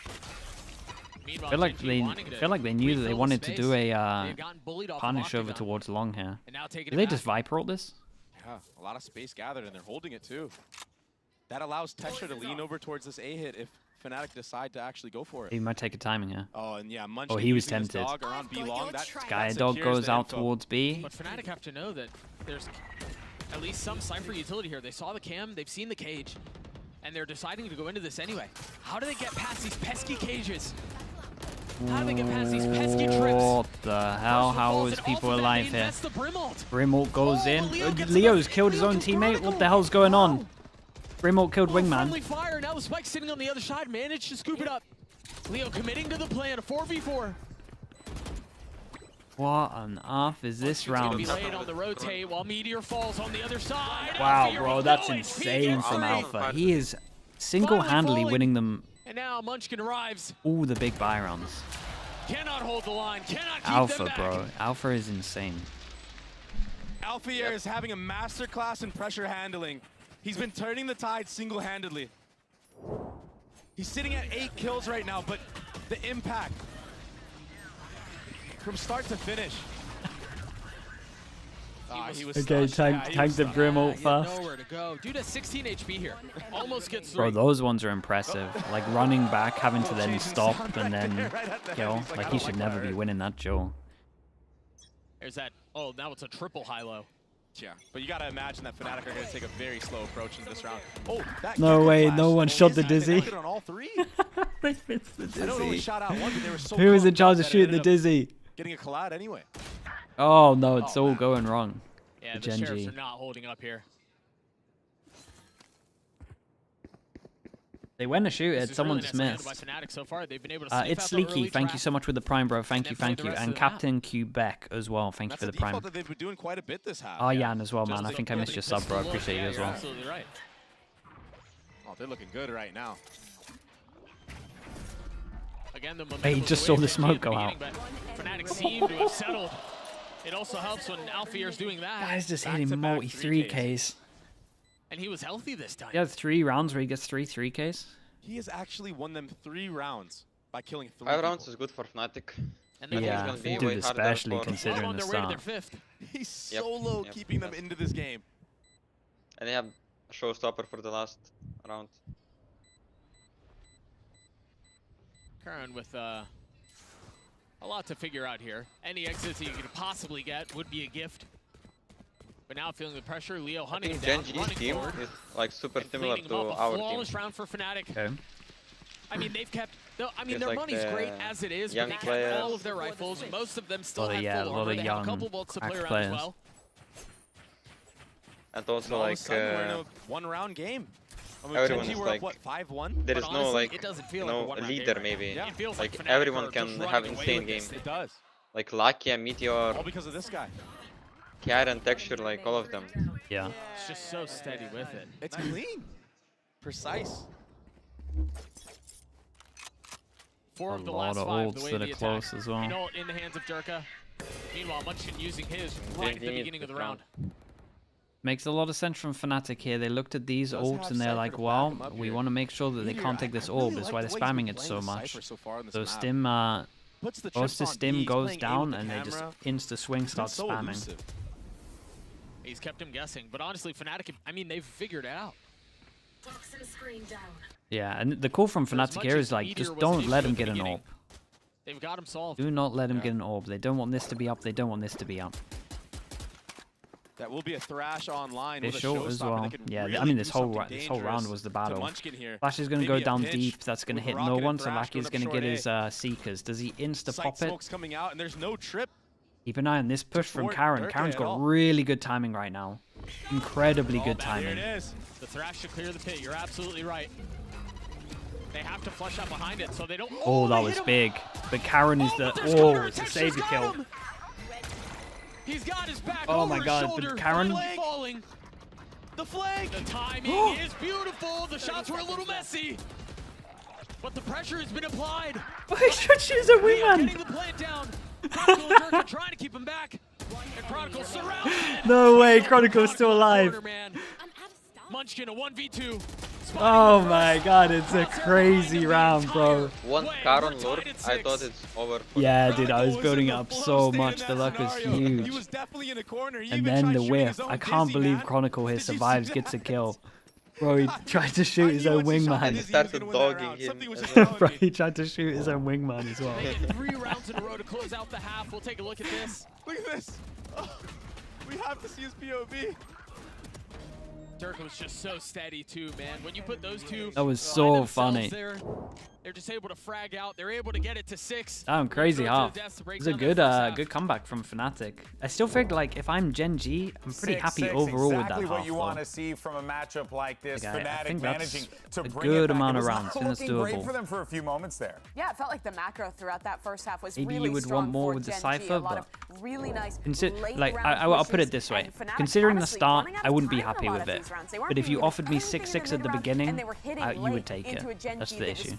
Meanwhile, I feel like GenG wanting to feel like they knew that they refill the wanted to space. do They a had gotten bullied off of punish over Octagon. towards long here. And now taking Did it they back. just Viper ult this? Yeah, a lot of space gathered, and they're holding it too. That allows Texture to lean over towards this A hit if Fnatic decide to actually go for it. He might take a timing here. Oh, and yeah, Munchkin Oh, he was using his tempted. dog around B long. Sky that Dog secures goes the out info. towards B. But Fnatic have to know that there's at least some Cypher utility here. They saw the cam, they've seen the cage, and they're deciding to go into this anyway. How do they get past these pesky cages? How do they get past these pesky trips? What the hell? How is people alive here? Brim ult goes in. Leo's killed his own teammate. What the hell's going on? Brim ult killed Friendly Wingman. fire, now Spike sitting on the other side, managed to scoop it up. Leo committing to the plan, a 4v4. What on earth is this round? Be laid on the rotate while Meteor falls on the other side. Wow, Alpha, bro, you're that's going. insane from Meteor Alpha. He is single-handedly falling. winning them And now Munchkin arrives. all the big buy rounds. Cannot hold the line, cannot keep Alpha, them back. bro. Alpha is insane. Alphier is having a masterclass in pressure handling. He's been turning the tide single-handedly. He's sitting at 8 kills right now, but the impact from start to finish. He was Okay, tank the Brim ult first. Nowhere to go. Dude has 16 HP here. Almost gets Bro, through. those ones are impressive. Like running back, having to then stop and then kill. Like he should never be winning that Joe. There's that. Oh, now it's a triple high-low. Yeah, but you gotta imagine that Fnatic are gonna take a very slow approach in this round. Oh, that No way, flash. no one shot the Dizzy. They on all 3? They missed the I don't know who shot out one, but they were so Who was close in charge of that it shooting the ended up Dizzy? Getting a collide anyway. Oh no, it's all going wrong. Yeah, for the Sheriffs GenG. are not holding up here. They went to shoot This it, is someone really nice just handled by missed. Fnatic so far. They've been able to sniff It's out the early Sleeky, thank you trap. so much with the Prime, bro. Thank you, then play thank the you. rest And of the map. Captain Quebec as well. Thank you That's for a the Prime. default that they've been doing quite a bit this half. Oh, Jan as well, man. Just I as think I missed your pistol sub, bro. I look. appreciate Yeah, you as you're well. absolutely right. Oh, they're looking good right now. Again, the Hey, momentum he was just away saw the from smoke GenG go at the beginning, but Fnatic seem to have settled. It also helps when Alfier's doing that. Guys just hitting multi 3Ks. And he was healthy this time. He has 3 rounds where he gets 3Ks. He has actually won them 3 rounds by killing 3 5 people. rounds is good for Fnatic. And I think it's Yeah, gonna be dude, way harder especially for- considering on the their way to their start. 5th. He's solo keeping them into this game. And they have a showstopper for the last round. Curran with a lot to figure out here. Any exits he could possibly get would be a gift. But now feeling the pressure, Leo I hunting think down, GenG's running team forward, is like super and similar cleaning to him up. A our team. flawless round for Fnatic. Okay. I mean, they've kept. I mean, It's their like money's the great as it is, but young they kept players. all of their rifles. Most of them still Lot of- have yeah, full lot armor. of They have a young couple bolts to play crack around players. as well. And also All of a like sudden, we're in a 1-round game. I mean, everyone GenG is were like up, what, 5-1? there But is no honestly, like it doesn't feel like a no one-round leader game. maybe. Yeah. It feels Like Fnatic everyone are can just have running away insane with game. this. It does. Like Lakia, Meteor, All because of this guy. Kiara and Texture, like all of them. Yeah. It's just so steady with it. It's clean. Precise. 4 of A the lot last of 5 ults the way that the are attack. close as well. You know, in the hands of Durka. Meanwhile, Munchkin using his right at the GenG beginning of the round. Makes a lot of sense from Fnatic here. They looked at these Does ults have and they're Cypher like, to back well, him up we here. want to make sure that they Meteor, can't take I this really orb. like That's why the they're way he's spamming been it playing so the much. Cypher so far in this So map. Stim, Puts the most chips of on Stim D, goes he's playing A down with and the they just camera. insta swing He's been start so spamming. elusive. He's kept him guessing. But honestly, Fnatic, I mean, they've figured it out. Yeah, and the call from For as Fnatic much here as is like, Meteor just was an don't issue let at him the get an beginning, orb. They've got him solved. Do not let him get an orb. They don't want this to be up. They don't want this to be up. That will be a thrash online with a Visual as showstopper well. that can Yeah, really I mean do this whole something this whole round dangerous was the to battle. Munchkin here. Flash is going to go Maybe a down pinch deep. That's going to with hit Rocket no and one. So Thrash Lucky's going going up to get short his Seekers. Does he insta Sight pop it? smoke's coming out, and there's no trip. Keep an eye on this push from thwart Karen. Durka Karen's at got all. really good timing right now. Incredibly good Here timing. it is. The Thrash should clear the pit. You're absolutely right. They have have to flush out behind it so they don't. Oh, that was big. But Karen is the. Oh, it's a savior kill. He's got his back. Oh my God, but Karen. Falling. The flank. The timing is beautiful. The shots were a little messy, but the pressure has been applied. Why should she use a wingman? Getting the plant down. Chronicle and Dirk are trying to keep him back. And Chronicle surrounded. No way, Chronicle's still alive. Munchkin, a 1v2. Oh my God, it's a crazy round, bro. One Karen lord, I thought it's over. Yeah, dude, I was building it up so much. The luck was huge. And then the whiff. I can't believe Chronicle here survives, gets a kill. Bro, he tried to shoot his own wingman. He started dogging him. Bro, he tried to shoot his own wingman as well. They get 3 rounds in a row to close out the half. We'll take a look at this. Look at this. Oh, we have to see his POV. Dirk was just so steady too, man. When you put those two, That was so funny. They're just able to frag out. They're able to get it to 6. Damn, crazy half. It was a good good comeback from Fnatic. I still think like if I'm GenG, I'm pretty happy overall with that half. Exactly what you want to see from a matchup like this. Like, I Fnatic think managing to a bring good it back. amount It of was rounds. I think that's looking great doable. for them for a few moments there. Yeah, it felt like the macro throughout that first half was Maybe really you would strong want more for with the GenG. Cypher, A lot but of really nice like I'll put it this way. Considering the start, I wouldn't be happy with it. But if you offered me 6-6 at the beginning, you would take it. That's the issue.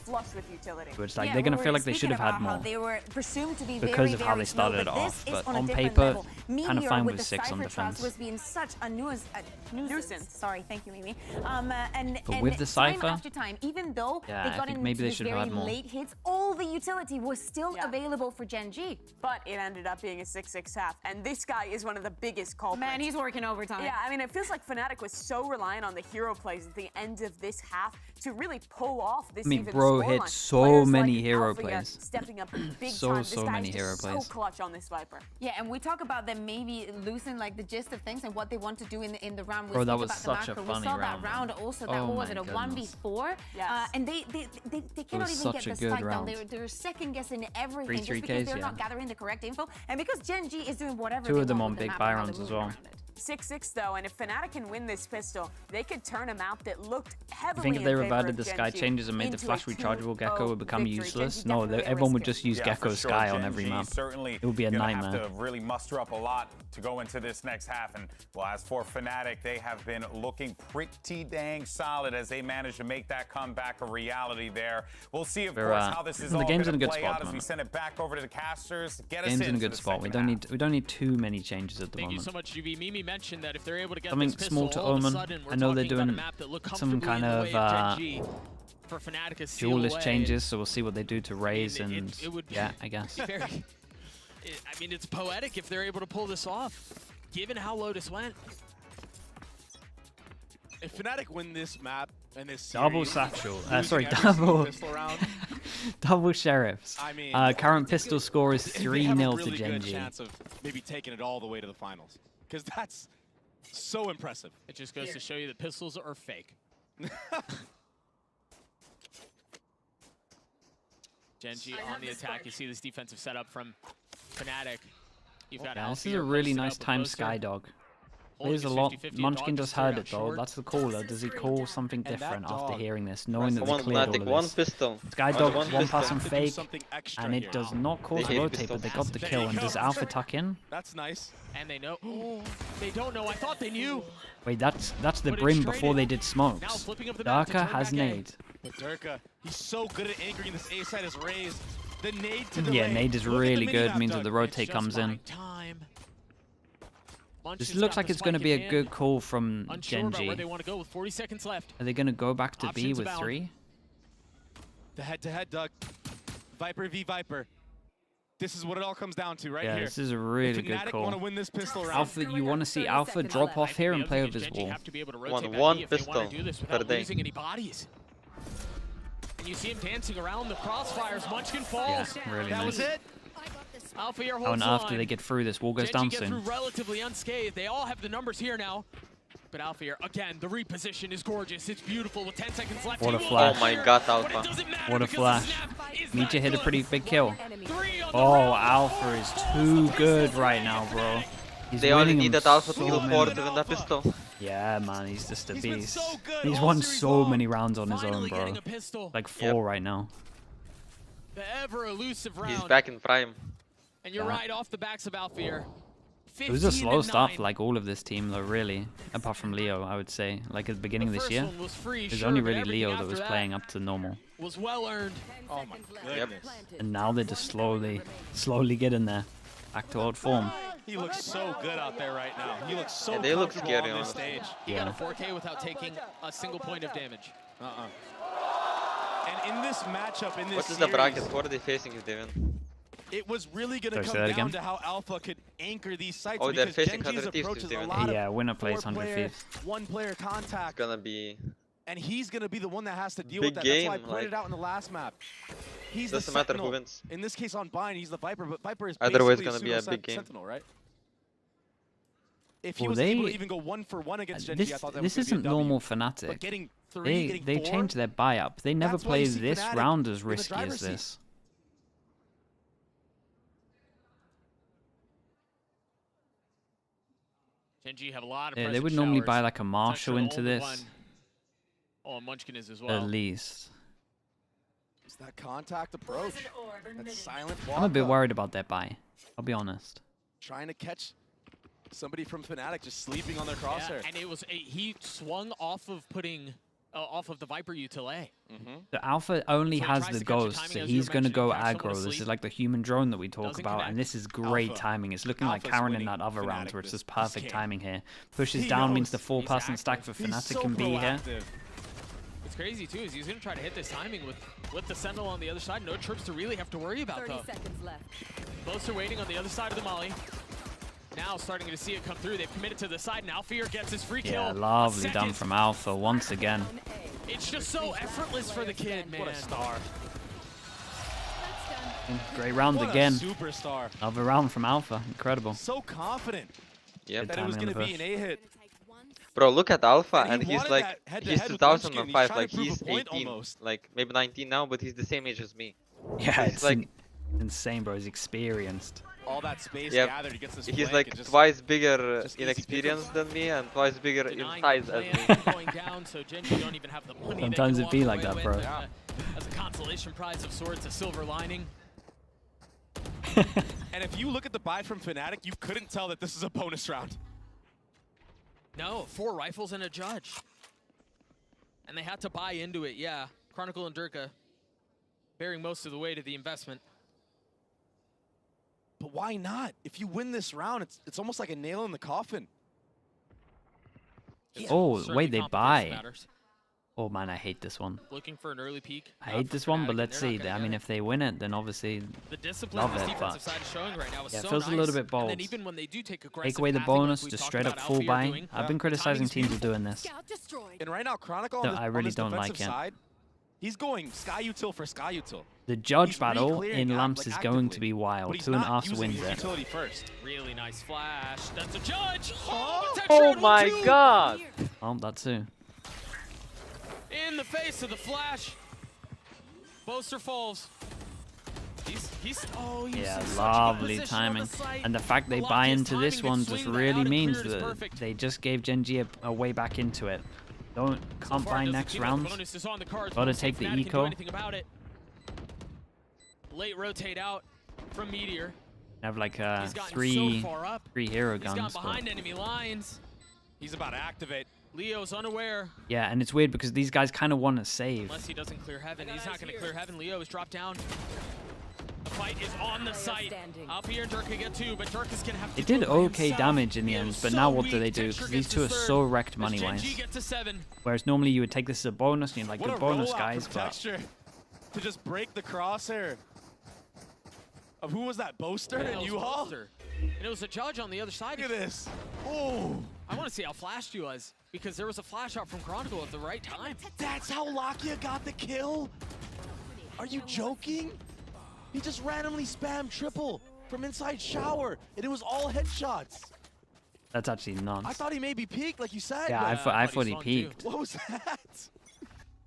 But it's like they're gonna feel like they should have had more They were presumed to be because of how they slow, started it but off. this is But a on different paper, level. kind of Meteor fine with with the 6 on Cypher traps defense. was being such a nuisance. Sorry, thank you, Mimi. But with the time Cypher, after time, even though yeah, they I got think into maybe they these should have very had more. late hits, all the utility was still available for GenG. But it ended up being a 6-6 half. And this guy is one of the biggest culprits. Man, he's working overtime. Yeah, I mean, it feels like Fnatic was so reliant on the hero plays at the end of this half to really pull off this I mean, even bro scoreline. hit so Players many like hero Alpha here plays. stepping up big So time. This guy many is hero just plays. so clutch on this Viper. Yeah, and we talk about them maybe losing like the gist of things and what they want to do in the round. We Bro, that speak was about such the a macro. funny We saw round, that round man. also. That Oh what was my it, a goodness. 1v4? Yes. And they cannot was even such get a the good spike down. round. They're second guessing everything 3 just because 3Ks, they're yeah. not gathering the correct info and because GenG is doing whatever. 2 they of them want on with the big map buy and how rounds they as move well. around it. 6-6 though, and if Fnatic can win this pistol, they could turn a map that looked I heavily think if in they favor reverted of the Sky GenG changes and made the into flash a rechargeable 2-0 Gecko would become victory. useless, GenG no, definitely everyone would risked it. just use Yeah, Gecko for sure. Sky on GenG every map. Certainly It would be a gonna nightmare. have to really muster up a lot to go into this next half. And well, as for Fnatic, they have been looking pretty dang solid as they manage to make that comeback a reality there. We'll see, of We're, course, how this is the all game's going in a to good play spot out at the as we moment. send it back over to the casters. Get us Game's in a into good the spot. We second half. don't need too many changes at the Thank you moment. so much, UV. Mimi mentioned that if they're able to get Something this small pistol, to all of a Omen. sudden we're I know they're talking about a doing map that looked some comfortably kind in the of way GenG. For Fnatic to steal duelist away. changes, so we'll see what they do to Raze and it would be yeah, I guess. very, I mean, it's poetic if they're able to pull this off, given how Lotus went. If Fnatic win this map and this Double series, satchel. losing Sorry, every single double. pistol round, Double sheriffs. I mean, Current pistol score is they have a 3-0 to really good GenG. chance of maybe taking it all the way to the finals, because that's so impressive. It just goes to show you that pistols are fake. GenG on the attack. You see this defensive setup from Fnatic. You've got Yeah, this Alfie is a here really posted nice up with time Boaster. Skydog. Holding There's a his lot. 50-50, Munchkin dog just just cleared heard out it though. short. That's the caller. Does he call something And that different after dog hearing this, knowing that Come they on, cleared all Fnatic, of one this? pistol. Skydog, One one pass pistol. on Do fake, something extra and it here. does not cause They hate rotate, pistols. but they got the There kill. you And go. does Alpha tuck in? That's nice. And they know. Oh, they don't know. I thought they knew. Wait, that's the Put it Brim straight before in. they did Now smokes. flipping up the map to Darker turn has back in. nade. But Durka, he's so good at anchoring this A side as raised. The nade to the Yeah, lane. nade is Look at the really mini good. map, Means that Doug. the It's rotate just comes in. buying time. This Munchkin's looks got like the it's going to spike be a in hand. good call from Unsure about where they GenG. want to go with 40 seconds left. Are they going to go back to B Options with abound. 3? The head-to-head, Doug. Viper v Viper. This is what it all comes down to right Yeah, here. this is a really if good Fnatic call. want to win this pistol round, Alpha, you want to see Alpha drop off here and play with his wall. Have to be able to rotate back One B if they want pistol to do this per without day. losing any bodies. And you see him dancing around the crossfires. Munchkin falls. Yeah, really that was nice. it. Alpha here holds How on the earth do line. they get through this? Wall goes GenG down get soon. through relatively unscathed. They all have the numbers here now. But Alpha here, again, the reposition is gorgeous. It's beautiful with 10 seconds left. What a He will flash. Oh my clear, god, but it Alpha. doesn't matter What a because flash. the snap is Meteor not hit a good. pretty big kill. 3 on the Oh, round. Alpha is too good right now, bro. He's They only winning them needed Alpha to so kill many. 4 to win that pistol. Yeah, man, he's just a beast. So he's won so many rounds on his own, bro. Like 4 right now. The ever elusive round. He's back in prime. And you're right off the backs of Alfear. It was a slow start for like all of this team though, really. Apart from Leo, I would say. Like at the beginning of this year, it was only really Leo that was playing up to normal. Was well earned. Oh my goodness. And now they're just slowly getting there. Back to old form. He looks so good out there right now. He looks so they look comfortable scary on this on stage. He got a 4K without taking a single point of damage. And in this matchup, in this What is series, the bracket? What are they facing, Devin? it was really going to come down to how Alpha could anchor these sites. Oh, they're because facing GenG's 100 Thieves, approach is a Devin. lot Yeah, of winner plays 100 Thieves. one-player contact. It's gonna be... And he's going to be the one that has to deal big with that. game, That's why I pointed like, out in the last map. He's the doesn't matter who Sentinel. wins. In this case on Bind, he's the Viper, but Viper is Either way, it's basically gonna be a big game. Sentinel, right? If he Well, was able to even go 1-for-1 against GenG, I thought that this was gonna isn't be a W. normal But Fnatic. getting 3, getting They 4, changed their buy up. They never that's why you play see this Fnatic round as in the risky driver's as seat. this. GenG have a lot of Yeah, they present would normally showers. buy like a Marshall It's actually into the only this. one. Oh, and Munchkin is as well. At least. It's that contact approach. That silent walk I'm a bit up. worried about their buy. I'll be honest. Trying to catch somebody from Fnatic just sleeping on their Yeah, crosshair. and it was he swung off of putting off of the Viper util. The Alpha only So he has tries the to catch the ghost, timing, so as you he's were going to go mentioning, catch someone aggro. This is asleep. like the human drone that we talk Doesn't about, connect. and this is great Alpha. timing. It's looking like Alpha's Karen in winning that other round Fnatic where it's this just perfect game. timing here. Pushes He down means knows the full he's person stack for He's Fnatic so can be here. proactive. What's crazy too is he's going to try to hit this timing with the Sentinel on the other side. No trips to really have to worry about 30 though. seconds left. Both are waiting on the other side of the molly. Now starting to see it come through. They've committed to the side, and Alfear gets his free kill. Yeah, lovely Second. done from Alpha once again. It's just so effortless for the kid, man. What a star. Great round What again. a superstar. Another round from Alpha. Incredible. So confident Yep. that it was timing going on to the be an push. A-hit. Bro, look at Alpha, And he and he's wanted like, that head-to-head he's with Munchkin. 2005, He's trying like to prove he's a point 18, almost. like maybe 19 now, but he's the same age as me. Yeah, He's it's like, insane, bro. He's experienced. All that space yeah, gathered, he gets this he's flank like and just twice bigger just in easy experience pickup. than me and twice bigger in Denying size the as plan me. going down, so GenG don't even have the money. Sometimes they it can be walk like away that, with, bro. As a consolation prize of sorts, a silver lining. And if you look at the buy from Fnatic, you couldn't tell that this is a bonus round. No, 4 rifles and a judge. And they had to buy into it, yeah. Chronicle and Durka bearing most of the weight of the investment. But why not? If you win this round, it's almost like a nail in the coffin. Oh, Certainly wait, they confidence buy. matters. Oh man, I hate this one. Looking for an early peak. I hate for this one, Fnatic, but and let's they're not see. gonna I get mean, it. if they win it, then obviously The discipline love this it, defensive but side is showing right now is yeah, it so feels nice. a little bit bold. And then even when they do take aggressive take away the pathing, like bonus, we've just talked straight up about full Alfear buy. doing, I've been the criticizing timing's teams for beautiful. doing this. And right now, Chronicle No, on this, I really on this don't defensive like it. side, he's going Sky Util for Sky Util. The judge He's battle re-clearing in Lamps like is going to actively, be wild. but he's 2 and not us using wins his it. utility first. Really nice flash. That's a judge. Oh, Oh my god! Oh, that too. In the face of the flash. Boaster falls. He's Yeah, in such a good lovely position on the timing. site. And the fact they The buy luckiest into this timing to one swing just that really out and means clear it is that perfect. they just gave GenG a way back into it. Can't So far, buy doesn't next seem like round. the bonus is on the cards. Gotta We'll see take if the Fnatic can do eco. anything about it. Late rotate out from Meteor. Have like He's gotten three so far up. hero He's gone guns. behind But enemy lines. He's about to activate. Leo's unaware. yeah, and it's weird because these guys kind of want to save. Unless he doesn't clear heaven. He's not going to clear heaven. Leo is dropped down. The fight is on the site. Alfear and Durka get 2, but Durka's going to have to It did do it by okay himself. damage in the He end, was but so now what do weak. they do? Texture Because these gets two are his so third wrecked as money-wise. GenG gets to 7. Whereas normally you would take this as a bonus, and you're like, What good a bonus, rollout guys. from But Texture to just break the crosshair. Of who was that? Boaster Yeah, and it was U-Haul? Boaster. And it was a judge on the other side. Look at this. Oh. I want to see how flashed he was, because there was a flash out from Chronicle at the right time. That's how Lakia got the kill? Are you joking? He just randomly spammed triple from inside shower, and it was all headshots. that's actually nuts. I thought he maybe peaked, like you said. Yeah, I thought he swung too. peaked. What was that?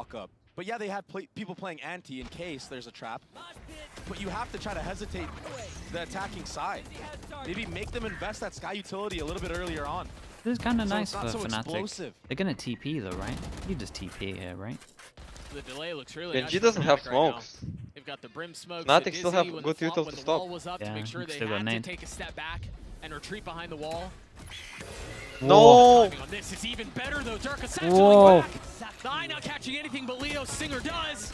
walk up. But yeah, they have people playing anti in case there's a trap. But you have to try to hesitate the attacking side. Maybe make them invest that Sky utility a little bit earlier on. This is kind of So nice it's for not so Fnatic. explosive. They're gonna TP though, right? You just TP here, right? The delay looks really nice GenG for doesn't have Fnatic right now. smokes. They've got the brim smokes. Fnatic still have when good the util when to the wall stop. was up to Yeah, make sure they still had got to nade. take a step back and retreat behind the wall. No! Timing on this is even better though. Dirk Whoa. essentially back. The Eye not catching anything, but Leo Singer does.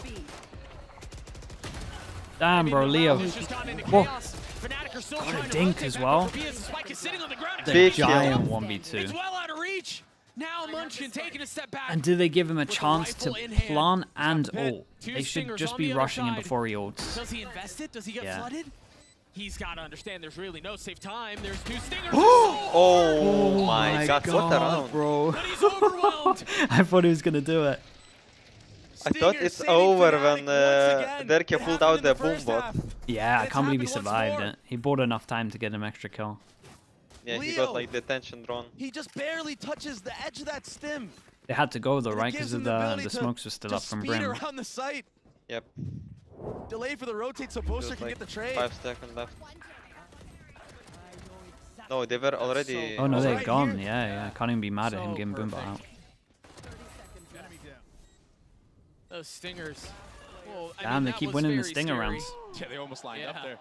Damn, bro, Leo. It's just gone into Whoa. chaos. Fnatic are still Got a trying to dink rotate as back well. up for Bias. The spike is sitting on the ground. The Big giant kill. 1v2. It's well out of reach. Now Munchkin taking a step back. And do they give him a with the chance to rifle in hand. plant and Pit. ult? Two They should stingers just on be the other rushing him side. before he ults. Does he invest it? Does he get Yeah. flooded? He's got to understand there's really no safe time. There's two stingers. Oh my god, what a round. bro. But he's overwhelmed. I thought he was gonna do it. I thought it's over when Derke pulled out the boom bot. Yeah, I can't believe he survived it. He bought enough time to get an extra kill. Yeah, he got like detention drone. He just barely touches the edge of that stim. They had to go though, And it right? gives Because of him the the ability to smokes were still up just from speed Brim. around the site. Yep. Delay for the rotate so Poster Just can like get the trade. 5 seconds left. No, they were already. Oh no, they're right gone. here. Yeah. Can't even be mad at him So getting boom bot out. Those stingers. Well, I Damn, mean, they that keep was winning the very stinger scary. rounds. Yeah, they almost lined up Yeah. there.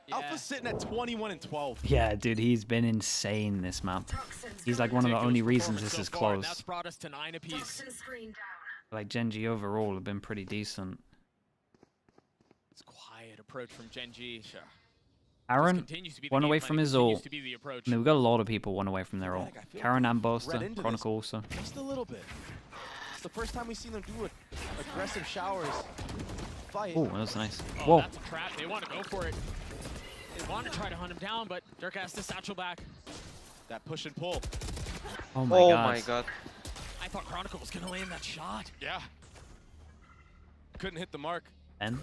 Yeah. Alpha's sitting at 21 and 12. Yeah, dude, he's been insane this map. He's like one of the only reasons this is So far, and close. That's brought us to 9 apiece. Like GenG overall have been pretty decent. It's quiet approach from GenG. Sure. Aaron continues to be the one game away plan, from his continues ult. to be the approach. I mean, we've got a lot of people one away from their ult. I feel Karen like and read Boaster, into Chronicle also. Just a little bit. It's the first time we've seen them do aggressive showers. Fight. Oh, that was nice. Oh, Whoa. that's a trap. They want to go for it. They want to try to hunt him down, but Dirk has to satchel back. That push and pull. Oh my Oh god. my god. I thought Chronicle was going to land that shot. Yeah. Couldn't hit the mark. And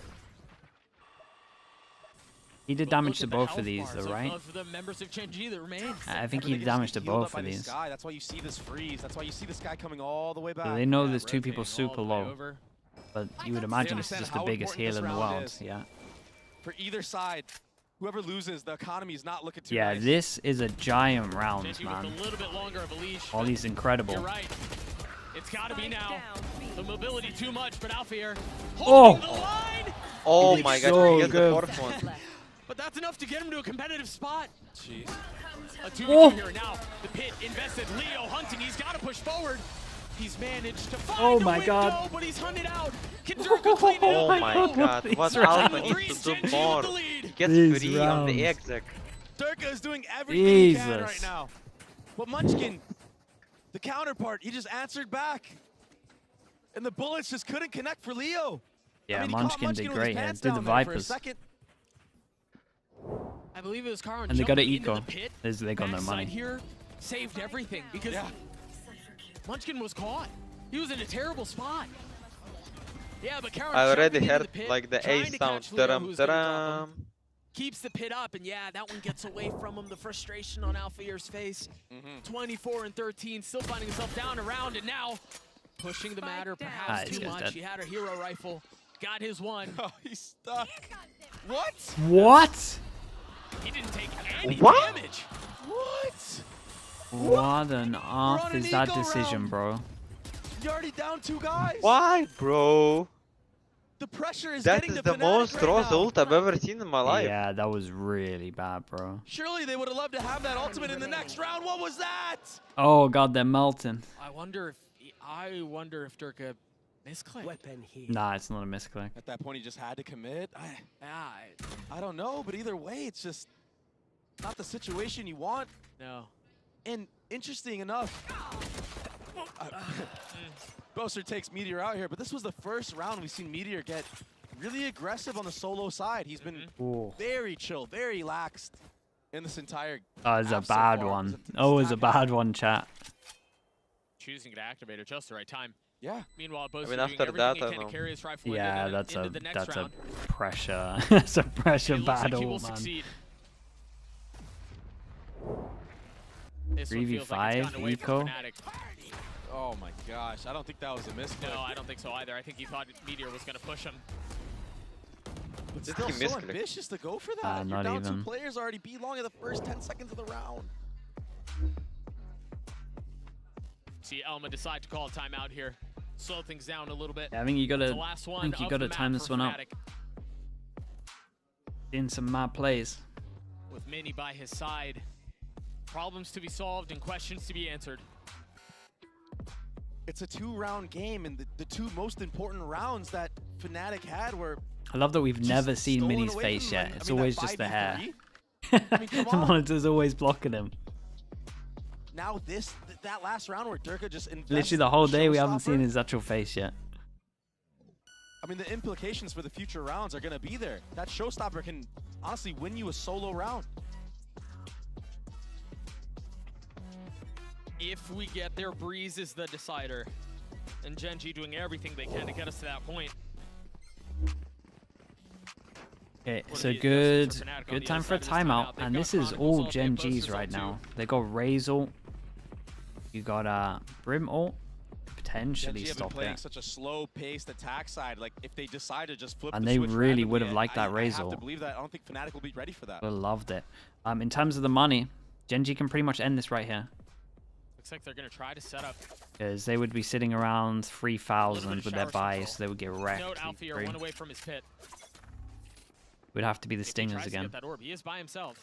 he did But damage look to at the both health of these bars though, right? Of the members of GenG that remain. I think I he mean, did they just damage to get healed both up by of this these. guy. That's why you see this freeze. That's why you see this guy coming all the way back. So they know Yeah, there's two people rotating all super the way low. over. But you would imagine this is understand just the how biggest important heal this in the round world. is. Yeah. For either side, whoever loses, the economy is not looking too Yeah, nice. this is a giant round, GenG man. with a little bit longer of a leash. All but these incredible. You're right. It's got to be now. The mobility too much, but Alfear Oh! holding the line. Oh He's my god, so he gets the good. fourth one. But that's enough to get him to a competitive spot. Jeez. A 2v2 Oh. here now. The pit invested. Leo hunting. He's got to push forward. He's managed to find Oh the my window, God. but he's hunted out. Can Durka clean it up? Oh my god, what These Alpha rounds. needs to do more. He gets These free on the rounds. exec. Durka is doing everything he can Jesus. right now. But Munchkin, the counterpart, he just answered back. And the bullets just couldn't connect for Leo. Yeah, I mean, he caught Munchkin did with his great. Yeah, pants did the down there for a Vipers. second. I believe it was Karan And they got an jumping into eco. the pit. They got no Backside money. here saved everything because Munchkin was caught. He was in a terrible spot. Yeah, but Karan I already jumping into heard the pit, like the trying A to sound. catch Leo, Taram, who's gonna drop him. taram. Keeps the pit up, and yeah, that one gets away from him. The frustration on Alfear's face. 24 and 13, still finding himself down around, and now pushing the matter perhaps this too guy's much. dead. He had a hero rifle, got his one. Oh, he's stuck. What? What? He didn't take any What? damage. What? What an on off an is that eco decision, round. bro? You're already down 2 guys. Why, bro? The pressure is That getting is to the Fnatic most right Rose now. ult I've ever seen in my life. Yeah, that was really bad, bro. Surely they would have loved to have that ultimate in the next round. What was that? Oh god, they're melting. I wonder if Durka misclicked. Nah, it's not a misclick. At that point, he just had to commit. Yeah, I don't know, but either way, it's just not the situation you want. no. And interesting enough, Boaster takes Meteor out here, but this was the first round we've seen Meteor get really aggressive on the solo side. He's been Ooh. very chill, very laxed in this entire Oh, it's a half so bad far. one. This Oh, it's a attack bad one, chat. Choosing to activate at just the right time. Yeah. Meanwhile, Boaster mean, doing after everything that, he I can to know. carry his rifle Yeah, into, that's into a the next round. pressure. That's a pressure It looks like he battle, will man. succeed. This one feels like it's 3v5 gotten away eco. from Fnatic. Oh my gosh, I don't think that was a miss. No, I don't think so either. I think he thought Meteor was going to push him. But Did still he so misclick? ambitious to go for that. You're not down even. 2 players already beat long in the first 10 seconds of the round. See Elma decide to call a timeout here. Slow things down a little bit. Yeah, I think you gotta. Time this one up. Fnatic. In some mad plays. With Mini by his side. Problems to be solved and questions to be answered. It's a 2-round game, and the two most important rounds that Fnatic had were. I love that we've never seen Mini's face yet. It's always just the hair. The monitor's always blocking him. Now that last round where Durka just invested Literally the whole day we haven't showstopper. seen his actual face yet. I mean, the implications for the future rounds are going to be there. That showstopper can honestly win you a solo round. If we get there, Breeze is the decider. And GenG doing everything they can to get us to that point. Okay, so good time for a timeout. And this is all GenG's right now. They got Raze ult. You got Brim ult. Potentially GenG have been stop playing it. such a slow-paced attack side. Like, if they decide to just flip And the they switch really would have randomly, liked that I Raze have to ult. believe that. I don't think Fnatic will be ready for that. I loved it. In terms of the money, GenG can pretty much end this right here. Looks like they're going to try to set up. Because they would be sitting around 3,000 with their buy, so they would get wrecked. Note Alfie one away from his pit. Would have to be the If he Stingers tries to again. get that orb, he is by himself.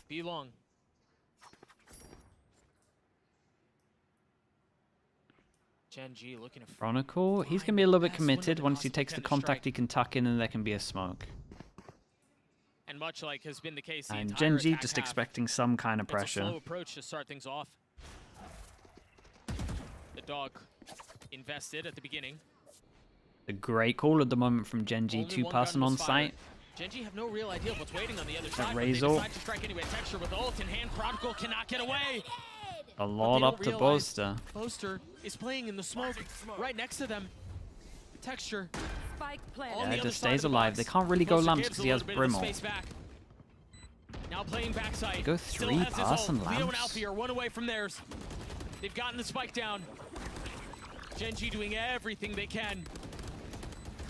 Be long. GenG looking to Chronicle, he's going to be a little bit committed. Once he takes the contact, he can tuck in and there can be a smoke. And much like has been the case the And entire GenG attack just half, expecting some kind of it's a pressure. slow approach to start things off. The dog invested at the beginning. A great call at the moment from GenG. Only 2 one person gun on was fired. site. GenG have no real idea what's waiting on the other side. But they Raze ult. decide to strike anyway. Texture with ult in hand. Chronicle cannot get away. A lot up to Boaster. Boaster is playing in the smoke right next to them. Texture. Spike Yeah, it just stays alive. They can't really go lamps because he has Brimble. Now playing backside. They go Still 3 has his person ult. Leo and lamps. Alfie are one away from theirs. They've gotten the spike down. GenG doing everything they can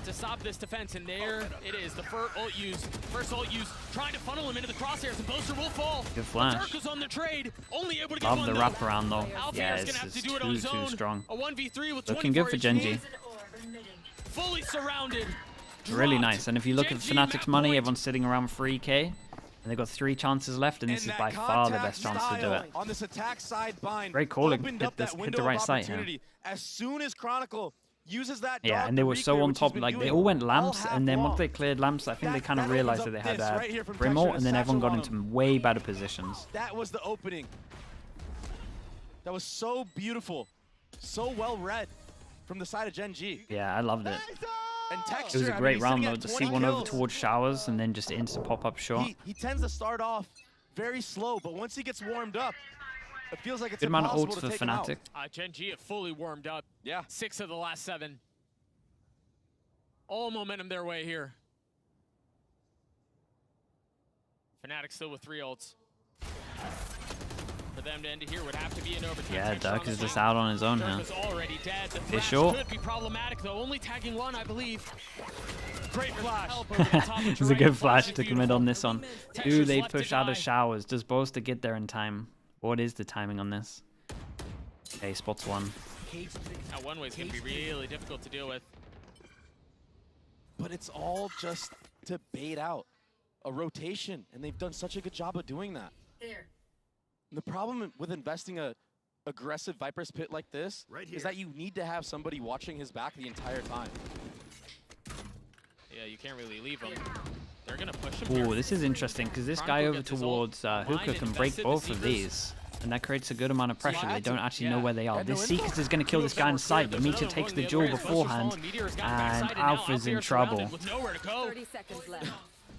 to stop this defense, and there it is. The first ult used, trying to funnel him into the crosshairs, and Boaster will fall. Good flash. Dirk is on the trade, only able to get Love one the though. wraparound though. Alfie Yeah, is this gonna have is to do it on his too own. strong. A 1v3 with Looking good for 24 GenG. HP. Fully surrounded. Really nice. And if you look at GenG Fnatic's map money, point. everyone's sitting around 3k. And they've got 3 chances left, and this is by far the best chance to do it. On this attack side bind, Great call. opened up that Hit window the right of site here. opportunity. As soon as Chronicle uses that Yeah, dog and they to were so reclear, on which he's top. been Like, they doing all went all lamps, half and then once long. they cleared lamps, I think they kind of that realized that opens they up had this right here from Brimble, Texture and then and everyone got Satchel on into way better positions. That was the opening. That was so beautiful, so well read from the side of GenG. Yeah, I loved it. And Texture, It was a I mean, great he's round sitting though at to see 20 one over kills. towards Showers and then just instant pop-up shot. He tends to start off very slow, but once he gets warmed up, it feels like it's Good amount of impossible ults to for take him out. Fnatic. GenG have fully warmed up. Yeah. 6 of the last 7. All momentum their way here. Fnatic still with 3 ults. For them to end it here would have to be an overtime. Yeah, Texture Dirk on the is just side. out on his own Dirk here. is already dead. The Fish flash short. could be problematic though. Only tagging 1, I believe. Great flash. Over the top of It was a Terrain. good Flash flash is to commit on this one. Do Texture's they left to push out die. of Showers? Does Boaster get there in time? What is the timing on this? Okay, spots 1. That one way is going to be really difficult to deal with. But it's all just to bait out a rotation, and they've done such a good job of doing that. There. The problem with investing a aggressive Viper's Pit like this is that you need to have somebody watching his back the entire time. Yeah, you can't really leave him. They're going to push him here. Ooh, this is interesting because this guy Chronicle over gets his towards ult. Hookah Mind can break invested, both the of Seekers. these. And that creates a good amount of pressure. They don't actually know where they are. Yeah, This no Seekers info. is going to kill this guy in sight, but There's Mita another takes one the the duel other way. First was beforehand, fallen, Meteor's got and backside, and now Alpha's in Alfie are surrounded trouble. with nowhere to go. 30 seconds left.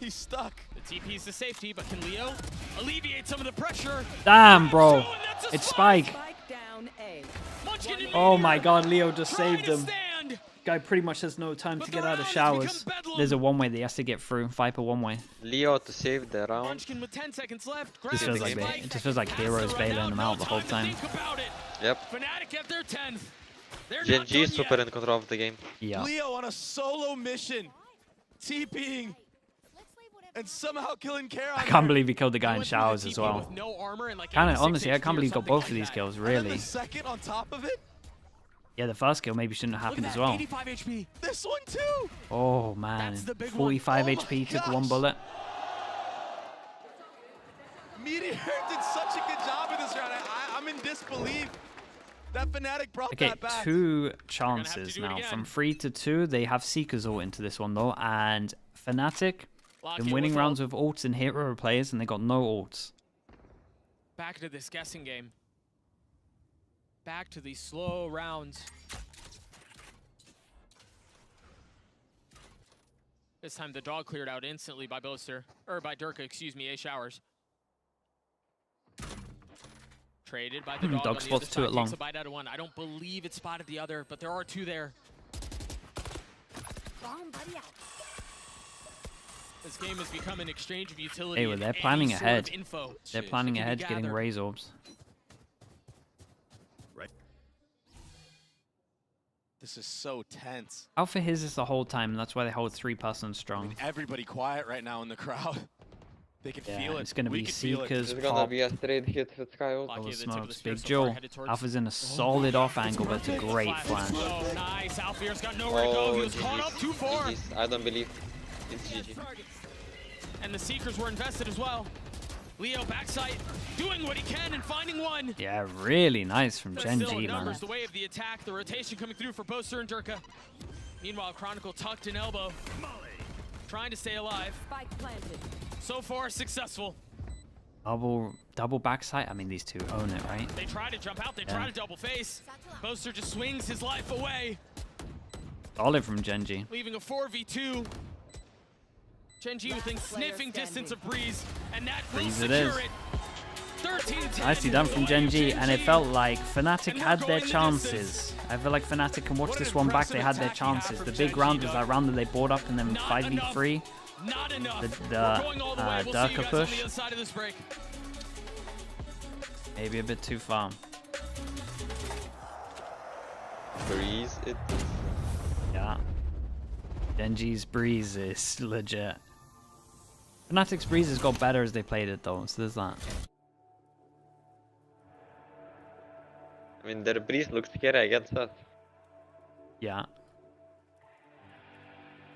He's stuck. The TP's the safety, but can Leo alleviate some of the pressure? Damn, bro. And that's a It's Spike. Spike down A. Munchkin and Oh Meteor my god, Leo just trying saved to him. stand. Guy pretty much has no time But to the get out of round has Showers. become bedlam. There's a one-way that he has to get through. Viper one-way. Leo to save the round. Munchkin with 10 seconds left. This feels like it just feels like Heroes bailing him out the whole time. Yep. Fnatic at their 10th. They're not GenG done is super yet. in control of the game. Yeah. Leo on a solo mission, TPing. and somehow killing Kara. I can't believe he killed the guy in showers as well. No armor and like Kind of, honestly, I can't believe he got both of these kills, And then really. the second on top of it. Yeah, the first kill maybe shouldn't have happened as well. 85 HP. This one too. Oh, man. That's the big 45 one. Oh HP, took my one gosh. bullet. Meteor did such a good job in this round. I'm in disbelief that Fnatic brought Okay, that back. 2 chances now. From 3 to 2, they have Seeker's ult into this one, though. And Fnatic been winning rounds with ults and hero players, and they got no ults. Back to this guessing game. Back to these slow rounds. This time the dog cleared out instantly by Boaster, or by Durka, excuse me, A Showers. Traded by the dog. Dog on the spots other 2 side, at long. takes a bite out of one. I don't believe it spotted the other, but there are 2 there. This game has become an exchange of utility. Hey, well, and they're any planning sort ahead. of info They're planning can be ahead, getting gathered. Raze orbs. Right. This is so tense. Alpha his is the whole time, and that's why they hold 3-person strong. Everybody quiet right now in the crowd. They can Yeah, feel it. it's going to We be can feel it. Seekers, It's gonna Pop, be a straight hit with Sky ult. Double Lucky the tip of Smokes, the spear Big so far, Joe. headed towards- Alpha's in a solid off angle, but it's a great flash. Oh, nice. Alfier's got nowhere to go. He was caught up 2-4. GG's. I don't believe it's GG. And the Seekers were invested as well. Leo backside, doing what he can and finding one. Yeah, really nice from But GenG, still, man. numbers the way of the attack. The rotation coming through for Boaster and Durka. Meanwhile, Chronicle tucked in elbow, trying to stay alive. Spike planted. So far, successful. Double backside. I mean, these two own it, right? They try to jump out. They try to double face. Boaster just swings his life away, Solid from GenG. leaving a 4v2. GenG within sniffing distance of Breeze, and that will Breeze it secure is. it. 13-10. Nicely done from GenG, and it felt like Fnatic And had we're their going the chances. I feel like Fnatic can watch this one back. They had their chances. The big round was that round that they bought up and then 5v3. Not enough. The We're going all the way. We'll see you Durka guys on push. the other side of this break. Maybe a bit too far. Breeze it. Yeah. GenG's Breeze is legit. Fnatic's Breeze has got better as they played it though, so there's that. I mean, their Breeze looks scary against us. Yeah.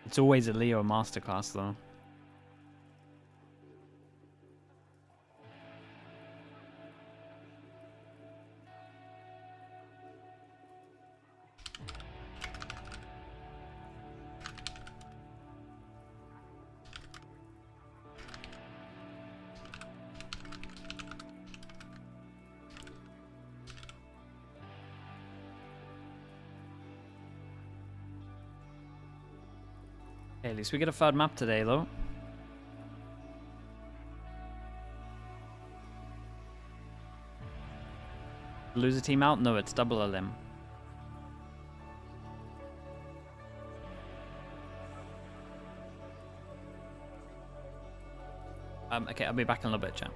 It's always a Leo masterclass though. Hey, at least we get a third map today, though. Lose a team out? No, it's double a limb. Okay, I'll be back in a little bit, chat.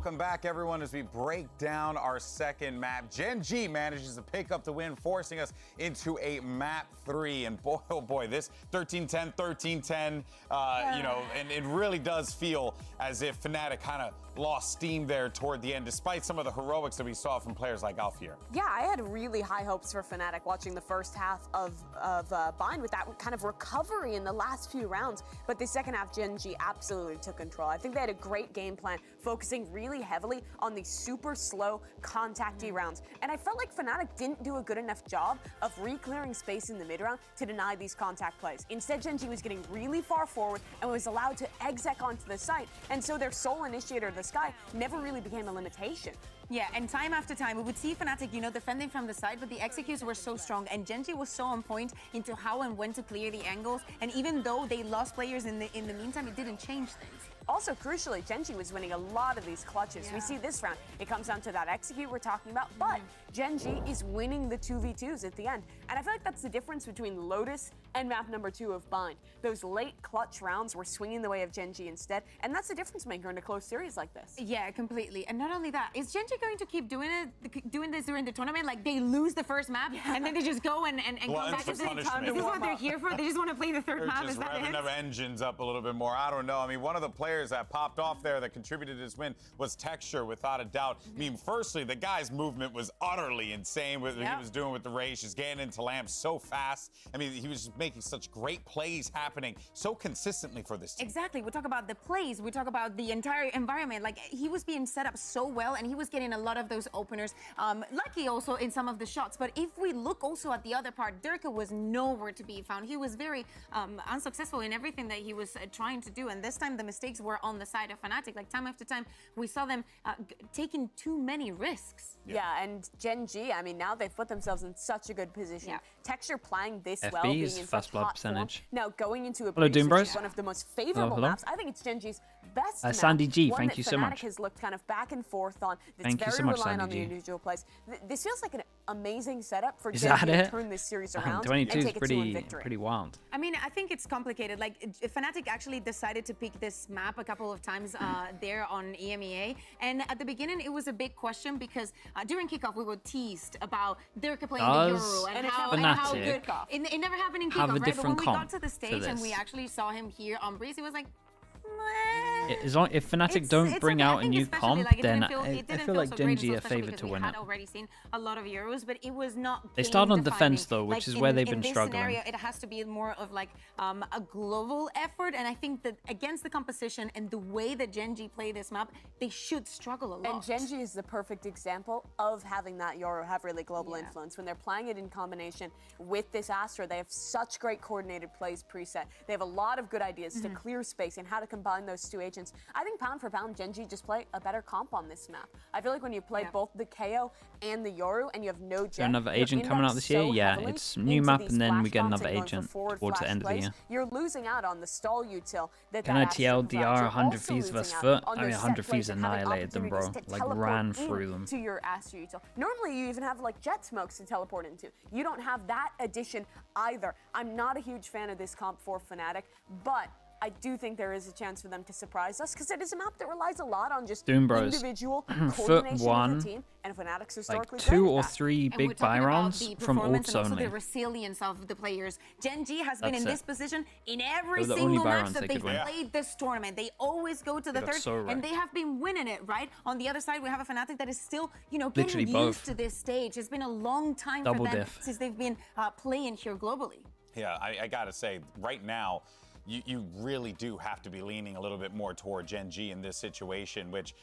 welcome back, everyone, as we break down our second map. GenG manages to pick up the win, forcing us into a map 3. And boy, oh boy, this 13-10, 13-10, you know, and it really does feel as if Fnatic kind of lost steam there toward the end, despite some of the heroics that we saw from players like Alf here. Yeah, I had really high hopes for Fnatic watching the first half of Bind with that kind of recovery in the last few rounds. But the second half, GenG absolutely took control. I think they had a great game plan, focusing really heavily on these super slow, contacty rounds. And I felt like Fnatic didn't do a good enough job of re-clearing space in the mid-round to deny these contact plays. Instead, GenG was getting really far forward and was allowed to exec onto the site. And so their sole initiator, the Sky, never really became a limitation. Yeah, and time after time, we would see Fnatic, you know, defending from the side, but the executes were so strong, and GenG was so on point into how and when to clear the angles. And even though they lost players in the meantime, it didn't change things. Also, crucially, GenG was winning a lot of these clutches. We see this round, it comes down to that execute we're talking about, but GenG is winning the 2v2s at the end. And I feel like that's the difference between Lotus and map number 2 of Bind. Those late clutch rounds were swinging the way of GenG instead, and that's the difference maker in a close series like this. Yeah, completely. And not only that, is GenG going to keep doing this during the tournament? Like, they lose the first map, and then they just go and come back and say, this is what they're here for? They just want to play the third map? Is that it? Revving up engines up a little bit more. I don't know. I mean, one of the players that popped off there that contributed to this win was Texture, without a doubt. I mean, firstly, the guy's movement was utterly insane with what he was doing with the Rage, just getting into lamps so fast. I mean, he was just making such great plays happening so consistently for this team. Exactly. We talk about the plays. We talk about the entire environment. Like, he was being set up so well, and he was getting a lot of those openers. Lucky also in some of the shots. But if we look also at the other part, Durka was nowhere to be found. He was very unsuccessful in everything that he was trying to do. And this time, the mistakes were on the side of Fnatic. Like, time after time, we saw them taking too many risks. Yeah, and GenG, I mean, now they've put themselves in such a good position. Yeah. Texture playing this FB well, being is in fast such blood hot form. percentage. Now going into a Hello, breach, Doom which Bros. is one of the most favorable Hello. maps. I think it's GenG's best map. Sandy G, one thank that you so Fnatic much. has looked kind of back and forth on. That's Thank you very so much, reliant Sandy on the G. individual plays. This feels like an amazing setup for Is GenG that to it? turn this series around and 22 is take it to a pretty victory. wild. I mean, I think it's complicated. Like, Fnatic actually decided to pick this map a couple of times there on EMEA. And at the beginning, it was a big question because during kickoff, we were teased about Durka playing the Euro and how good. It never happened in kickoff, right? But when we got to the stage and we actually saw him here on Breeze, it was like, As long, if Fnatic don't bring out a new comp, then I feel like GenG are favored to win it. We had already seen a lot of Euros, but it was not. They start on game-defining. defense though, which Like, is where they've in been this struggling. Scenario, it has to be more of like a global effort, and I think that against the composition and the way that GenG play this map, they should struggle a lot. And GenG is the perfect example of having that Euro have really global influence. When they're playing it in combination with this Astra, they have such great coordinated plays preset. They have a lot of good ideas to clear space and how to combine those two agents. I think pound for pound, GenG just play a better comp on this map. I feel like when you play both the KO and the Yoru and you have no Jet, Another agent coming out this year? Yeah, it's new map and then we get another agent towards the end of the year. You're losing out on the stall util that Can I Astra TL provides. DR You're 100 also Thieves vs losing out FUT? on I mean, those 100 set Thieves plays and having annihilated them, bro. opportunities to Like, teleport ran through them. to your Astra util. Normally, you even have like jet smokes to teleport into. You don't have that addition either. I'm not a huge fan of this comp for Fnatic, but I do think there is a chance for them to surprise us because it is a map that relies a lot on just Doom Bros. individual FUT coordination won, of the team, and Fnatic's historically like great 2 at or that. 3 And we're big talking buy about rounds the from performance ults and also only. the resilience of the players. GenG has been That's in this it. position in every They're the only single buy match rounds that they they've could win. played this tournament. They always go to the got third, so right. and they have been winning it, right? On the other side, we have a Fnatic that is still, you know, Literally getting used both. to this stage. It's been a long time Double for them diff. since they've been playing here globally. Yeah, I gotta say, right now, you really do have to be leaning a little bit more toward GenG in this situation, which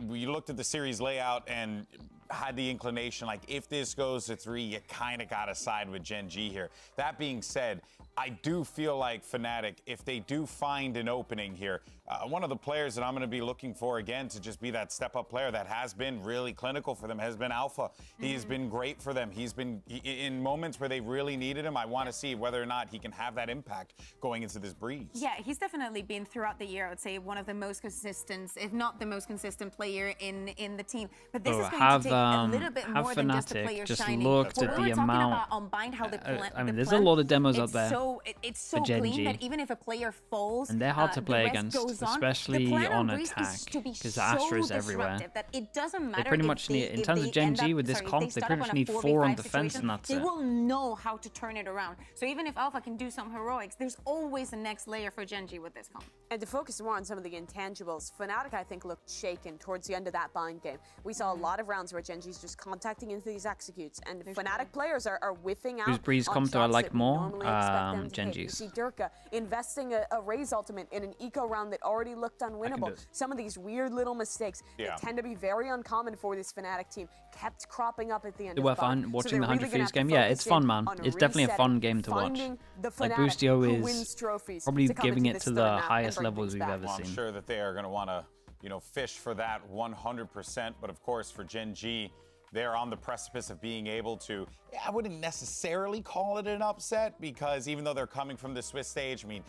we looked at the series layout and had the inclination, like, if this goes to 3, you kind of got to side with GenG here. That being said, I do feel like Fnatic, if they do find an opening here, one of the players that I'm going to be looking for again to just be that step-up player that has been really clinical for them has been Alpha. He has been great for them. He's been, in moments where they really needed him, I want to see whether or not he can have that impact going into this breeze. Yeah, he's definitely been throughout the year, I would say, one of the most consistent, if not the most consistent player in the team. But this is going to take a little bit more than just the player just shining. looked What at we the were talking amount. about on Bind, how I mean, there's a lot of demos out there. It's so for clean GenG. that even if a player falls, And they're hard to play the rest against. goes is on, especially the plan on Breeze attack, is to be because so Astra's everywhere. disruptive that it doesn't matter. They pretty much need, in terms of GenG with this comp, they pretty much need 4 on defense, and that's they it. will know how to turn it around. So even if Alpha can do some heroics, there's always a next layer for GenG with this comp. And to focus more on some of the intangibles, Fnatic, I think, looked shaken towards the end of that bind game. We saw a lot of rounds where GenG's just contacting into these executes, and Fnatic players are whiffing out. Whose Breeze on comp do I shots like that we more? normally expect them to hit. You GenG's. see Durka investing a Raze ultimate in an eco round that already looked unwinnable. Some of these weird little mistakes that tend to be very uncommon for this Fnatic team kept cropping up at the end of the Watching the 100 Thieves game, yeah, it's fun, man. It's definitely a fun game to watch. Like, Boostio is probably giving it to the highest levels we've ever seen. I'm sure that they are going to want to, you know, fish for that 100%. But of course, for GenG, they're on the precipice of being able to, I wouldn't necessarily call it an upset, because even though they're coming from the Swiss stage, I mean,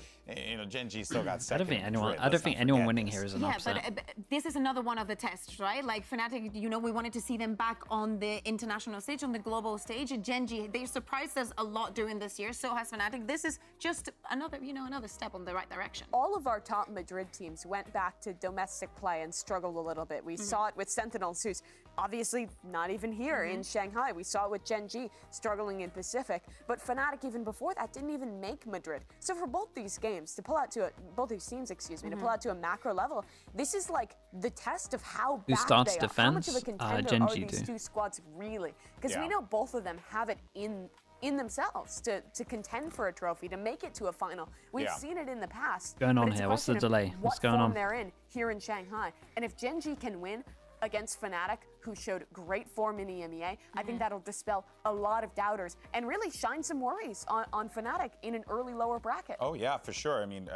you know, GenG still got second. I don't think anyone winning here is an upset. But this is another one of the tests, right? Like Fnatic, you know, we wanted to see them back on the international stage, on the global stage. GenG, they surprised us a lot during this year. So has Fnatic. This is just another, you know, another step on the right direction. All of our top Madrid teams went back to domestic play and struggled a little bit. We saw it with Sentinels, who's obviously not even here in Shanghai. We saw it with GenG struggling in Pacific. But Fnatic, even before that, didn't even make Madrid. So for both these games, to pull out to both these teams, excuse me, to pull out to a macro level, this is like the test of how bad starts they are. How much of a defense? contender are GenG these do. two squads really? Because we know both of them have it in themselves to contend for a trophy, to make it to a final. We've seen it in the past. Going on but it's a here? What's the question of delay? What's what going form on? they're in here in Shanghai. And if GenG can win against Fnatic, who showed great form in EMEA, I think that'll dispel a lot of doubters and really shine some worries on Fnatic in an early lower bracket. Oh yeah, for sure. I mean,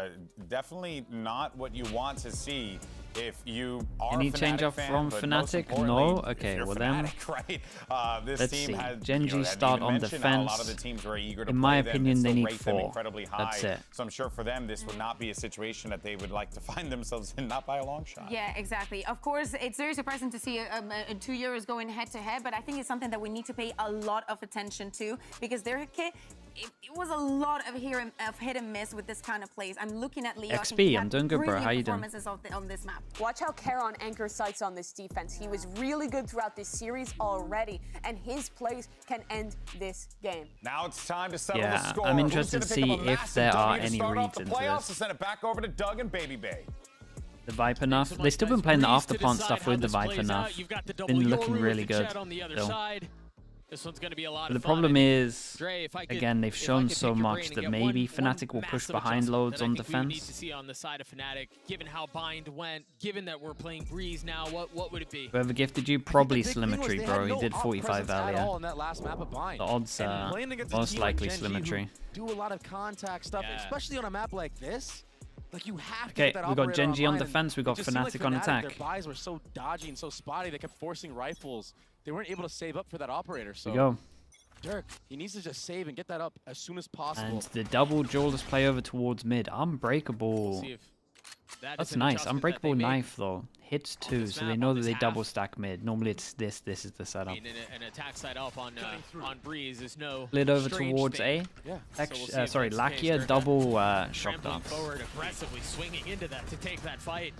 definitely not what you want to see if you are Any a Fnatic change up fan, from but most Fnatic? importantly, No? if Okay, you're well Fnatic, then, right? This let's team see. had, GenG you know, start on mentioned how a lot of defense. the teams were eager to In play my them opinion, and they still need rate them 4. incredibly high. That's it. So I'm sure for them, this would not be a situation that they would like to find themselves in, not by a long shot. Yeah, exactly. Of course, it's very surprising to see 2 Euros going head-to-head, but I think it's something that we need to pay a lot of attention to, because it was a lot of hit and miss with this kind of plays. I'm looking at Leo. XP, I'm doing good, bro. How you doing? Performances on this map. Watch how Karon anchors sights on this defense. He was really good throughout this series already, and his plays can end this game. Now it's time to settle the score. I'm interested Who's to gonna see pick up a if there massive are W to any start off reads the into playoffs this. and send it back over to Doug and Baby Bay. The Viper nerf. They've still been playing the afterplant stuff with the Viper nerf. Been looking really good. Still. This one's going to be a lot But of the fun. problem is, Dre, if I could- again, they've if I shown could so pick your much brain and that get maybe one Fnatic will push massive behind adjustment loads that I on think we would need to defense. see on the side of Fnatic, given how Bind went, given that we're playing Breeze now, what would it be? Whoever gifted you, probably Slimmetry, bro. He did 45 at earlier. all in that last map of Bind. The odds And are playing against a most team like likely GenG Slimmetry. who do a lot of contact stuff, especially on a map like this. Like, you have to Okay, get that we got operator GenG on online, defense, we and got it just seemed like Fnatic on attack. Their buys were so dodgy and so spotty, they kept forcing rifles. They weren't able to save up for that operator. So we go. Dirk, he needs to just save and get that up as soon as possible. And the double duelist play over towards mid. Unbreakable. See if that That's is an nice. adjustment that Unbreakable they made. knife though. Hits 2, so they know that they double stack mid. Normally it's this. This is the I setup. mean, an attack side up on Breeze is no Split over strange towards thing. A. Yeah. Sorry, Lakia double shock Trampling dance. forward, aggressively swinging into that to take that fight.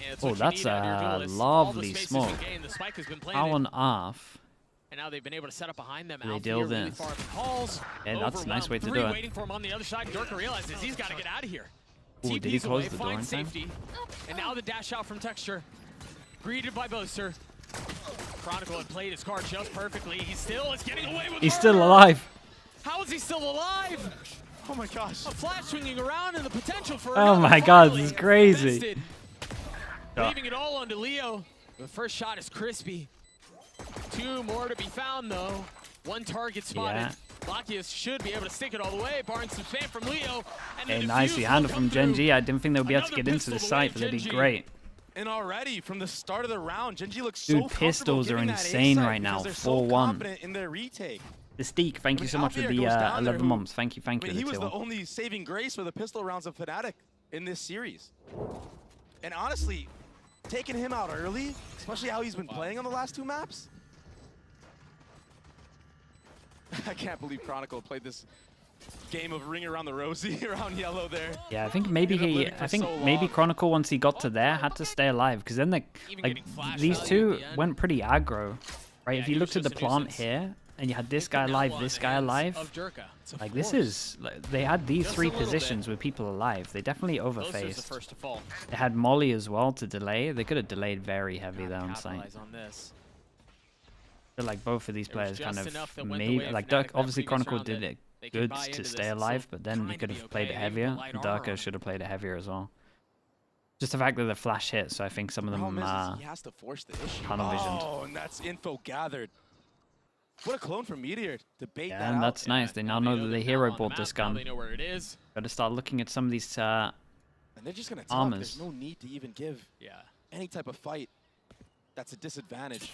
And it's Oh, what you that's need out of your a duelists. All the lovely spaces smoke. you gain, the spike has been How planted. on earth? And now they've been able to set up behind them. They Alpha deal here really this. far up the calls. Yeah, that's a nice way to Three do it. waiting for him on the other side. Durka realizes he's got to get out of here. Ooh, did he TP's close away, the door finds in time? safety. And now the dash out from Texture. Greeted by Boaster. Chronicle had played his card just perfectly. He still is getting away with He's murder. still alive. How is he still alive? Oh my gosh. A flash swinging around and the potential for Oh my god, this is crazy. invested. Leaving it all onto Leo. The first shot is crispy. 2 more to be found though. 1 target spotted. Yeah. Lakius should be able to stick it all the way. Barring some spam from Leo. And Okay, the nicely defuse will handled come from through. GenG. I didn't think they would be able to Another get into the pistol away site, but they did GenG. great. And already from the start of the round, GenG looks Dude, so pistols are comfortable giving that insane A-side right now. because they're so 4-1. confident in their retake. Mystique, thank you so much for Alvier the goes down there 11 who- months. Thank you I for mean, the he was the tier. only saving grace for the pistol rounds of Fnatic in this series. And honestly, taking him out early, especially how he's been playing on the last 2 maps. I can't believe Chronicle played this game of ring around the rosy around yellow there. Yeah, I think maybe maybe Chronicle once he got to there had to stay alive because then like these two went pretty aggro, right? If you looked at the plant here and you had this guy alive, like this is they had these three positions with people alive. They definitely overfaced. They had Molly as well to delay. They could have delayed very heavy there on site. I feel like both of these players kind of made like Dirk. Obviously, Chronicle did it good to stay alive, but then he could have played it heavier. Darko should have played it heavier as well. Just the fact that the flash hit, so I think some of them he has to force the issue. Tunnel visioned. Oh, and that's info gathered. What a clone from Meteor to bait that and that's nice. They now know that the hero bought this gun. They know where it is. Got to start looking at some of these and they're just gonna tell armors. There's no need to even give any type of fight. That's a disadvantage.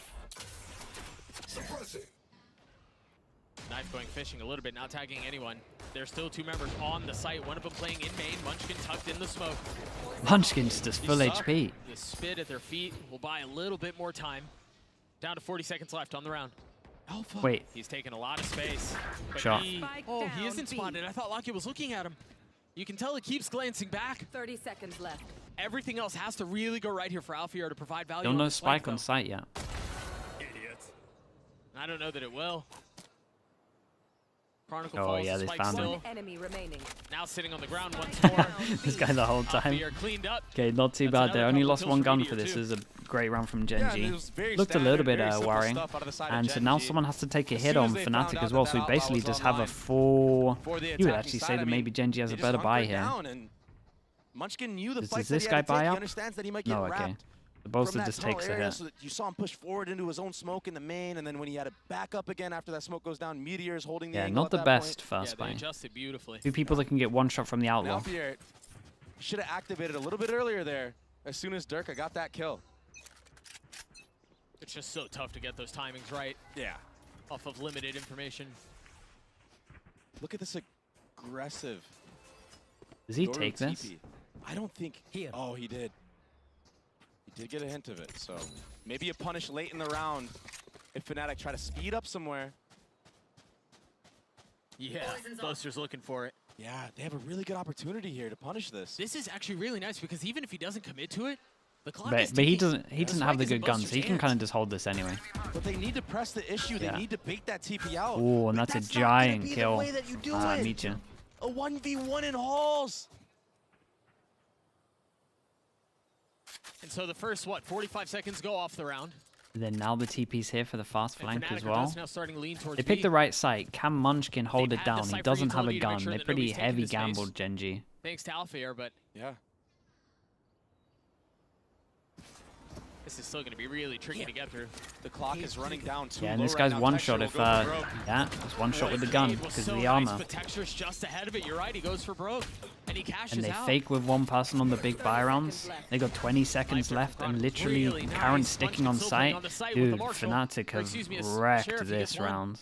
Knife going fishing a little bit, not tagging anyone. There's still two members on the site. One of them playing in main. Munchkin tucked in the smoke. Munchkin's just full HP. The spit at their feet will buy a little bit more time. Down to 40 seconds left on the round. Alpha. Wait. He's taking a lot of space. But Shot. he isn't spotted. I thought Lockett was looking at him. You can tell he keeps glancing back. 30 seconds left. Everything else has to really go right here for Alfio to provide value. Don't know spike on site yet. I don't know that it will. Chronicle oh falls, yeah, they spike found still. him. Enemy remaining. Now sitting on the ground once more. This guy the whole time. Cleaned up. Okay, not too bad. They only lost one gun for this. This is a great round from GenG. Looked a little bit worrying. And so now someone has to take a hit on Fnatic as well. So we basically just have a 4. You would actually say that maybe GenG has a better buy here. Munchkin knew the Does this guy buy He up? understands that he might get No, okay. wrapped. The Bolster just takes a hit. So that you saw him push forward into his own smoke in the main, and then when he had to back up again after that smoke goes down, Meteor's holding the angle not at the that best point. first buy. Adjusted beautifully. Two people that can get one shot from the outlaw. Alfio should have activated a little bit earlier there. As soon as Durka got that kill. It's just so tough to get those timings right. Yeah. Off of limited information. Look at this aggressive. Does he Yoru take this? TP. I don't think. Oh, he did. He did get a hint of it, so maybe a punish late in the round if Fnatic try to speed up somewhere. Yeah, Boaster's looking for it. Yeah, they have a really good opportunity here to punish this. This is actually really nice because even if he doesn't commit to it, the clock But is he ticking. doesn't have the good guns. He can kind of just hold this anyway. But they need to press the issue. They need to bait that TP out. Oh, and that's a giant kill. Meet you. A 1v1 in halls. And so the first, 45 seconds go off the round. And then now the TP's here for the fast flank as well. Now starting to lean towards They picked B. the right site. Can Munchkin hold it down? He Cypher doesn't have a utility to make gun. sure They that pretty nobody's taking heavy his face. gambled GenG. Thanks to Alfio, but yeah. This is still going to be really tricky to get through. The clock is running down too Yeah, and low this right guy's now. one Texture shot will if go for broke. yeah, it's one shot with the gun because of the armor. But Texture's just ahead of it. You're right. He goes for broke, and he cashes And they out. fake with one person on the big buy rounds. They got 20 seconds left and literally Really Karen nice. sticking on Munchkin still playing site. on the site with Dude, the Marshall. Fnatic Or excuse me, have a wrecked Sheriff, he this gets one. round. The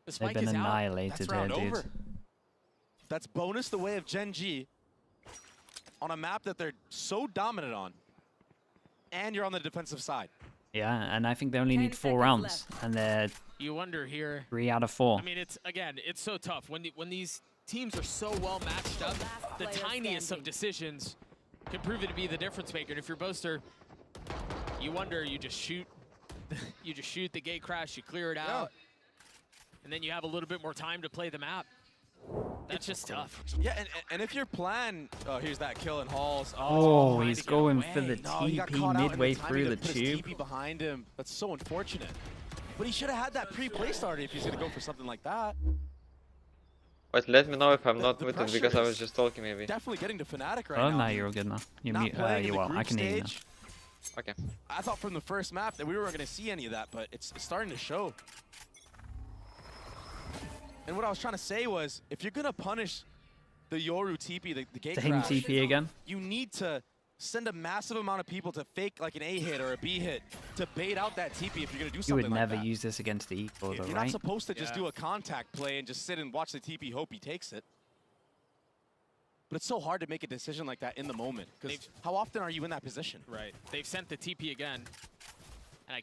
They've spike been is out. annihilated That's here, round dude. over. That's bonus the way of GenG on a map that they're so dominant on. And you're on the defensive side. Yeah, and I think they only need 4 rounds, and they're You wonder here. 3 out of 4. I mean, it's so tough when these teams are so well matched up. The tiniest of decisions can prove it to be the difference maker. And if you're Boaster, you wonder. You just shoot. You just shoot the gate crash. You clear it out, and then you have a little bit more time to play the map. That's just tough. Yeah, and if your plan, oh, here's that kill in halls. Oh, he's going for the No, he got TP caught out in midway the timing through to the put his tube. TP behind him. That's so unfortunate. But he should have had that pre-play started if he's gonna go for something like that. Wait, let me know if I'm not The muted pressure because I is was just talking maybe. Definitely getting to Fnatic right Oh, now. no, you're all good now. You Not mute, playing in you the are. I group can hear you now. stage. Okay. I thought from the first map that we weren't going to see any of that, but it's starting to show. And what I was trying to say was, if you're going to punish the Yoru TP, the gate Same crash, TP again. you need to send a massive amount of people to fake like an A hit or a B hit to bait out that TP if you're going to do You something would like never that. use this against the equal, though, You're right? not supposed to just do a contact play and just sit and watch the TP, hope he takes it. But it's so hard to make a decision like that in the moment, because how often are you in that position? Right. They've sent the TP again, and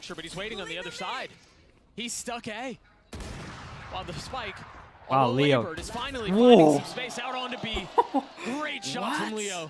Texture, but he's waiting on the other side. He's stuck A. While the spike, Wow, Leo. Labird is finally finding some space out onto B. Great shot from Leo.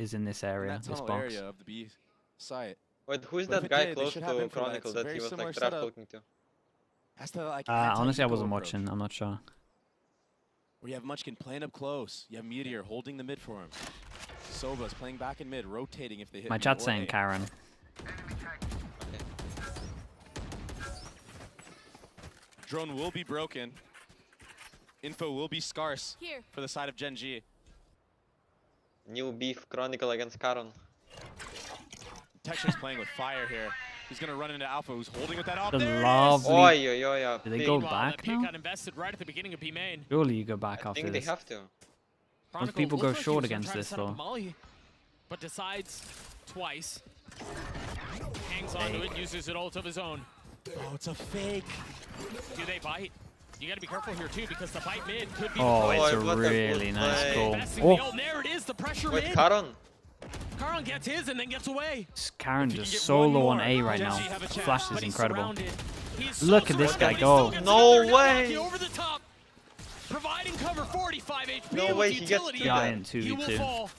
is in this area, that this tunnel box. area of the B site. Wait, who's But if that it guy did, they close should have to info that Chronicle it's a that he very was similar like trash setup. talking to? Has to like Honestly, I anti-eco wasn't approach. watching. I'm not sure. where you have Munchkin playing up close. You have Meteor holding the mid for him. Sova's playing back in mid, rotating if they hit. My chat's saying Karen. Drone will be broken. Info will be scarce Here. for the side of GenG. New beef Chronicle against Karon. Texture's playing with fire here. He's gonna run into Alpha, who's holding with that op. The There lovely. it is. Do they go Meanwhile, back that pick now? got invested right at the beginning of B main. Surely you go back I after think this. they have to. Most people go looks like he short was gonna against try to this set up a though. Molly, but decides twice. Hangs on to it, uses an ult of his own. Oh, it's a fake. Do they bite? You gotta be careful here too, because the bite mid could be Oh, the it's a what a really good nice play. goal. Investing the Oh, ult. There it is, the pressure Wait, mid. Karon. Karon gets his and then gets away. Karen If you just can get solo one on A more, right now. GenG have a chance, Flash but is he's incredible. surrounded. He's Look so at this guy surrounded, go. but he still gets No another. Now way. Lucky over the top, providing cover 45 HP No with way, he gets utility. to Giant He will 2v2. fall.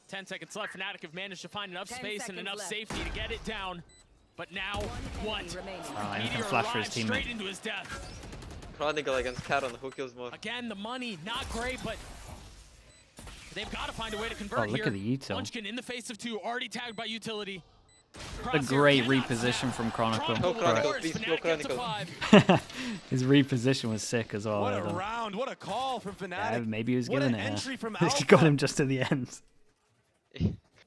10 seconds left. Fnatic have managed to find enough space and enough safety to get it down. But now, what? And he can Meteor flash for his arrives straight teammate. into his death. Chronicle against Karon. Who kills more? Again, the money, not great, but they've got to find a way to convert Oh, look here. at the util. Munchkin in the face of two, already tagged by utility. A great reposition from Chronicle. Go Chronicle, Correct. please go Fnatic gets to Chronicle. 5. His reposition was sick as well. What a though. round, what a call from Yeah, Fnatic. maybe he was What giving an it. entry from He Alpha. got him just to the end.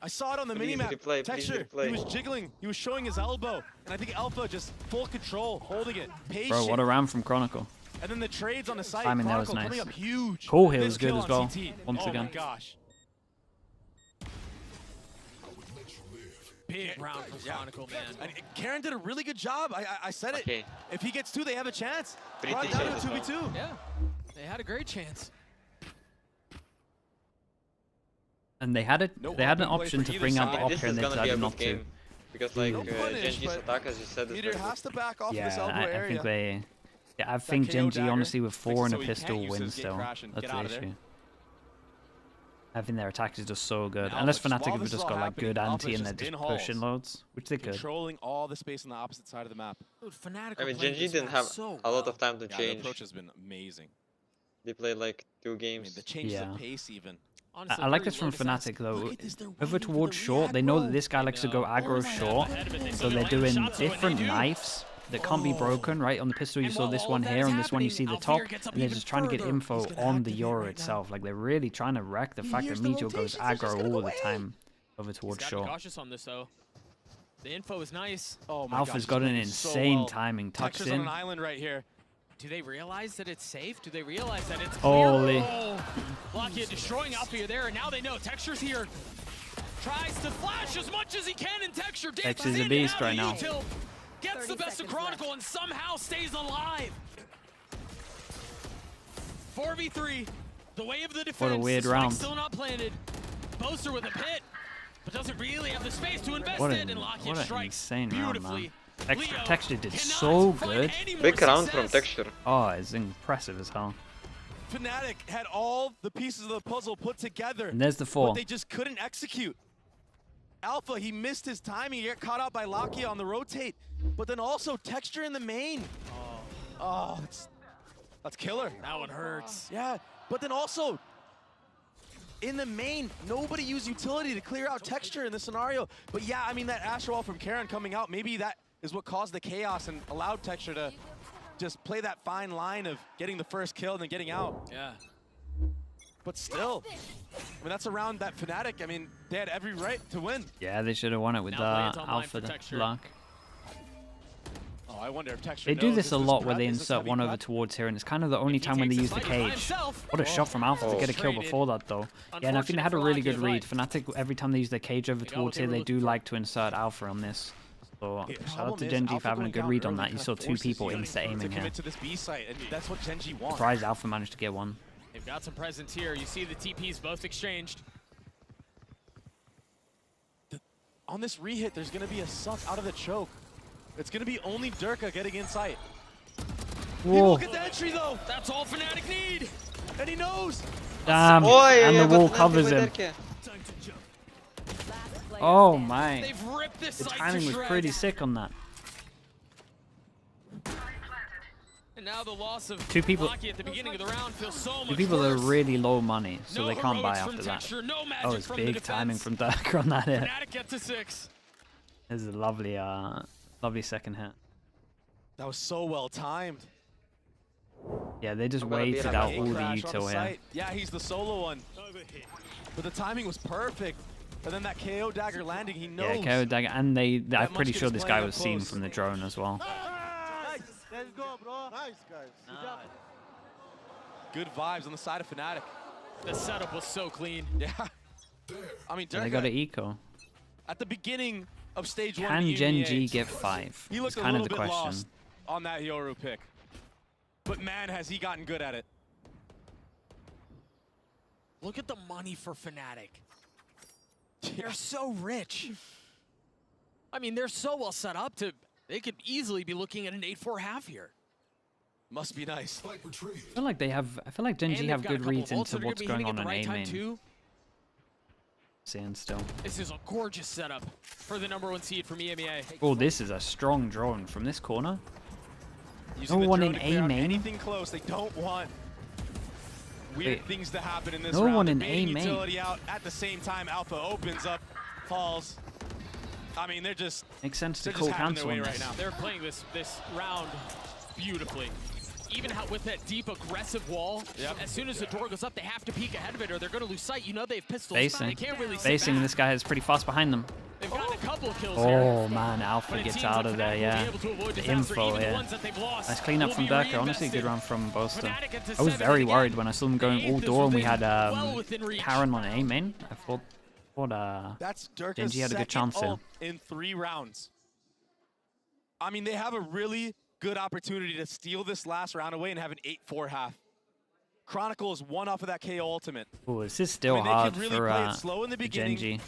I saw it on the Please minimap. replay, please Texture, replay. he was jiggling, he was showing his elbow, and I think Alpha just full control, holding it, patient. Bro, what a round from Chronicle. And then the trades on the site, Timing there was Chronicle coming nice. up huge. Cool here This was good kill as on well, CT. once Oh again. my gosh. Big round from Chronicle, man. And Karen did a really good job. I said it. Okay. If he gets two, they have a chance. Pretty Brought it down to a decent as 2v2. Yeah, they had a great chance. And they had an No option play to for bring either up side. the This Opker is and they gonna be a decided good not to. game. Because like No punish, GenG's but attack, as you said, is Meteor very has good. to back off of this Yeah, elbow I area. think they. Yeah, I think KO GenG dagger honestly with 4 and so a he pistol can't use wins his gate still. crash and That's get the out of there. issue. I think their attack is just so good. Now, Unless but Fnatic while have this is just all got like happening, good Alpha's anti and they're just just in halls, pushing loads, which they could. Controlling all the space on the opposite side of the map. Dude, Fnatic I mean, playing GenG this didn't map have so a lot well. of time to Yeah, the change. approach has been amazing. They played like 2 I mean, games. the changes Yeah. of pace even. Honestly, I like very this from Lotus-esque. Fnatic though. Look at this, they're Over waiting for towards the short, they know that react this guy likes to go aggro short, so they're doing different knives that can't be broken, right? On the pistol you And saw while this all one of that here, is on this one you happening, see the top, Alfir gets up and they're even just trying to get further. info He's gonna on the activate Euro right now. itself. Like they're really trying to wreck the fact that hears the Meteor goes rotations, he's just aggro gonna all go the in. time over He's towards got to be short. cautious on this though. The info is nice. Oh my Alpha's gosh, got he's an playing so insane well. timing, tucks Texture's on in. an island right here. Do they realize that it's safe? Do they realize that it's Holy. clear? Oh, Lockheed destroying Alfia there, and now they know Texture's here. Tries to flash as much as he can, and Texture dances Texture's a in beast and out right now. of util, gets the best of Chronicle and somehow stays alive. 4v3, the way of the defense. What a weird The spike's round. Still not planted. Boaster with a pit, but doesn't really have the space to invest What in, an and Lockheed strikes insane round, beautifully. man. Leo Texture did cannot so find good. any more Big round success. from Texture. Oh, it's impressive as hell. Fnatic had all the pieces of the puzzle put together. And there's the 4. But they just couldn't execute. Alpha, he missed his timing. He got caught out by Lakia on the rotate. But then also Texture in the main. Oh, that's killer. That one hurts. Yeah, but then also in the main, nobody used utility to clear out Texture in this scenario. But yeah, I mean, that Astro Wall from Karen coming out, maybe that is what caused the chaos and allowed Texture to just play that fine line of getting the first kill and then getting out. Yeah. But still, I mean, that's a round that Fnatic, I mean, they had every right to win. Yeah, they should have won it with Now play it online for Alpha Texture. luck. Oh, I wonder if Texture They do knows, this is a lot where prep? they Is this insert heavy one over prep? towards here, and it's kind of the only time when they use the cage. What a shot from Alpha to get a kill before that, though. Yeah, and I think they had a really good read. Fnatic, every time they use their cage over towards here, they do like to insert Alpha on this. So shout out to GenG for having a good read on that. You saw 2 people insta-aiming to here. commit to this B site, and that's what GenG wants. Surprised Alpha managed to get one. They've got some presence here. You see the TPs both exchanged. On this re-hit, there's going to be a suck out of the choke. It's going to be only Durka getting in sight. Whoa. Look at the entry, though. That's all Fnatic need. And he knows. Damn, and the wall covers him. Time to jump. Oh my. They've ripped this The site timing to was shreds. pretty sick on that. And And now the loss of Two people. Lucky at the beginning of the round feels so much Two people are worse. really low money, so No they can't buy heroics after from that. Texture, no magic Oh, it's from the big timing defense. from Darker on that hit. Fnatic gets to 6. This is a lovely, lovely second hit. That was so well timed. Yeah, they just I'm gonna be waited like out a all the crash on util here. site. Yeah, he's the solo one. But the timing was perfect. And then that KO dagger landing, he knows. Yeah, KO dagger, and I'm That pretty much sure gets this guy playing was up seen close. from the drone as well. Let's go, bro. Nice, guys. Good vibes on the side of Fnatic. The setup was so clean. Yeah. I mean, And they Durka, got an eco. at the beginning of stage 1 Can of the GenG EMEA, get 5? he It's looked a kind of little the bit question. lost on that Yoru pick. But man, has he gotten good at it. Look at the money for Fnatic. They're so rich. I mean, they're so well set up to. They could easily be looking at an 8-4 half here. Must be nice. I feel like GenG And have they've got a good couple reads volts into that are what's gonna be going hitting on at in the right A time main. too. Seeing still. This is a gorgeous setup for the #1 seed from EMEA. Oh, this is a strong drone from this corner. Using No the one drone in to clear A out main. Anything close, they don't want weird Wait. things to happen in this No round. one They're in baiting A main. utility out at the same time. Alpha opens up, falls. I mean, they're just Makes sense to they're call just having cancel their on way this. right now. They're playing this round beautifully. Even how with that deep aggressive wall, as soon as the door goes up, they have to peek ahead of it or they're going to lose sight. You know they've pistols. Facing. They can't really sit Facing, back. this guy is pretty fast behind them. They've gotten a couple of kills here. Oh man, Alpha But it gets seems out like of there, Fnatic will yeah. be able to avoid The disaster. info, Even the yeah. ones that they've lost Nice cleanup will from be Darker. Honestly, good reinvested. run from Boaster. Fnatic get to I was 7 very again. worried when I saw them going all Eighth is door and we within- had well within reach. Karen on A main. I thought That's Durka's GenG had a good second chance here. ult in 3 rounds. I mean, they have a really good opportunity to steal this last round away and have an 8-4 half. Chronicle is 1 off of that KO ultimate. Oh, this is still I mean, they hard could really for play it slow in the beginning. GenG.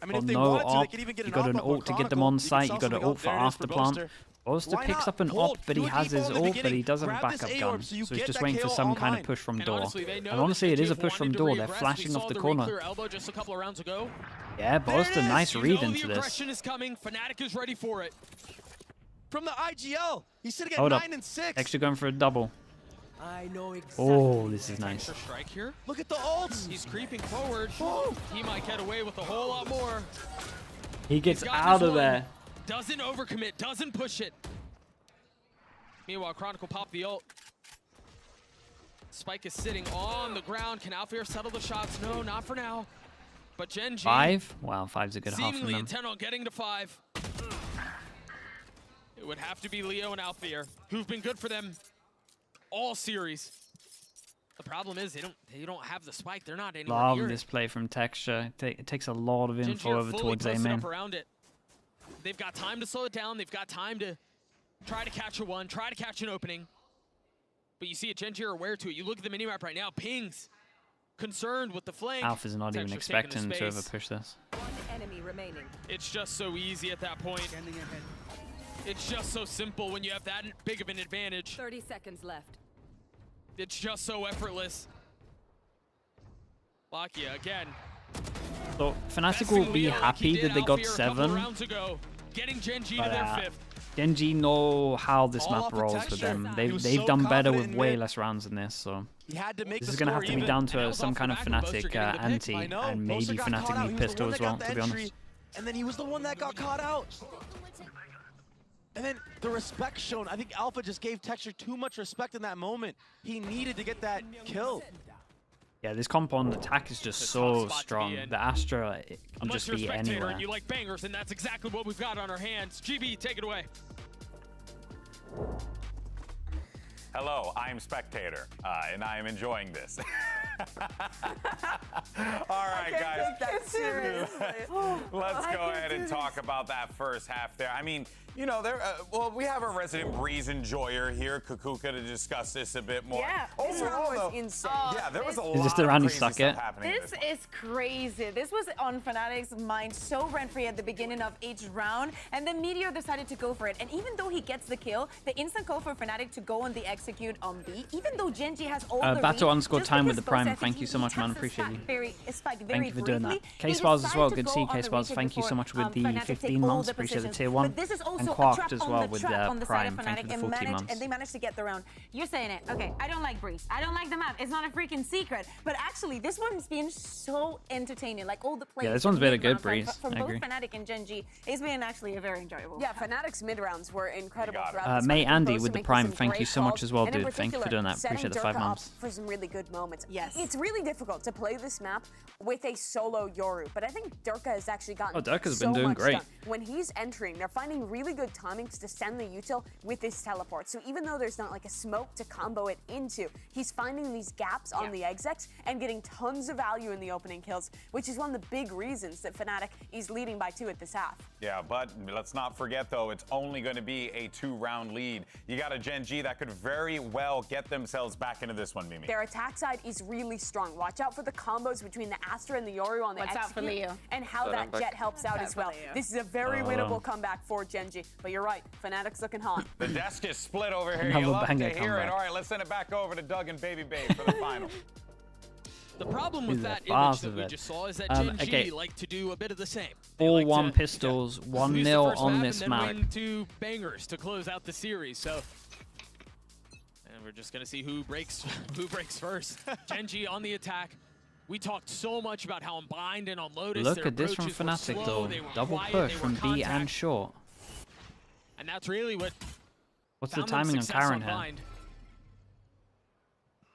I mean, Well, if they no wanted to, they ult. could even get You an got an op up on ult to get them Chronicle. on You site. can You sell got an something ult up. for There it is after plant. Boaster. Boaster Why picks not? up an Hold. op, but he Do a has deep his ult in the ult, but he beginning. doesn't have a Grab this backup A gun. orb so you So he's get just that waiting for KO some kind online. of push from And door. honestly, they know And honestly, it that is a GenG push from wanted to door. They're regress. flashing We off saw the the corner. re-clear elbow just a couple of rounds ago. Yeah, Boaster, nice You read know into the this. aggression is coming. Fnatic is ready for it. From the IGL, he's sitting at Hold up. 9 and 6. Extra going for a double. I know exactly. Oh, this is nice. Extra strike here. Look at the ults. He's creeping forward. He might get away with a whole lot more. He gets He's gotten out his of one. there. Doesn't overcommit. Doesn't push it. Meanwhile, Chronicle popped the ult. Spike is sitting on the ground. Can Alfear settle the shots? No, not for now. But GenG 5? Wow, 5's a good half from seemingly them. intent on getting to 5. It would have to be Leo and Alfear, who've been good for them all series. The problem is they don't have the spike. They're not anywhere Love near this it. play from Texture. It takes a lot of GenG info are over fully towards A posted main. up around it. They've got time to slow it down. They've got time to try to catch a one, try to catch an opening. But you see it, GenG are aware to it. You look at the minimap right now, pings. Concerned with the flank. Alpha's not even Texture's taking expecting the to space. overpush this. Enemy remaining. It's just so easy at that point. It's just so simple when you have that big of an advantage. 30 seconds left. It's just so effortless. Lakia again. So Fnatic will be Leo like he happy did that they got Alfear a couple 7. rounds ago, getting GenG But, to their 5th. GenG know how this All map off the rolls with texture. them. He They've was they've so done better confident with in way mid. less rounds than this. So He had to make this the is gonna have score to be even. down And that to was some off the kind of back of Boaster Fnatic getting the pick. anti, I know. and maybe Boaster got caught Fnatic out. need He was the pistol one as that well. got the To be entry, honest. And then he was the one that got caught out. And then the respect shown. I think Alpha just gave Texture too much respect in that moment. He needed to get that kill. Yeah, this compound attack is just so spot to be strong. in. The Astra it can Unless just you're a be spectator anywhere. and you like bangers, and that's exactly what we've got on our hands. GB, take it away. Hello, I'm Spectator, and I am enjoying this. All right, guys. Let's go ahead and talk about that first half there. I mean, you know, well, we have a resident Breeze enjoyer here, Kukuka, to discuss this a bit more. Yeah, this Overall, round was though, insane. yeah, there was a Is lot this the of round he crazy suck stuff at? happening. in This this one. is crazy. This was on Fnatic's mind so rent-free at the beginning of each round, and then Meteor decided to go for it. And even though he gets the kill, the instant call for Fnatic to go on the execute on B, even though GenG has all the Battle read, underscore just time because with the Boaster, prime. I think Thank you so much, man. taps the Appreciate you. spike very Thank you for doing that. briefly. He K-Spars as well. decided Good to to see you, go on the K-Spars. retake Thank you so before, much with the Fnatic take 15 all months. the Appreciate the positions. tier 1. But this is also Quarked as well with Prime. Thank you for the 40 months. And they managed to get their own. You're saying it. Okay, I don't like Breeze. I don't like the map. It's not a freaking secret. But actually, this one's been so entertaining. Like all the plays. Yeah, this one's been a good Breeze. From both Fnatic and GenG, it's been actually a very enjoyable. Yeah, Fnatic's mid rounds were incredible throughout this May one. Andy Post with the making Prime. some Thank you great so much calls, as well, and in dude. Thank you for particular, doing that. setting Appreciate the Durka 5 up months. for some really good moments. Yes. It's really difficult to play this map with a solo Yoru, but I think Durka has actually gotten Durka's so been doing much great. done. When he's entering, they're finding really good timings to send the util with his teleport. So even though there's not like a smoke to combo it into, he's finding these gaps on the execs and getting tons of value in the opening kills, which is one of the big reasons that Fnatic is leading by 2 at this half. Yeah, but let's not forget, though, it's only going to be a 2-round lead. You got a GenG that could very well get themselves back into this one, Mimi. Their attack side is really strong. Watch out for the combos between the Astra and the Yoru on the Watch out for execute, Leo. and how that Jet helps out as well. This is a very winnable comeback for GenG. But you're right, Fnatic's looking hot. The desk is split over here. Another You love to banger hear it. comeback. All right, let's send it back over to Doug and Baby Babe for the final. The problem with that image that we just saw is that GenG like to do a bit of the same. All one pistols, 1-0 on this map. And then win 2 bangers to close out the series. So, and we're just gonna see who breaks first. GenG on the attack. We talked so much about how unbind and on Lotus. Look at this from Fnatic though. Double push from B and short. And that's really what. What's the timing on Karen here?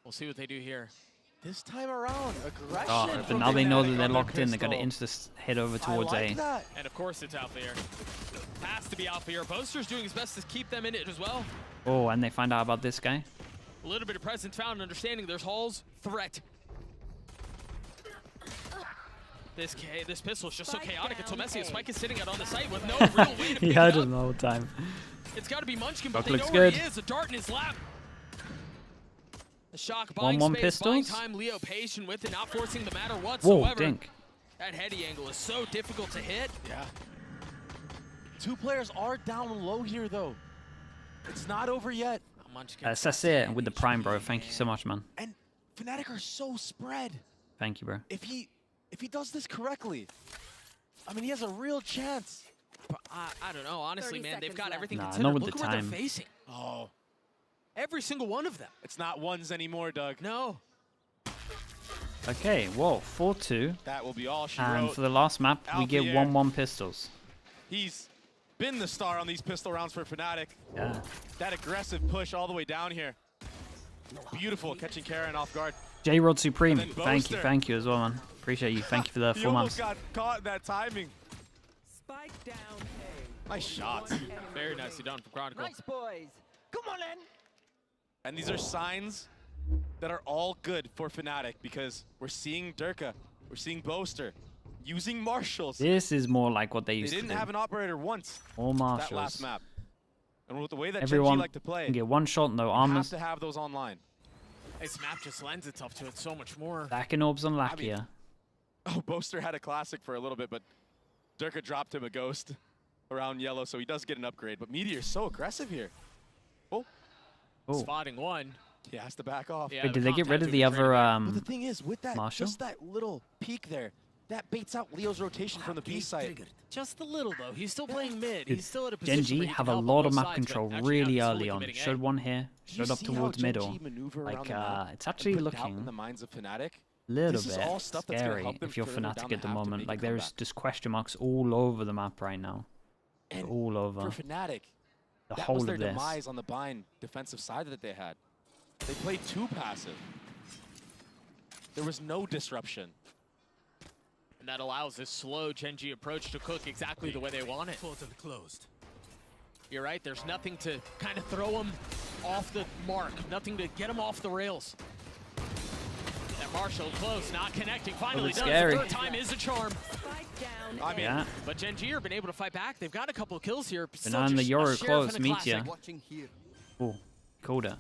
We'll see what they do here. This time around, aggression. Oh, but now they know that they're locked in. They're gonna insta head over towards A. And of course it's Alpha here. Has to be Alpha here. Boaster's doing his best to keep them in it as well. Oh, and they find out about this guy. A little bit of presence found, understanding there's Hall's threat. This pistol is just so chaotic until Messi. Spike is sitting out on the site with no real way to He pick had it up. him the whole time. It's got to be Munchkin, but Buck they know looks where good. he is. A dart in his lap. The shock 1-1 buying space, buying pistols. time. Leo patient with it, not forcing the matter whatsoever. Whoa, dink. That heady angle is so difficult to hit. Yeah. 2 players are down low here, though. It's not over yet. Sasir with the Prime, bro. Thank you so much, man. And Fnatic are so spread. Thank you, bro. If he does this correctly, I mean, he has a real chance. But I don't know. Honestly, man, they've got everything Nah, considered. not with Look the where time. they're facing. Oh. Every single one of them. It's not ones anymore, Doug. No. Okay, whoa, 4-2. That will be all she And wrote. for the last map, we get Alfier. 1-1 pistols. He's been the star on these pistol rounds for Fnatic. Yeah. That aggressive push all the way down here. Beautiful, catching Karen off guard. J-Rod Supreme, And then thank you as well, man. Appreciate you. Thank you for the He 4 almost months. got caught in that timing. Nice shots. Very nicely done from Chronicle. Nice boys. Come on in. And these are signs that are all good for Fnatic because we're seeing Durka, we're seeing Boaster, using Marshals. This is more like what they They used to didn't do. have an operator once. All That marshals. last map. And with the way that Everyone GenG like to play, can get one shot, no you have armors. to have those online. This map just lends itself to it so much more. Stacking orbs on Lakia. Oh, Boaster had a classic for a little bit, but Durka dropped him a ghost around yellow, so he does get an upgrade. But Meteor's so aggressive here. Oh. Spotting one. He has to back off. Yeah, Wait, did they get rid of the other But the thing is, with that, Marshall? just that little peek there, that baits out Leo's rotation from the B side. Just a little, though. He's still playing mid. Dude, He's still at a position GenG where he have can a help lot on of both map sides, control but actually really now he's early fully on. committing A. Showed one here, Do you showed up see how towards middle. GenG maneuver around Like, the map it's and actually put doubt in looking the minds of Fnatic? a little This is bit all stuff that's gonna scary help them if you're further down Fnatic the at the half to moment. make a Like, there's comeback. just question marks all over the map right now. And all over. For Fnatic, The that whole was of their this. demise on the bind defensive side that they had. They played too passive. There was no disruption. And that allows this slow GenG approach to cook exactly the way they want it. Totally closed. You're right, there's nothing to kind of throw them off the mark, nothing to get them off the rails. That Marshall close, not connecting, finally does. scary. The third time is a charm. I mean, Yeah. But GenG have been able to fight back. They've got a couple of kills here. And on the Euro close, Meteor. Meteor. Oh, Coda.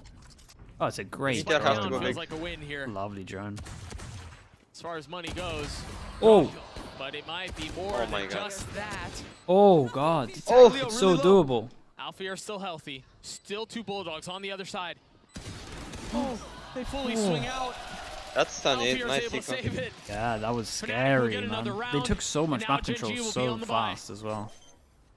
Oh, it's a great Meteor has to drone. go Feels big. like a win here. Lovely drone. As far as money goes. Oh. But it might be more Oh my than God. just that. Oh, God. Oh. It's so doable. Alfier still healthy. Still 2 Bulldogs on the other side. Oh, they fully swing out. That's stunning. Alfier's Nice able to sequence. save it. Yeah, that was Fnatic will scary, get man. another They round, took so much and now map control GenG will be so on the bye. fast as well.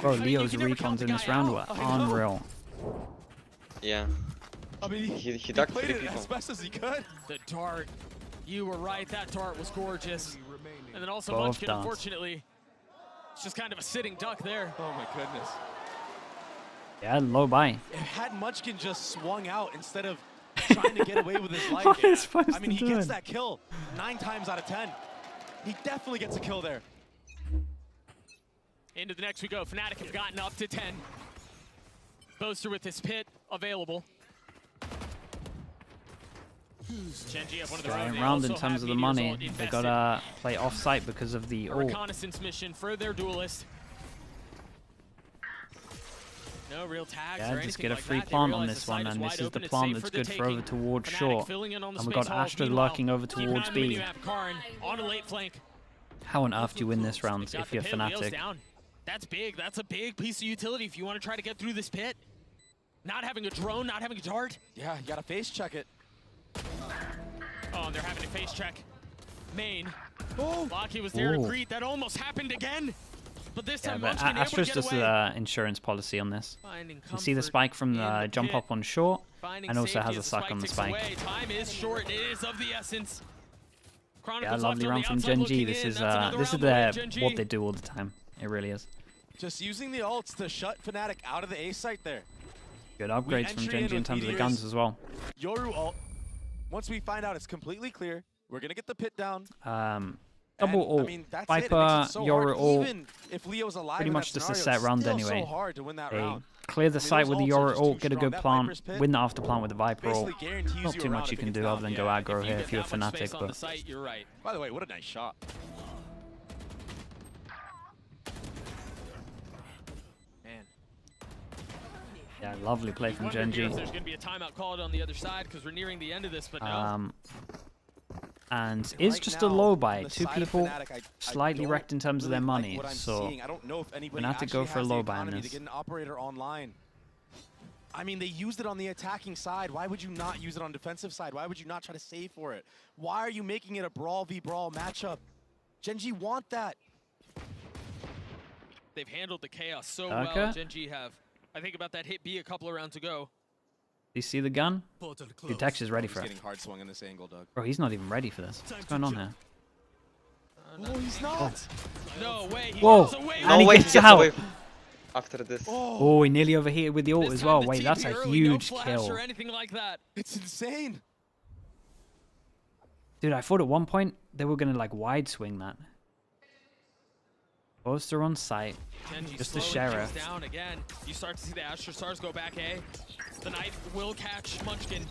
Bro, Leo's recons in this round were unreal. Yeah. I mean, he ducked played 3 it people. as best as he could. The dart. You were right. That dart was gorgeous. And then also Both Munchkin, darts. unfortunately, it's just kind of a sitting duck there. Oh my goodness. Yeah, low buy. Had Munchkin just swung out instead of trying to get away with his life. What is supposed I mean, to he do gets it? that kill 9 times out of 10. He definitely gets a kill there. Into the next we go. Fnatic have gotten up to 10. Boaster with his pit available. GenG have one of their own. Going They round in also terms have of the Meteor's money. ult They invested. gotta play off-site because of the A ult. reconnaissance mission for their duelist. No real tags or Yeah, anything just get a like free that. They plant on realize this the site one, is and wide this is the open. It's plant safe that's for good the for over taking. towards Fnatic short. filling in on the And we space got halls. Astra Meanwhile, lurking over keeping towards on the B. mini-map, Karin on a late flank. How on earth do you win this round Got if the you're pit, Leo's Fnatic? down. That's big. That's a big piece of utility if you want to try to get through this pit. Not having a drone, not having a dart. Yeah, you gotta face check it. Oh, and they're having to face check. Main. Oh, Locky was there to Ooh. greet. That almost happened again. But this Yeah, time but Munchkin able to Astra's get just away. an insurance policy on this. Finding You can see the comfort spike from in the the jump pit. up on short, Finding and also safety has a as the suck on the ticks spike. away. Time is short. It is of the essence. Yeah, Chronicles lovely left on round the from outside GenG. looking This in. is That's another this is round away, GenG. what they do all the time. It really is. Just using the ults to shut Fnatic out of the A site there. Good upgrades from entry in GenG in with terms of the Meteor's guns as well. Yoru ult. Once we find out it's completely clear, we're gonna get the pit down. Double And, ult, I mean, that's it. It Viper, makes it so Yoru hard. ult. Even if Leo's alive Pretty in much that just a scenario, set round still anyway. So hard to win that They round. clear the site with the those ults are Yoru just ult, too get a strong. good That plant, Viper's pit win the after plant with the Viper ult. basically guarantees Not you too a round much you if can it do gets other than down. go Yeah, aggro If here you if you're get that much space Fnatic, on the but site, you're right. By the way, what a nice shot. Man. yeah, lovely play from Wonder here if GenG. there's going to be a timeout called on the other side because we're nearing the end of this, but no. And is Right just now, a low on buy. the Two side of people Fnatic, I slightly don't wrecked in terms of their really like money, what I'm so seeing. I don't know if anybody Fnatic actually go for a has the low buy on economy this. to get an operator online. I mean, they used it on the attacking side. Why would you not use it on defensive side? Why would you not try to save for it? Why are you making it a brawl v brawl matchup? GenG want that. They've handled the chaos so Okay. well, GenG have. I think about that hit B a couple of rounds ago. Do you see the gun? Dude, Tex is ready He's for it. getting hard swung in this angle, Doug. Bro, he's not even ready for this. What's going on here? Oh, he's not. No way. He Whoa! goes away. And he way, gets out! After this. Oh, he nearly overheated with the ult This as time well. the Wait, that's TP a early, huge no flash kill. or anything like that. It's insane. Dude, I thought at one point they were gonna like wide swing that. Poster on site. GenG Just the slowing sheriff. things down again. You start to see the Astra Stars go back A. The knife will catch Munchkin.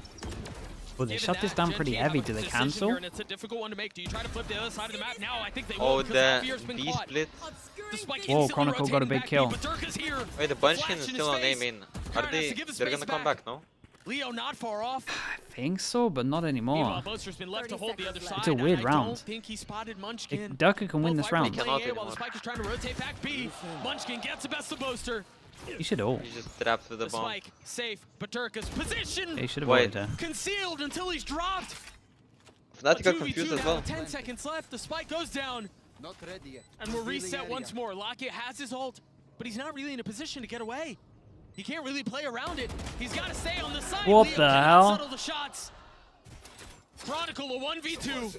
Well, they Given shut this that, down GenG pretty have heavy. a Do they decision cancel? here, and it's a difficult one to make. Do you try to flip the other side of the map? Now I think they will Oh, because the Javier's been B caught. split. The spike Whoa, instantly Chronicle got a rotating big back kill. B, but Dirk is here. Wait, the Bunchkin Flash is in still on his A face. main. Are Karin has they? to give his They're space gonna come back, no? Leo not far off. I think so, but not anymore. Meanwhile, Boaster's been left to hold the other side. It's a weird and round. I don't think he spotted Munchkin. Durka can win this Both Vipers round. playing Cannot A while the anymore. spike is trying to rotate back B. Munchkin gets the best of Boaster. You should ult. He just trapped with the The bomb. spike safe, but Dirka's position He should have Wait. ulted her. concealed until he's dropped. Fnatic got 2v2 confused as now, well. 10 seconds left. The spike goes down. Not ready yet. And we'll reset once more. Lockett has his ult, but he's not really in a position to get away. He can't really play around it. He's got to stay on the side. What Leo the cannot hell? settle the shots. Chronicle a 1v2.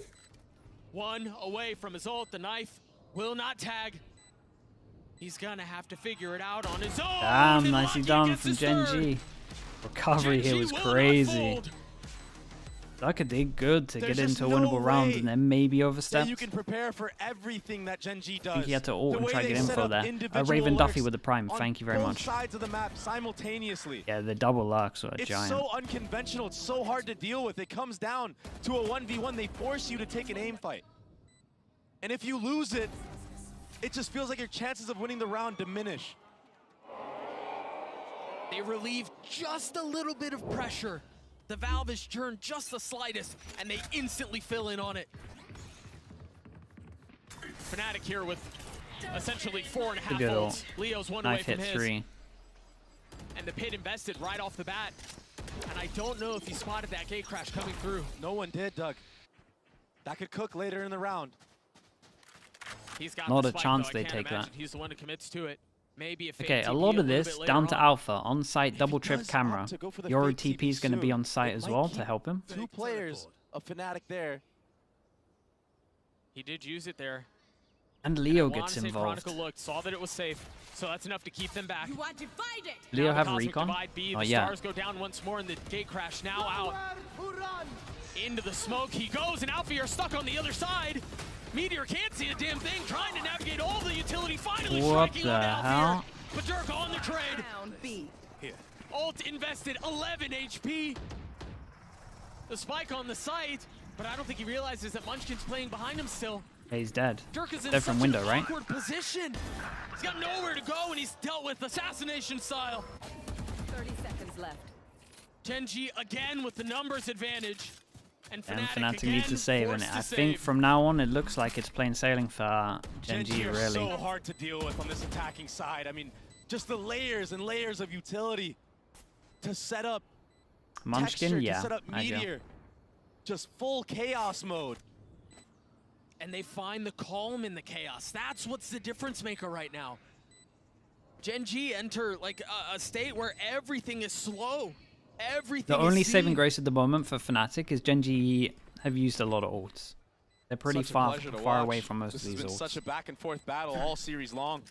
One away from his ult. The knife will not tag. He's gonna have to figure it out on his own. Damn, and nicely Lockett done gets from his third. GenG. Recovery here GenG was will not crazy. fold. Durka did good to There's get just into a no winnable round way and then maybe that overstepped. you can prepare for everything that GenG does. I think he had to ult The and way try to they get set info up there. individual Raven Duffy alerts with the prime. on Thank you very both much. sides of the map simultaneously. Yeah, the double lurks were It's giant. so unconventional. It's so hard to deal with. It comes down to a 1v1. They force you to take an aim fight. And if you lose it, it just feels like your chances of winning the round diminish. They relieve just a little bit of pressure. The valve is turned just the slightest, and they instantly fill in on it. Fnatic here with essentially 4.5 Good ult. ults. Leo's one away Knife from hit his. 3. And the pit invested right off the bat. And I don't know if he spotted that gate crash coming through. No one did, Doug. That could cook later in the round. He's got Not the a spike, chance though. they I can't take imagine that. He's the one who commits to it. Maybe Okay, a lot of this down to Alpha. On-site double trip camera. Your TP is going to be on site as well to help him. 2 players of Fnatic there. He did use it there. And Leo gets involved. Chronicle looked, saw that it was safe, so that's enough to keep them back. You are divided. Leo Now have the a Cosmic recon? Divide B, Oh, the yeah. stars go down once more, and the gate crash now out. Into the smoke he goes, and Alfie are stuck on the other side. Meteor can't see a damn thing, trying to navigate all the utility, finally What striking the on hell? Alfie. Pajerka on the trade. Round B. Ult invested 11 HP. The spike on the site, but I don't think he realizes that Munchkin's playing behind him still. Yeah, he's dead. Jerka's in Dead such from window, an right? awkward position. He's got nowhere to go, and he's dealt with assassination style. 30 seconds left. GenG again with the numbers advantage. And Fnatic again, needs to save, and forced to I think save. from now on it looks like it's plain sailing for GenG, GenG are really. so hard to deal with on this attacking side. I mean, just the layers and layers of utility to set up Munchkin, Texture, yeah, to set up I do. Meteor. Just full chaos mode. And they find the calm in the chaos. That's what's the difference maker right now. GenG enter like a state where everything is slow. Everything The only is saving seen. grace at the moment for Fnatic is GenG have used a lot of ults. They're pretty Such a far pleasure to far watch. away from most This of these has been ults. such a back and forth battle all series long.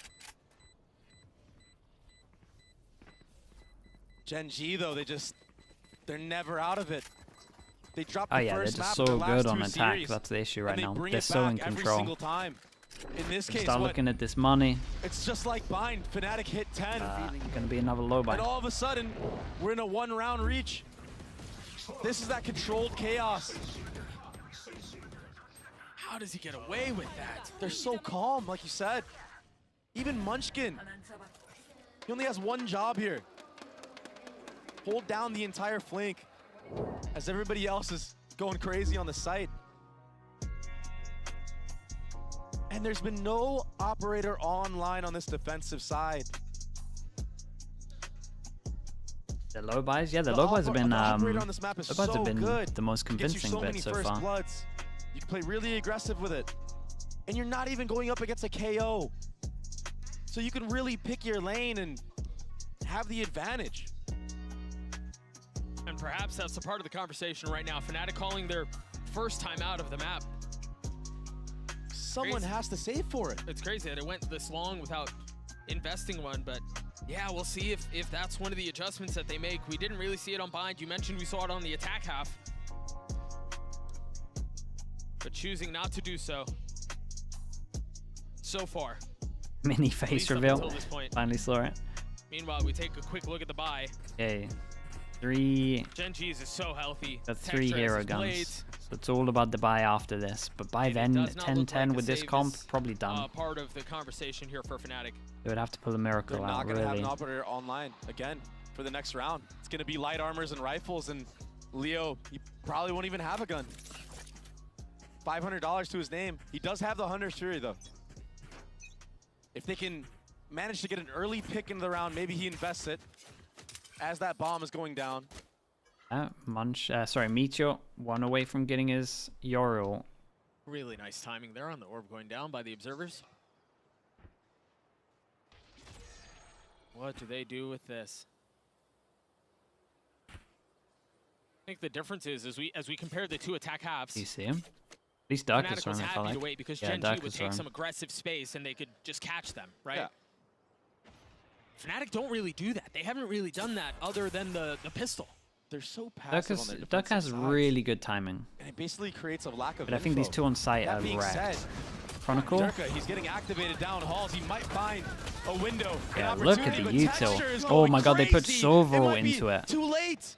GenG though, they're never out of it. They dropped Oh the yeah, they're first just map so in the good last on 2 attack. series, That's the issue and right they now. bring They're it so in back every control. single time. In this case, Start what? looking at this money. It's just like Bind. Fnatic hit 10. Gonna be another low buy. And all of a sudden, we're in a 1-round reach. This is that controlled chaos. How does he get away with that? They're so calm, like you said. Even Munchkin. He only has one job here. Hold down the entire flank as everybody else is going crazy on the site. And there's been no operator online on this defensive side. The low buys, yeah, the low buys have been operator on this map is low buys so have been good. the most Gets you convincing so bit many so first far. bloods. You can play really aggressive with it. And you're not even going up against a KO. So you can really pick your lane and have the advantage. And perhaps that's the part of the conversation right now. Fnatic calling their first time out of the map. Someone has to save for it. It's crazy that it went this long without investing one, but yeah, we'll see if that's one of the adjustments that they make. We didn't really see it on Bind. You mentioned we saw it on the attack half, but choosing not to do so so far. Mini face reveal. Until this point. Finally saw it. Meanwhile, we take a quick look at the buy. Okay. 3 GenG is so healthy. got 3 Texture has hero his guns. blades. So it's all about the buy after this. But by then, Does not look 10-10 like with the this save comp, is, probably done. Part of the conversation here for Fnatic. They would have to pull a miracle They're out, not going to have really. an operator online again for the next round. It's going to be light armors and rifles, and Leo, he probably won't even have a gun. $500 to his name. He does have the Hunter's Fury, though. If they can manage to get an early pick into the round, maybe he invests it as that bomb is going down. Meteor, 1 away from getting his Yoru. Really nice timing there on the orb going down by the observers. What do they do with this? I think the difference is as we compare the two attack halves. Do you see him? At least Dark is Fnatic was on, I happy feel like. to wait because Yeah, GenG Dark would is take on. some aggressive space and they could just catch them, right? Yeah. Fnatic don't really do that. They haven't really done that other than the pistol. They're so passive on their Dark has defensive sides. really good timing. And it basically creates a lack of But I think these info. two on site That are being wrecked. said, Chronicle? Jerka, he's getting activated down halls. He might find a window. Yeah, an look at the opportunity, but util. Texture is Oh going my god, they put crazy. Sovereign might be into it. Too late.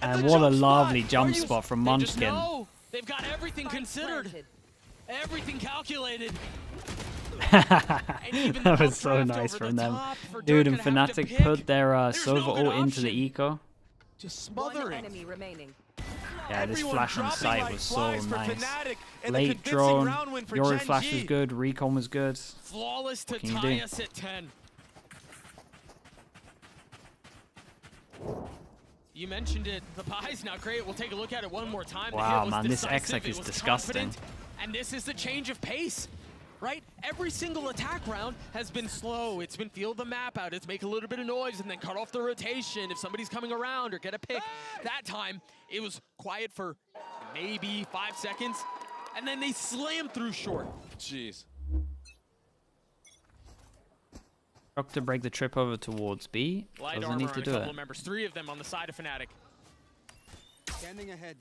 And the what a jump lovely spot. jump Are you- spot from They just Munchkin. know. They've got everything considered. Everything calculated. That was so nice from them. Dude, and Fnatic put their Sova ult into the eco. Just smothering. Enemy remaining. Yeah, this Everyone flash on dropping site like was so flies for nice. Fnatic, and the Late convincing drone, round win for Yori flash was GenG. good, Recon was good. Flawless to What can you tie do? us at 10. You mentioned it. The buy's not great. We'll take a look at it one more time. The Wow, hit was man, this decisive, X-Ec it is was disgusting. confident, and this is the change of pace. right? Every single attack round has been slow. It's been feel the map out. It's make a little bit of noise and then cut off the rotation if somebody's coming around or get a pick. That time, it was quiet for maybe 5 seconds, and then they slammed through short. Jeez. Rock to break the trip over towards B. Light Doesn't armor need to on a do couple it. of members. 3 of them on the side of Fnatic. Standing ahead.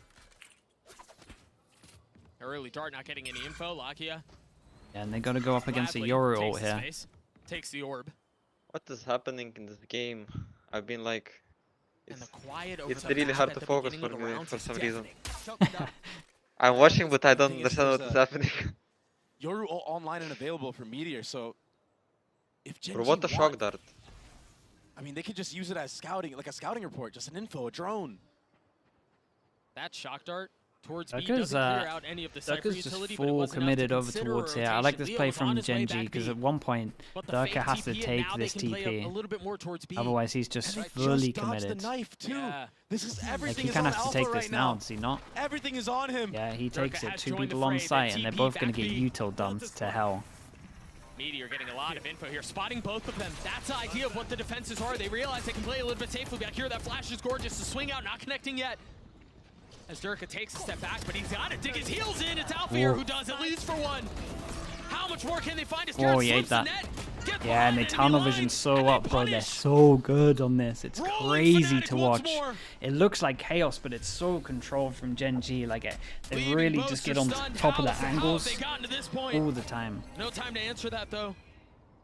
Early Dart not getting any info. Lakia. Yeah, and they got to go up against a Gladly Yoru takes ult the here. space, takes the orb. What is happening in this game? I've been like, And the quiet over it's the really map hard at to the focus beginning for of the me rounds for is some reason. deafening. I'm watching, but I don't understand what is happening. Yoru online and available for Meteor, so if GenG Bro, what a won, shock dart. I mean, they could just use it as scouting, like a scouting report, just an info, a drone. That shock dart towards B Ducker's, doesn't clear out any of the Cypher Ducker's just utility, but it full was enough to committed over consider a towards here. I like this rotation. play Leo was on from his way GenG back because B. at one point But the Ducker fake has to TP, and take now this they can play a TP. little bit more towards B. Otherwise, he's just And they fully just dodged committed. the knife too. Yeah. This is Like everything he is kind on of has to Alpha take right this now. now, does he not? Everything is on him. Yeah, he Durka takes it. has 2 joined the people on fray. site, The and they're TP both going back to get B. util dumped to hell. Meteor getting a lot of info here, spotting both of them. That's the idea of what the defenses are. They realize they can play a little bit safely back here. That flash is gorgeous. The swing out, not connecting yet. As Durka takes a step back, but he's got to dig his heels in. It's Alfier who does it, leads for one. How much more can they find? As Oh, he ate that. Yeah, and they tunnel vision so up, bro. They're so good on this. It's crazy to watch. It looks like chaos, but it's so controlled from GenG. Like, they really just get on top of the angles all the time. No time to answer that, though.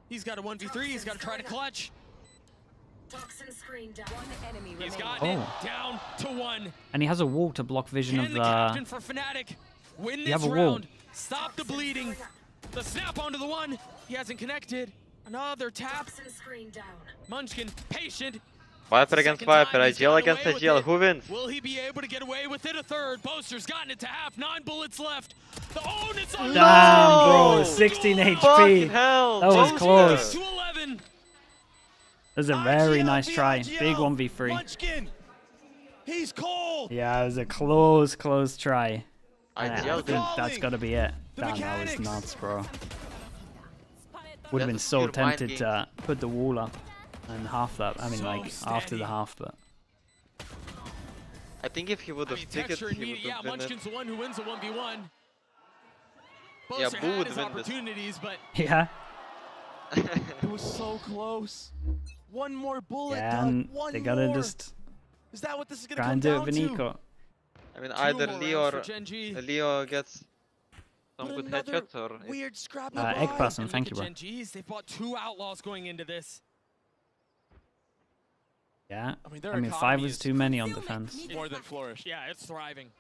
He's got a 1v3. He's got to try to clutch. He's gotten it down to 1. And he has a wall to block vision Can of the captain for Fnatic win You this have a wall. round? Stop the bleeding. The snap onto the 1. He hasn't connected. Another tap. Munchkin, patient. Viper against Viper, IGL against IGL. Who wins? Will he be able to get away with it? A third. Boaster's gotten it to half. 9 bullets left. The own it's on. Damn, bro. 16 HP. Fucking hell. That was close. To 11. That was a very nice try. Big 1v3. Munchkin. He's cold. Yeah, it was a close try. And I IGL think that's got to be it. Damn, that was nuts, bro. Would have been so tempted to put the wall up and half that. I mean, like, after the half, but... I think if he would have picked it, he would Yeah, have been it. Munchkin's the one who wins the 1v1. Yeah, Boaster Boo had would his win this. opportunities, but Yeah. It was so close. One more bullet. Yeah, Doug. and One they gotta more. just Is that what this is gonna try come and do it down for to? Nico. I mean, 2 either more Leo rounds for GenG. Leo gets some But good another headshots, or if weird scrap Egg person, And thank you, look bro. at GenG's. They've bought 2 outlaws going into this. Yeah. I mean, their I mean, 5 economy was is too many on defense. more than flourish. Yeah, it's thriving.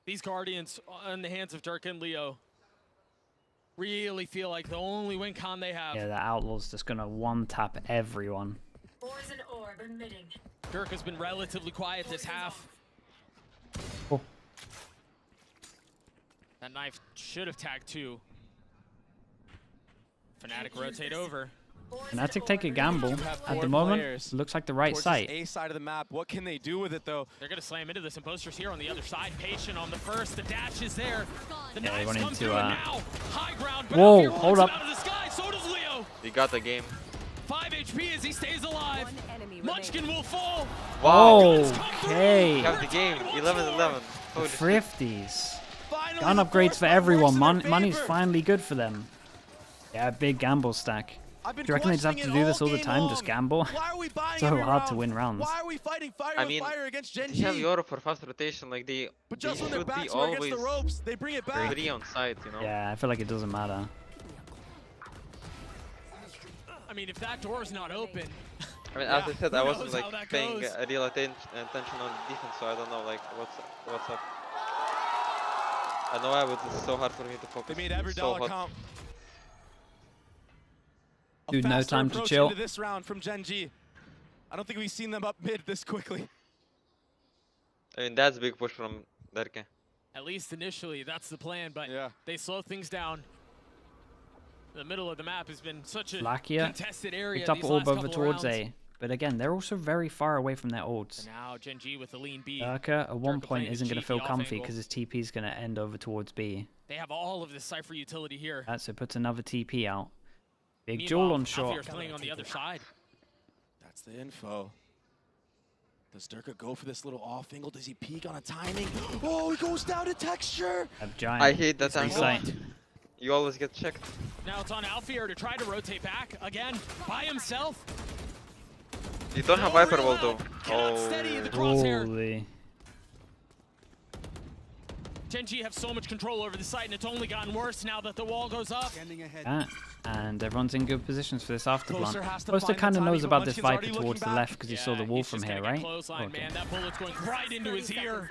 These Guardians in the hands of Dirk and Leo really feel like the only win con they have. Yeah, the Outlaw's just gonna one-tap everyone. Dirk has been relatively quiet this half. Oh. That knife should have tagged 2. Fnatic rotate over. Fnatic take a gamble. have At 4 the moment, players looks like the right towards site. this A side of the map. What can they do with it though? They're gonna slam into this, and Boaster's here on the other side. Patient on the first. The dash is there. The Yeah, they knives went come into, through, and now high ground. But Whoa, Alfier hold wants up. him out of the sky. So does Leo. he got the game. 5 HP as he stays alive. Munchkin will fall. Wow. Okay. He got the game. 11-11. The Holy shit. 50s. Gun upgrades for everyone. Money's finally good for them. Yeah, big gamble stack. Do you reckon they just have to do this all the time? Just gamble? Why are we buying So every hard round? to win rounds. Why are we fighting fire I with mean, fire against they have GenG? Europe for fast rotation. Like they But just when their should be backs were against always the ropes, they bring it back. 3 on site, you know. Yeah, I feel like it doesn't matter. I mean, if that door's not open. I mean, as I said, I who wasn't knows how like that paying goes. a real attention on the defense, so I don't know like what's up. I know it's so hard for me to focus. They made every It's so dollar hot. count. A Dude, no faster time to approach chill. into this round from GenG. I don't think we've seen them up mid this quickly. I mean, that's a big push from Derke. At least initially, that's the plan, but Yeah. they slow things down. The middle of the map has been such a Lakia contested area picked up these orb last over couple of towards rounds. A. but again, they're also very far away from their ults. And now GenG with the lean B. Durka at one point playing isn't going to feel cheeky off comfy angle. because his TP is going to end over towards B. They have all of this Cypher utility here. So puts another TP out. Big Meanwhile, duel on short. Alfier's playing on the other side. That's the info. Does Durka go for this little off angle? Does he peek on a timing? Oh, he goes down to texture. Giant. I hate that Free angle. sight. You always get checked. Now it's on Alfier to try to rotate back again by himself. You don't have Viper wall though. Steady the crosshair. Holy. GenG have so much control over the site, and it's only gotten worse now that the wall goes up. And everyone's in good positions for this after Closer plant. has to Poster find the kind of timing, knows but about this Munchkin's Viper already towards the looking left back. because he saw the wall he's from just here, gonna get right? clothesline, man. That bullet's going right into his ear.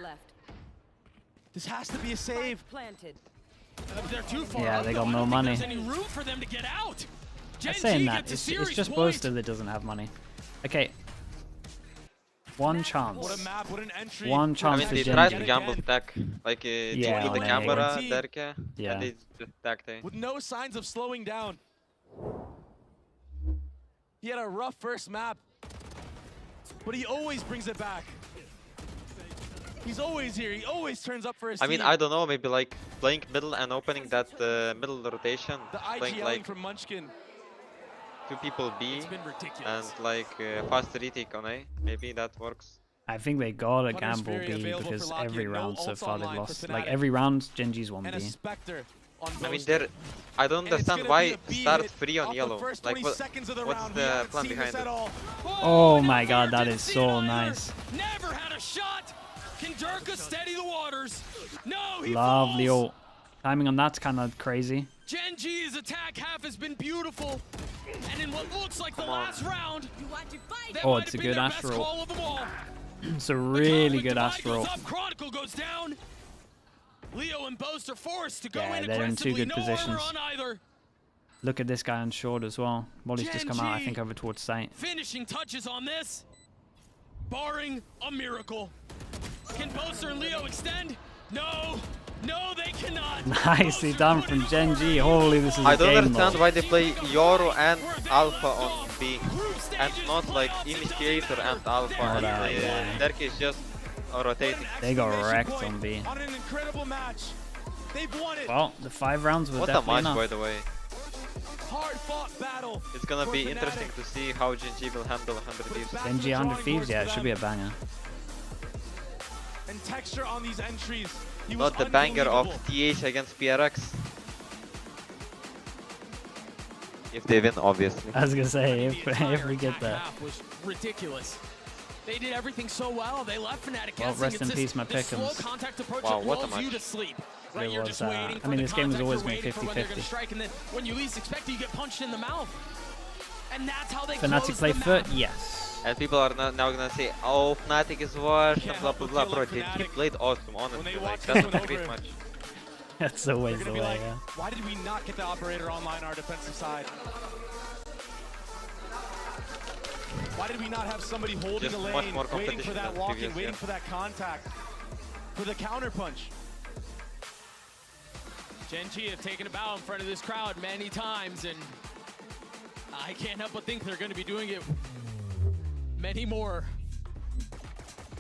This has to be a save. Planted. They're too far Yeah, up, they though. got I no don't think money. There's any room for them to get out. I'm GenG saying that. gets a It's series just point. Poster that doesn't have money. Okay. One chance. What a map, what an entry. One I chance mean, for they tried to GenG. gamble tech, like Yeah, the I know. camera, Derke, Yeah. and they just tagged it. With no signs of slowing down. He had a rough first map, but he always brings it back. He's always here. He always turns up for his I mean, team. I don't know, maybe like playing middle and opening that middle rotation, The playing IGLing like from Munchkin. 2 people B It's been ridiculous. and like fast retake on A. Maybe that works. I think they gotta Punter's gamble Fury B available because for Lockheed. every No round so ults far they've online for lost. Like Fnatic. every round, GenG's won And a B. Spectre on I mean, Boaster. I don't And it's understand gonna why be a B start hit 3 on off the yellow. first Like 20 seconds of the what's round. We the haven't plan seen this behind at it? all. Oh my god, that is so nice. Never had a shot. Can Durka steady the waters? No, he Lovely falls. ult. Timing on that's kind of crazy. GenG's attack half has been beautiful. And in what looks like the last round, that Oh, might it's a have good been their best Astral. call of them all. It's a really good Divide Astral. goes up, Chronicle goes down. Leo and Boast are forced to go Yeah, in they're in two aggressively. good No positions. armor on either. Look at this guy on short as well. Molly's just come out, I GenG. think, over towards site. Finishing touches on this, barring a miracle. Can Boaster and Leo extend? No, no, they cannot. Nicely done from GenG. Holy, this is a I don't game understand mode. why they play Yoro and Alpha on B and not like Initiator and Alpha. Oh, And that, yeah. Derke is just rotating. They got wrecked on B. On an incredible match. They've won it. Well, the 5 rounds were What a definitely match, enough. by the way. Hard fought battle. It's gonna for be Fnatic. interesting to see how GenG will handle 100 Thieves. GenG 100 Thieves, yeah, it should be a banger. And texture on these entries. He was Not the banger of unbelievable. TH against PRX. If they win, obviously. I was gonna say, The if entire we get attack that. half was ridiculous. They did everything so well. They left Fnatic Well, guessing. rest It's in this- peace, my this slow pick'ems. contact approach Wow, that what a lulls you match. to sleep. Right, It you're was, just waiting for I mean, the this game was contact, always you're been waiting for when they're gonna 50-50. strike, and then when you least expect it, you get punched in the mouth. And that's how they Fnatic close play the FUT? map. Yes. And people are now gonna say, oh, Fnatic is worse, Can't and blah help blah but blah. feel Bro, like he Fnatic, played awesome, honestly. they Like, watch that's this a one great over, match. That's always They're the gonna be way, like, yeah. why did we not get the operator online our defensive side? Why did we not have somebody holding Just a much lane, more waiting for competition that than walk-in, previous waiting year. for that contact, for the counter punch? GenG have taken a bow in front of this crowd many times, and I can't help but think they're going to be doing it many more.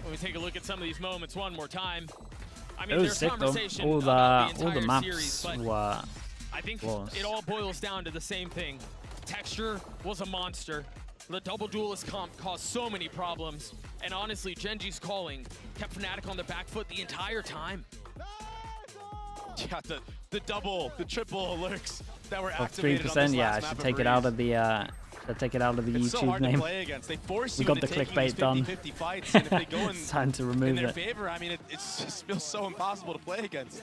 When we take a look at some of these moments one more time. I mean, It was there's sick though. conversation All about the the entire maps series, but were I think flawless. it all boils down to the same thing. Texture was a monster. The double duelist comp caused so many problems. And honestly, GenG's calling kept Fnatic on their back foot the entire time. Yeah, the double, the triple alerts that were Of activated on 3%, this yeah, I last should map take of it out Breeze. of the take it out of the It's so YouTube hard name. to play against. They force We you got into the taking clickbait these done. 50-50 fights, and if they go in, It's time to in remove their it. favor, I mean, it just feels so impossible to play against.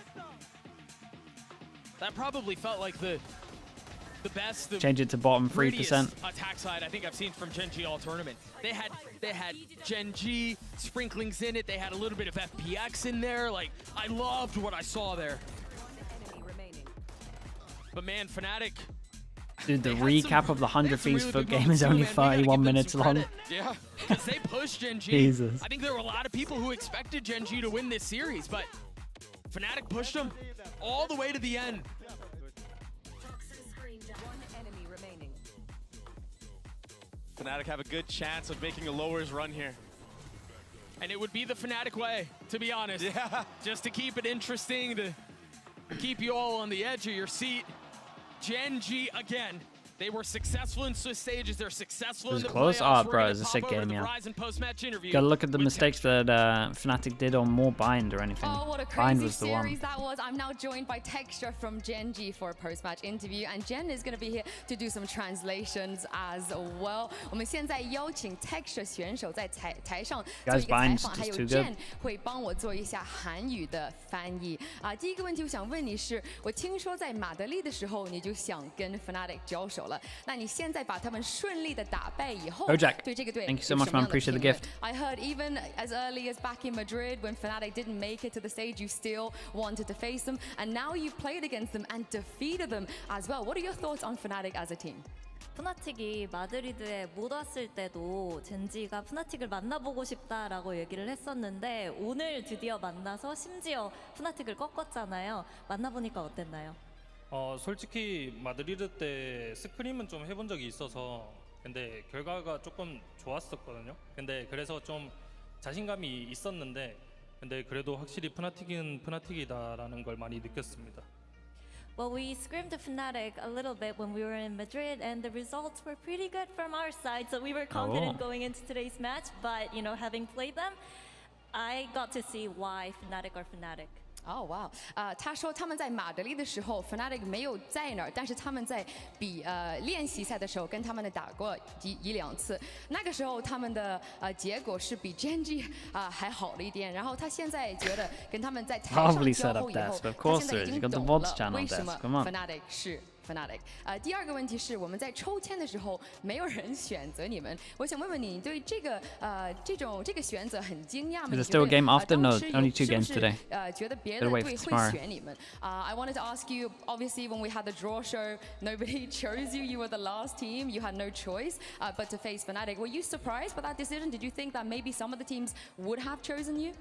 That probably felt like the best, the Change it to bottom 3%. prettiest attack side I think I've seen from GenG all tournament. They had GenG sprinklings in it. They had a little bit of FPX in there. Like, I loved what I saw there. But man, Fnatic. Dude, the they had recap some- of the they 100 had some Thieves really FUT big game moments is too, only man. We gotta 31 give them minutes some long. credit. Yeah, because they pushed GenG. Jesus. I think there were a lot of people who expected GenG to win this series, but Fnatic pushed them all the way to the end. Fnatic have a good chance of making a lowers run here. And it would be the Fnatic way, to be honest. Yeah. Just to keep it interesting, to keep you all on the edge of your seat. GenG again. They were successful in Swiss stages. They're successful in the close. playoffs. Oh, bro, it's a sick game, yeah. Interview. Gotta look at the mistakes that Fnatic did on more bind or anything. Oh, what a Bind crazy was the one. series that was. I'm now joined by Texture from GenG for a post-match interview, and Jen is going to be here to do some translations as well. 我们现在邀请 Texture 选手在台上做一个采访，还有 Jen 会帮我做一下韩语的翻译。第一个问题我想问你是，我听说在马德里的时候你就想跟 Fnatic 交手了，那你现在把他们顺利的打败以后，对这个队 Thank you so much, man. Appreciate the gift. I heard even as early as back in Madrid when Fnatic didn't make it to the stage, you still wanted to face them, and now you've played against them and defeated them as well. What are your thoughts on Fnatic as a team? 푸나틱이 마드리드에 못 왔을 때도 젠지가 푸나틱을 만나보고 싶다라고 얘기를 했었는데 오늘 드디어 만나서 심지어 푸나틱을 꺾었잖아요. 만나보니까 어땠나요? 솔직히 마드리드 때 스크림은 좀 해본 적이 있어서 근데 결과가 조금 좋았었거든요. 근데 그래서 좀 자신감이 있었는데 근데 그래도 확실히 푸나틱은 푸나틱이다라는 걸 많이 느꼈습니다. Well, we scrimmed Fnatic a little bit when we were in Madrid, and the results were pretty good from our side, so we were confident going into today's match. But, you know, having played them, I got to see why Fnatic are Fnatic. Oh wow！他说他们在马德里的时候 ，Fnatic 没有在那儿，但是他们在练习赛的时候跟他们打过一两次。那个时候他们的结果是比 GenG 还好了一点。然后他现在觉得跟他们在台上交互以后，他现在已经懂了为什么 Fnatic 是。Fnatic，第二个问题是我们在抽签的时候没有人选择你们，我想问问你对这个这个选择很惊讶吗？你觉得当时是不是觉得别的队会选你们？I wanted to ask you, obviously when we had the draw show, nobody chose you. You were the last team. You had no choice but to face Fnatic. Were you surprised by that decision? Did you think that maybe some of the teams would have chosen you?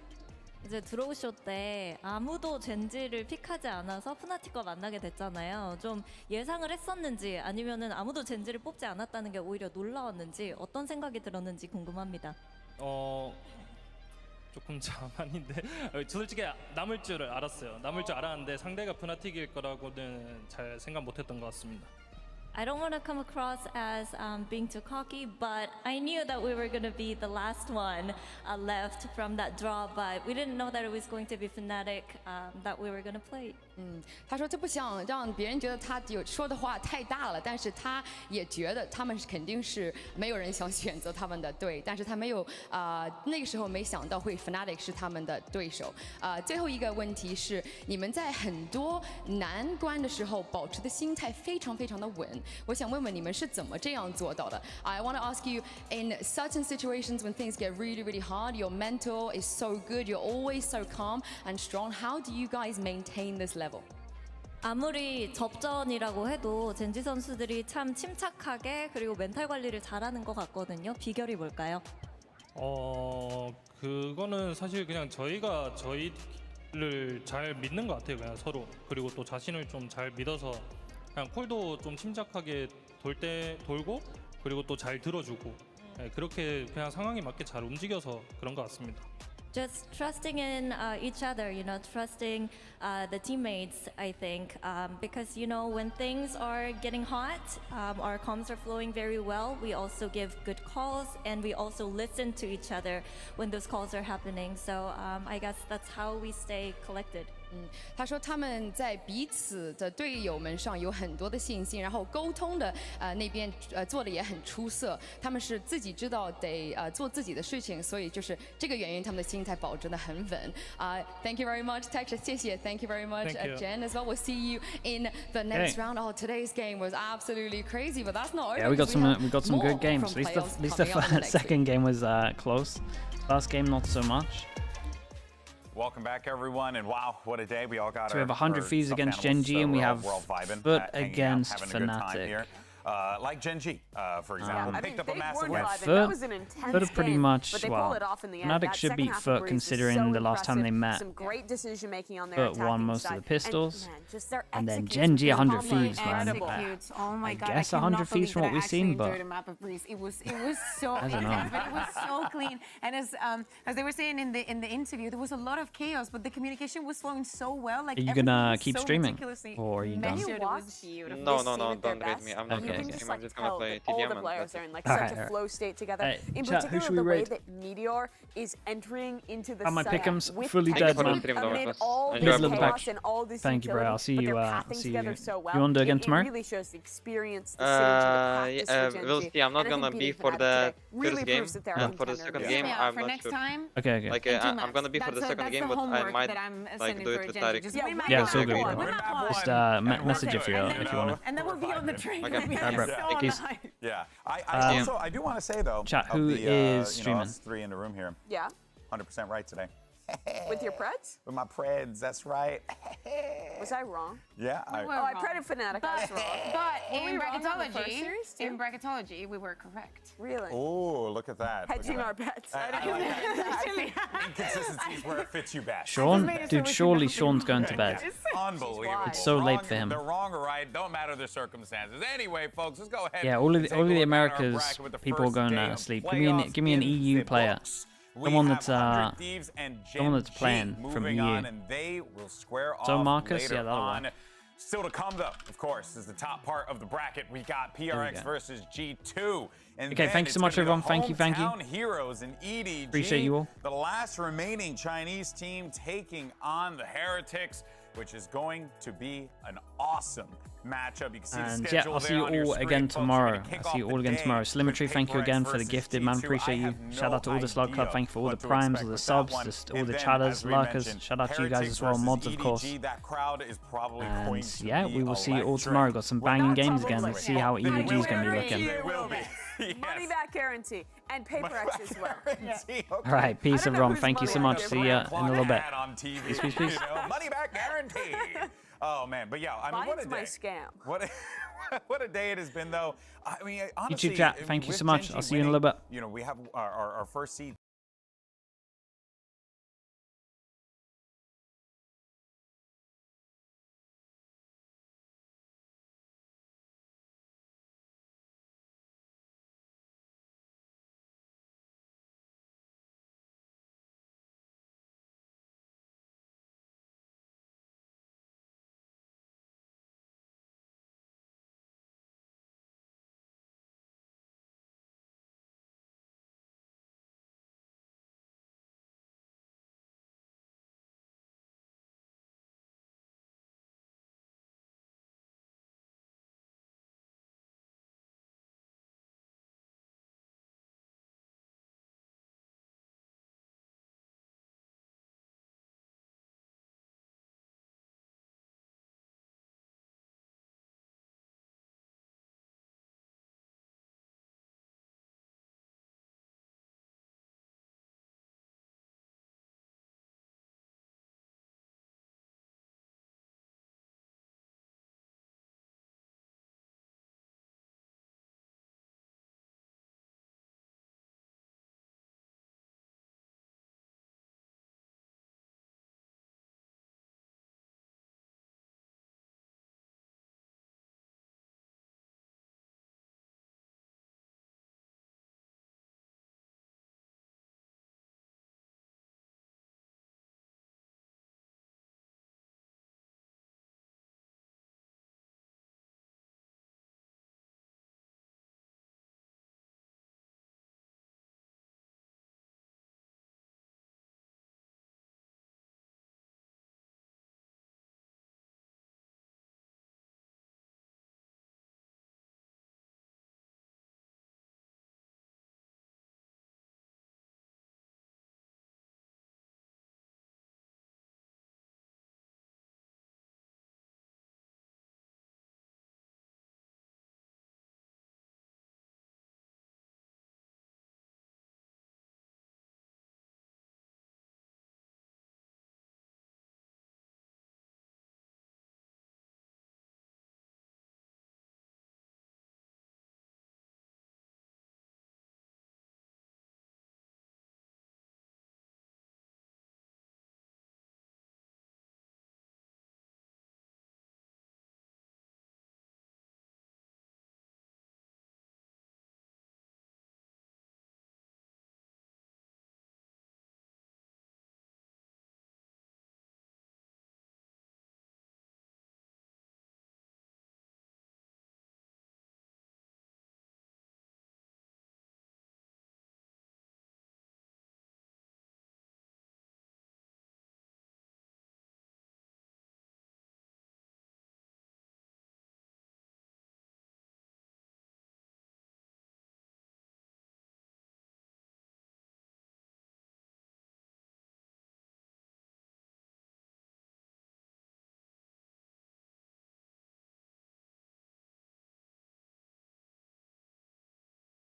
이제 드로우쇼 때 아무도 젠지를 픽하지 않아서 푸나틱과 만나게 됐잖아요. 좀 예상을 했었는지 아니면은 아무도 젠지를 뽑지 않았다는 게 오히려 놀라웠는지 어떤 생각이 들었는지 궁금합니다. 조금 자만인데 솔직히 남을 줄 알았어요. 남을 줄 알았는데 상대가 푸나틱일 거라고는 잘 생각 못했던 것 같습니다. I don't want to come across as being too cocky, but I knew that we were going to be the last one left from that draw, but we didn't know that it was going to be Fnatic that we were going to play. 他说这不想让别人觉得他说的话太大了，但是他也觉得他们肯定是没有人想选择他们的队，但是他没有那个时候没想到会 Fnatic 是他们的对手。最后一个问题是你们在很多难关的时候保持的心态非常非常的稳。我想问问你们是怎么这样做到的 ？I want to ask you, in certain situations when things get really, really hard, your mental is so good, you're always so calm and strong. How do you guys maintain this level? 아무리 접전이라고 해도 젠지 선수들이 참 침착하게 그리고 멘탈 관리를 잘하는 것 같거든요. 비결이 뭘까요? 그거는 사실 그냥 저희가 저희를 잘 믿는 것 같아요. 그냥 서로 그리고 또 자신을 좀 잘 믿어서. 그냥 콜도 좀 침착하게 돌고 그리고 또 잘 들어주고 그렇게 그냥 상황에 맞게 잘 움직여서 그런 것 같습니다. Just trusting in each other, you know, trusting the teammates, I think, because, you know, when things are getting hot, our comms are flowing very well. We also give good calls and we also listen to each other when those calls are happening. So I guess that's how we stay collected. 他说他们在彼此的队友们上有很多的信心，然后沟通的那边做的也很出色。他们是自己知道得做自己的事情，所以就是这个原因，他们的心态保持得很稳。Thank you very much, Texture. 谢谢 Thank you very much, Jen as well. We'll see you in the next round. Oh, today's game was absolutely crazy, but that's not over. Yeah, we got some good games. At least the second game was close. Last game not so much. Welcome back, everyone, and wow, what a day. We all got so we have 100 Thieves against GenG, and we have FUT against Fnatic. like GenG, for example, picked up a massive win. FUT are pretty much, well, Fnatic should beat FUT considering the last time they met. Some great decision making on their FUT won most of the pistols. And then execution GenG 100 Thieves, man. Oh my God, I guess 100 Thieves from what we've seen, but it was so I don't know. but it was so clean. And as they were saying in the interview, there was a lot of chaos, but the communication was flowing so well. Like, are you gonna keep streaming, or are you done? No, don't rate me. I'm not gonna stream. I'm just gonna play TDM. All the players are in like such a flow state together. In particular, the way that Meteor is entering into the my site pickums with fully dead, man. amid all this Middle of the chaos pack. and all this Thank you, bro. I'll see you. See you. So well. You want to do again tomorrow? It really shows the experience, the synergy, the practice for we'll GenG. see. I'm not gonna be for the first game, and for the second game, I'm not sure. Okay. Like, I'm gonna be for the second game, but I might like do it with Tarek. Yeah, it's all good. Just message if you want. And then we'll be on the train. Okay. Peace. Yeah. I do want to say though. Chat, who is streaming? Us three in the room here. Yeah. 100% right today. With your Preds? With my Preds, that's right. Was I wrong? Yeah. I Preded Fnatic. I was wrong. But in bracketology, we were correct. Really? Oh, look at that. Hedging our bets. Inconsistencies where it fits you best. Sean? Dude, surely Sean's going to bed. Unbelievable. It's so late for him. They're wrong or right. Don't matter the circumstances. Anyway, folks, let's go ahead. Yeah, all of the Americas, people are going to sleep. Give me an EU player. Someone that's playing from EU. And they will square So off Marcus, later yeah, that'll on. work. Still to come, though, of course, is the top part of the bracket. We got PRX versus G2. And okay, thanks so much, everyone. Thank you. Heroes and EDG. Appreciate you all. The last remaining Chinese team taking on the Heretics, which is going to be an awesome matchup. You can see the schedule I'll see you all again tomorrow. Slimetry, thank you again for the gifted, man. Appreciate you. Shout out to all the Slug Club. Thank you for all the primes, all the subs, all the chatters, lurkers. Shout out to you guys as well. Mods, of course. And yeah, we will see you all tomorrow. Got some banging games again. Let's see how EDG is going to be looking. Money back guarantee and paper X as well. All right, peace, everyone. Thank you so much. See ya in a little bit. Peace. Money back guarantee. Oh man, but yeah, I mean, what a day! Scam. What a day it has been, though. I mean, honestly, YouTube chat, thank you so much. I'll see you in a little bit. You know, we have our first seed.